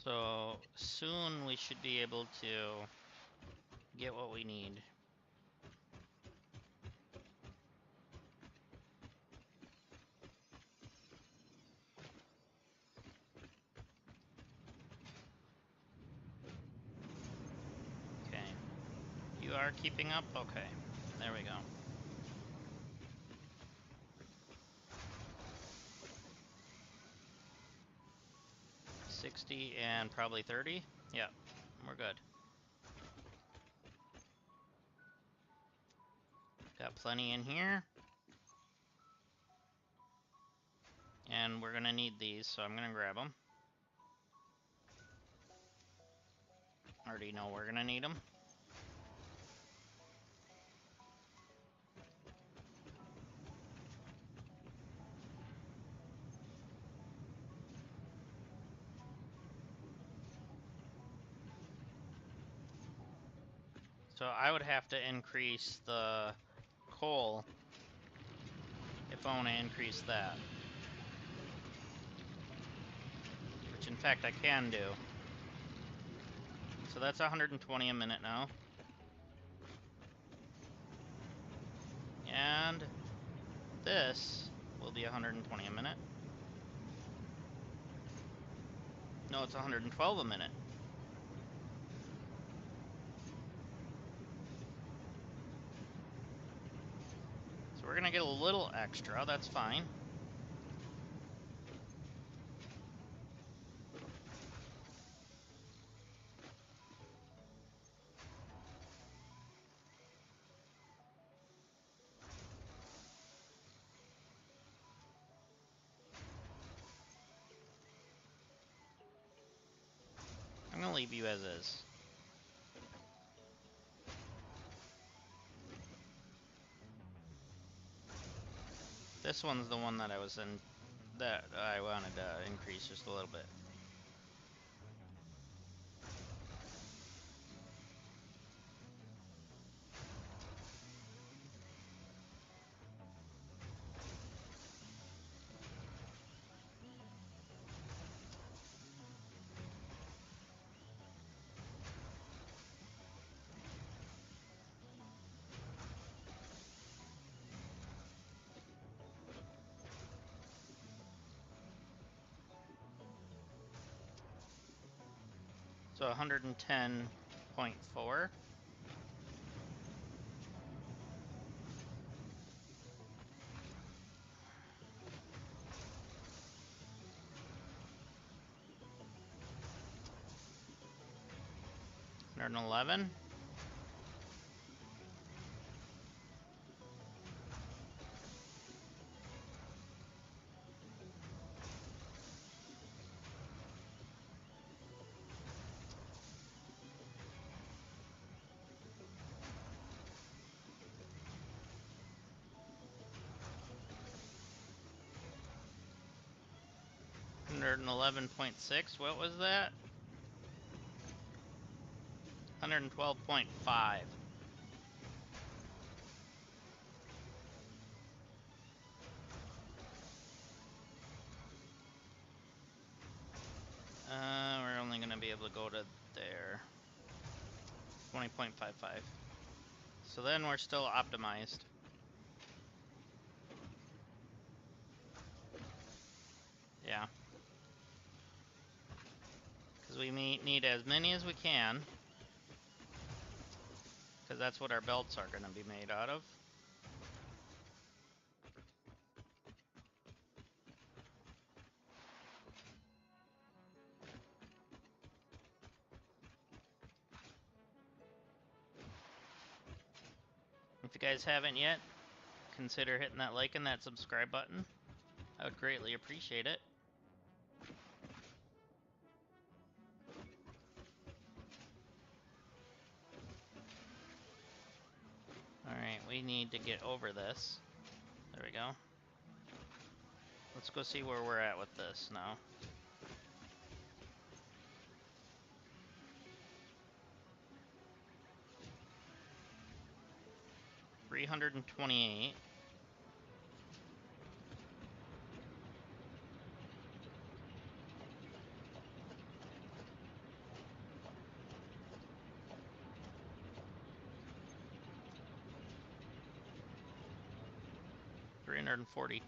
So soon we should be able to get what we need. Okay, you are keeping up? Okay, there we go. 60 and probably 30. Yeah, we're good. Got plenty in here. And we're gonna need these, so I'm gonna grab them. Already know we're gonna need them. So I would have to increase the coal if I want to increase that. Which in fact I can do. So that's 120 a minute now. And this will be 120 a minute. No, it's 112 a minute. So we're gonna get a little extra, that's fine. leave you as is. This one's the one that I was in, that I wanted to increase just a little bit. So 110.4. $111. $111.6. What was that? 112.5. We're only gonna be able to go to there. 20.55. So then we're still optimized. Yeah. Because we need as many as we can. Because that's what our belts are going to be made out of. If you guys haven't yet, consider hitting that like and that subscribe button. I would greatly appreciate it. Alright, we need to get over this. There we go. Let's go see where we're at with this now. $328. $342.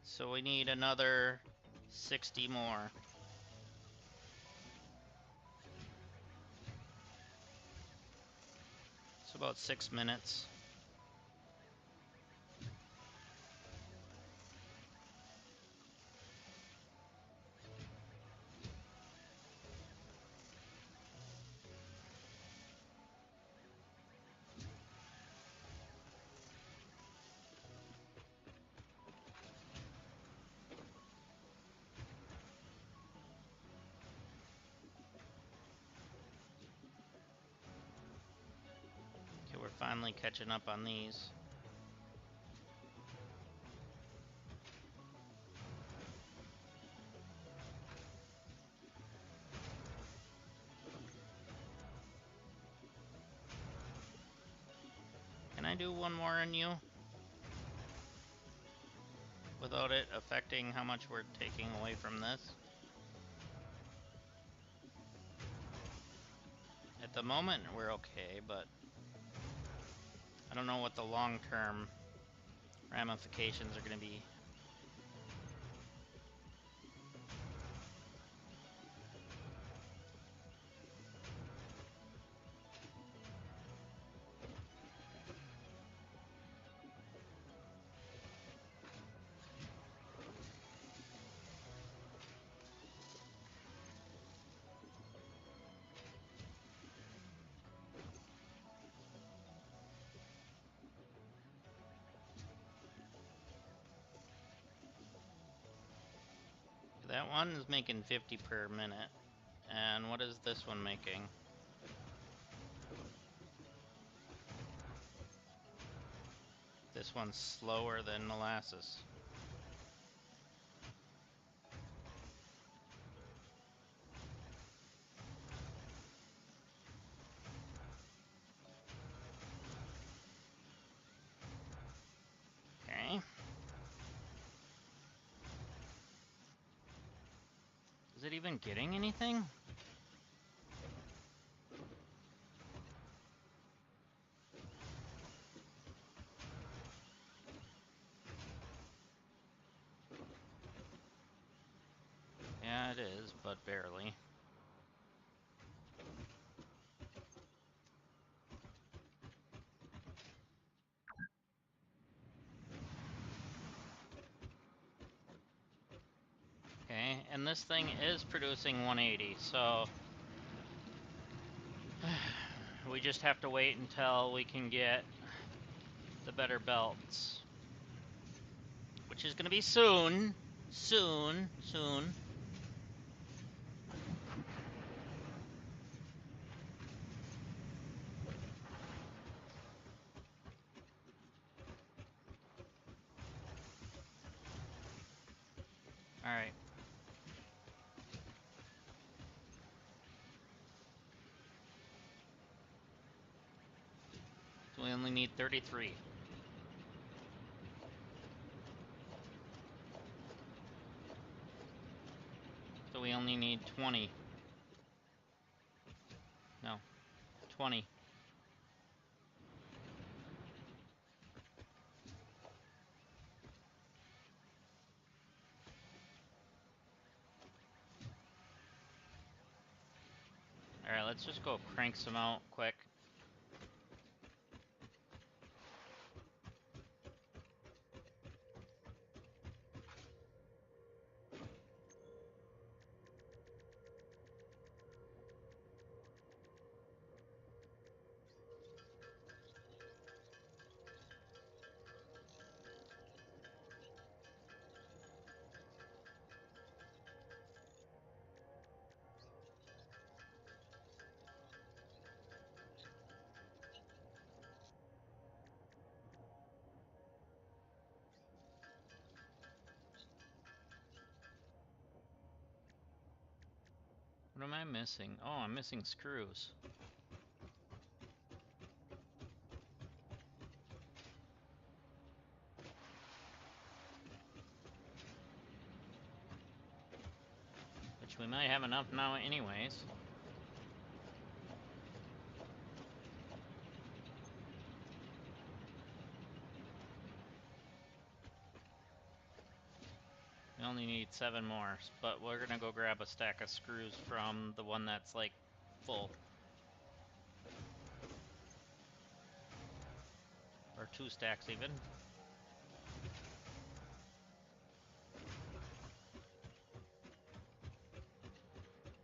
So we need another 60 more. It's about 6 minutes. Okay, we're finally catching up on these. Can I do one more on you? Without it affecting how much we're taking away from this? At the moment, we're okay, but I don't know what the long-term ramifications are going to be. That one is making 50 per minute. And what is this one making? This one's slower than molasses. Okay. Is it even getting anything? Yeah, it is, but barely. Okay, and this thing is producing 180, so we just have to wait until we can get the better belts. Which is gonna be soon. Soon. Alright. So we only need 33. So we only need 20. No, 20. Alright, let's just go crank some out quick. What am I missing? Oh, I'm missing screws. Which we might have enough now anyways. We only need 7 more, but we're gonna go grab a stack of screws from the one that's like full. Or 2 stacks even.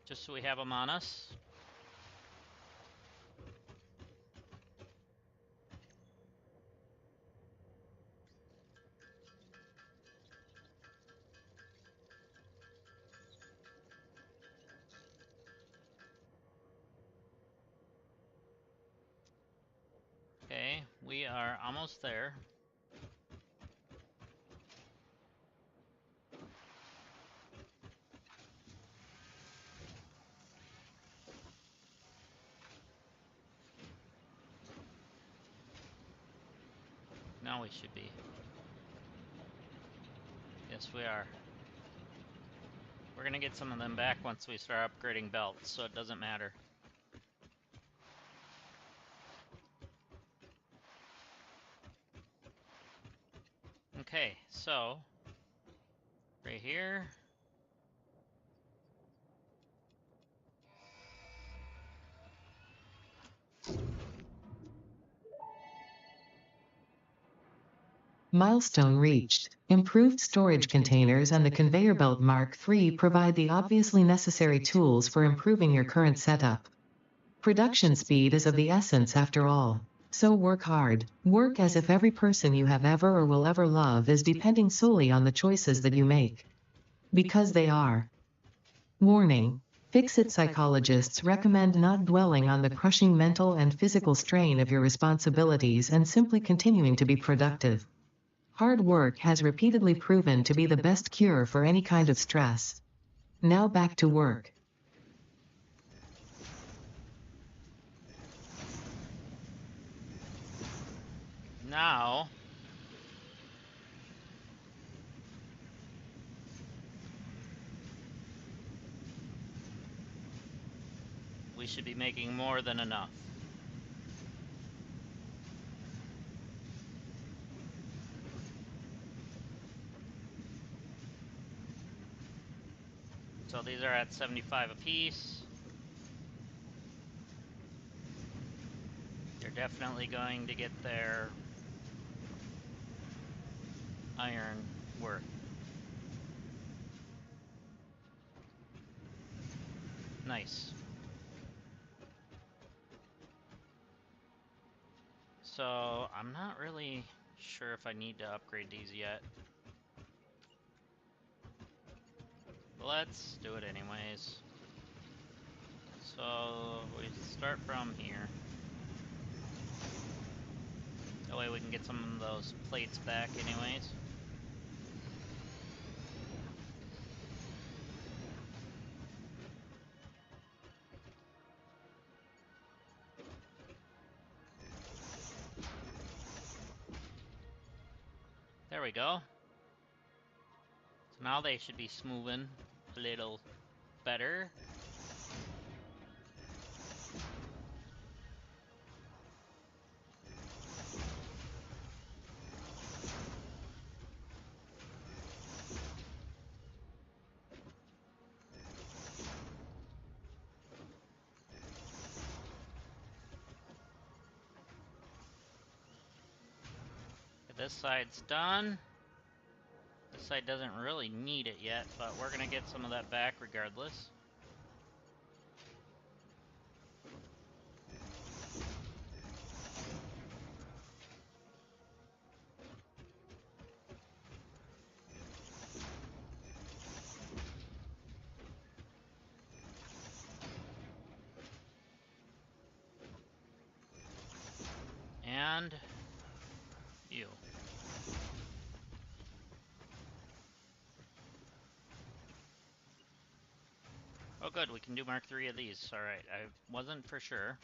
Just so we have them on us. Okay, we are almost there. Now we should be. Yes, we are. We're gonna get some of them back once we start upgrading belts, so it doesn't matter. Okay, so right here. Milestone reached. Improved storage containers and the conveyor belt Mark III provide the obviously necessary tools for improving your current setup. Production speed is of the essence after all. So work hard. Work as if every person you have ever or will ever love is depending solely on the choices that you make. Because they are. Warning. Fix-It psychologists recommend not dwelling on the crushing mental and physical strain of your responsibilities and simply continuing to be productive. Hard work has repeatedly proven to be the best cure for any kind of stress. Now back to work. Now, we should be making more than enough. So these are at 75 apiece. They're definitely going to get their iron worth. Nice. So I'm not really sure if I need to upgrade these yet. Let's do it anyways. So we start from here. That way we can get some of those plates back anyways. There we go. So now they should be smoothing a little better. This side's done. This side doesn't really need it yet, but we're gonna get some of that back regardless. And you. Oh good, we can do Mark III of these. Alright, I wasn't for sure.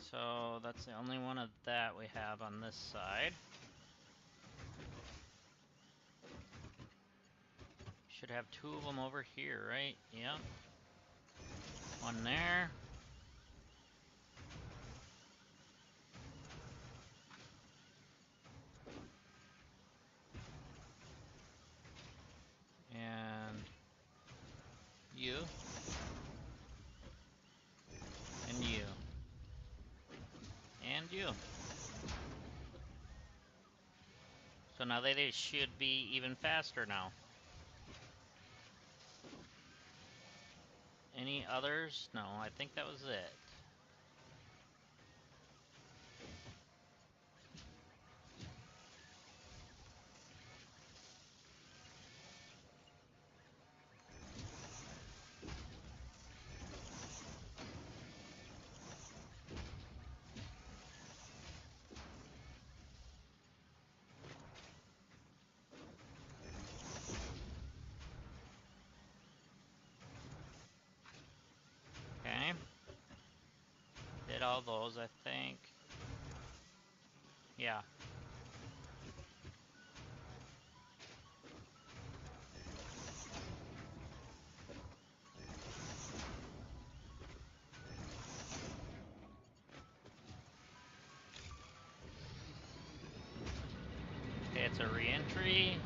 So that's the only one of that we have on this side. Should have two of them over here, right? Yep. One there. And you. And you. And you. So now they should be even faster now. Any others? No, I think that was it. Okay. Did all those, I think. Yeah. Okay, it's a re-entry.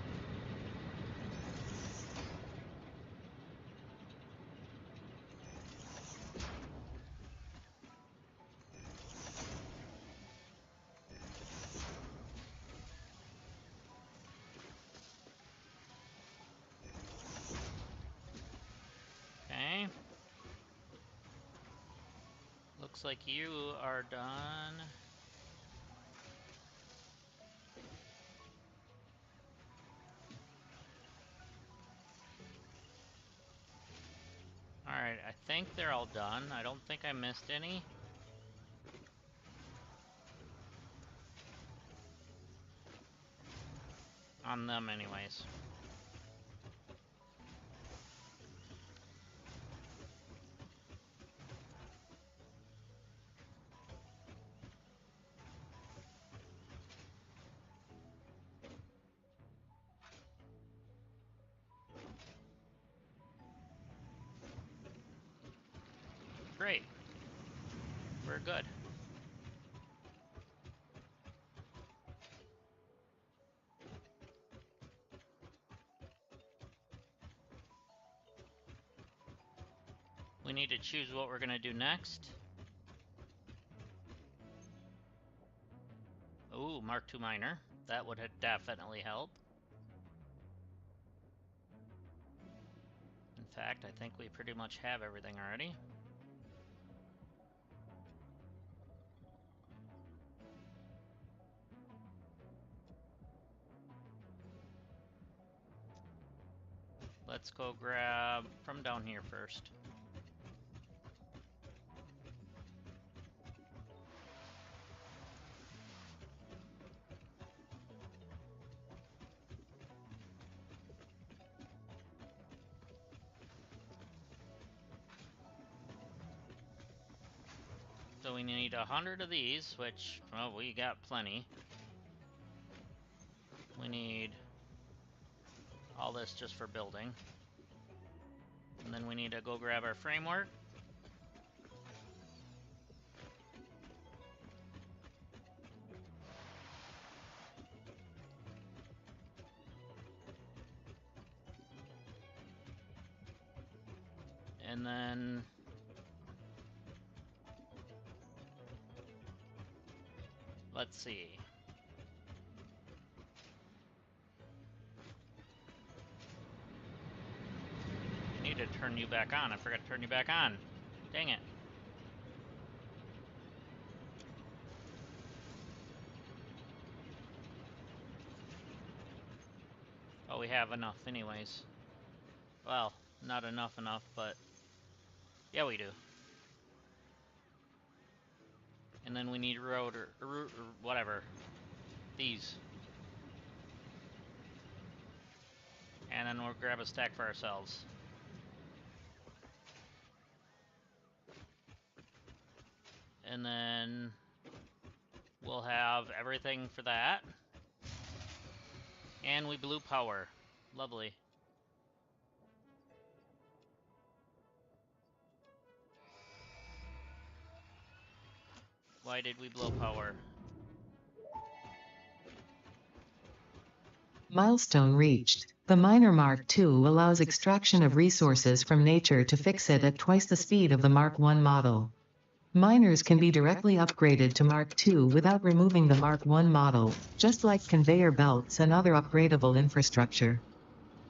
Okay. looks like you are done. Alright, I think they're all done. I don't think I missed any. On them, anyways. Great. We're good. We need to choose what we're gonna do next. Ooh, Mark II Miner. That would definitely help. In fact, I think we pretty much have everything already. Let's go grab from down here first. So we need 100 of these, which, well, we got plenty. We need all this just for building. And then we need to go grab our framework. And then let's see. I need to turn you back on. I forgot to turn you back on. Dang it. Oh, we have enough anyways. Well, not enough, but yeah, we do. And then we need road or whatever. These. And then we'll grab a stack for ourselves. And then we'll have everything for that. And we blew power. Lovely. Why did we blow power? Milestone reached. The Miner Mark II allows extraction of resources from nature to fix it at twice the speed of the Mark I model. Miners can be directly upgraded to Mark II without removing the Mark I model, just like conveyor belts and other upgradable infrastructure.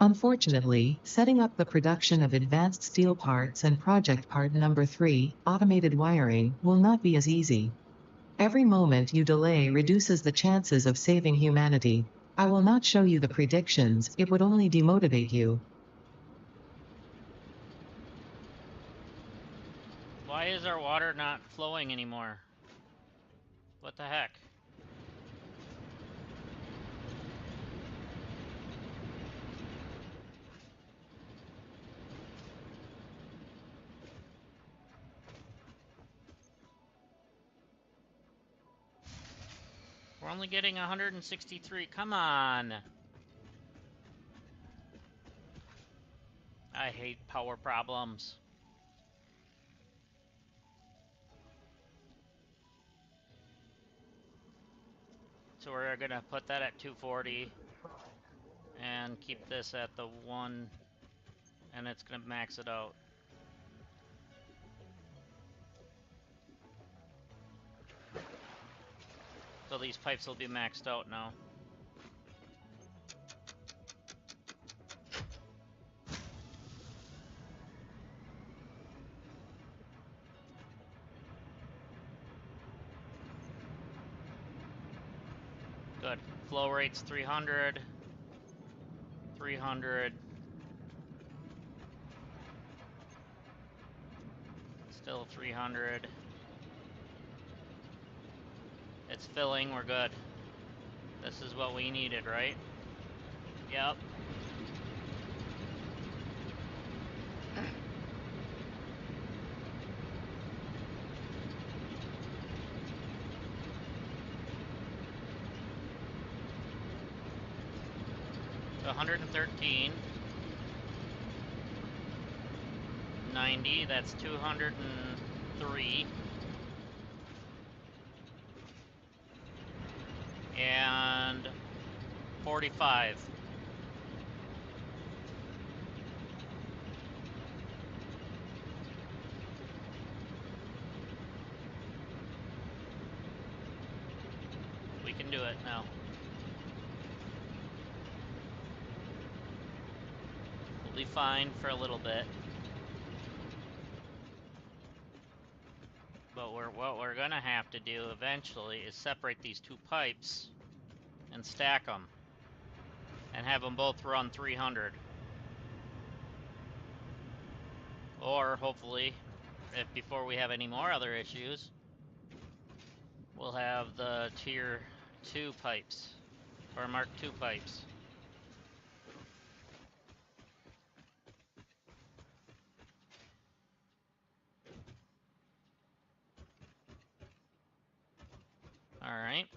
Unfortunately, setting up the production of advanced steel parts and project part number 3, automated wiring, will not be as easy. Every moment you delay reduces the chances of saving humanity. I will not show you the predictions, it would only demotivate you. Why is our water not flowing anymore? What the heck? We're only getting 163. Come on. I hate power problems. So we're gonna put that at 240 and keep this at the 1, and it's gonna max it out. So these pipes will be maxed out now. Good. Flow rate's 300. 300. Still 300. It's filling, we're good. This is what we needed, right? Yep. So 113. 90, that's 203. And 45. We can do it now. We'll be fine for a little bit. But what we're gonna have to do eventually is separate these two pipes and stack them. And have them both run 300. Or hopefully, if before we have any more other issues, we'll have the tier 2 pipes, or Mark II pipes. Alright.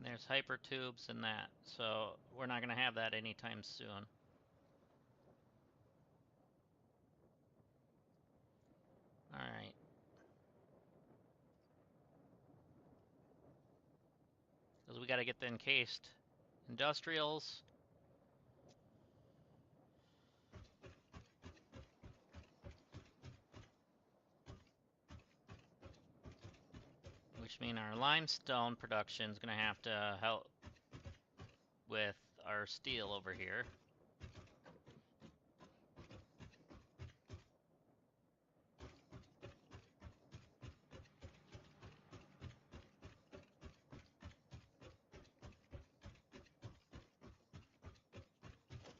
There's hypertubes and that, so we're not going to have that anytime soon. Alright. Because we got to get the encased industrials. Which means our limestone production is going to have to help with our steel over here.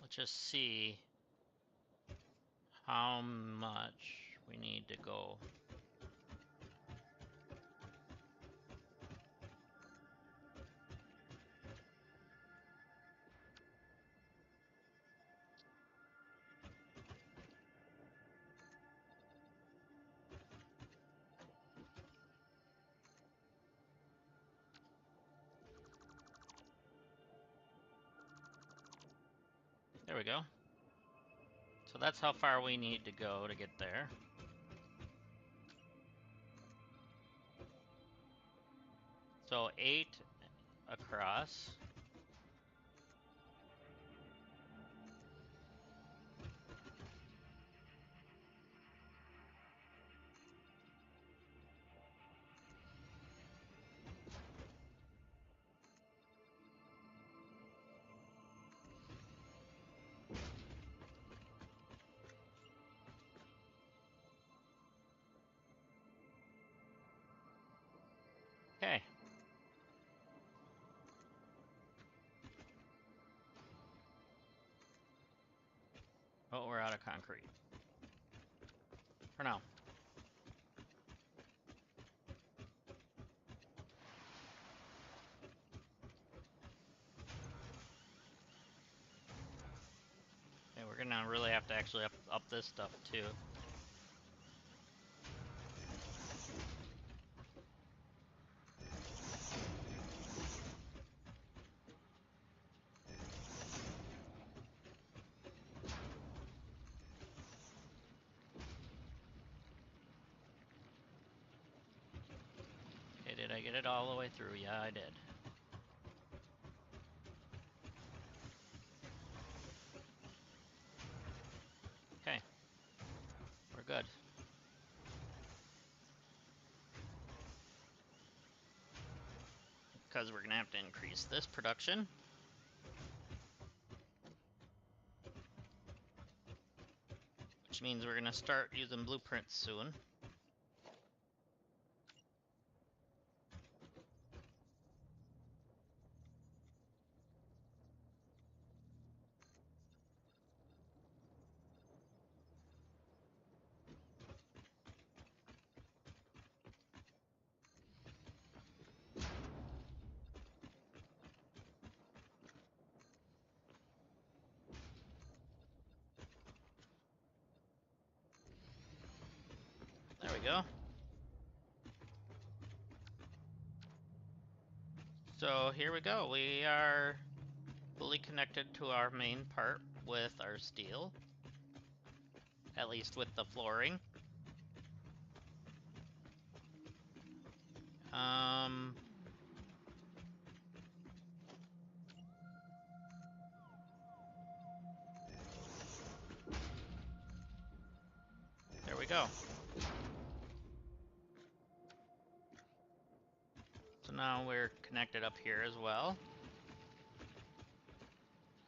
Let's just see how much we need to go. There we go. So that's how far we need to go to get there. So 8 across. Okay. Oh, we're out of concrete. For now. Okay, we're gonna really have to actually up this stuff too. Okay, did I get it all the way through? Yeah, I did. Okay. We're good. Because we're gonna have to increase this production. which means we're gonna start using blueprints soon. There we go. So here we go. We are fully connected to our main part with our steel. At least with the flooring. There we go. So now we're connected up here as well.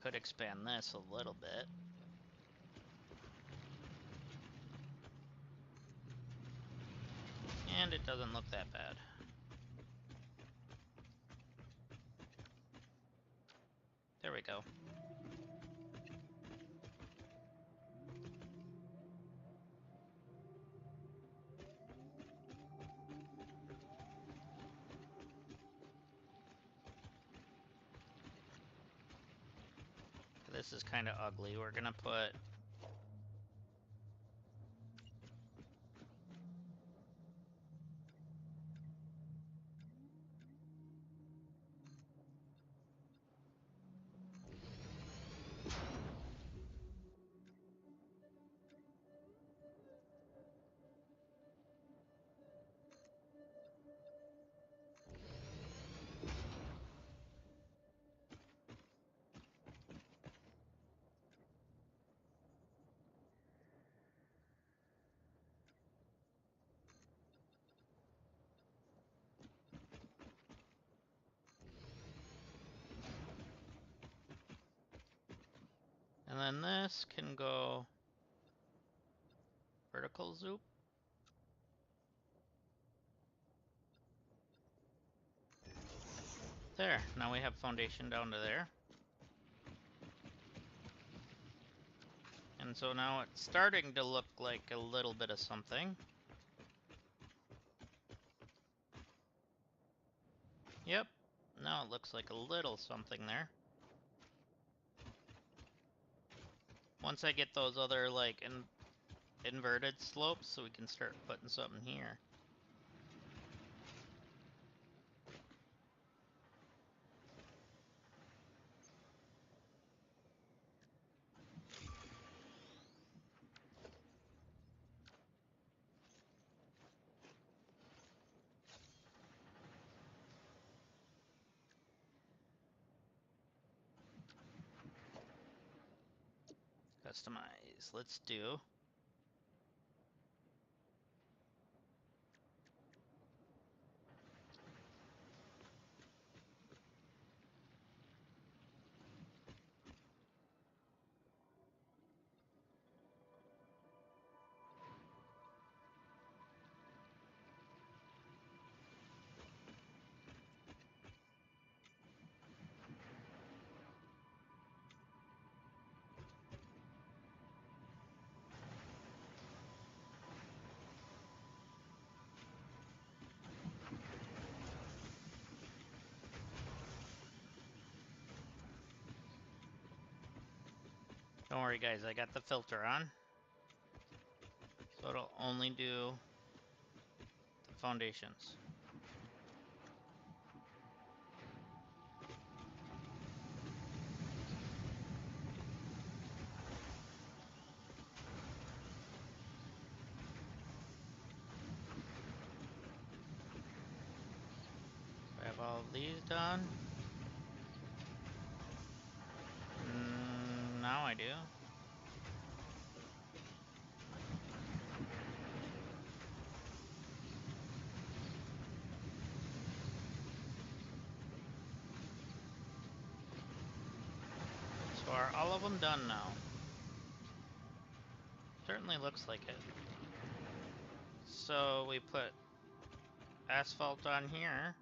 Could expand this a little bit. And it doesn't look that bad. There we go. This is kind of ugly. We're gonna put and then this can go vertical zoop. There, now we have foundation down to there. And so now it's starting to look like a little bit of something. Yep, now it looks like a little something there. Once I get those other like inverted slopes, so we can start putting something here. Customize, let's do. Don't worry guys, I got the filter on. So it'll only do the foundations. I have all of these done. Now I do. So are all of them done now? Certainly looks like it. So we put asphalt on here.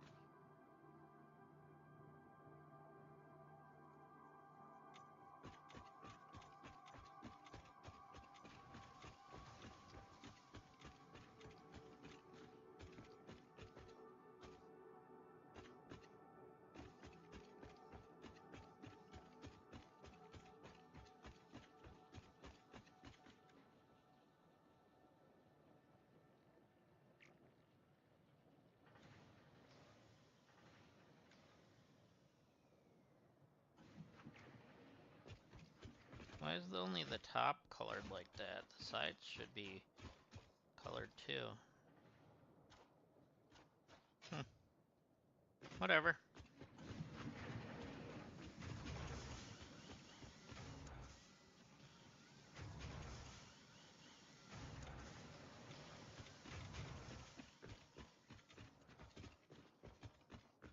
Why is only the top colored like that? The sides should be colored too. Whatever.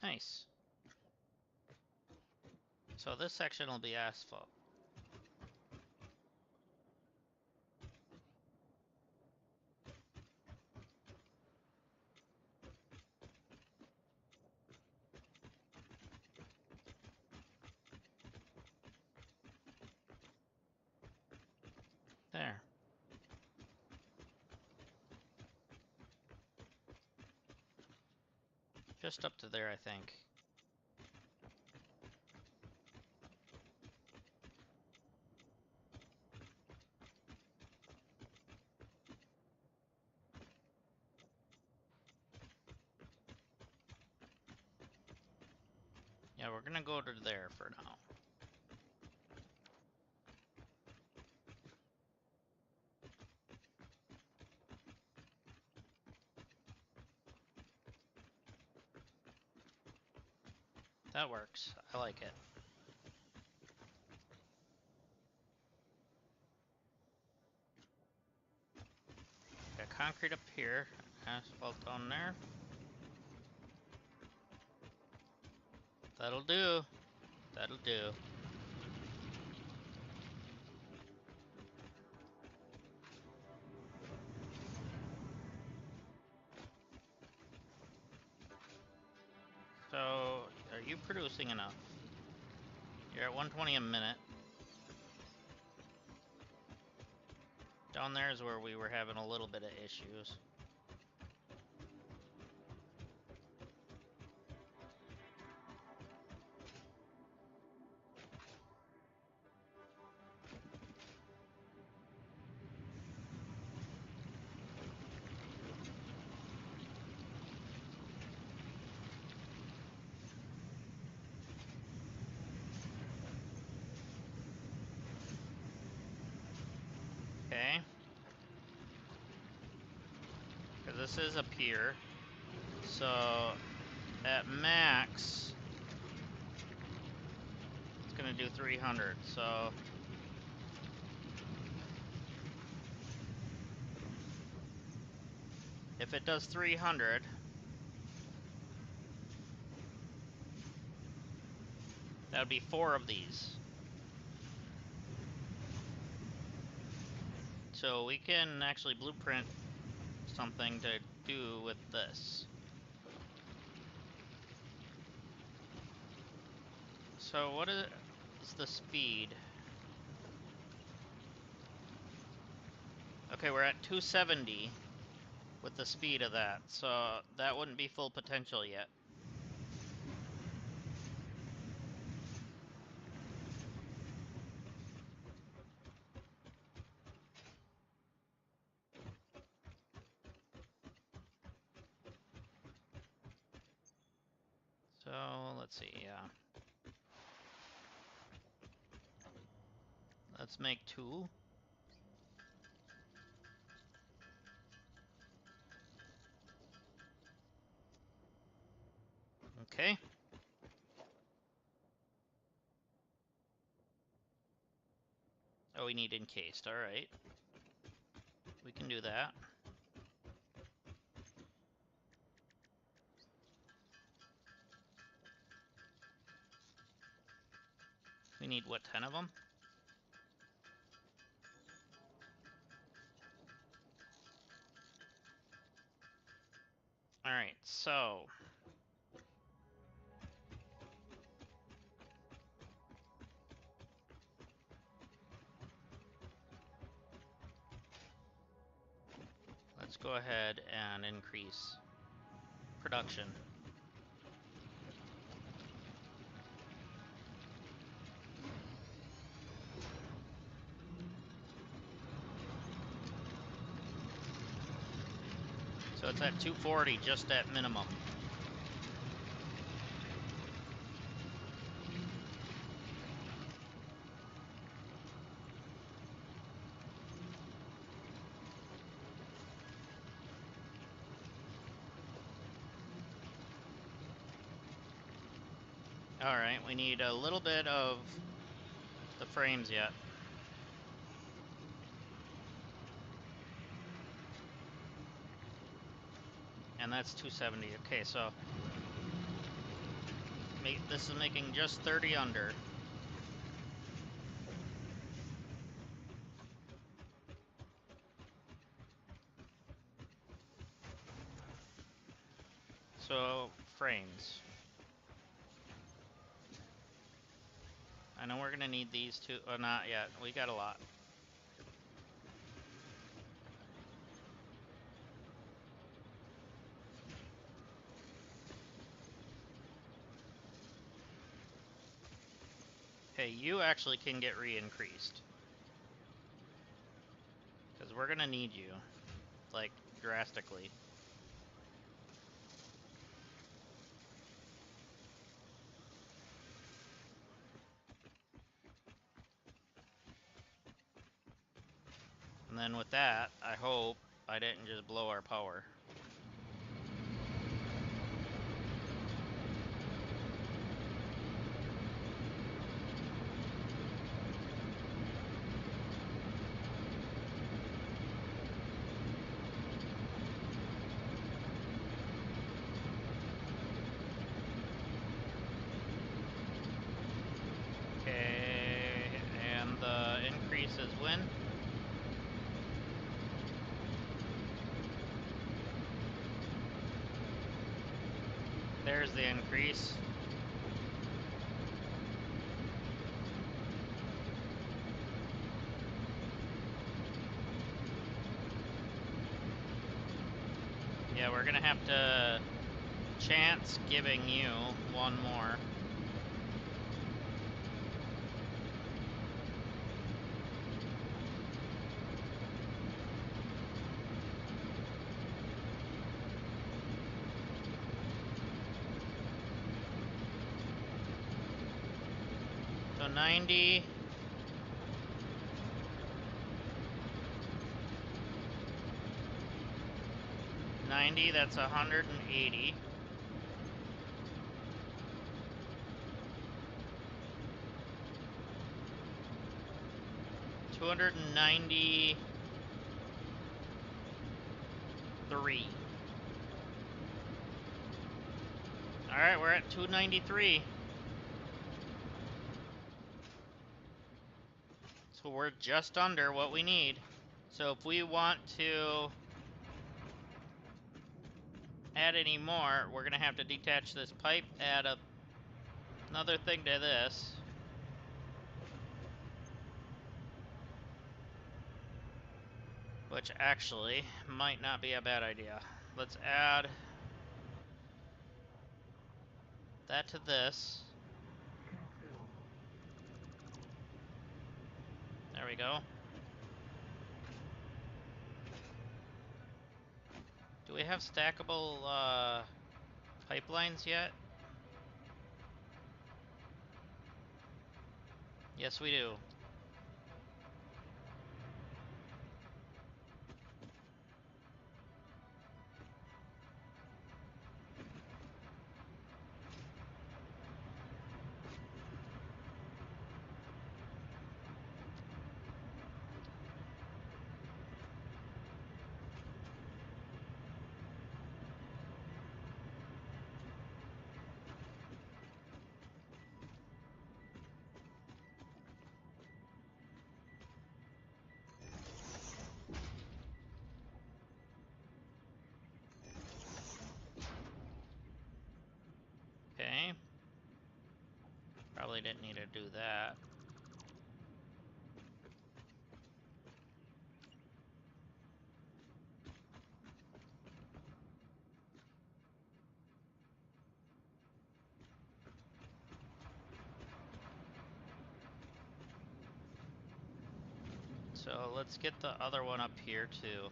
Nice. So this section will be asphalt. There. Just up to there, I think. Yeah, we're gonna go to there for now. That works. I like it. Got concrete up here, asphalt down there. That'll do. That'll do. So, are you producing enough? You're at 120 a minute. Down there is where we were having a little bit of issues. Okay. Because this is a pier. So, at max, it's gonna do 300. So, if it does 300, that would be 4 of these. So we can actually blueprint something to do with this. So what is the speed? Okay, we're at 270 with the speed of that, so that wouldn't be full potential yet. So let's see, yeah. Let's make 2. Okay. Oh, we need encased, alright. We can do that. We need, what, 10 of them? so let's go ahead and increase production. So it's at 240, just at minimum. Alright, we need a little bit of the frames yet. And that's 270. Okay, so this is making just 30 under. So, frames. I know we're gonna need these two. Oh, not yet. We got a lot. Hey, you actually can get re-increased. Because we're gonna need you. Like, drastically. And then with that, I hope I didn't just blow our power. Okay, and the increase is when? There's the increase. Yeah, we're gonna have to chance giving you one more. So 90. 90, that's 180. $293. Alright, we're at 293. So we're just under what we need. So if we want to add any more, we're gonna have to detach this pipe, add another thing to this. Which actually might not be a bad idea. Let's add that to this. There we go. Do we have stackable pipelines yet? Yes, we do. really didn't need to do that. So let's get the other one up here too.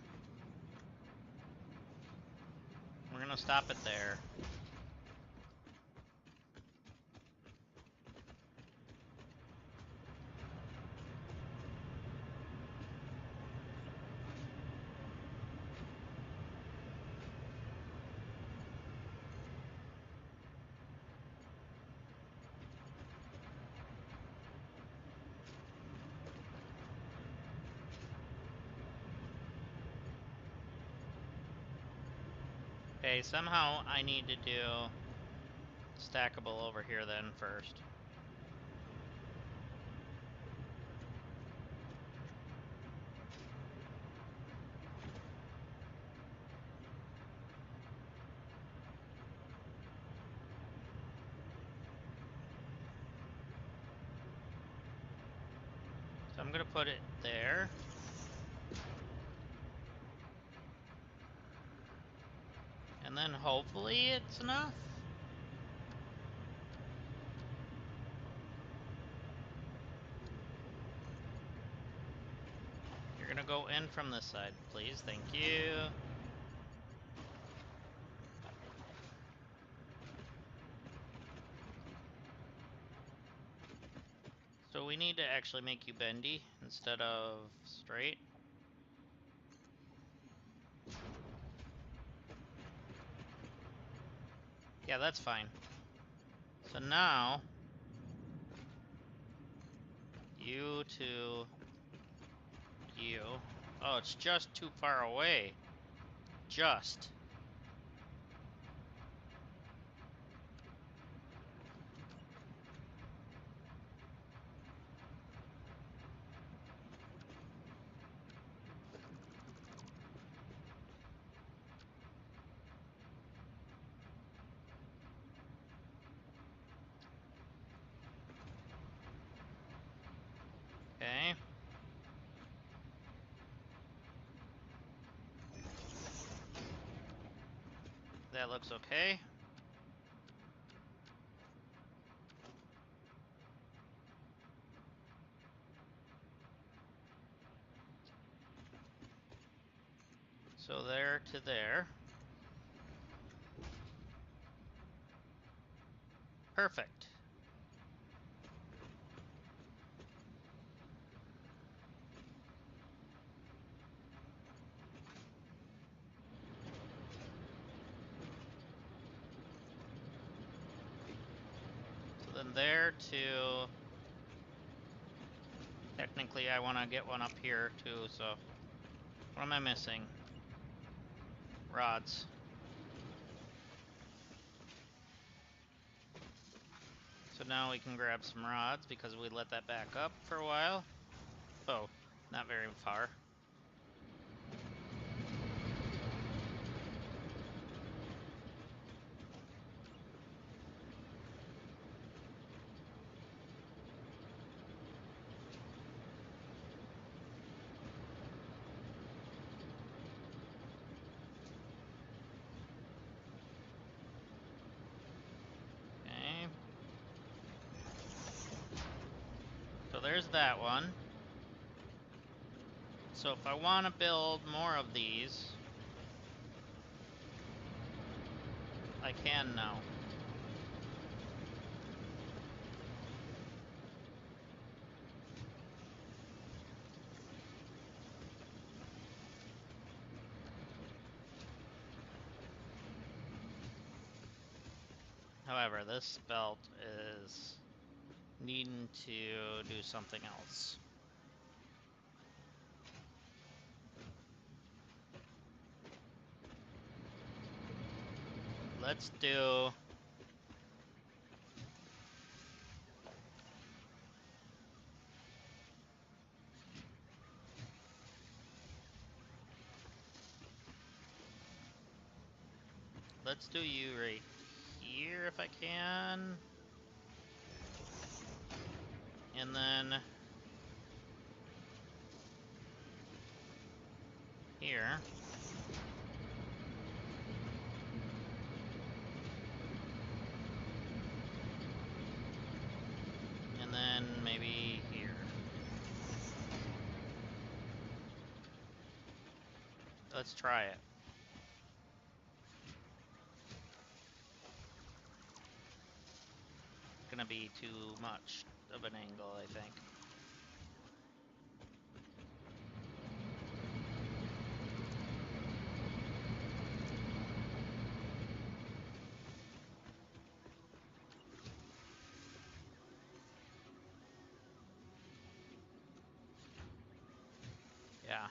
We're gonna stop it there. Okay, somehow I need to do stackable over here then first. So I'm gonna put it there. And then hopefully it's enough. You're gonna go in from this side, please. Thank you. So we need to actually make you bendy instead of straight. Yeah, that's fine. So now, you to you. Oh, it's just too far away. Just. Okay. That looks okay. So there to there. Perfect. So then there to... Technically I want to get one up here too, so... What am I missing? Rods. So now we can grab some rods because we let that back up for a while. Oh, not very far. Okay. So there's that one. So if I want to build more of these, I can now. However, this belt is needing to do something else. Let's do... Let's do you right here if I can. And then here. And then maybe here. Let's try it. It's gonna be too much of an angle, I think. Yeah.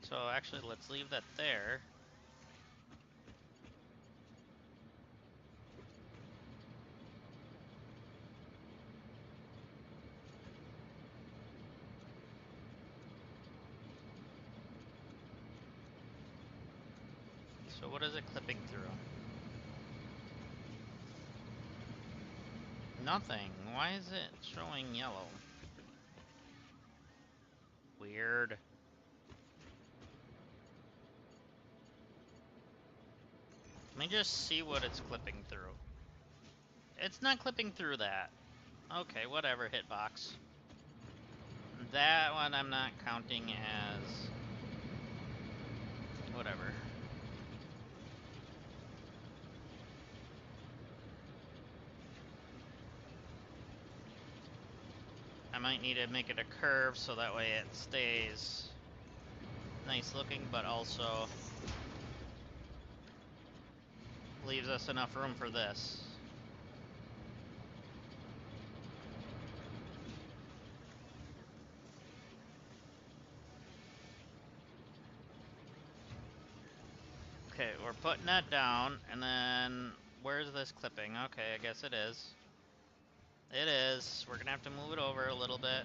So actually, let's leave that there. So what is it clipping through? Nothing. Why is it showing yellow? Weird. Let me just see what it's clipping through. It's not clipping through that. Okay, whatever, hitbox. That one I'm not counting as... whatever. I might need to make it a curve so that way it stays nice looking, but also leaves us enough room for this. Okay, we're putting that down, and then where's this clipping? Okay, I guess it is. It is. We're gonna have to move it over a little bit.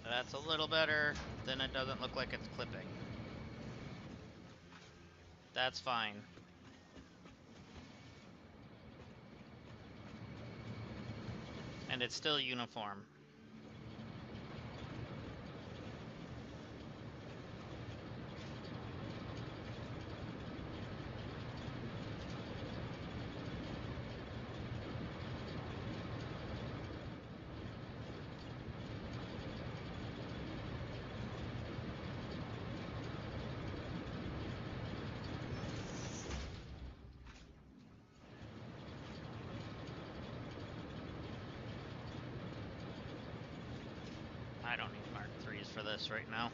That's a little better. Then it doesn't look like it's clipping. That's fine. And it's still uniform. I don't need Mark IIIs for this right now.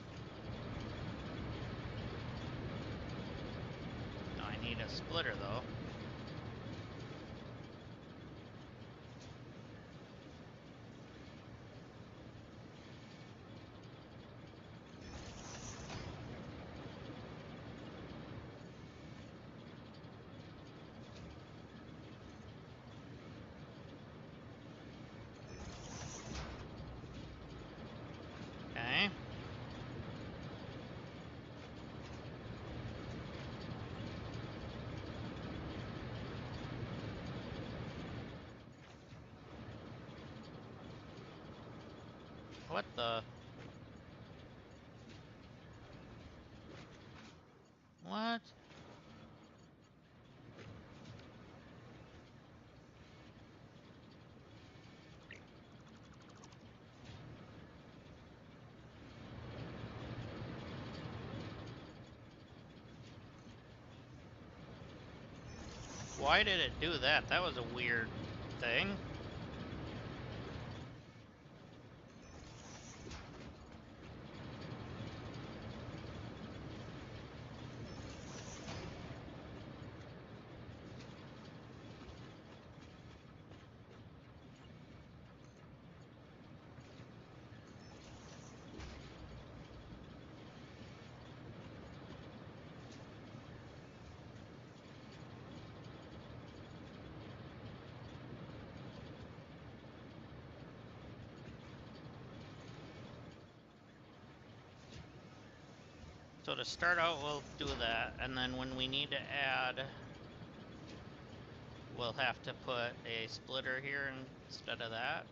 No, I need a splitter though. Okay. What the? What? Why did it do that? That was a weird thing. So to start out, we'll do that, and then when we need to add, we'll have to put a splitter here instead of that.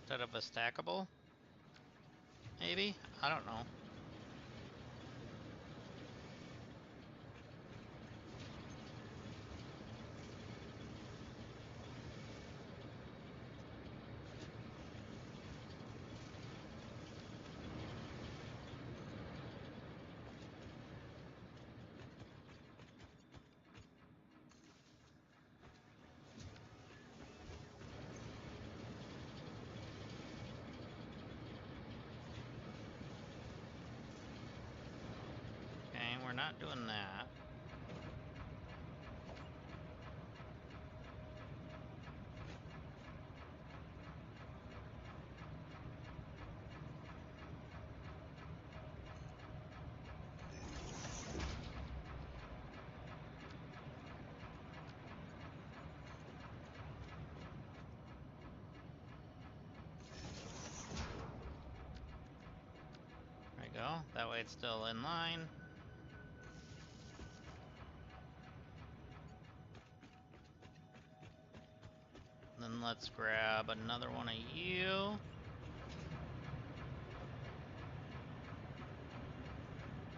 Instead of a stackable, maybe? I don't know. Okay, we're not doing that. There we go. That way it's still in line. Then let's grab another one of you.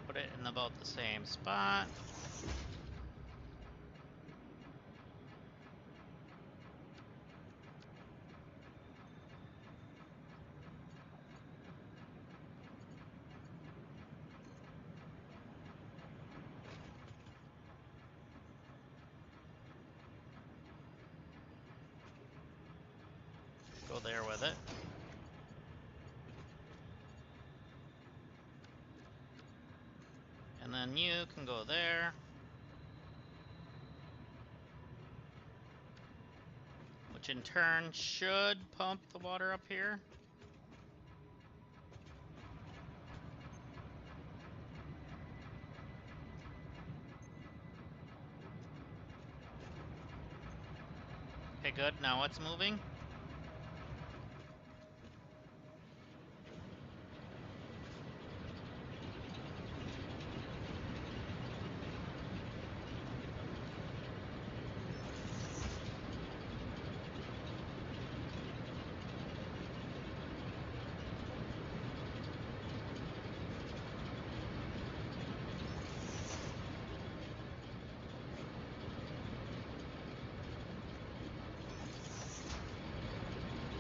Put it in about the same spot. Go there with it. And then you can go there. Which in turn should pump the water up here. Okay, good. Now it's moving.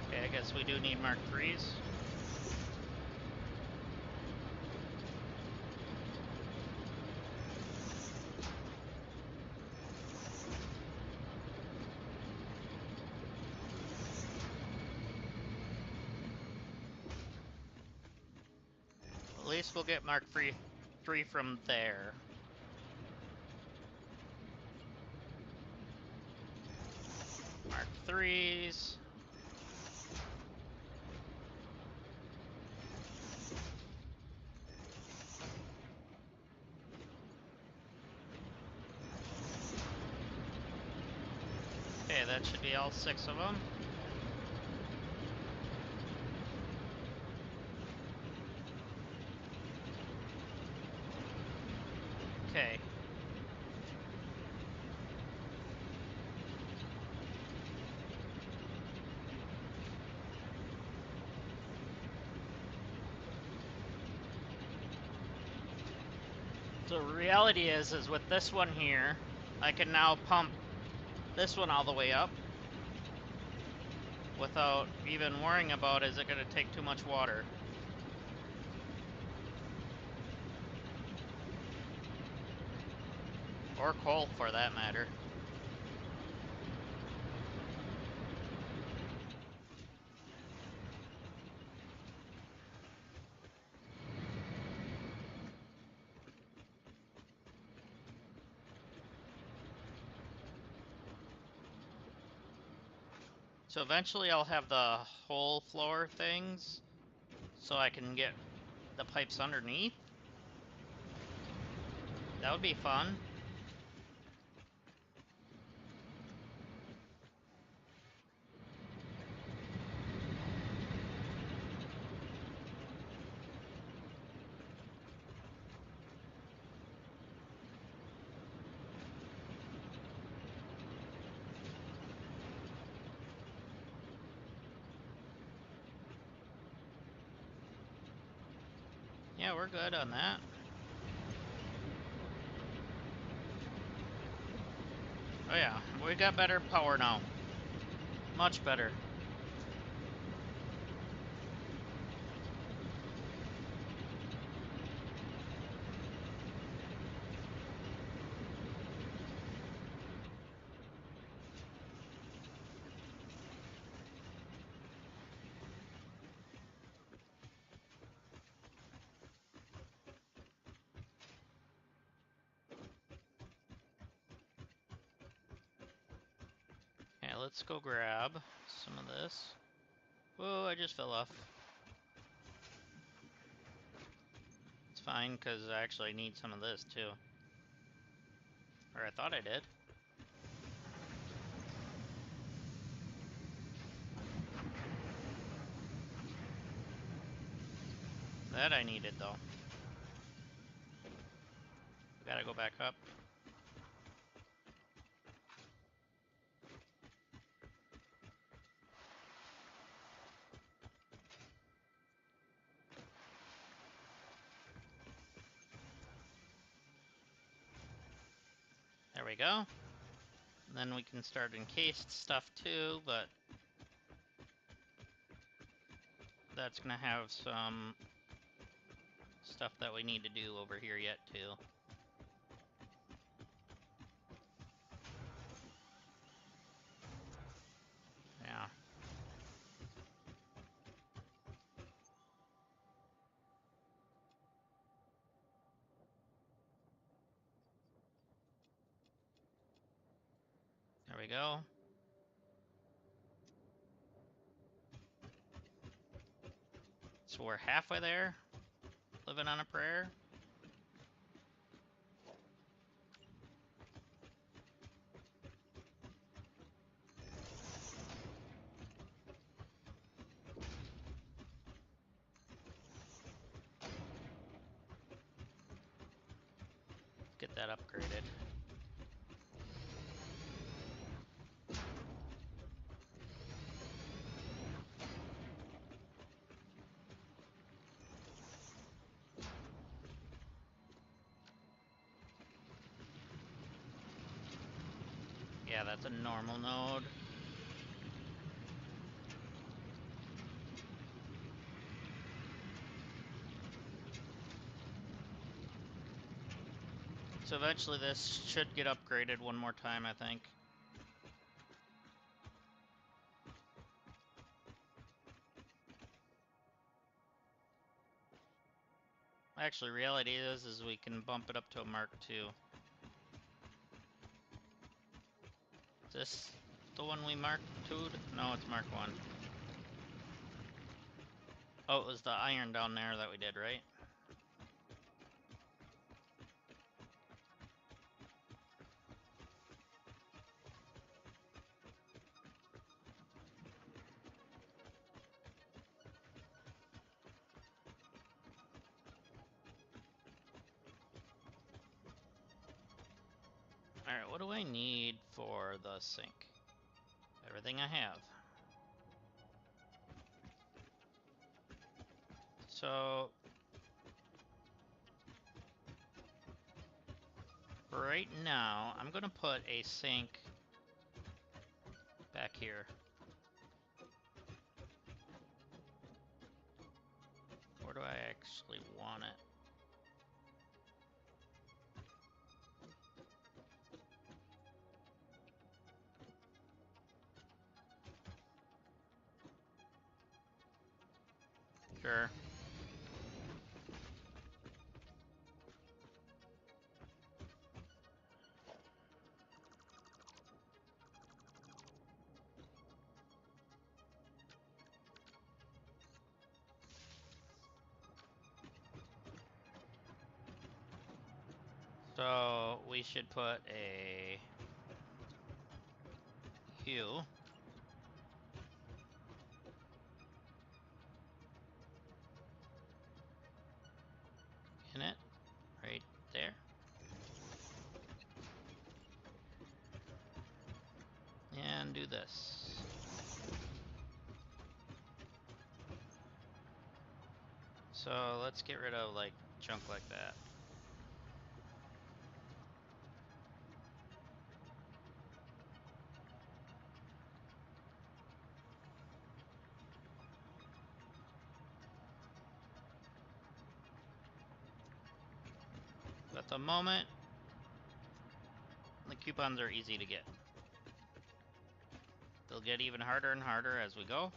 Okay, I guess we do need Mark IIIs. At least we'll get Mark III from there. Mark IIIs. Okay, that should be all 6 of them. Okay. So reality is with this one here, I can now pump this one all the way up without even worrying about is it going to take too much water. Or coal, for that matter. So eventually I'll have the whole floor things so I can get the pipes underneath. That would be fun. Yeah, we're good on that. Oh yeah, we got better power now. Much better. Okay, let's go grab some of this. Whoa, I just fell off. It's fine, because I actually need some of this, too. Or I thought I did. That I needed, though. We gotta go back up. There we go. And then we can start encased stuff, too, but that's gonna have some stuff that we need to do over here yet, too. Yeah. There we go. So we're halfway there. Living on a prayer. Get that upgraded. Yeah, that's a normal node. So eventually this should get upgraded one more time, I think. Actually, reality is we can bump it up to a Mark II. Is this the one we Mark II'd? No, it's Mark 1. Oh, it was the iron down there that we did, right? Alright, what do I need for the sink? Everything I have. So, right now, I'm gonna put a sink back here. Where do I actually want it? Sure. So, we should put a hue in it, right there. And do this. So let's get rid of like junk like that. At the moment, the coupons are easy to get. They'll get even harder and harder as we go.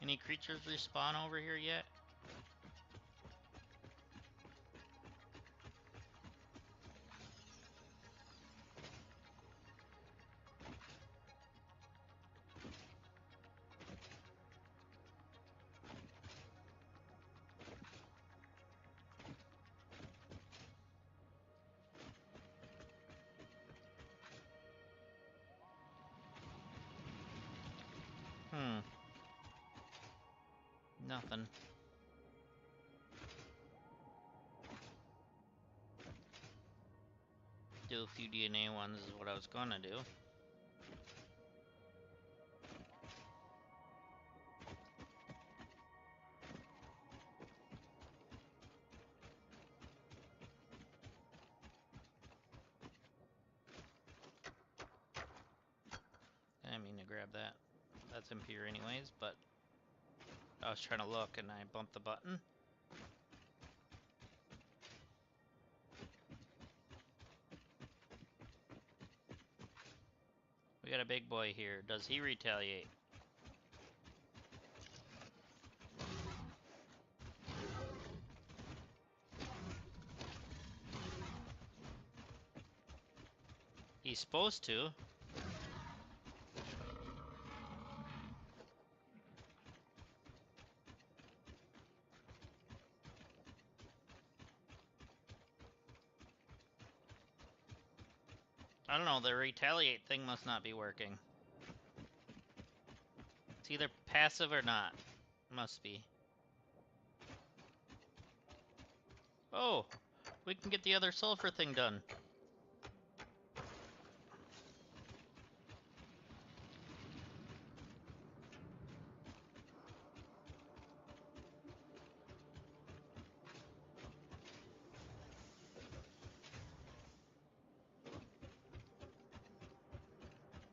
Any creatures respawn over here yet? Nothing. Do a few DNA ones is what I was gonna do. I didn't mean to grab that. That's impure anyways, but I was trying to look and I bumped the button. We got a big boy here. Does he retaliate? He's supposed to. I don't know, the retaliate thing must not be working. It's either passive or not. Must be. Oh! We can get the other sulfur thing done.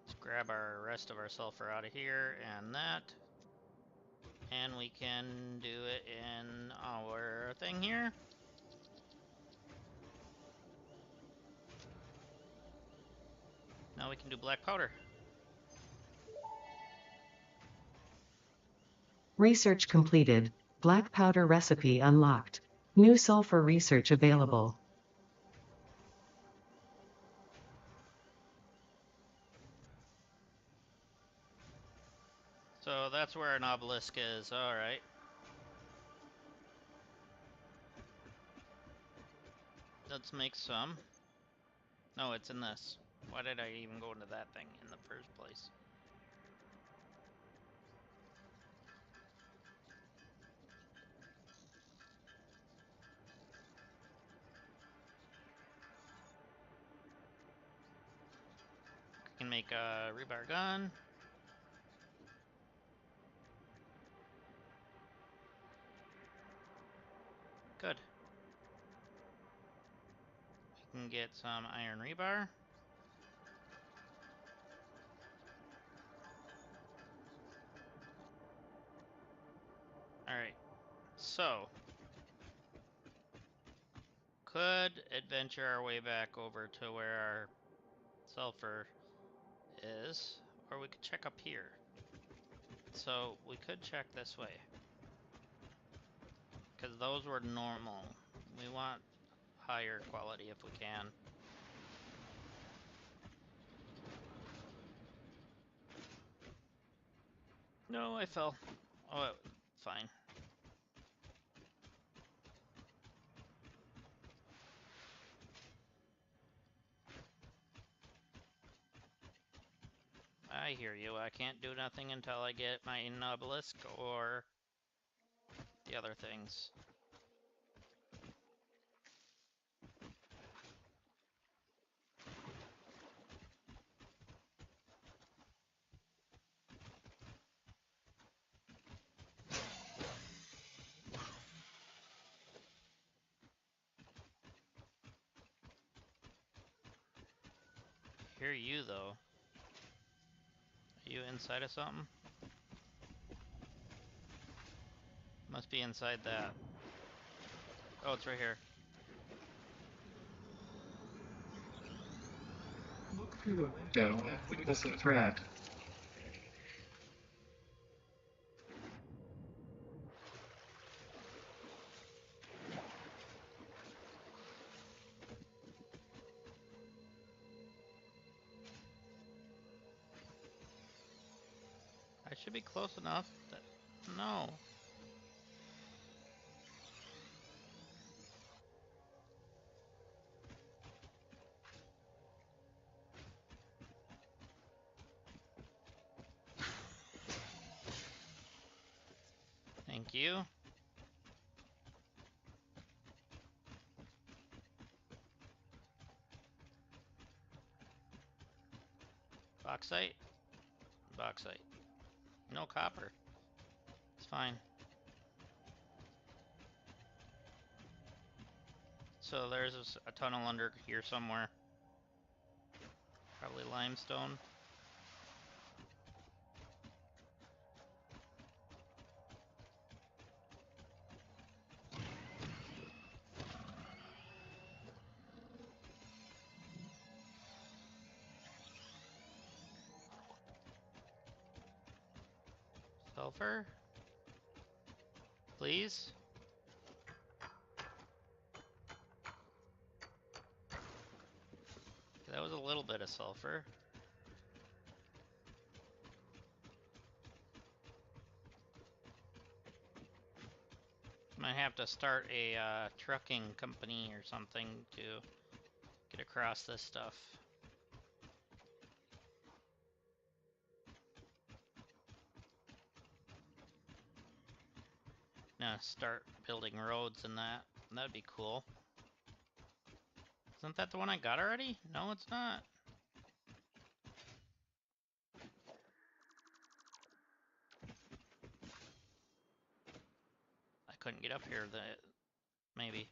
Let's grab our rest of our sulfur out of here and that. And we can do it in our thing here. Now we can do black powder. Research completed. Black powder recipe unlocked. New sulfur research available. So that's where an obelisk is. Alright. Let's make some. No, it's in this. Why did I even go into that thing in the first place? We can make a rebar gun. Good. We can get some iron rebar. Alright. So, could adventure our way back over to where our sulfur is, or we could check up here. So, we could check this way. Because those were normal. We want higher quality if we can. No, I fell. Oh, fine. I hear you. I can't do nothing until I get my obelisk or the other things. hear you, though. Are you inside of something? Must be inside that. Oh, it's right here. Look through the window and witness a threat. I should be close enough. No. Thank you. Bauxite? Bauxite. No copper. It's fine. So there's a tunnel under here somewhere. Probably limestone. Sulfur? Please? That was a little bit of sulfur. Might have to start a trucking company or something to get across this stuff. Start building roads and that. That'd be cool. Isn't that the one I got already? No, it's not. I couldn't get up here. Maybe.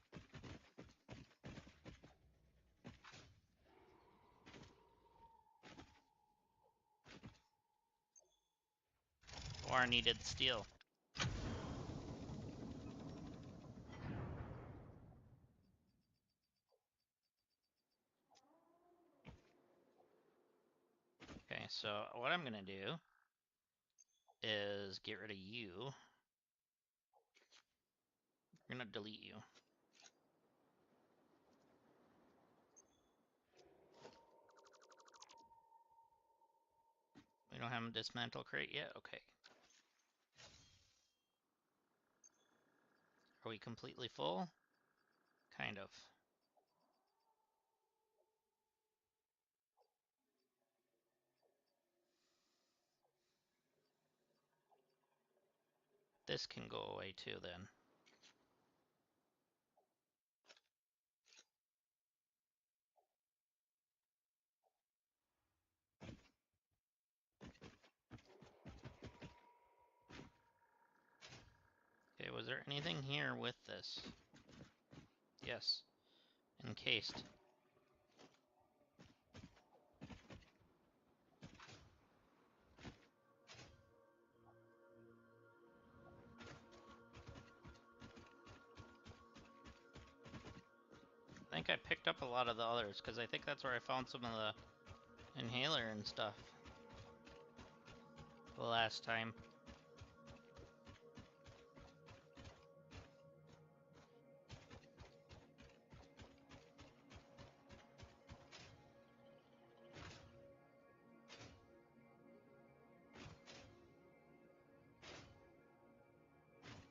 Or I needed steel. Okay, so what I'm gonna do is get rid of you. We're gonna delete you. We don't have a dismantle crate yet? Okay. Are we completely full? Kind of. This can go away too then. Okay, was there anything here with this? Yes. Encased. I think I picked up a lot of the others, because I think that's where I found some of the inhaler and stuff the last time.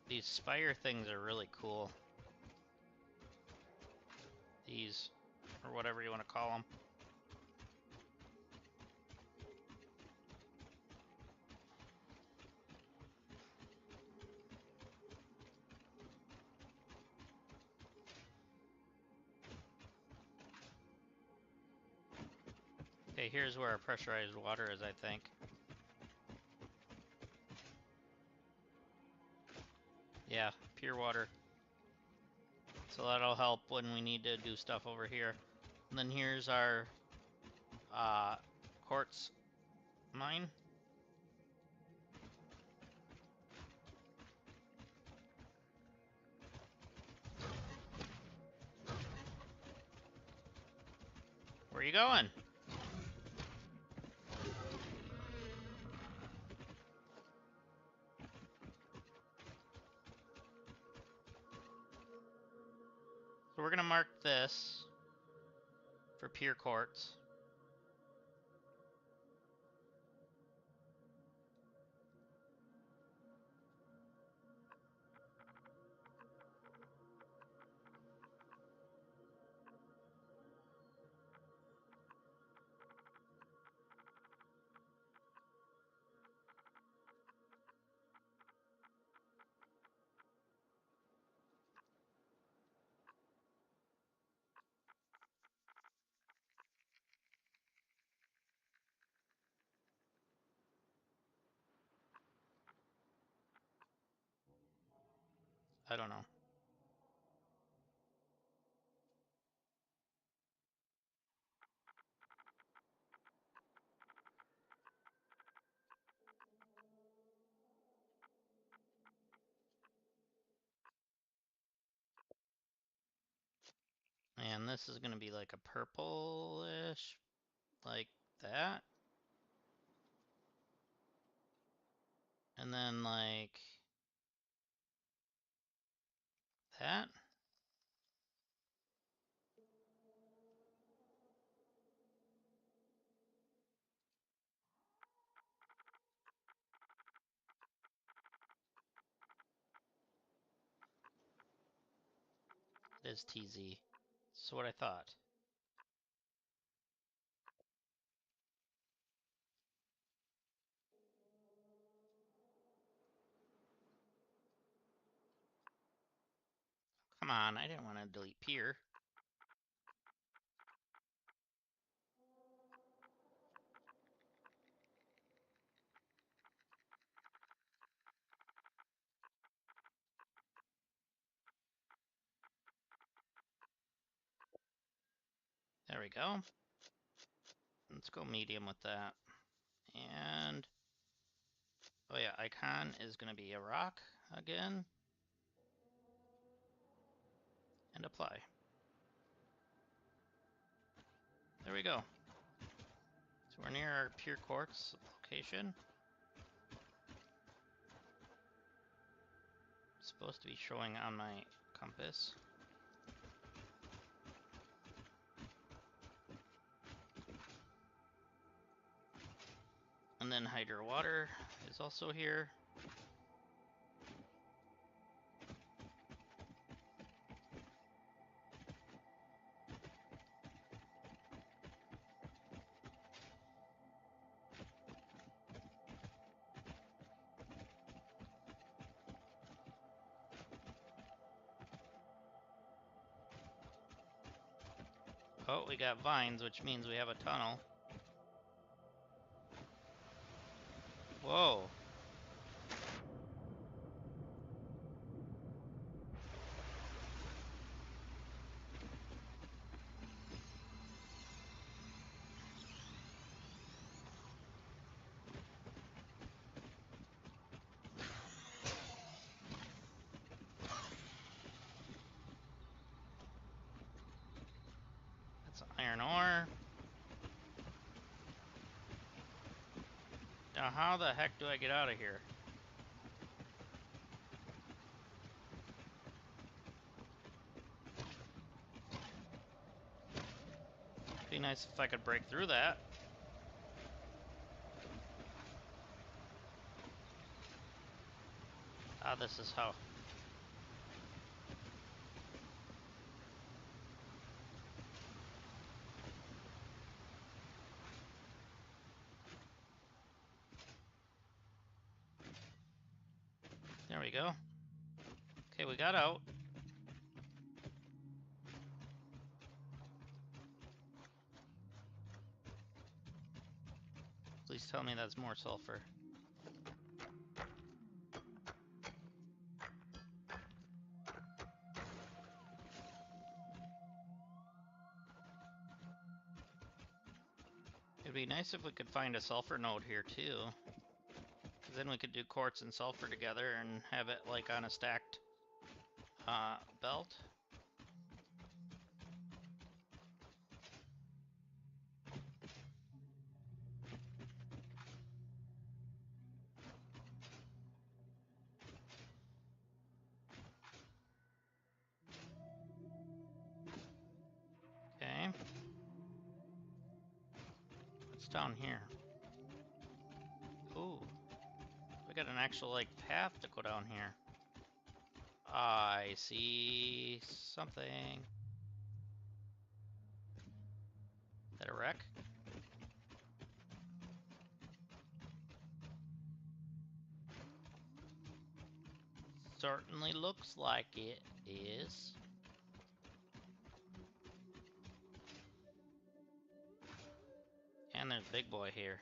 These spire things are really cool. These, or whatever you want to call them. Okay, here's where our pressurized water is, I think. Yeah, pure water. So that'll help when we need to do stuff over here. And then here's our quartz mine. Where are you going? So we're gonna mark this for pure quartz. I don't know. And this is gonna be like a purplish, like that. And then like that. It is TZ. That's what I thought. Come on, I didn't want to delete Pier. There we go. Let's go medium with that. And, oh yeah, icon is gonna be a rock again. And apply. There we go. So we're near our pure quartz location. It's supposed to be showing on my compass. And then hydro water is also here. Oh, we got vines, which means we have a tunnel. Whoa. That's iron ore. Now how the heck do I get out of here? Be nice if I could break through that. Ah, this is how. There we go. Okay, we got out. Please tell me that's more sulfur. It'd be nice if we could find a sulfur node here too. Because then we could do quartz and sulfur together and have it like on a stacked belt. Okay. What's down here? Ooh. We got an actual, like, path to go down here. I see something. Is that a wreck? Certainly looks like it is. And there's Big Boy here.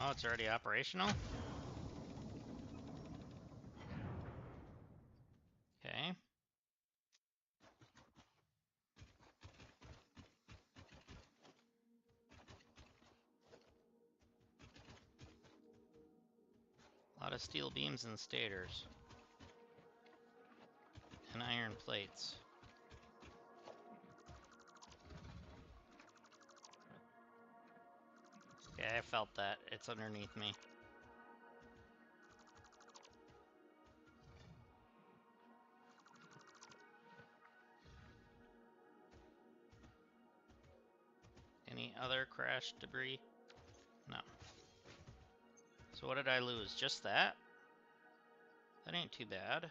Oh, it's already operational? Okay. A lot of steel beams and stators. And iron plates. Okay, I felt that. It's underneath me. Any other crash debris? No. So what did I lose? Just that? That ain't too bad.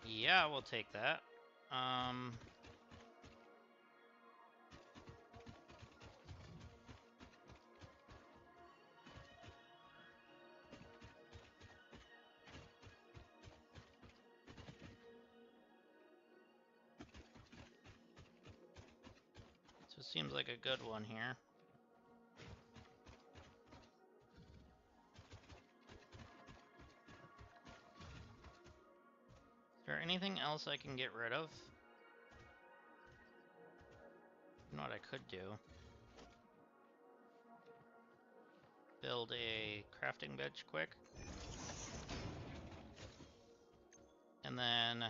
Yeah, we'll take that. So it seems like a good one here. Is there anything else I can get rid of? You know what I could do? Build a crafting bench quick. And then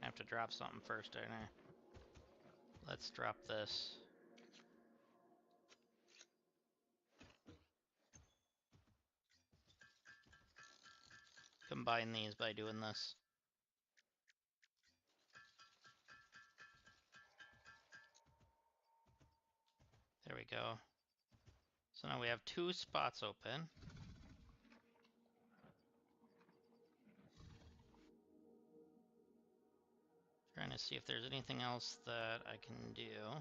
I have to drop something first, don't I? Let's drop this. Combine these by doing this. There we go. So now we have 2 spots open. Trying to see if there's anything else that I can do.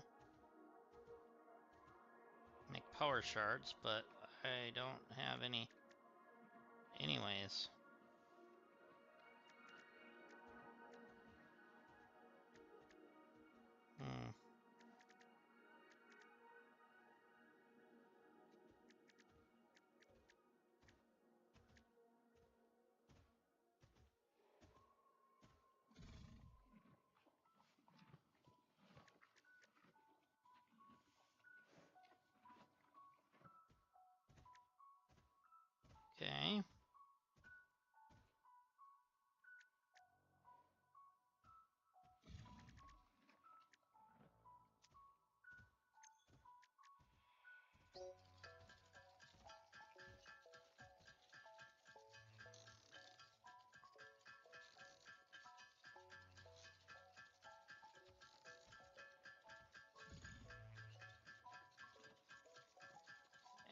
Make power shards, but I don't have any anyways. Okay.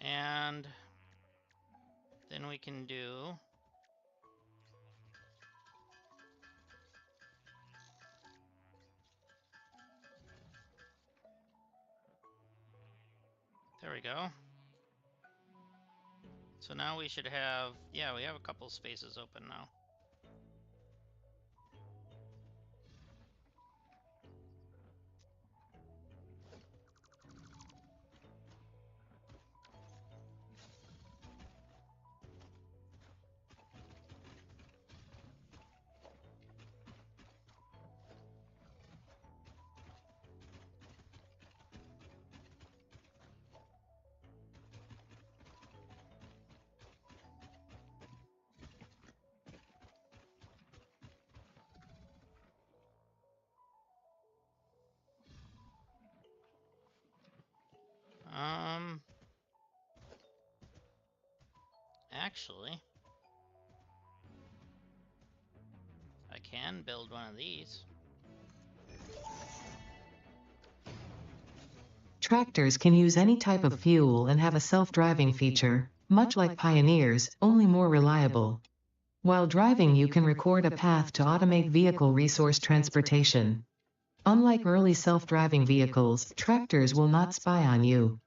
And then we can do There we go. So now we should have, yeah, we have a couple spaces open now. Actually, I can build one of these. Tractors can use any type of fuel and have a self-driving feature, much like Pioneers, only more reliable. While driving, you can record a path to automate vehicle resource transportation. Unlike early self-driving vehicles, tractors will not spy on you.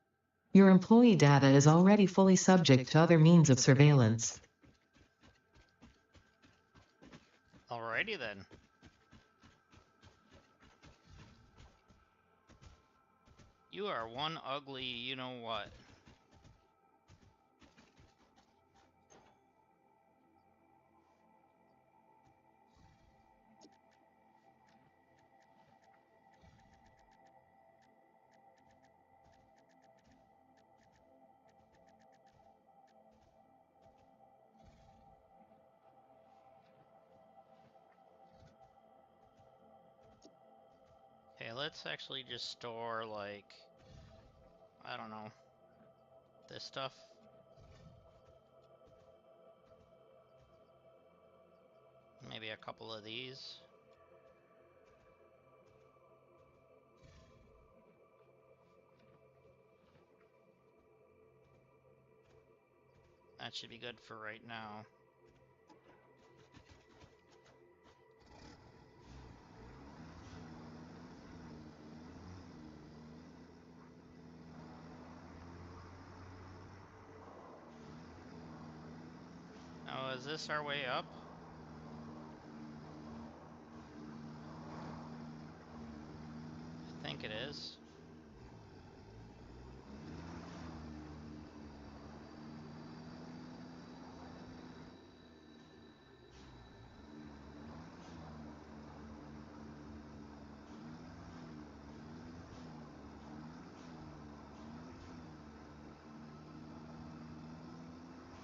Your employee data is already fully subject to other means of surveillance. Alrighty then. You are one ugly you-know-what. Okay, let's actually just store, like, I don't know, this stuff. Maybe a couple of these. That should be good for right now. Now, is this our way up? I think it is.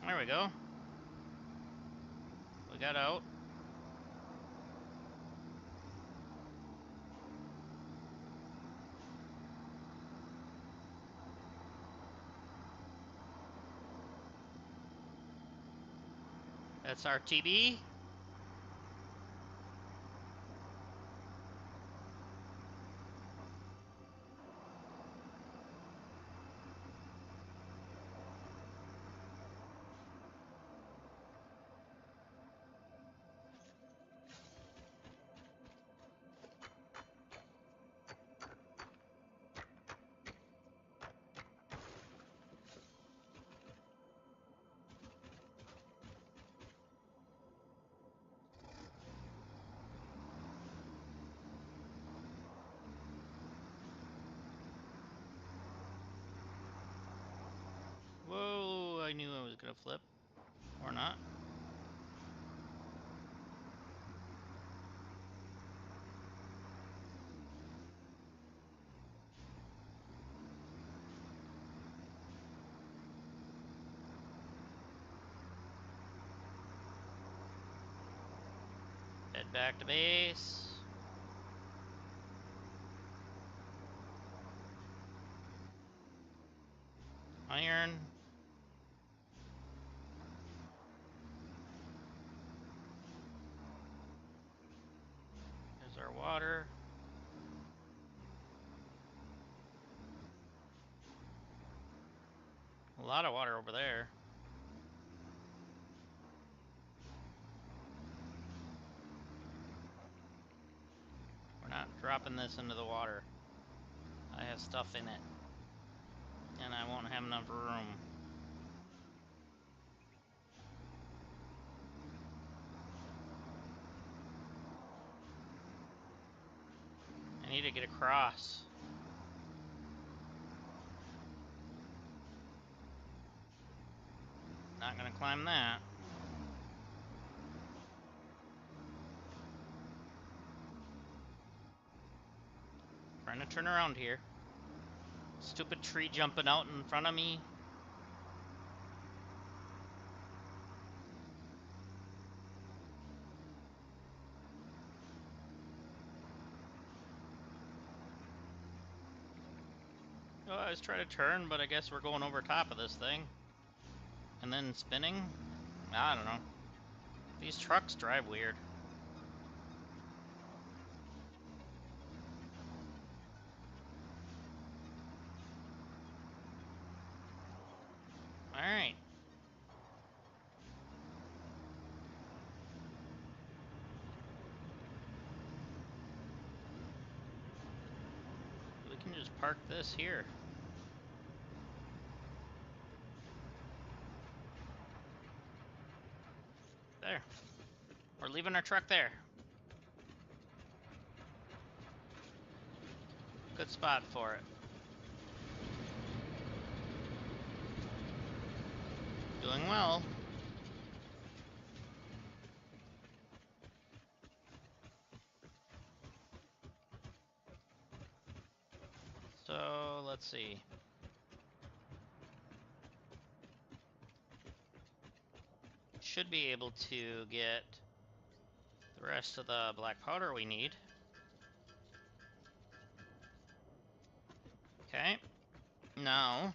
There we go. We got out. That's our TB. Whoa, I knew I was gonna flip. Or not. Head back to base. Iron. There's our water. A lot of water over there. We're not dropping this into the water. I have stuff in it. and I won't have enough room. I need to get across. Not gonna climb that. Trying to turn around here. Stupid tree jumping out in front of me. Oh, I was trying to turn, but I guess we're going over top of this thing. And then spinning? I don't know. These trucks drive weird. Alright. We can just park this here. There. We're leaving our truck there. Good spot for it. Doing well. So, let's see. Should be able to get the rest of the black powder we need. Okay. Now,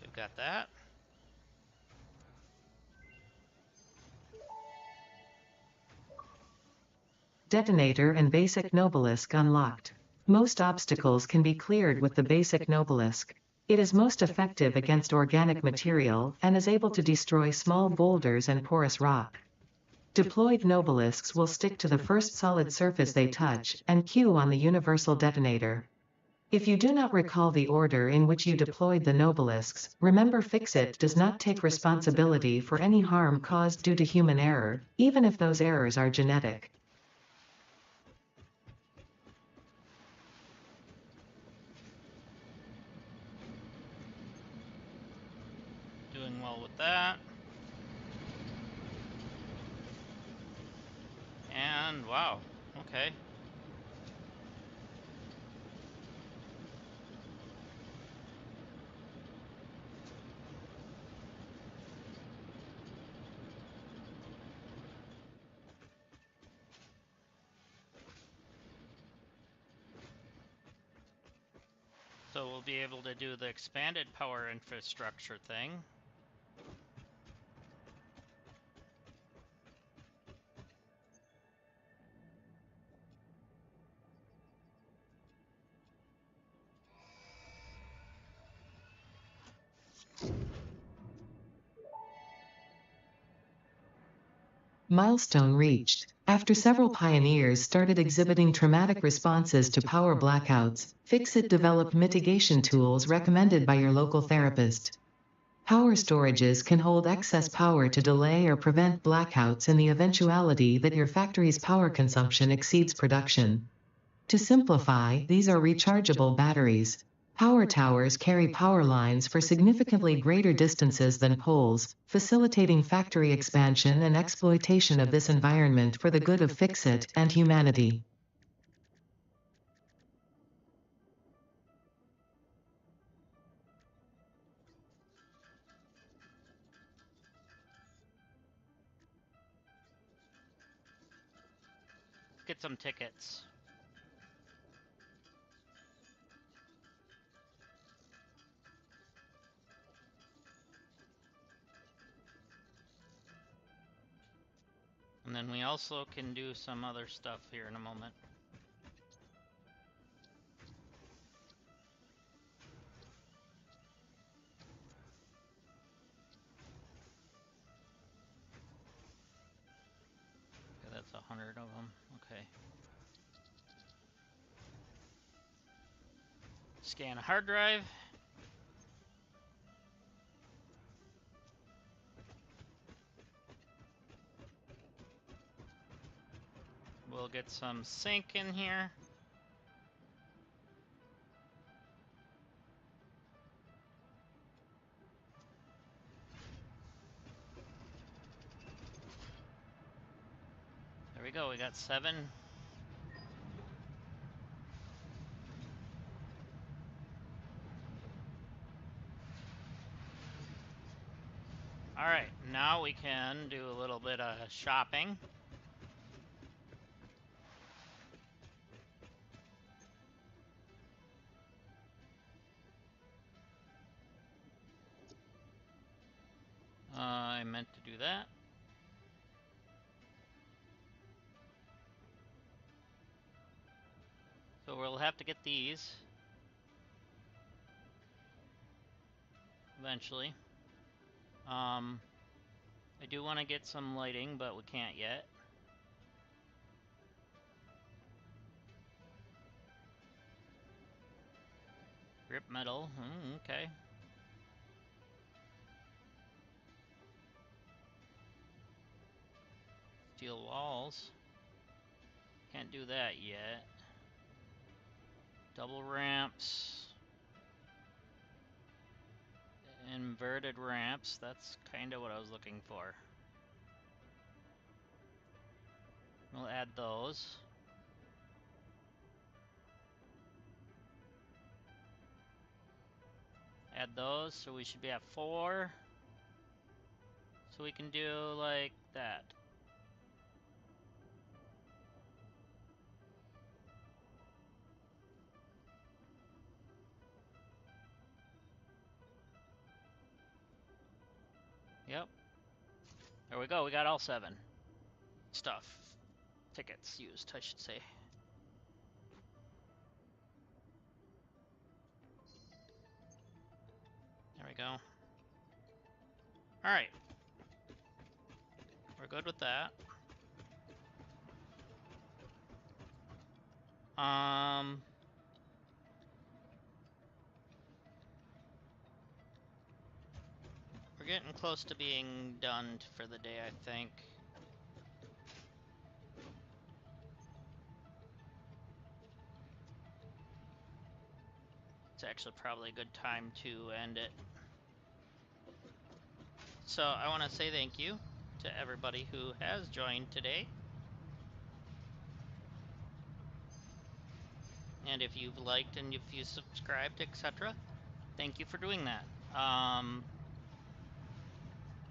we've got that. Detonator and Basic Nobelisk unlocked. Most obstacles can be cleared with the Basic Nobelisk. It is most effective against organic material and is able to destroy small boulders and porous rock. Deployed Nobelisks will stick to the first solid surface they touch and queue on the universal detonator. If you do not recall the order in which you deployed the Nobelisks, remember Fixit does not take responsibility for any harm caused due to human error, even if those errors are genetic. Doing well with that. And wow, okay. So we'll be able to do the expanded power infrastructure thing. Milestone reached. After several pioneers started exhibiting traumatic responses to power blackouts, Fixit developed mitigation tools recommended by your local therapist. Power storages can hold excess power to delay or prevent blackouts in the eventuality that your factory's power consumption exceeds production. To simplify, these are rechargeable batteries. Power towers carry power lines for significantly greater distances than poles, facilitating factory expansion and exploitation of this environment for the good of Fixit and humanity. Get some tickets. And then we also can do some other stuff here in a moment. Okay, that's 100 of them. Okay. Scan a hard drive. We'll get some sync in here. There we go, we got 7. Alright, now we can do a little bit of shopping. I meant to do that. So we'll have to get these eventually. I do want to get some lighting, but we can't yet. Grip metal, okay. Steel walls. Can't do that yet. Double ramps. Inverted ramps, that's kind of what I was looking for. We'll add those. Add those, so we should be at 4. So we can do like that. Yep. There we go, we got all 7. Stuff. Tickets used, I should say. There we go. Alright. We're good with that. We're getting close to being done for the day, I think. It's actually probably a good time to end it. So I want to say thank you to everybody who has joined today. And if you've liked and if you subscribed, etc., thank you for doing that.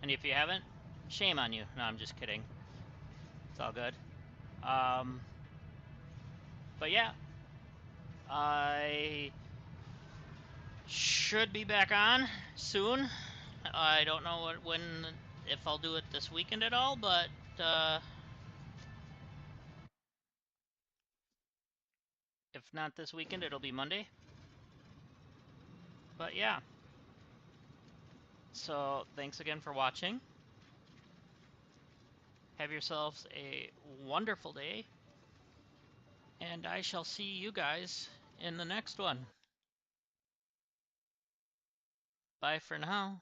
And if you haven't, shame on you. No, I'm just kidding. It's all good. But yeah, I should be back on soon. I don't know if I'll do it this weekend at all, but if not this weekend, it'll be Monday. But yeah. So thanks again for watching. Have yourselves a wonderful day. And I shall see you guys in the next one. Bye for now.